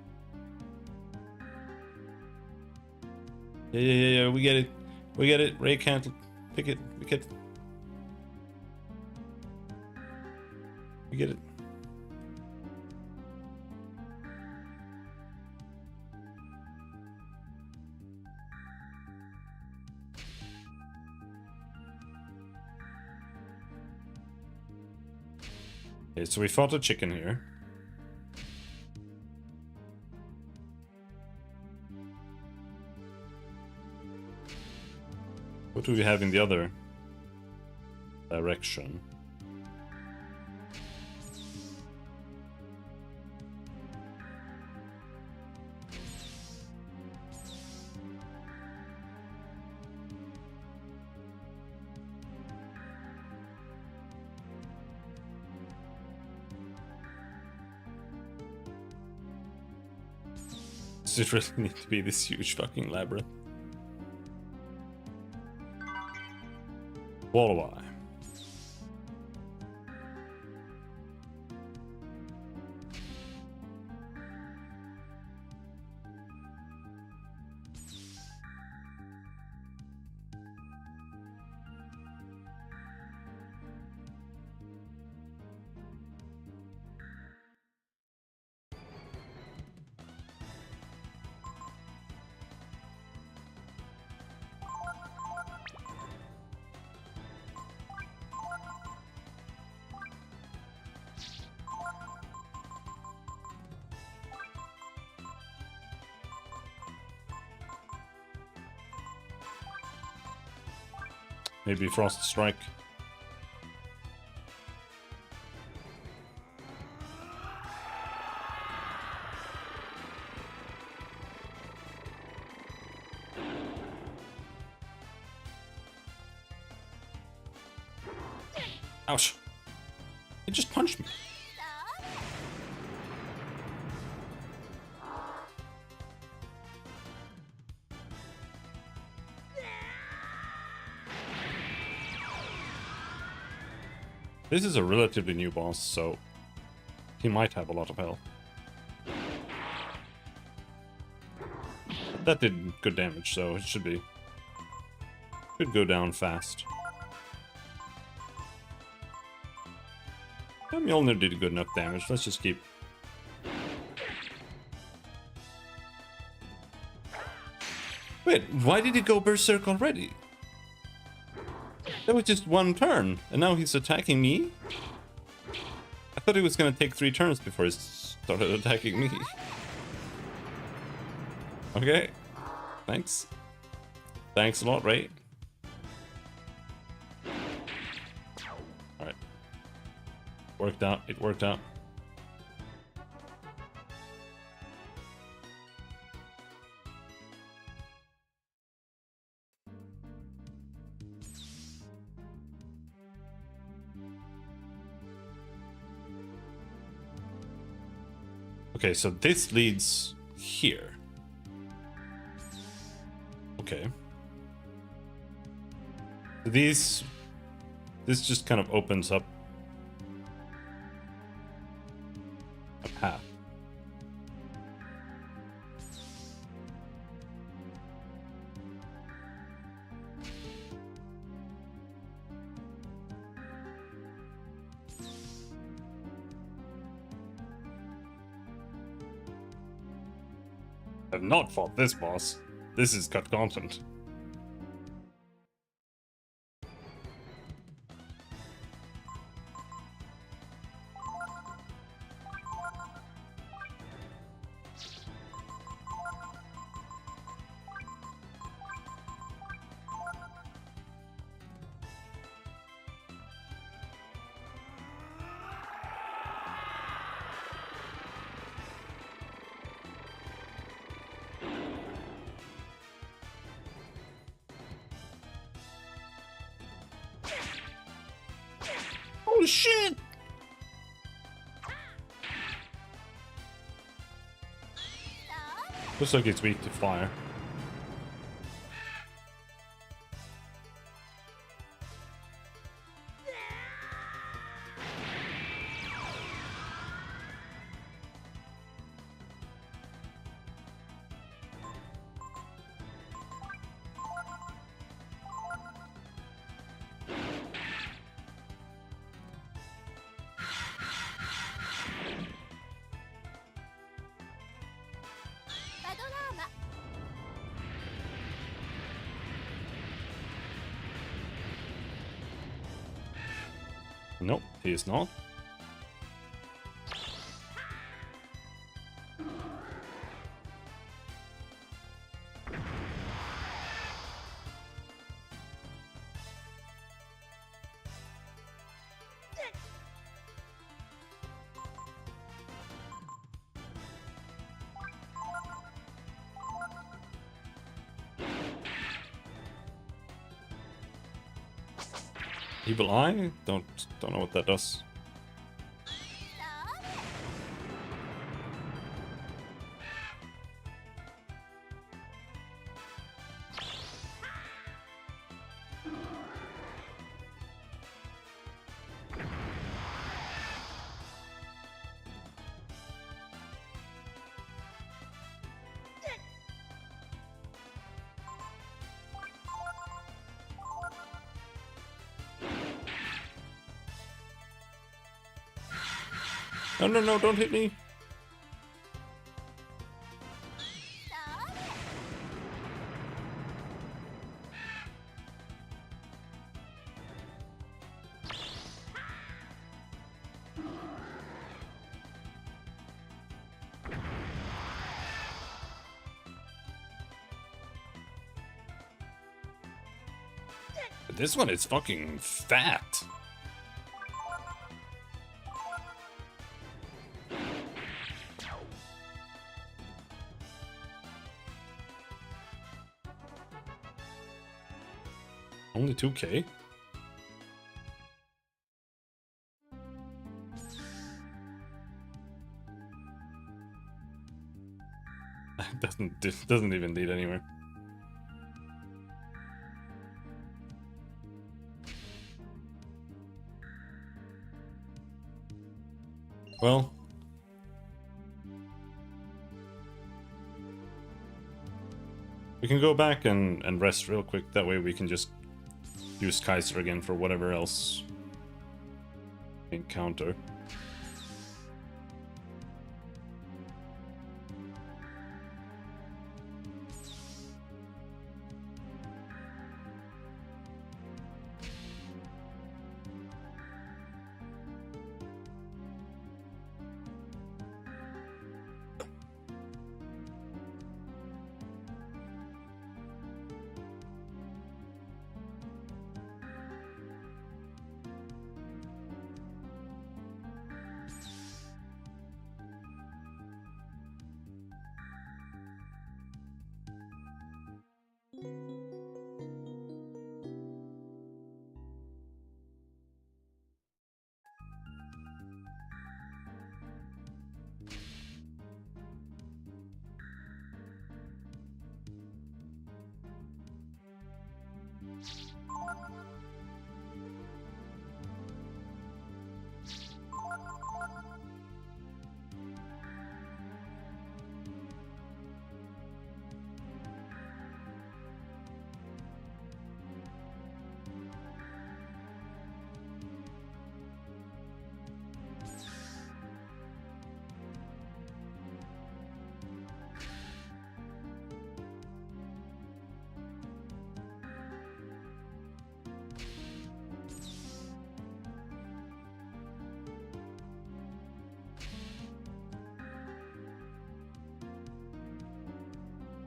Yeah, we get it. We get it. Ray can't pick it. We get it. Okay, so we fought a chicken here. What do we have in the other direction? Does it really need to be this huge fucking labyrinth? Walleye. Maybe Frost Strike. Ouch. It just punched me. This is a relatively new boss, so he might have a lot of health. That did good damage, so it should go down fast. Mjolnir did good enough damage. Let's just keep. Wait, why did he go berserk already? That was just one turn, and now he's attacking me? I thought he was gonna take 3 turns before he started attacking me. Okay. Thanks. Thanks a lot, Ray. Alright. Worked out. It worked out. Okay, so this leads here. Okay. This just kind of opens up a path. I've not fought this boss. This is cut content. Holy shit! Looks like it's weak to fire. Nope, he is not. Evil Eye? Don't know what that does. No, no, no, don't hit me. This one is fucking fat. Only 2k? Doesn't even lead anywhere. Well, we can go back and rest real quick. That way we can just use Kaiser again for whatever else we encounter.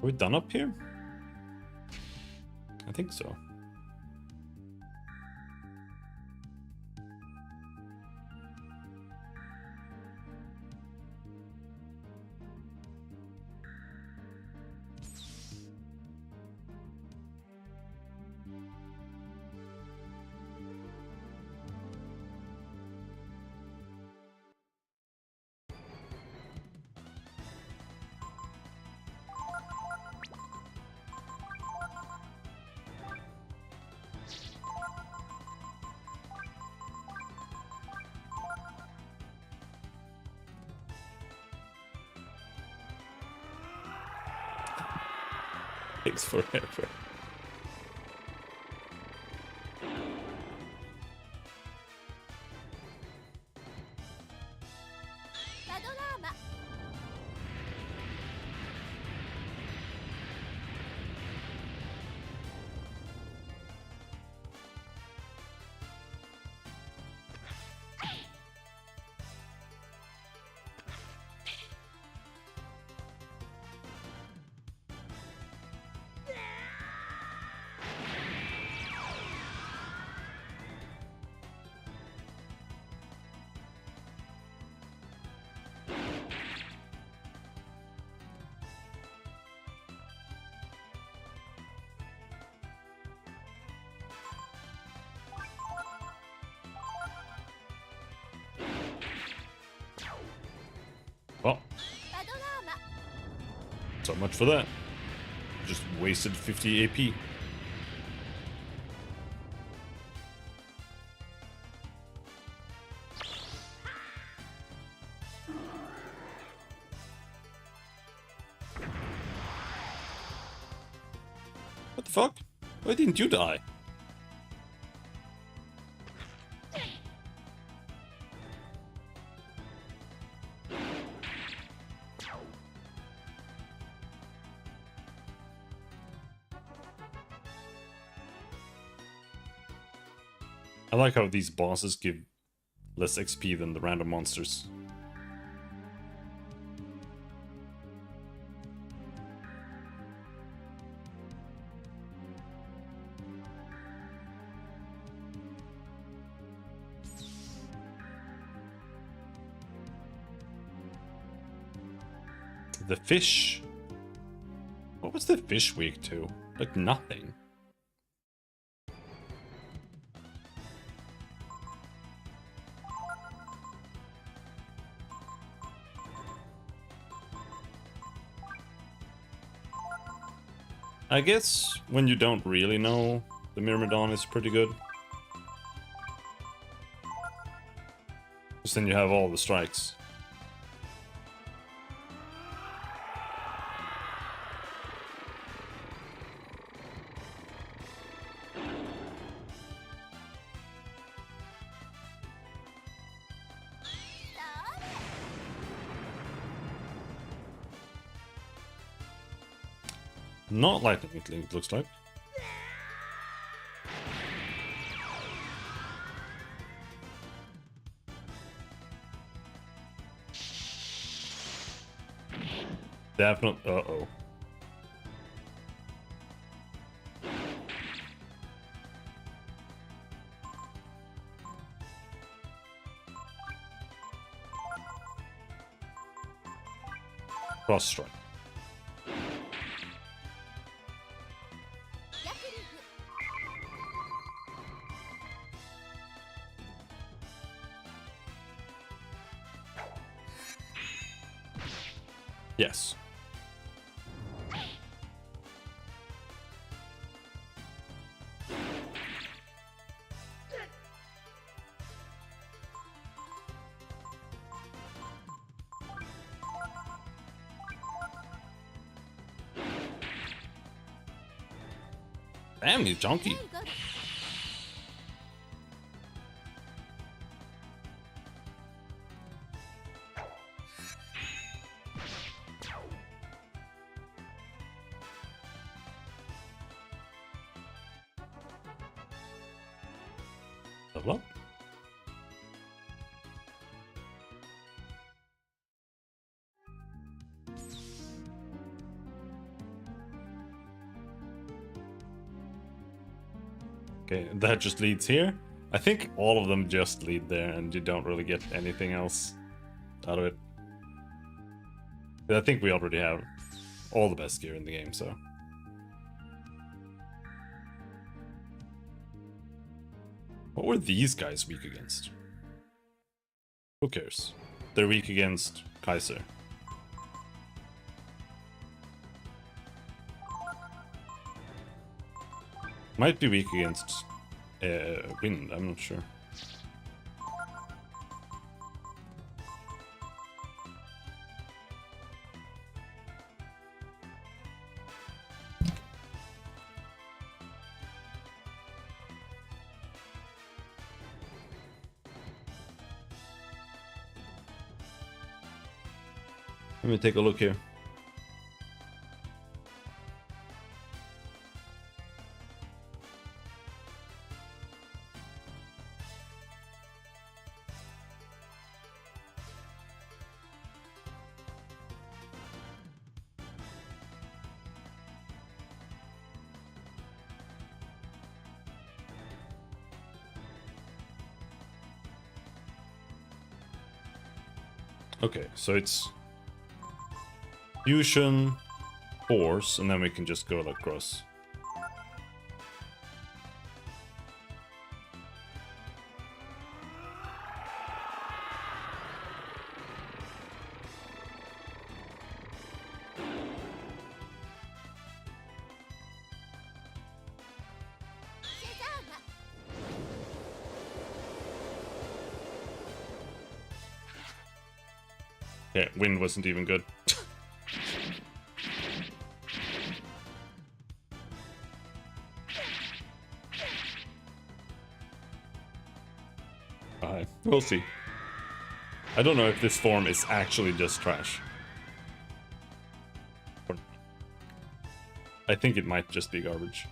Are we done up here? I think so. Takes forever. Well, so much for that. Just wasted 50 AP. What the fuck? Why didn't you die? I like how these bosses give less XP than the random monsters. The fish. What was the fish weak to? Like nothing. I guess when you don't really know, the Myrmidon is pretty good. Because then you have all the strikes. Not lightning, it looks like. Definitely. Uh-oh. Cross strike. Yes. Damn, he's junky. Level up. Okay, that just leads here. I think all of them just lead there and you don't really get anything else out of it. But I think we already have all the best gear in the game, so. What were these guys weak against? Who cares? They're weak against Kaiser. Might be weak against Wind, I'm not sure. Let me take a look here. Okay, so it's fusion, force, and then we can just go like cross. Yeah, wind wasn't even good. Alright, we'll see. I don't know if this form is actually just trash. I think it might just be garbage.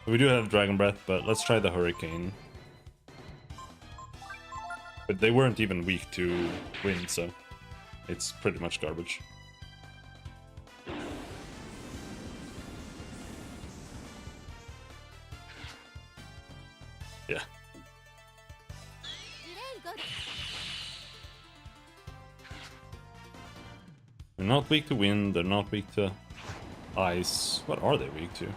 We do have Dragon Breath, but let's try the Hurricane. But they weren't even weak to wind, so it's pretty much garbage. Yeah. They're not weak to wind, they're not weak to ice. What are they weak to?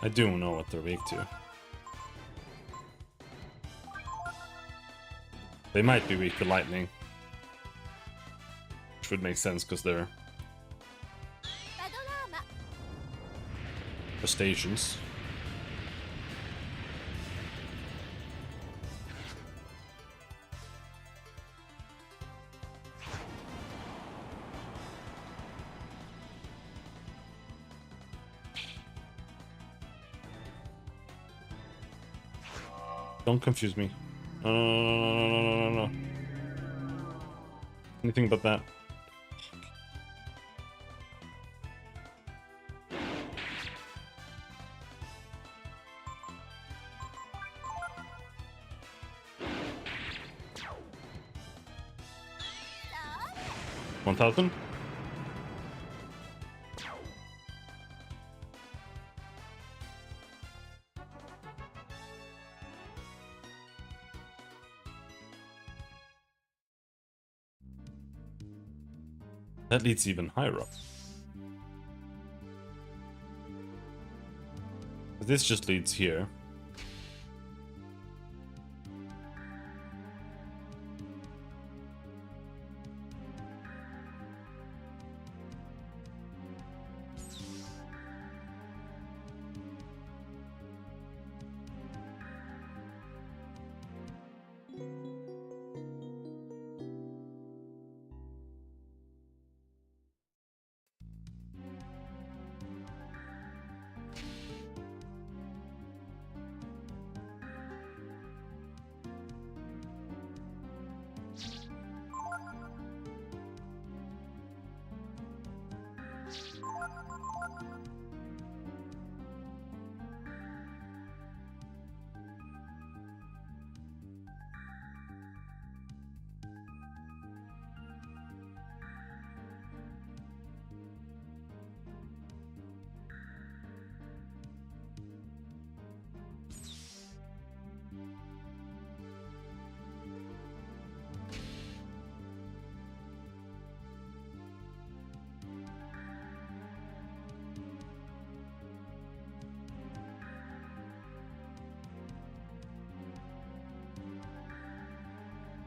I do know what they're weak to. They might be weak to lightning. Which would make sense because they're crustaceans. Don't confuse me. No. Anything but that. $1,000? That leads even higher up. This just leads here.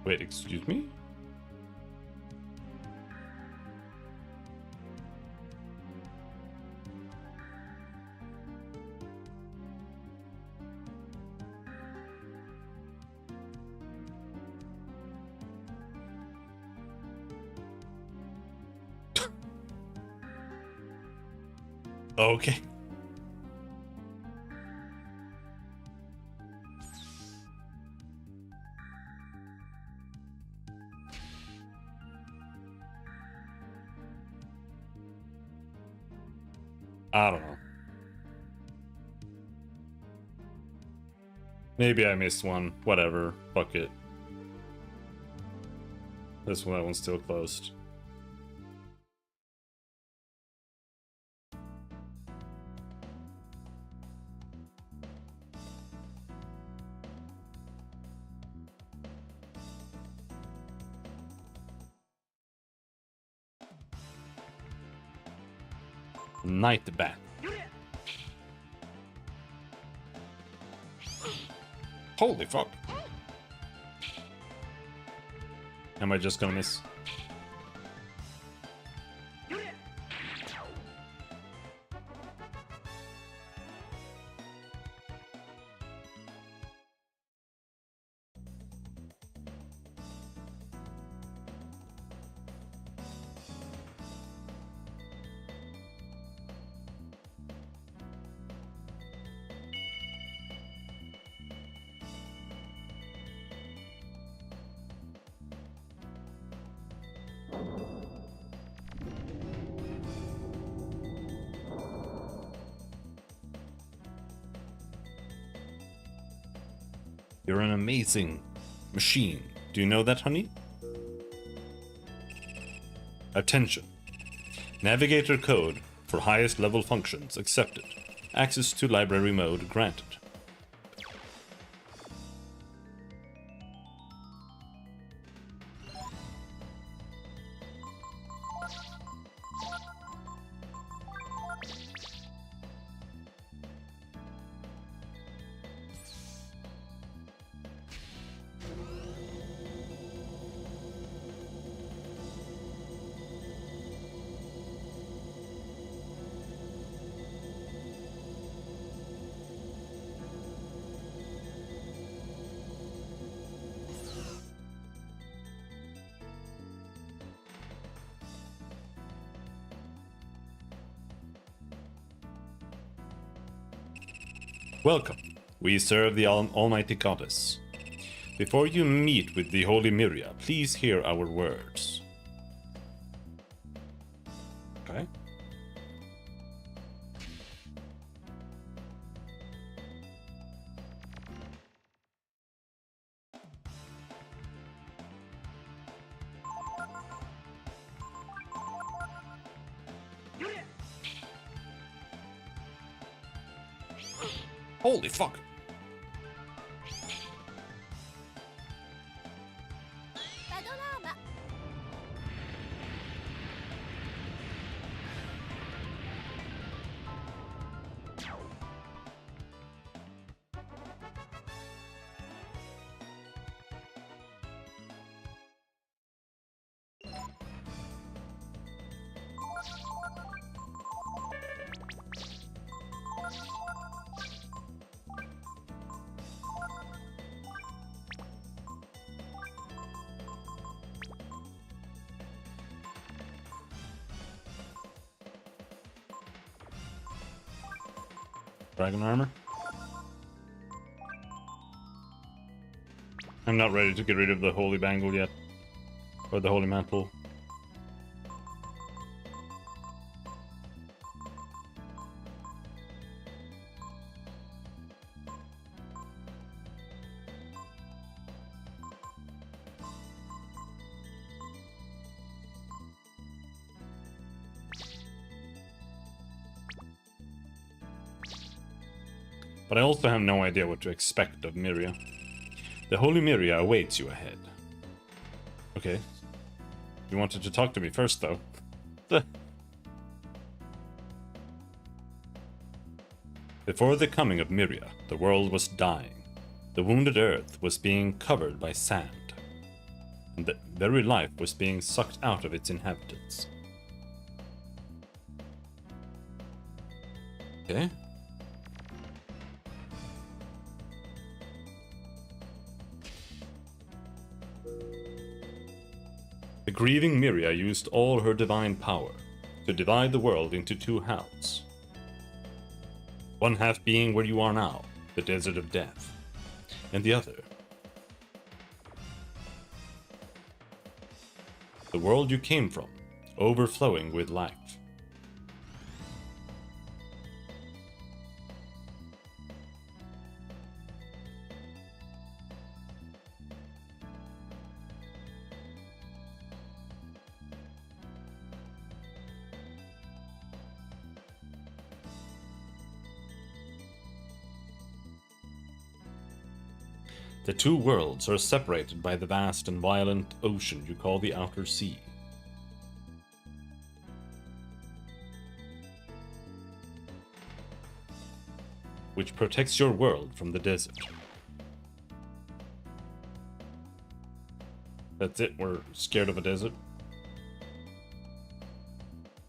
Wait, excuse me? Okay. I don't know. Maybe I missed one. Whatever. Fuck it. That one's still closed. Night Bat. Holy fuck. Am I just gonna miss? You're an amazing machine. Do you know that, honey? Attention. Navigator code for highest level functions accepted. Access to library mode granted. Welcome. We serve the Almighty Goddess. Before you meet with the Holy Miria, please hear our words. Okay. Holy fuck. Dragon armor. I'm not ready to get rid of the holy bangle yet. Or the holy mantle. But I also have no idea what to expect of Miria. The Holy Miria awaits you ahead. Okay. You wanted to talk to me first, though. Before the coming of Miria, the world was dying. The wounded earth was being covered by sand. And the very life was being sucked out of its inhabitants. Okay. The grieving Miria used all her divine power to divide the world into two halves. One half being where you are now, the desert of death, and the other, the world you came from, overflowing with life. The two worlds are separated by the vast and violent ocean you call the Outer Sea. Which protects your world from the desert. That's it, we're scared of a desert.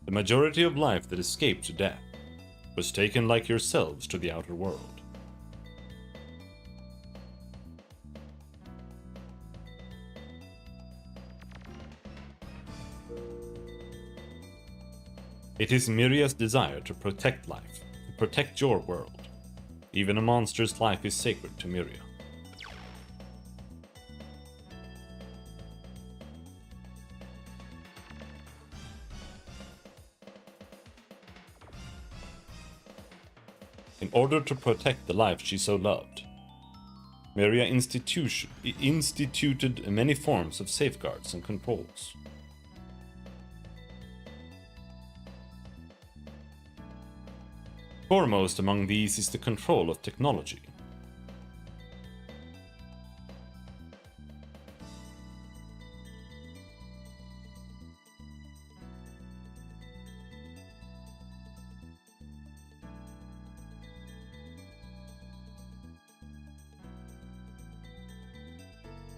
The majority of life that escaped to death was taken like yourselves to the outer world. It is Myria's desire to protect life, to protect your world. Even a monster's life is sacred to Myria. In order to protect the life she so loved, Myria instituted many forms of safeguards and controls. Foremost among these is the control of technology.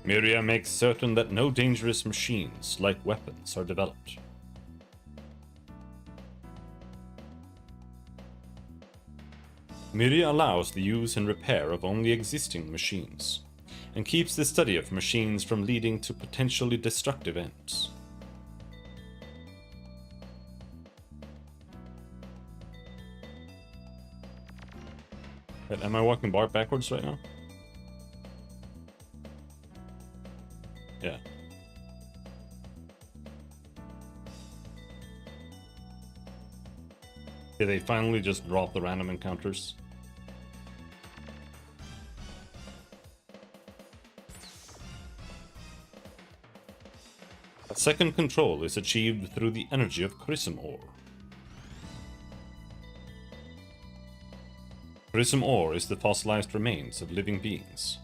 Myria makes certain that no dangerous machines, like weapons, are developed. Myria allows the use and repair of only existing machines, and keeps the study of machines from leading to potentially destructive ends. Am I walking backwards right now? Yeah. Did they finally just drop the random encounters? A second control is achieved through the energy of Chrism Ore. Chrism Ore is the fossilized remains of living beings.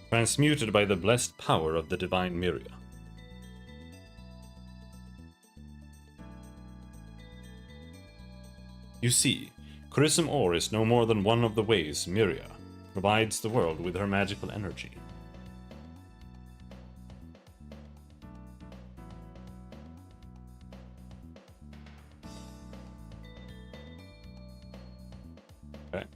Transmuted by the blessed power of the divine Myria. You see, Chrism Ore is no more than one of the ways Myria provides the world with her magical energy. Okay.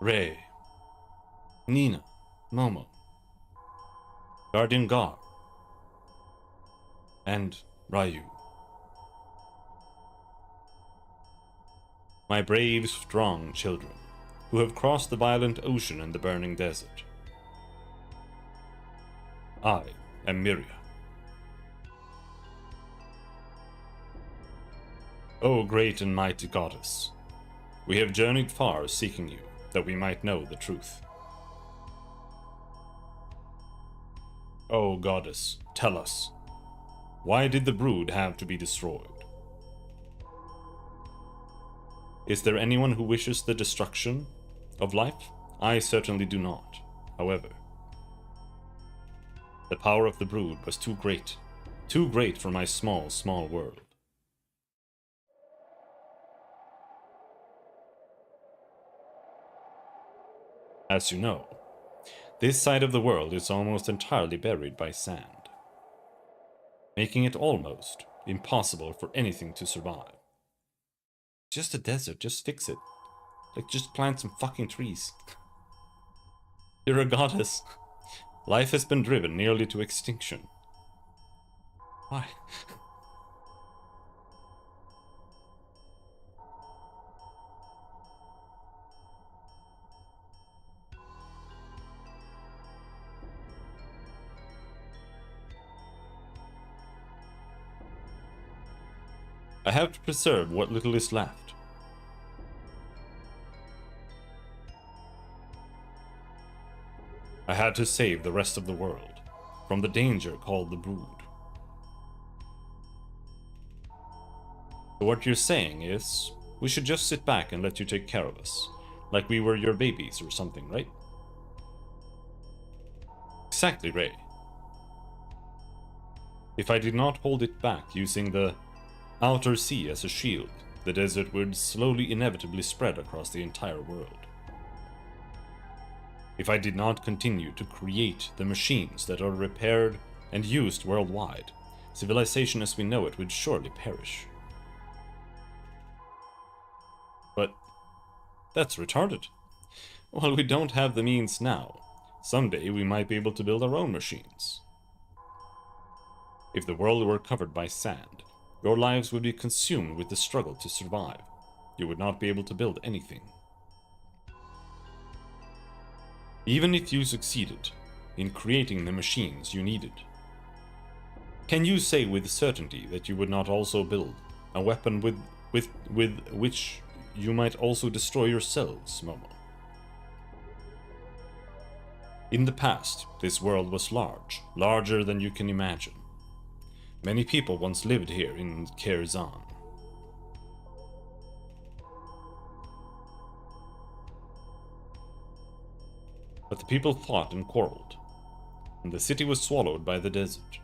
Ray, Nina, Momo, Guardian Gar, and Ryu. My brave, strong children, who have crossed the violent ocean and the burning desert. I am Myria. O great and mighty goddess, we have journeyed far seeking you, that we might know the truth. O goddess, tell us, Why did the brood have to be destroyed? Is there anyone who wishes the destruction of life? I certainly do not. However, the power of the brood was too great for my small, small world. As you know, this side of the world is almost entirely buried by sand, making it almost impossible for anything to survive. Just a desert, just fix it. Like, just plant some fucking trees. You're a goddess. Life has been driven nearly to extinction. Why? I have to preserve what little is left. I had to save the rest of the world from the danger called the brood. So what you're saying is, we should just sit back and let you take care of us, like we were your babies or something, right? Exactly, Ray. If I did not hold it back using the outer sea as a shield, the desert would slowly inevitably spread across the entire world. If I did not continue to create the machines that are repaired and used worldwide, civilization as we know it would surely perish. But that's retarded. Well, we don't have the means now. Someday we might be able to build our own machines. If the world were covered by sand, your lives would be consumed with the struggle to survive. You would not be able to build anything. Even if you succeeded in creating the machines you needed, can you say with certainty that you would not also build a weapon with which you might also destroy yourselves, Momo? In the past, this world was large, larger than you can imagine. Many people once lived here in Kherzan. But the people fought and quarreled, and the city was swallowed by the desert.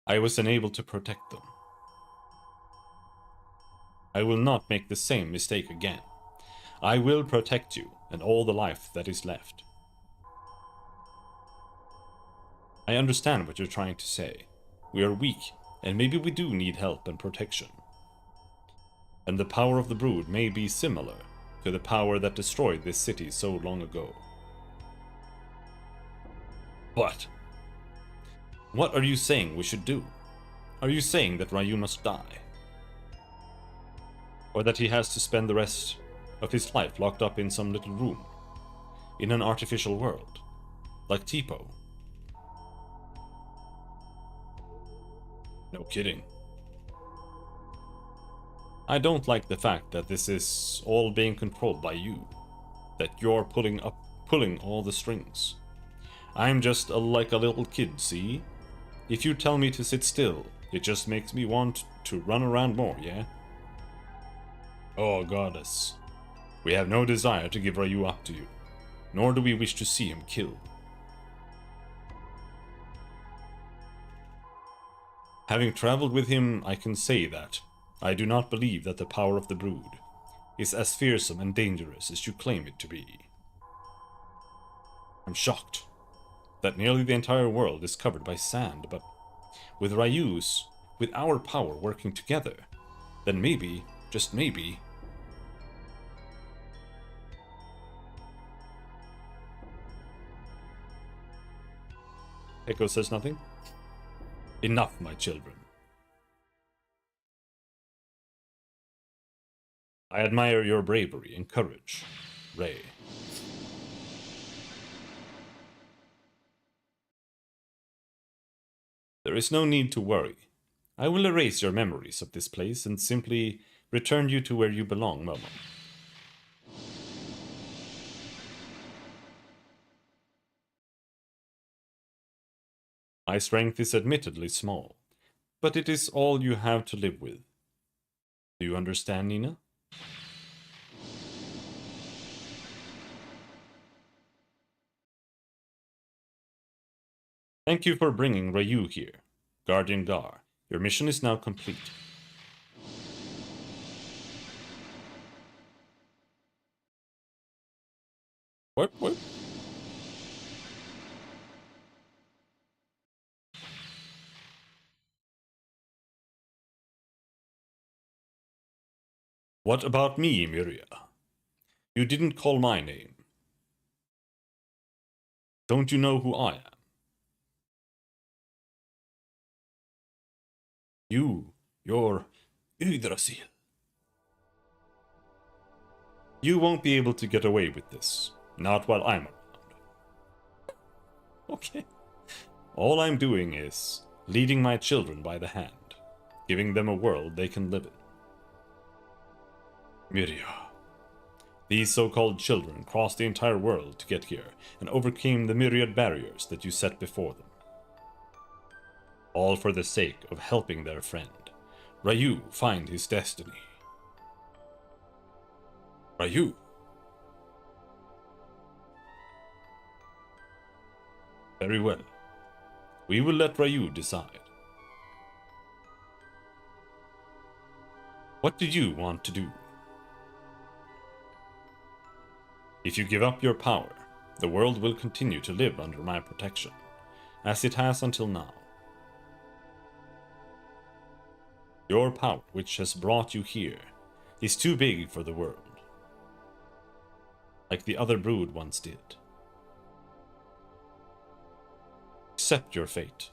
I was unable to protect them. I will not make the same mistake again. I will protect you and all the life that is left. I understand what you're trying to say. We are weak, and maybe we do need help and protection. And the power of the brood may be similar to the power that destroyed this city so long ago. But what are you saying we should do? Are you saying that Ryu must die? Or that he has to spend the rest of his life locked up in some little room, in an artificial world, like Tipo? No kidding. I don't like the fact that this is all being controlled by you, that you're pulling all the strings. I'm just like a little kid, see? If you tell me to sit still, it just makes me want to run around more, yeah? Oh, goddess. We have no desire to give Ryu up to you, nor do we wish to see him killed. Having traveled with him, I can say that I do not believe that the power of the brood is as fearsome and dangerous as you claim it to be. I'm shocked that nearly the entire world is covered by sand, but with Ryu's, with our power working together, then maybe, just maybe... Echo says nothing. Enough, my children. I admire your bravery and courage, Ray. There is no need to worry. I will erase your memories of this place and simply return you to where you belong, Momo. My strength is admittedly small, but it is all you have to live with. Do you understand, Nina? Thank you for bringing Ryu here. Guardian Gar, your mission is now complete. What? What about me, Miria? You didn't call my name. Don't you know who I am? You're Yggdrasil. You won't be able to get away with this. Not while I'm around. Okay. All I'm doing is leading my children by the hand, giving them a world they can live in. Miria. These so-called children crossed the entire world to get here and overcame the myriad barriers that you set before them. All for the sake of helping their friend, Ryu, find his destiny. Ryu. Very well. We will let Ryu decide. What do you want to do? If you give up your power, the world will continue to live under my protection, as it has until now. Your power, which has brought you here, is too big for the world, like the other brood once did. Accept your fate,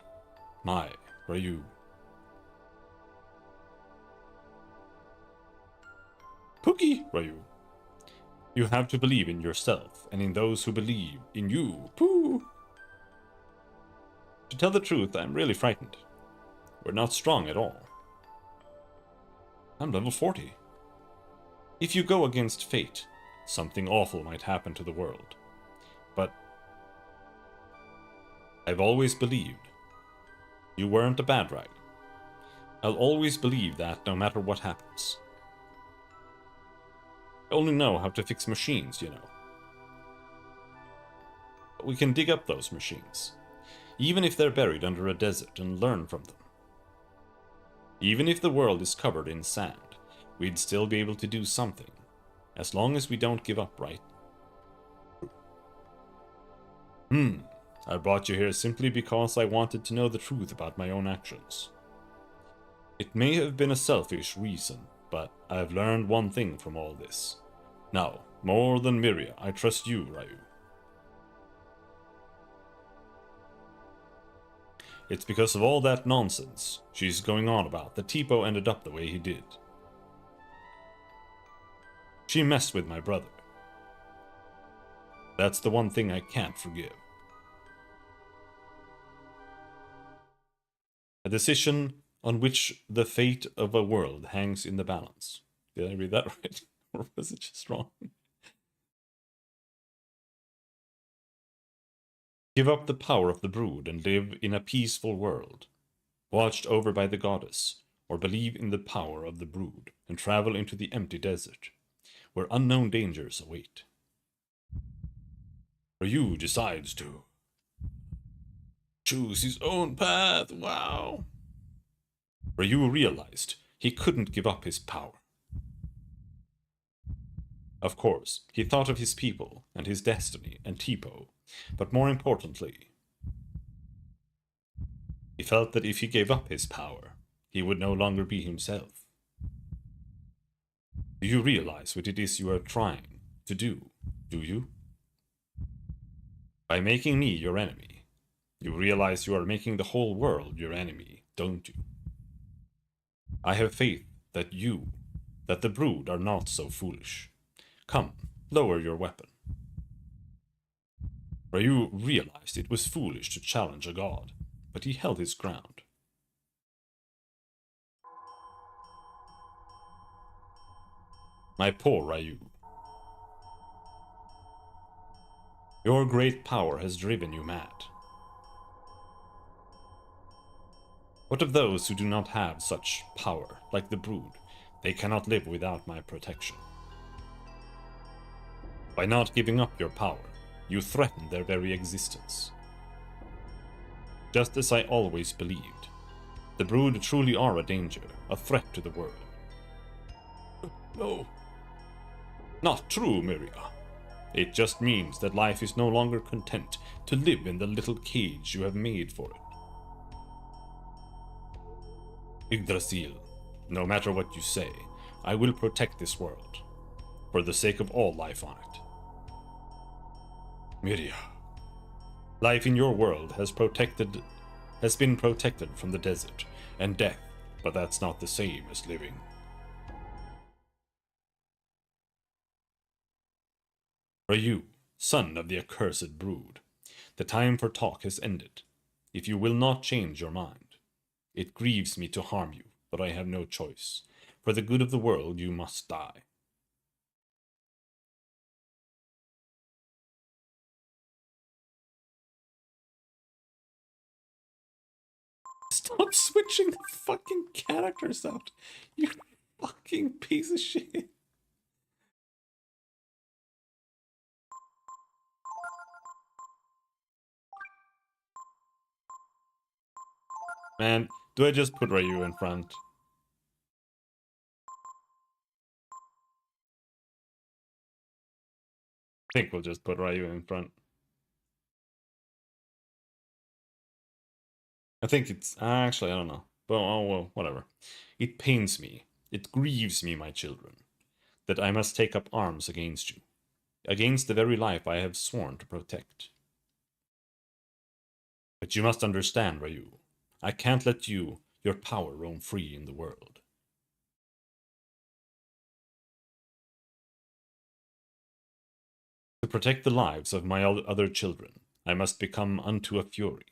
my Ryu. Pookie, Ryu. You have to believe in yourself and in those who believe in you. Pooh! To tell the truth, I'm really frightened. We're not strong at all. I'm level 40. If you go against fate, something awful might happen to the world. But I've always believed you weren't a bad dragon. I'll always believe that no matter what happens. I only know how to fix machines, you know. But we can dig up those machines, even if they're buried under a desert, and learn from them. Even if the world is covered in sand, we'd still be able to do something, as long as we don't give up, right? I brought you here simply because I wanted to know the truth about my own actions. It may have been a selfish reason, but I've learned one thing from all this. Now, more than Miria, I trust you, Ryu. It's because of all that nonsense she's going on about that Teepo ended up the way he did. She messed with my brother. That's the one thing I can't forgive. A decision on which the fate of a world hangs in the balance. Did I read that right? Or was it just wrong? Give up the power of the brood and live in a peaceful world, watched over by the goddess, or believe in the power of the brood and travel into the empty desert, where unknown dangers await. Ryu decides to choose his own path. Wow. Ryu realized he couldn't give up his power. Of course, he thought of his people and his destiny and Teepo, but more importantly, he felt that if he gave up his power, he would no longer be himself. Do you realize what it is you are trying to do you? By making me your enemy, you realize you are making the whole world your enemy, don't you? I have faith that the brood are not so foolish. Come, lower your weapon. Ryu realized it was foolish to challenge a god, but he held his ground. My poor Ryu. Your great power has driven you mad. What of those who do not have such power, like the Brood? They cannot live without my protection. By not giving up your power, you threaten their very existence. Just as I always believed, the Brood truly are a danger, a threat to the world. No. Not true, Myria. It just means that life is no longer content to live in the little cage you have made for it. Yggdrasil, no matter what you say, I will protect this world, for the sake of all life on it. Myria, life in your world has been protected from the desert and death, but that's not the same as living. Ryu, son of the accursed Brood, the time for talk has ended. If you will not change your mind, it grieves me to harm you, but I have no choice. For the good of the world, you must die. Stop switching the fucking characters out, you fucking piece of shit. Man, do I just put Ryu in front? I think we'll just put Ryu in front. I think it's... Actually, I don't know. But, oh, well, whatever. It pains me. It grieves me, my children, that I must take up arms against you. Against the very life I have sworn to protect. But you must understand, Ryu. I can't let your power roam free in the world. To protect the lives of my other children, I must become unto a fury.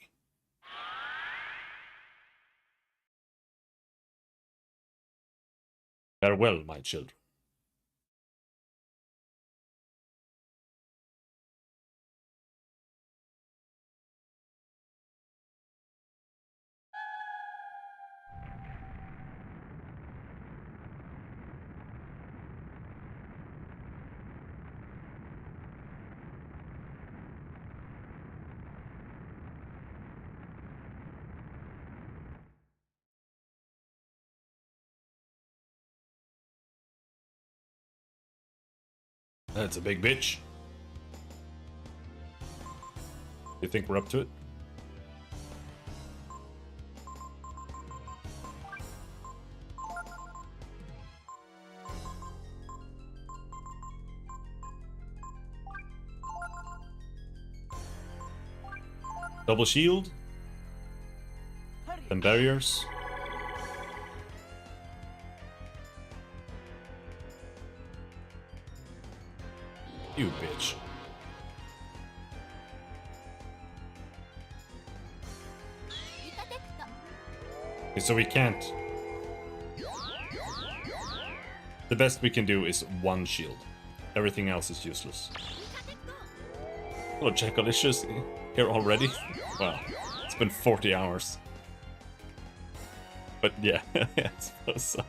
Farewell, my children. That's a big bitch. You think we're up to it? Double shield. Then barriers. You bitch. Okay, so we can't. The best we can do is one shield. Everything else is useless. Hello, Jackalicious here already? Wow, it's been 40 hours. But yeah, I suppose so.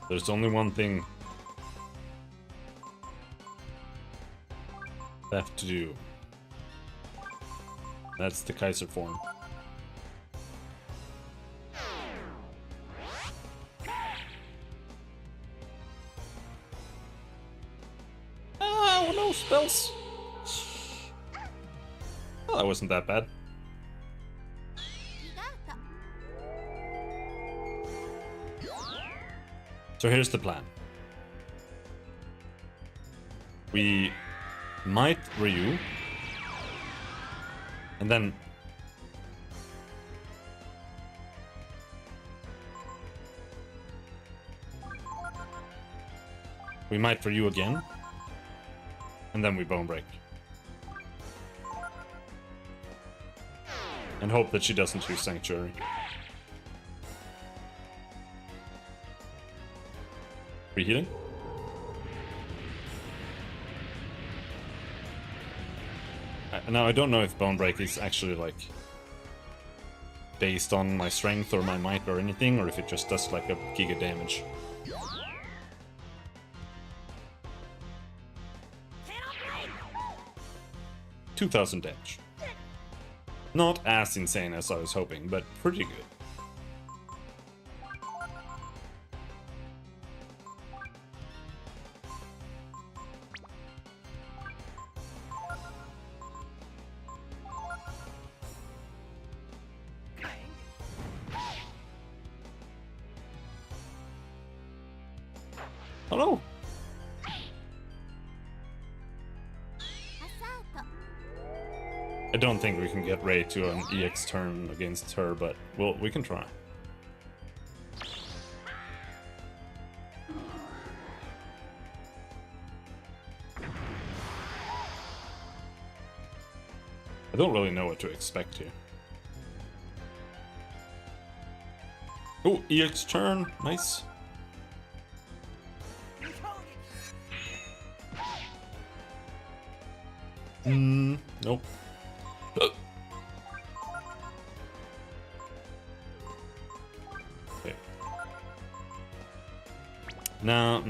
There's only one thing left to do. That's the Kaiser form. Oh, no spells. Well, that wasn't that bad. So here's the plan. We might Ryu, and then We might for you again. And then we Bone Break. And hope that she doesn't choose Sanctuary. Rehealing? Now, I don't know if Bone Break is actually, like, based on my strength or my might or anything, or if it just does, like, a giga damage. 2,000 damage. Not as insane as I was hoping, but pretty good. Oh no! I don't think we can get Ray to an EX turn against her, but well, we can try. I don't really know what to expect here. Oh, EX turn, nice. Nope. Okay. Now, I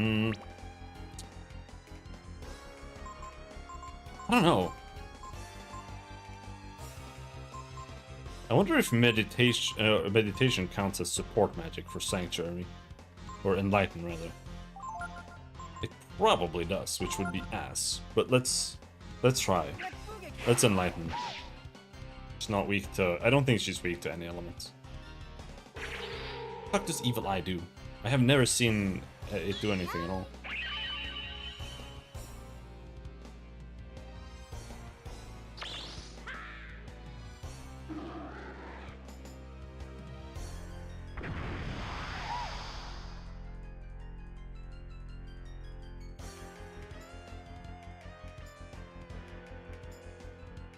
don't know. I wonder if meditation counts as support magic for Sanctuary, or Enlighten rather. It probably does, which would be ass. But let's try. Let's Enlighten. She's not weak to... I don't think she's weak to any elements. What does Evil Eye do? I have never seen it do anything at all.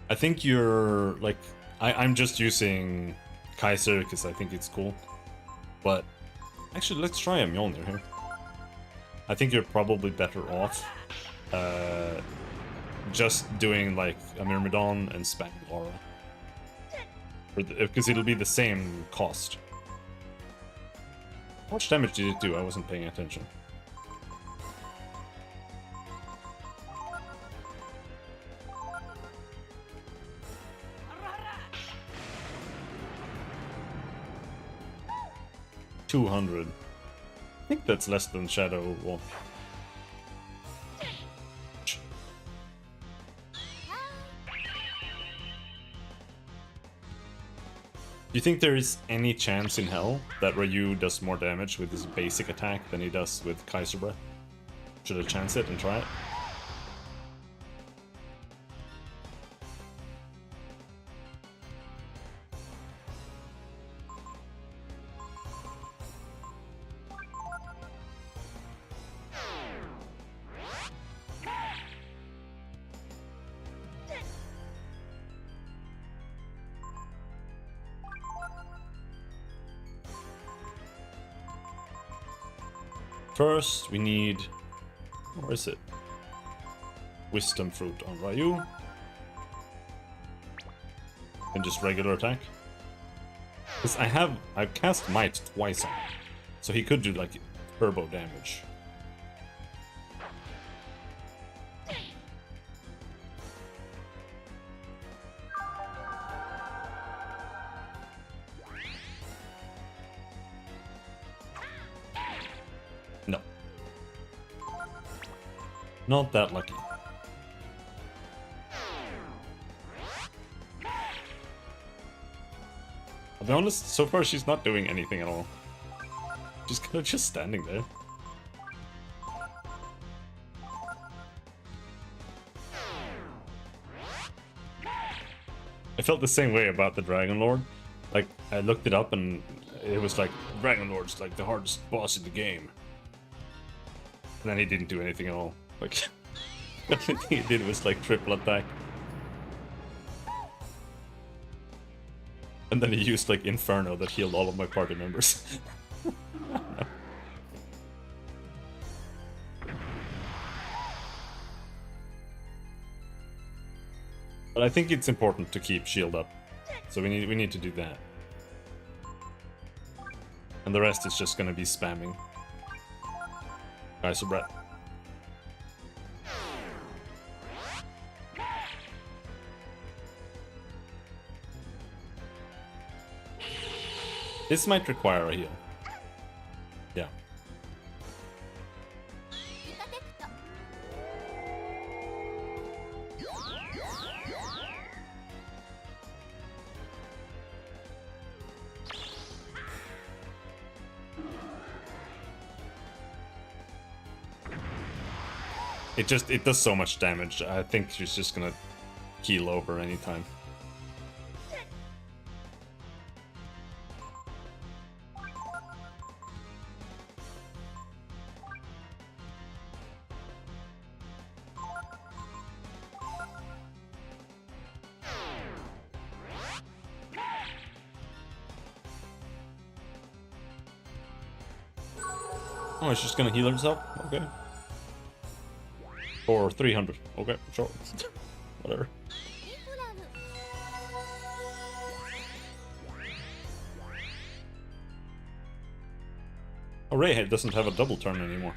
I think you're, like, I'm just using Kaiser because I think it's cool. But, actually, let's try a Mjolnir here. I think you're probably better off just doing, like, a Myrmidon and spamming Aura. Because it'll be the same cost. How much damage did it do? I wasn't paying attention. $200. I think that's less than Shadow Walk. Do you think there is any chance in hell that Ryu does more damage with his basic attack than he does with Kaiser Breath? Should I chance it and try it? First, we need... where is it? Wisdom Fruit on Ryu. And just regular attack. Because I've cast Might twice on him. So he could do, like, turbo damage. No. Not that lucky. I'll be honest, so far she's not doing anything at all. She's kind of just standing there. I felt the same way about the Dragon Lord. Like, I looked it up and it was like, Dragon Lord's like the hardest boss in the game. And then he didn't do anything at all. Like, the only thing he did was like triple attack. And then he used like Inferno that healed all of my party members. But I think it's important to keep shield up. So we need to do that. And the rest is just gonna be spamming. Alright, so Brett. This might require a heal. Yeah. It does so much damage. I think she's just gonna keel over anytime. Oh, she's just gonna heal herself? Okay. Or 300. Okay, sure. Whatever. Oh, Rayhead doesn't have a double turn anymore.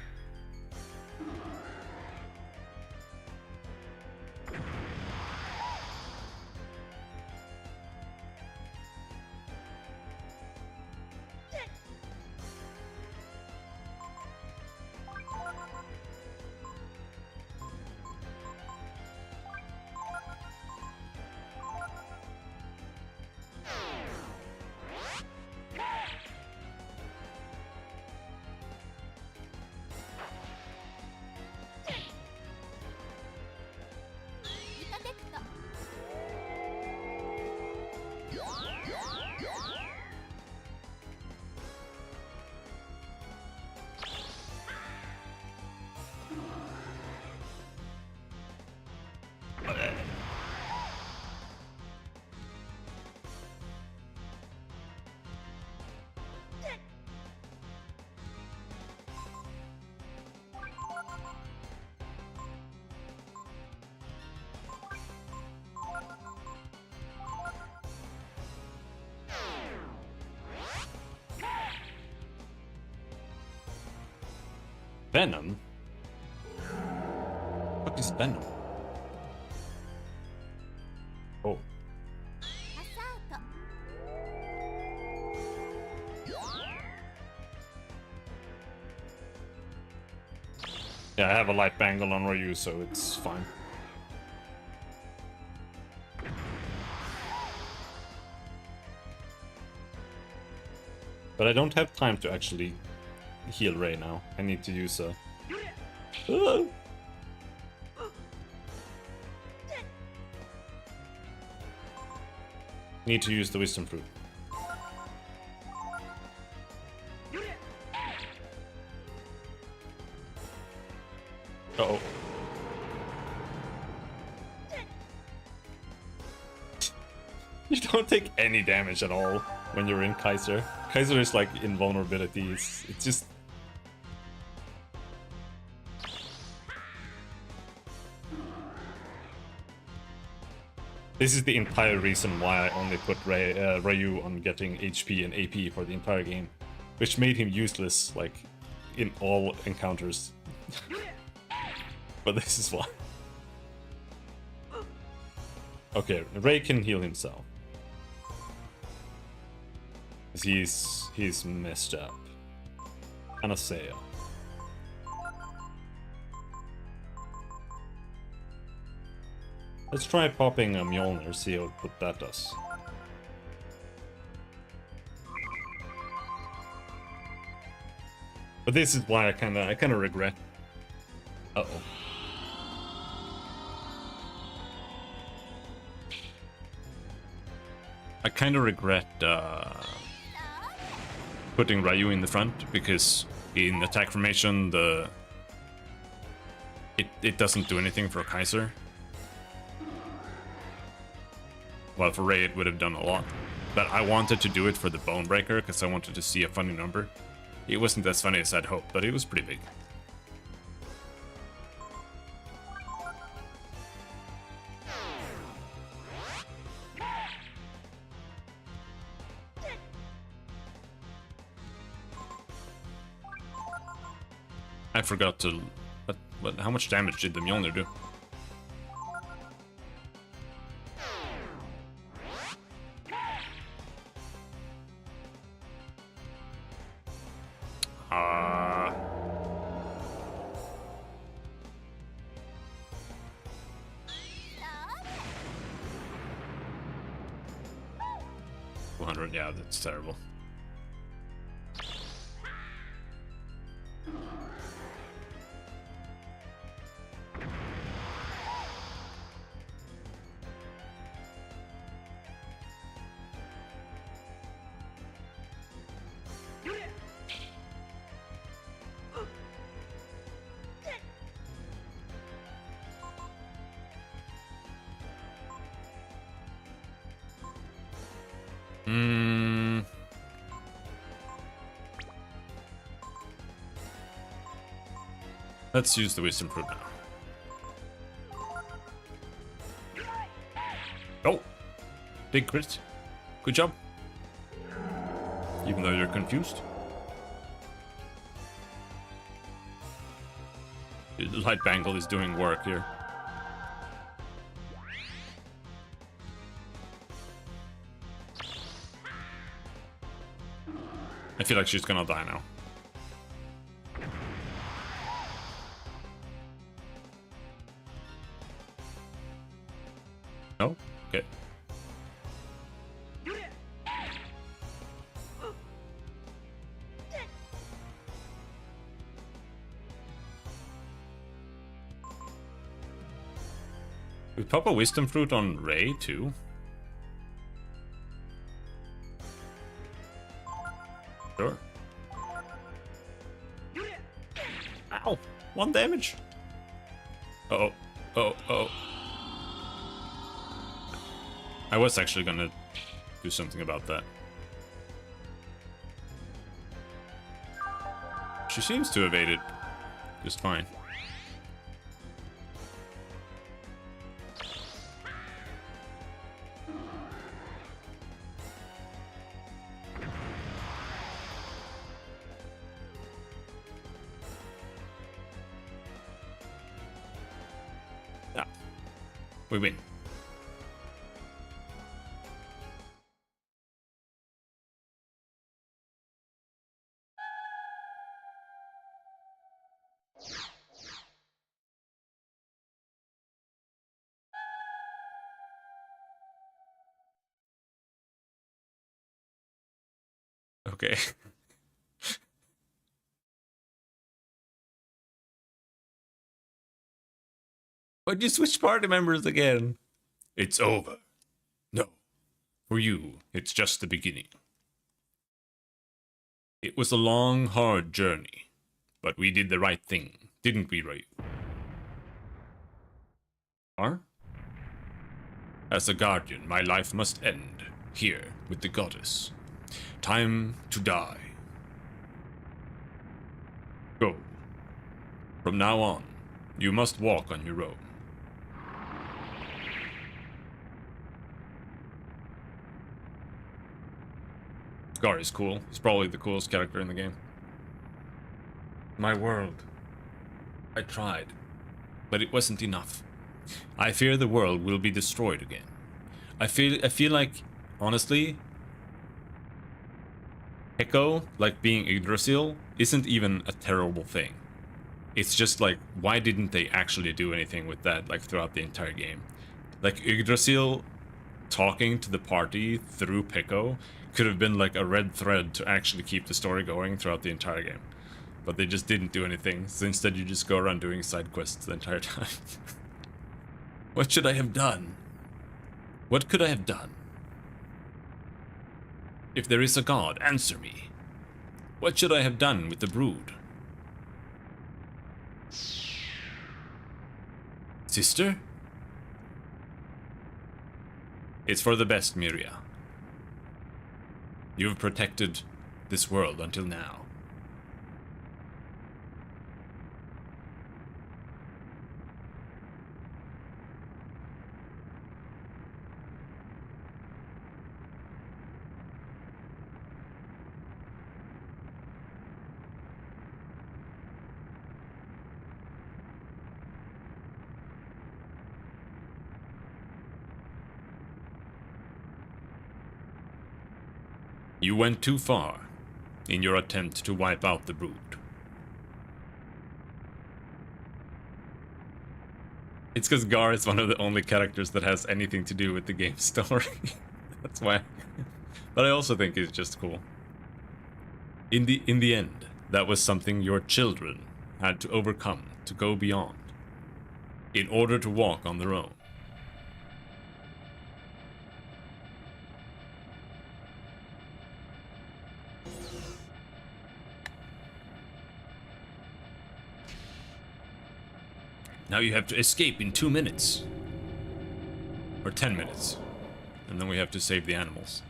Venom? What is Venom? Oh. Yeah, I have a light bangle on Ryu, so it's fine. But I don't have time to actually heal Ray now. I need to use a... Need to use the Wisdom Fruit. Uh-oh. You don't take any damage at all when you're in Kaiser. Kaiser is like invulnerability. It's just... This is the entire reason why I only put Ryu on getting HP and AP for the entire game, which made him useless, like, in all encounters. But this is why. Okay, Ray can heal himself. He's messed up. Anasea. Let's try popping a Mjolnir, see what that does. But this is why I kinda regret. Uh-oh. I kinda regret putting Ryu in the front, because in attack formation the it doesn't do anything for Kaiser. Well, for Ray it would have done a lot. But I wanted to do it for the Bone Breaker because I wanted to see a funny number. It wasn't as funny as I'd hoped, but it was pretty big. I forgot to... how much damage did the Mjolnir do? Yeah, that's terrible. Let's use the Wisdom Fruit now. Oh! Big crit. Good job. Even though you're confused. The Light Bangle is doing work here. I feel like she's gonna die now. No? Okay. We pop a Wisdom Fruit on Ray too. Sure. Ow! 1 damage. Uh-oh. Uh-oh. I was actually gonna do something about that. She seems to evade it just fine. Yeah. We win. Okay. Why'd you switch party members again? It's over. No. For you, it's just the beginning. It was a long, hard journey. But we did the right thing, didn't we, Ray? As a guardian, my life must end, here, with the goddess. Time to die. Go. From now on, you must walk on your own. Scar is cool. He's probably the coolest character in the game. My world. I tried, but it wasn't enough. I fear the world will be destroyed again. I feel like, honestly, Echo, like being Yggdrasil, isn't even a terrible thing. It's just like, why didn't they actually do anything with that, like, throughout the entire game? Like, Yggdrasil talking to the party through Pico could have been like a red thread to actually keep the story going throughout the entire game. But they just didn't do anything, so instead you just go around doing side quests the entire time. What should I have done? What could I have done? If there is a god, answer me. What should I have done with the brood? Sister? It's for the best, Miria. You've protected this world until now. You went too far in your attempt to wipe out the brood. It's because Gar is one of the only characters that has anything to do with the game's story. That's why. But I also think it's just cool. In the end, that was something your children had to overcome to go beyond, in order to walk on their own. Now you have to escape in 2 minutes. Or 10 minutes. And then we have to save the animals.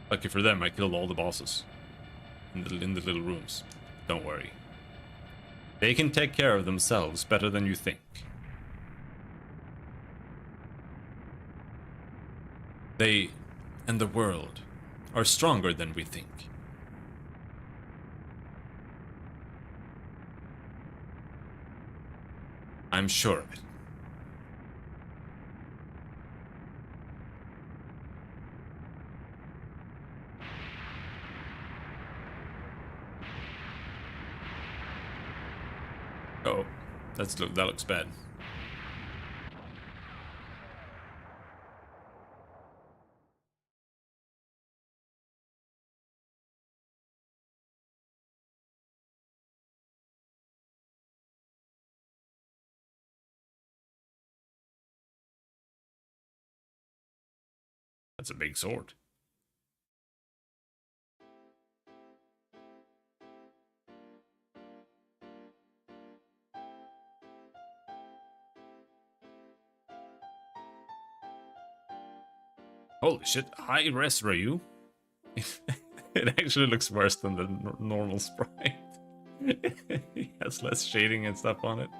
Lucky for them, I killed all the bosses. In the little rooms. Don't worry. They can take care of themselves better than you think. They and the world are stronger than we think. I'm sure of it. Oh, that looks bad. That's a big sword. Holy shit, high res Ryu? It actually looks worse than the normal sprite. He has less shading and stuff on it.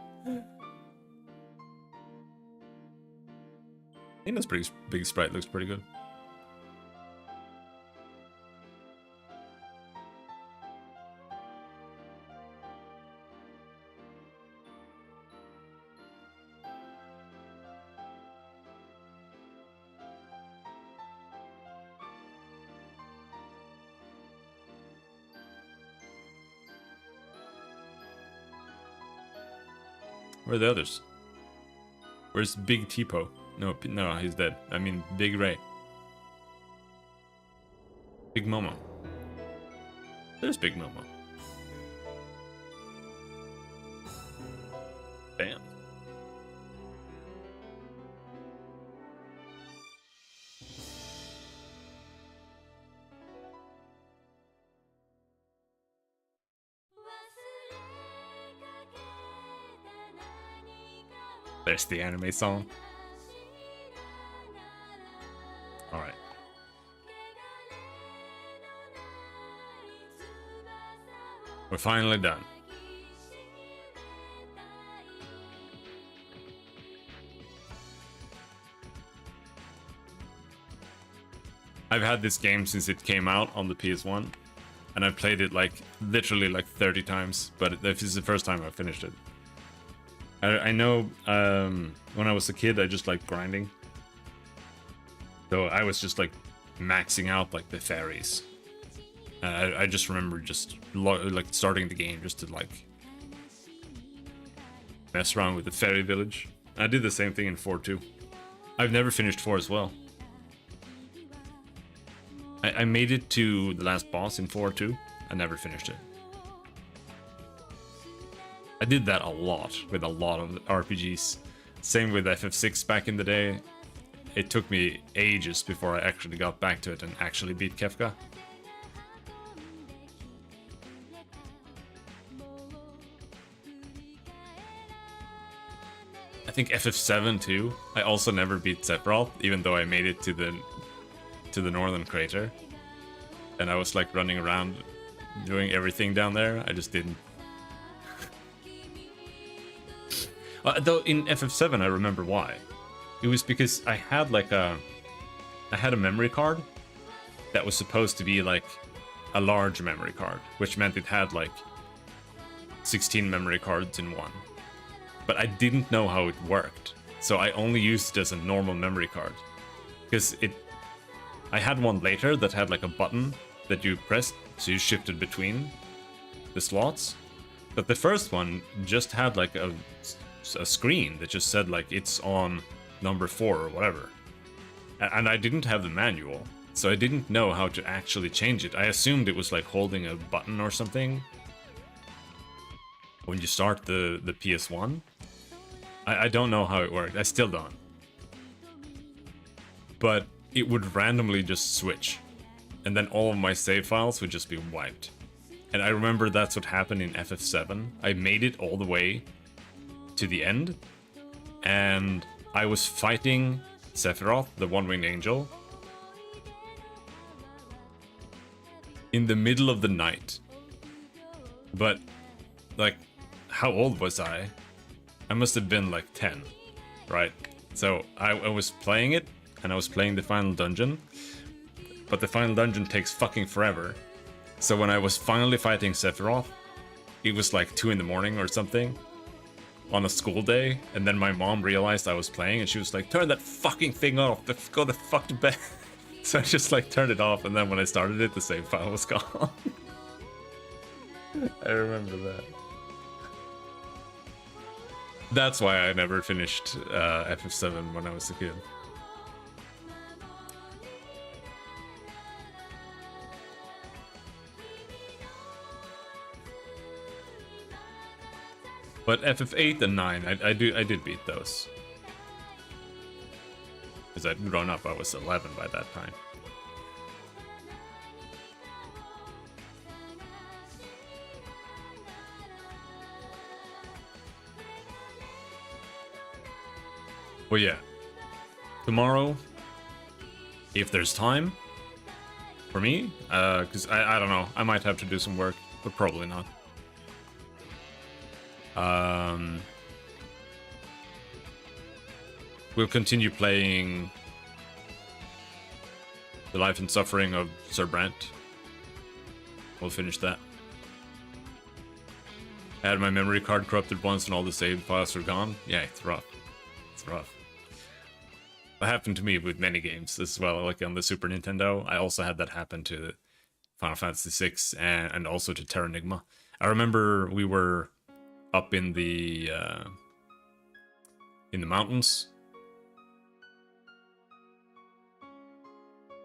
I think this pretty big sprite looks pretty good. Where are the others? Where's Big Tipo? No, he's dead. I mean, Big Ray. Big Momo. There's Big Momo. Bam. There's the anime song. Alright. We're finally done. I've had this game since it came out on the PS1, and I've played it like literally like 30 times, but this is the first time I've finished it. I know when I was a kid, I just liked grinding. So I was just like maxing out like the fairies. I just remember just like starting the game just to like mess around with the fairy village. I did the same thing in 4 too. I've never finished 4 as well. I made it to the last boss in 4 too. I never finished it. I did that a lot with a lot of RPGs. Same with FF6 back in the day. it took me ages before I actually got back to it and actually beat Kefka. I think FF7 too. I also never beat Sephiroth, even though I made it to the northern crater. And I was like running around doing everything down there. I just didn't. Though in FF7 I remember why. It was because I had a memory card that was supposed to be like a large memory card, which meant it had like 16 memory cards in one. But I didn't know how it worked, so I only used it as a normal memory card. Because I had one later that had like a button that you pressed, so you shifted between the slots. But the first one just had like a screen that just said like it's on number 4 or whatever. And I didn't have the manual, so I didn't know how to actually change it. I assumed it was like holding a button or something when you start the PS1. I don't know how it worked. I still don't. But it would randomly just switch. And then all of my save files would just be wiped. And I remember that's what happened in FF7. I made it all the way to the end. And I was fighting Sephiroth, the One-Winged Angel, in the middle of the night. But, like, how old was I? I must have been like 10, right? So I was playing it, and I was playing the final dungeon, but the final dungeon takes fucking forever. So when I was finally fighting Sephiroth, it was like 2 in the morning or something on a school day, and then my mom realized I was playing, and she was like, turn that fucking thing off, go the fuck to bed. So I just like turned it off, and then when I started it, the save file was gone. I remember that. That's why I never finished FF7 when I was a kid. But FF8 and 9, I did beat those. Because I'd grown up, I was 11 by that time. Well, yeah. Tomorrow, if there's time, for me, because I don't know, I might have to do some work, but probably not. We'll continue playing The Life and Suffering of Sir Brant. We'll finish that. I had my memory card corrupted once and all the save files are gone. Yeah, it's rough. It's rough. That happened to me with many games as well, like on the Super Nintendo. I also had that happen to Final Fantasy VI and also to Terranigma. I remember we were up in the mountains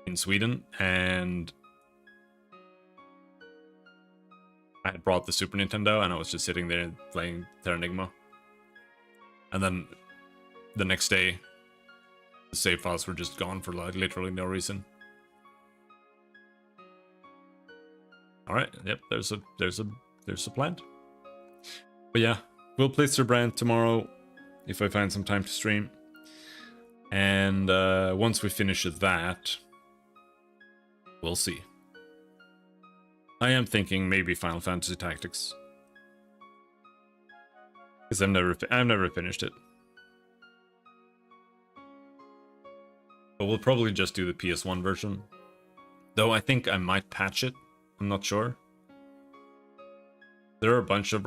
in Sweden, and I had brought the Super Nintendo, and I was just sitting there playing Terranigma. And then the next day, the save files were just gone for like literally no reason. All right, yep, there's a plan. But yeah, we'll play Sir Brant tomorrow if I find some time to stream. And once we finish that, we'll see. I am thinking maybe Final Fantasy Tactics, because I've never finished it. But we'll probably just do the PS1 version. Though I think I might patch it. I'm not sure. There are a bunch of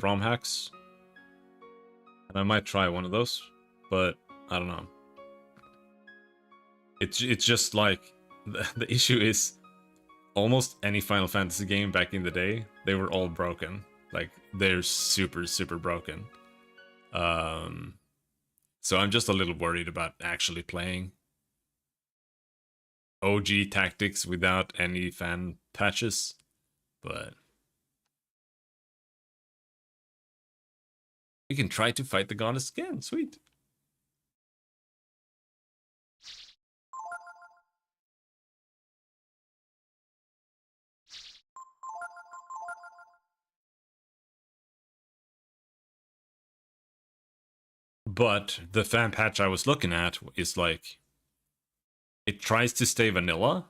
ROM hacks. And I might try one of those. But I don't know. It's just like... The issue is... Almost any Final Fantasy game back in the day, they were all broken. Like, they're super, super broken. So I'm just a little worried about actually playing OG Tactics without any fan patches, but we can try to fight the goddess again. Sweet. But the fan patch I was looking at is like, it tries to stay vanilla.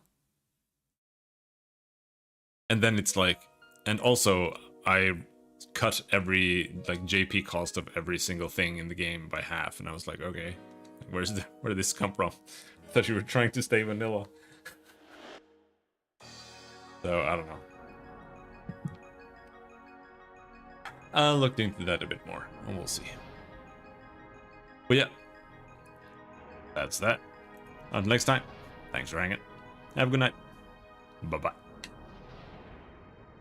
And then it's like, and also I cut every like JP cost of every single thing in the game by half, and I was like, okay, where did this come from? I thought you were trying to stay vanilla. So I don't know. I looked into that a bit more, and we'll see. But yeah, that's that. Until next time, thanks for hanging. Have a good night. Bye-bye.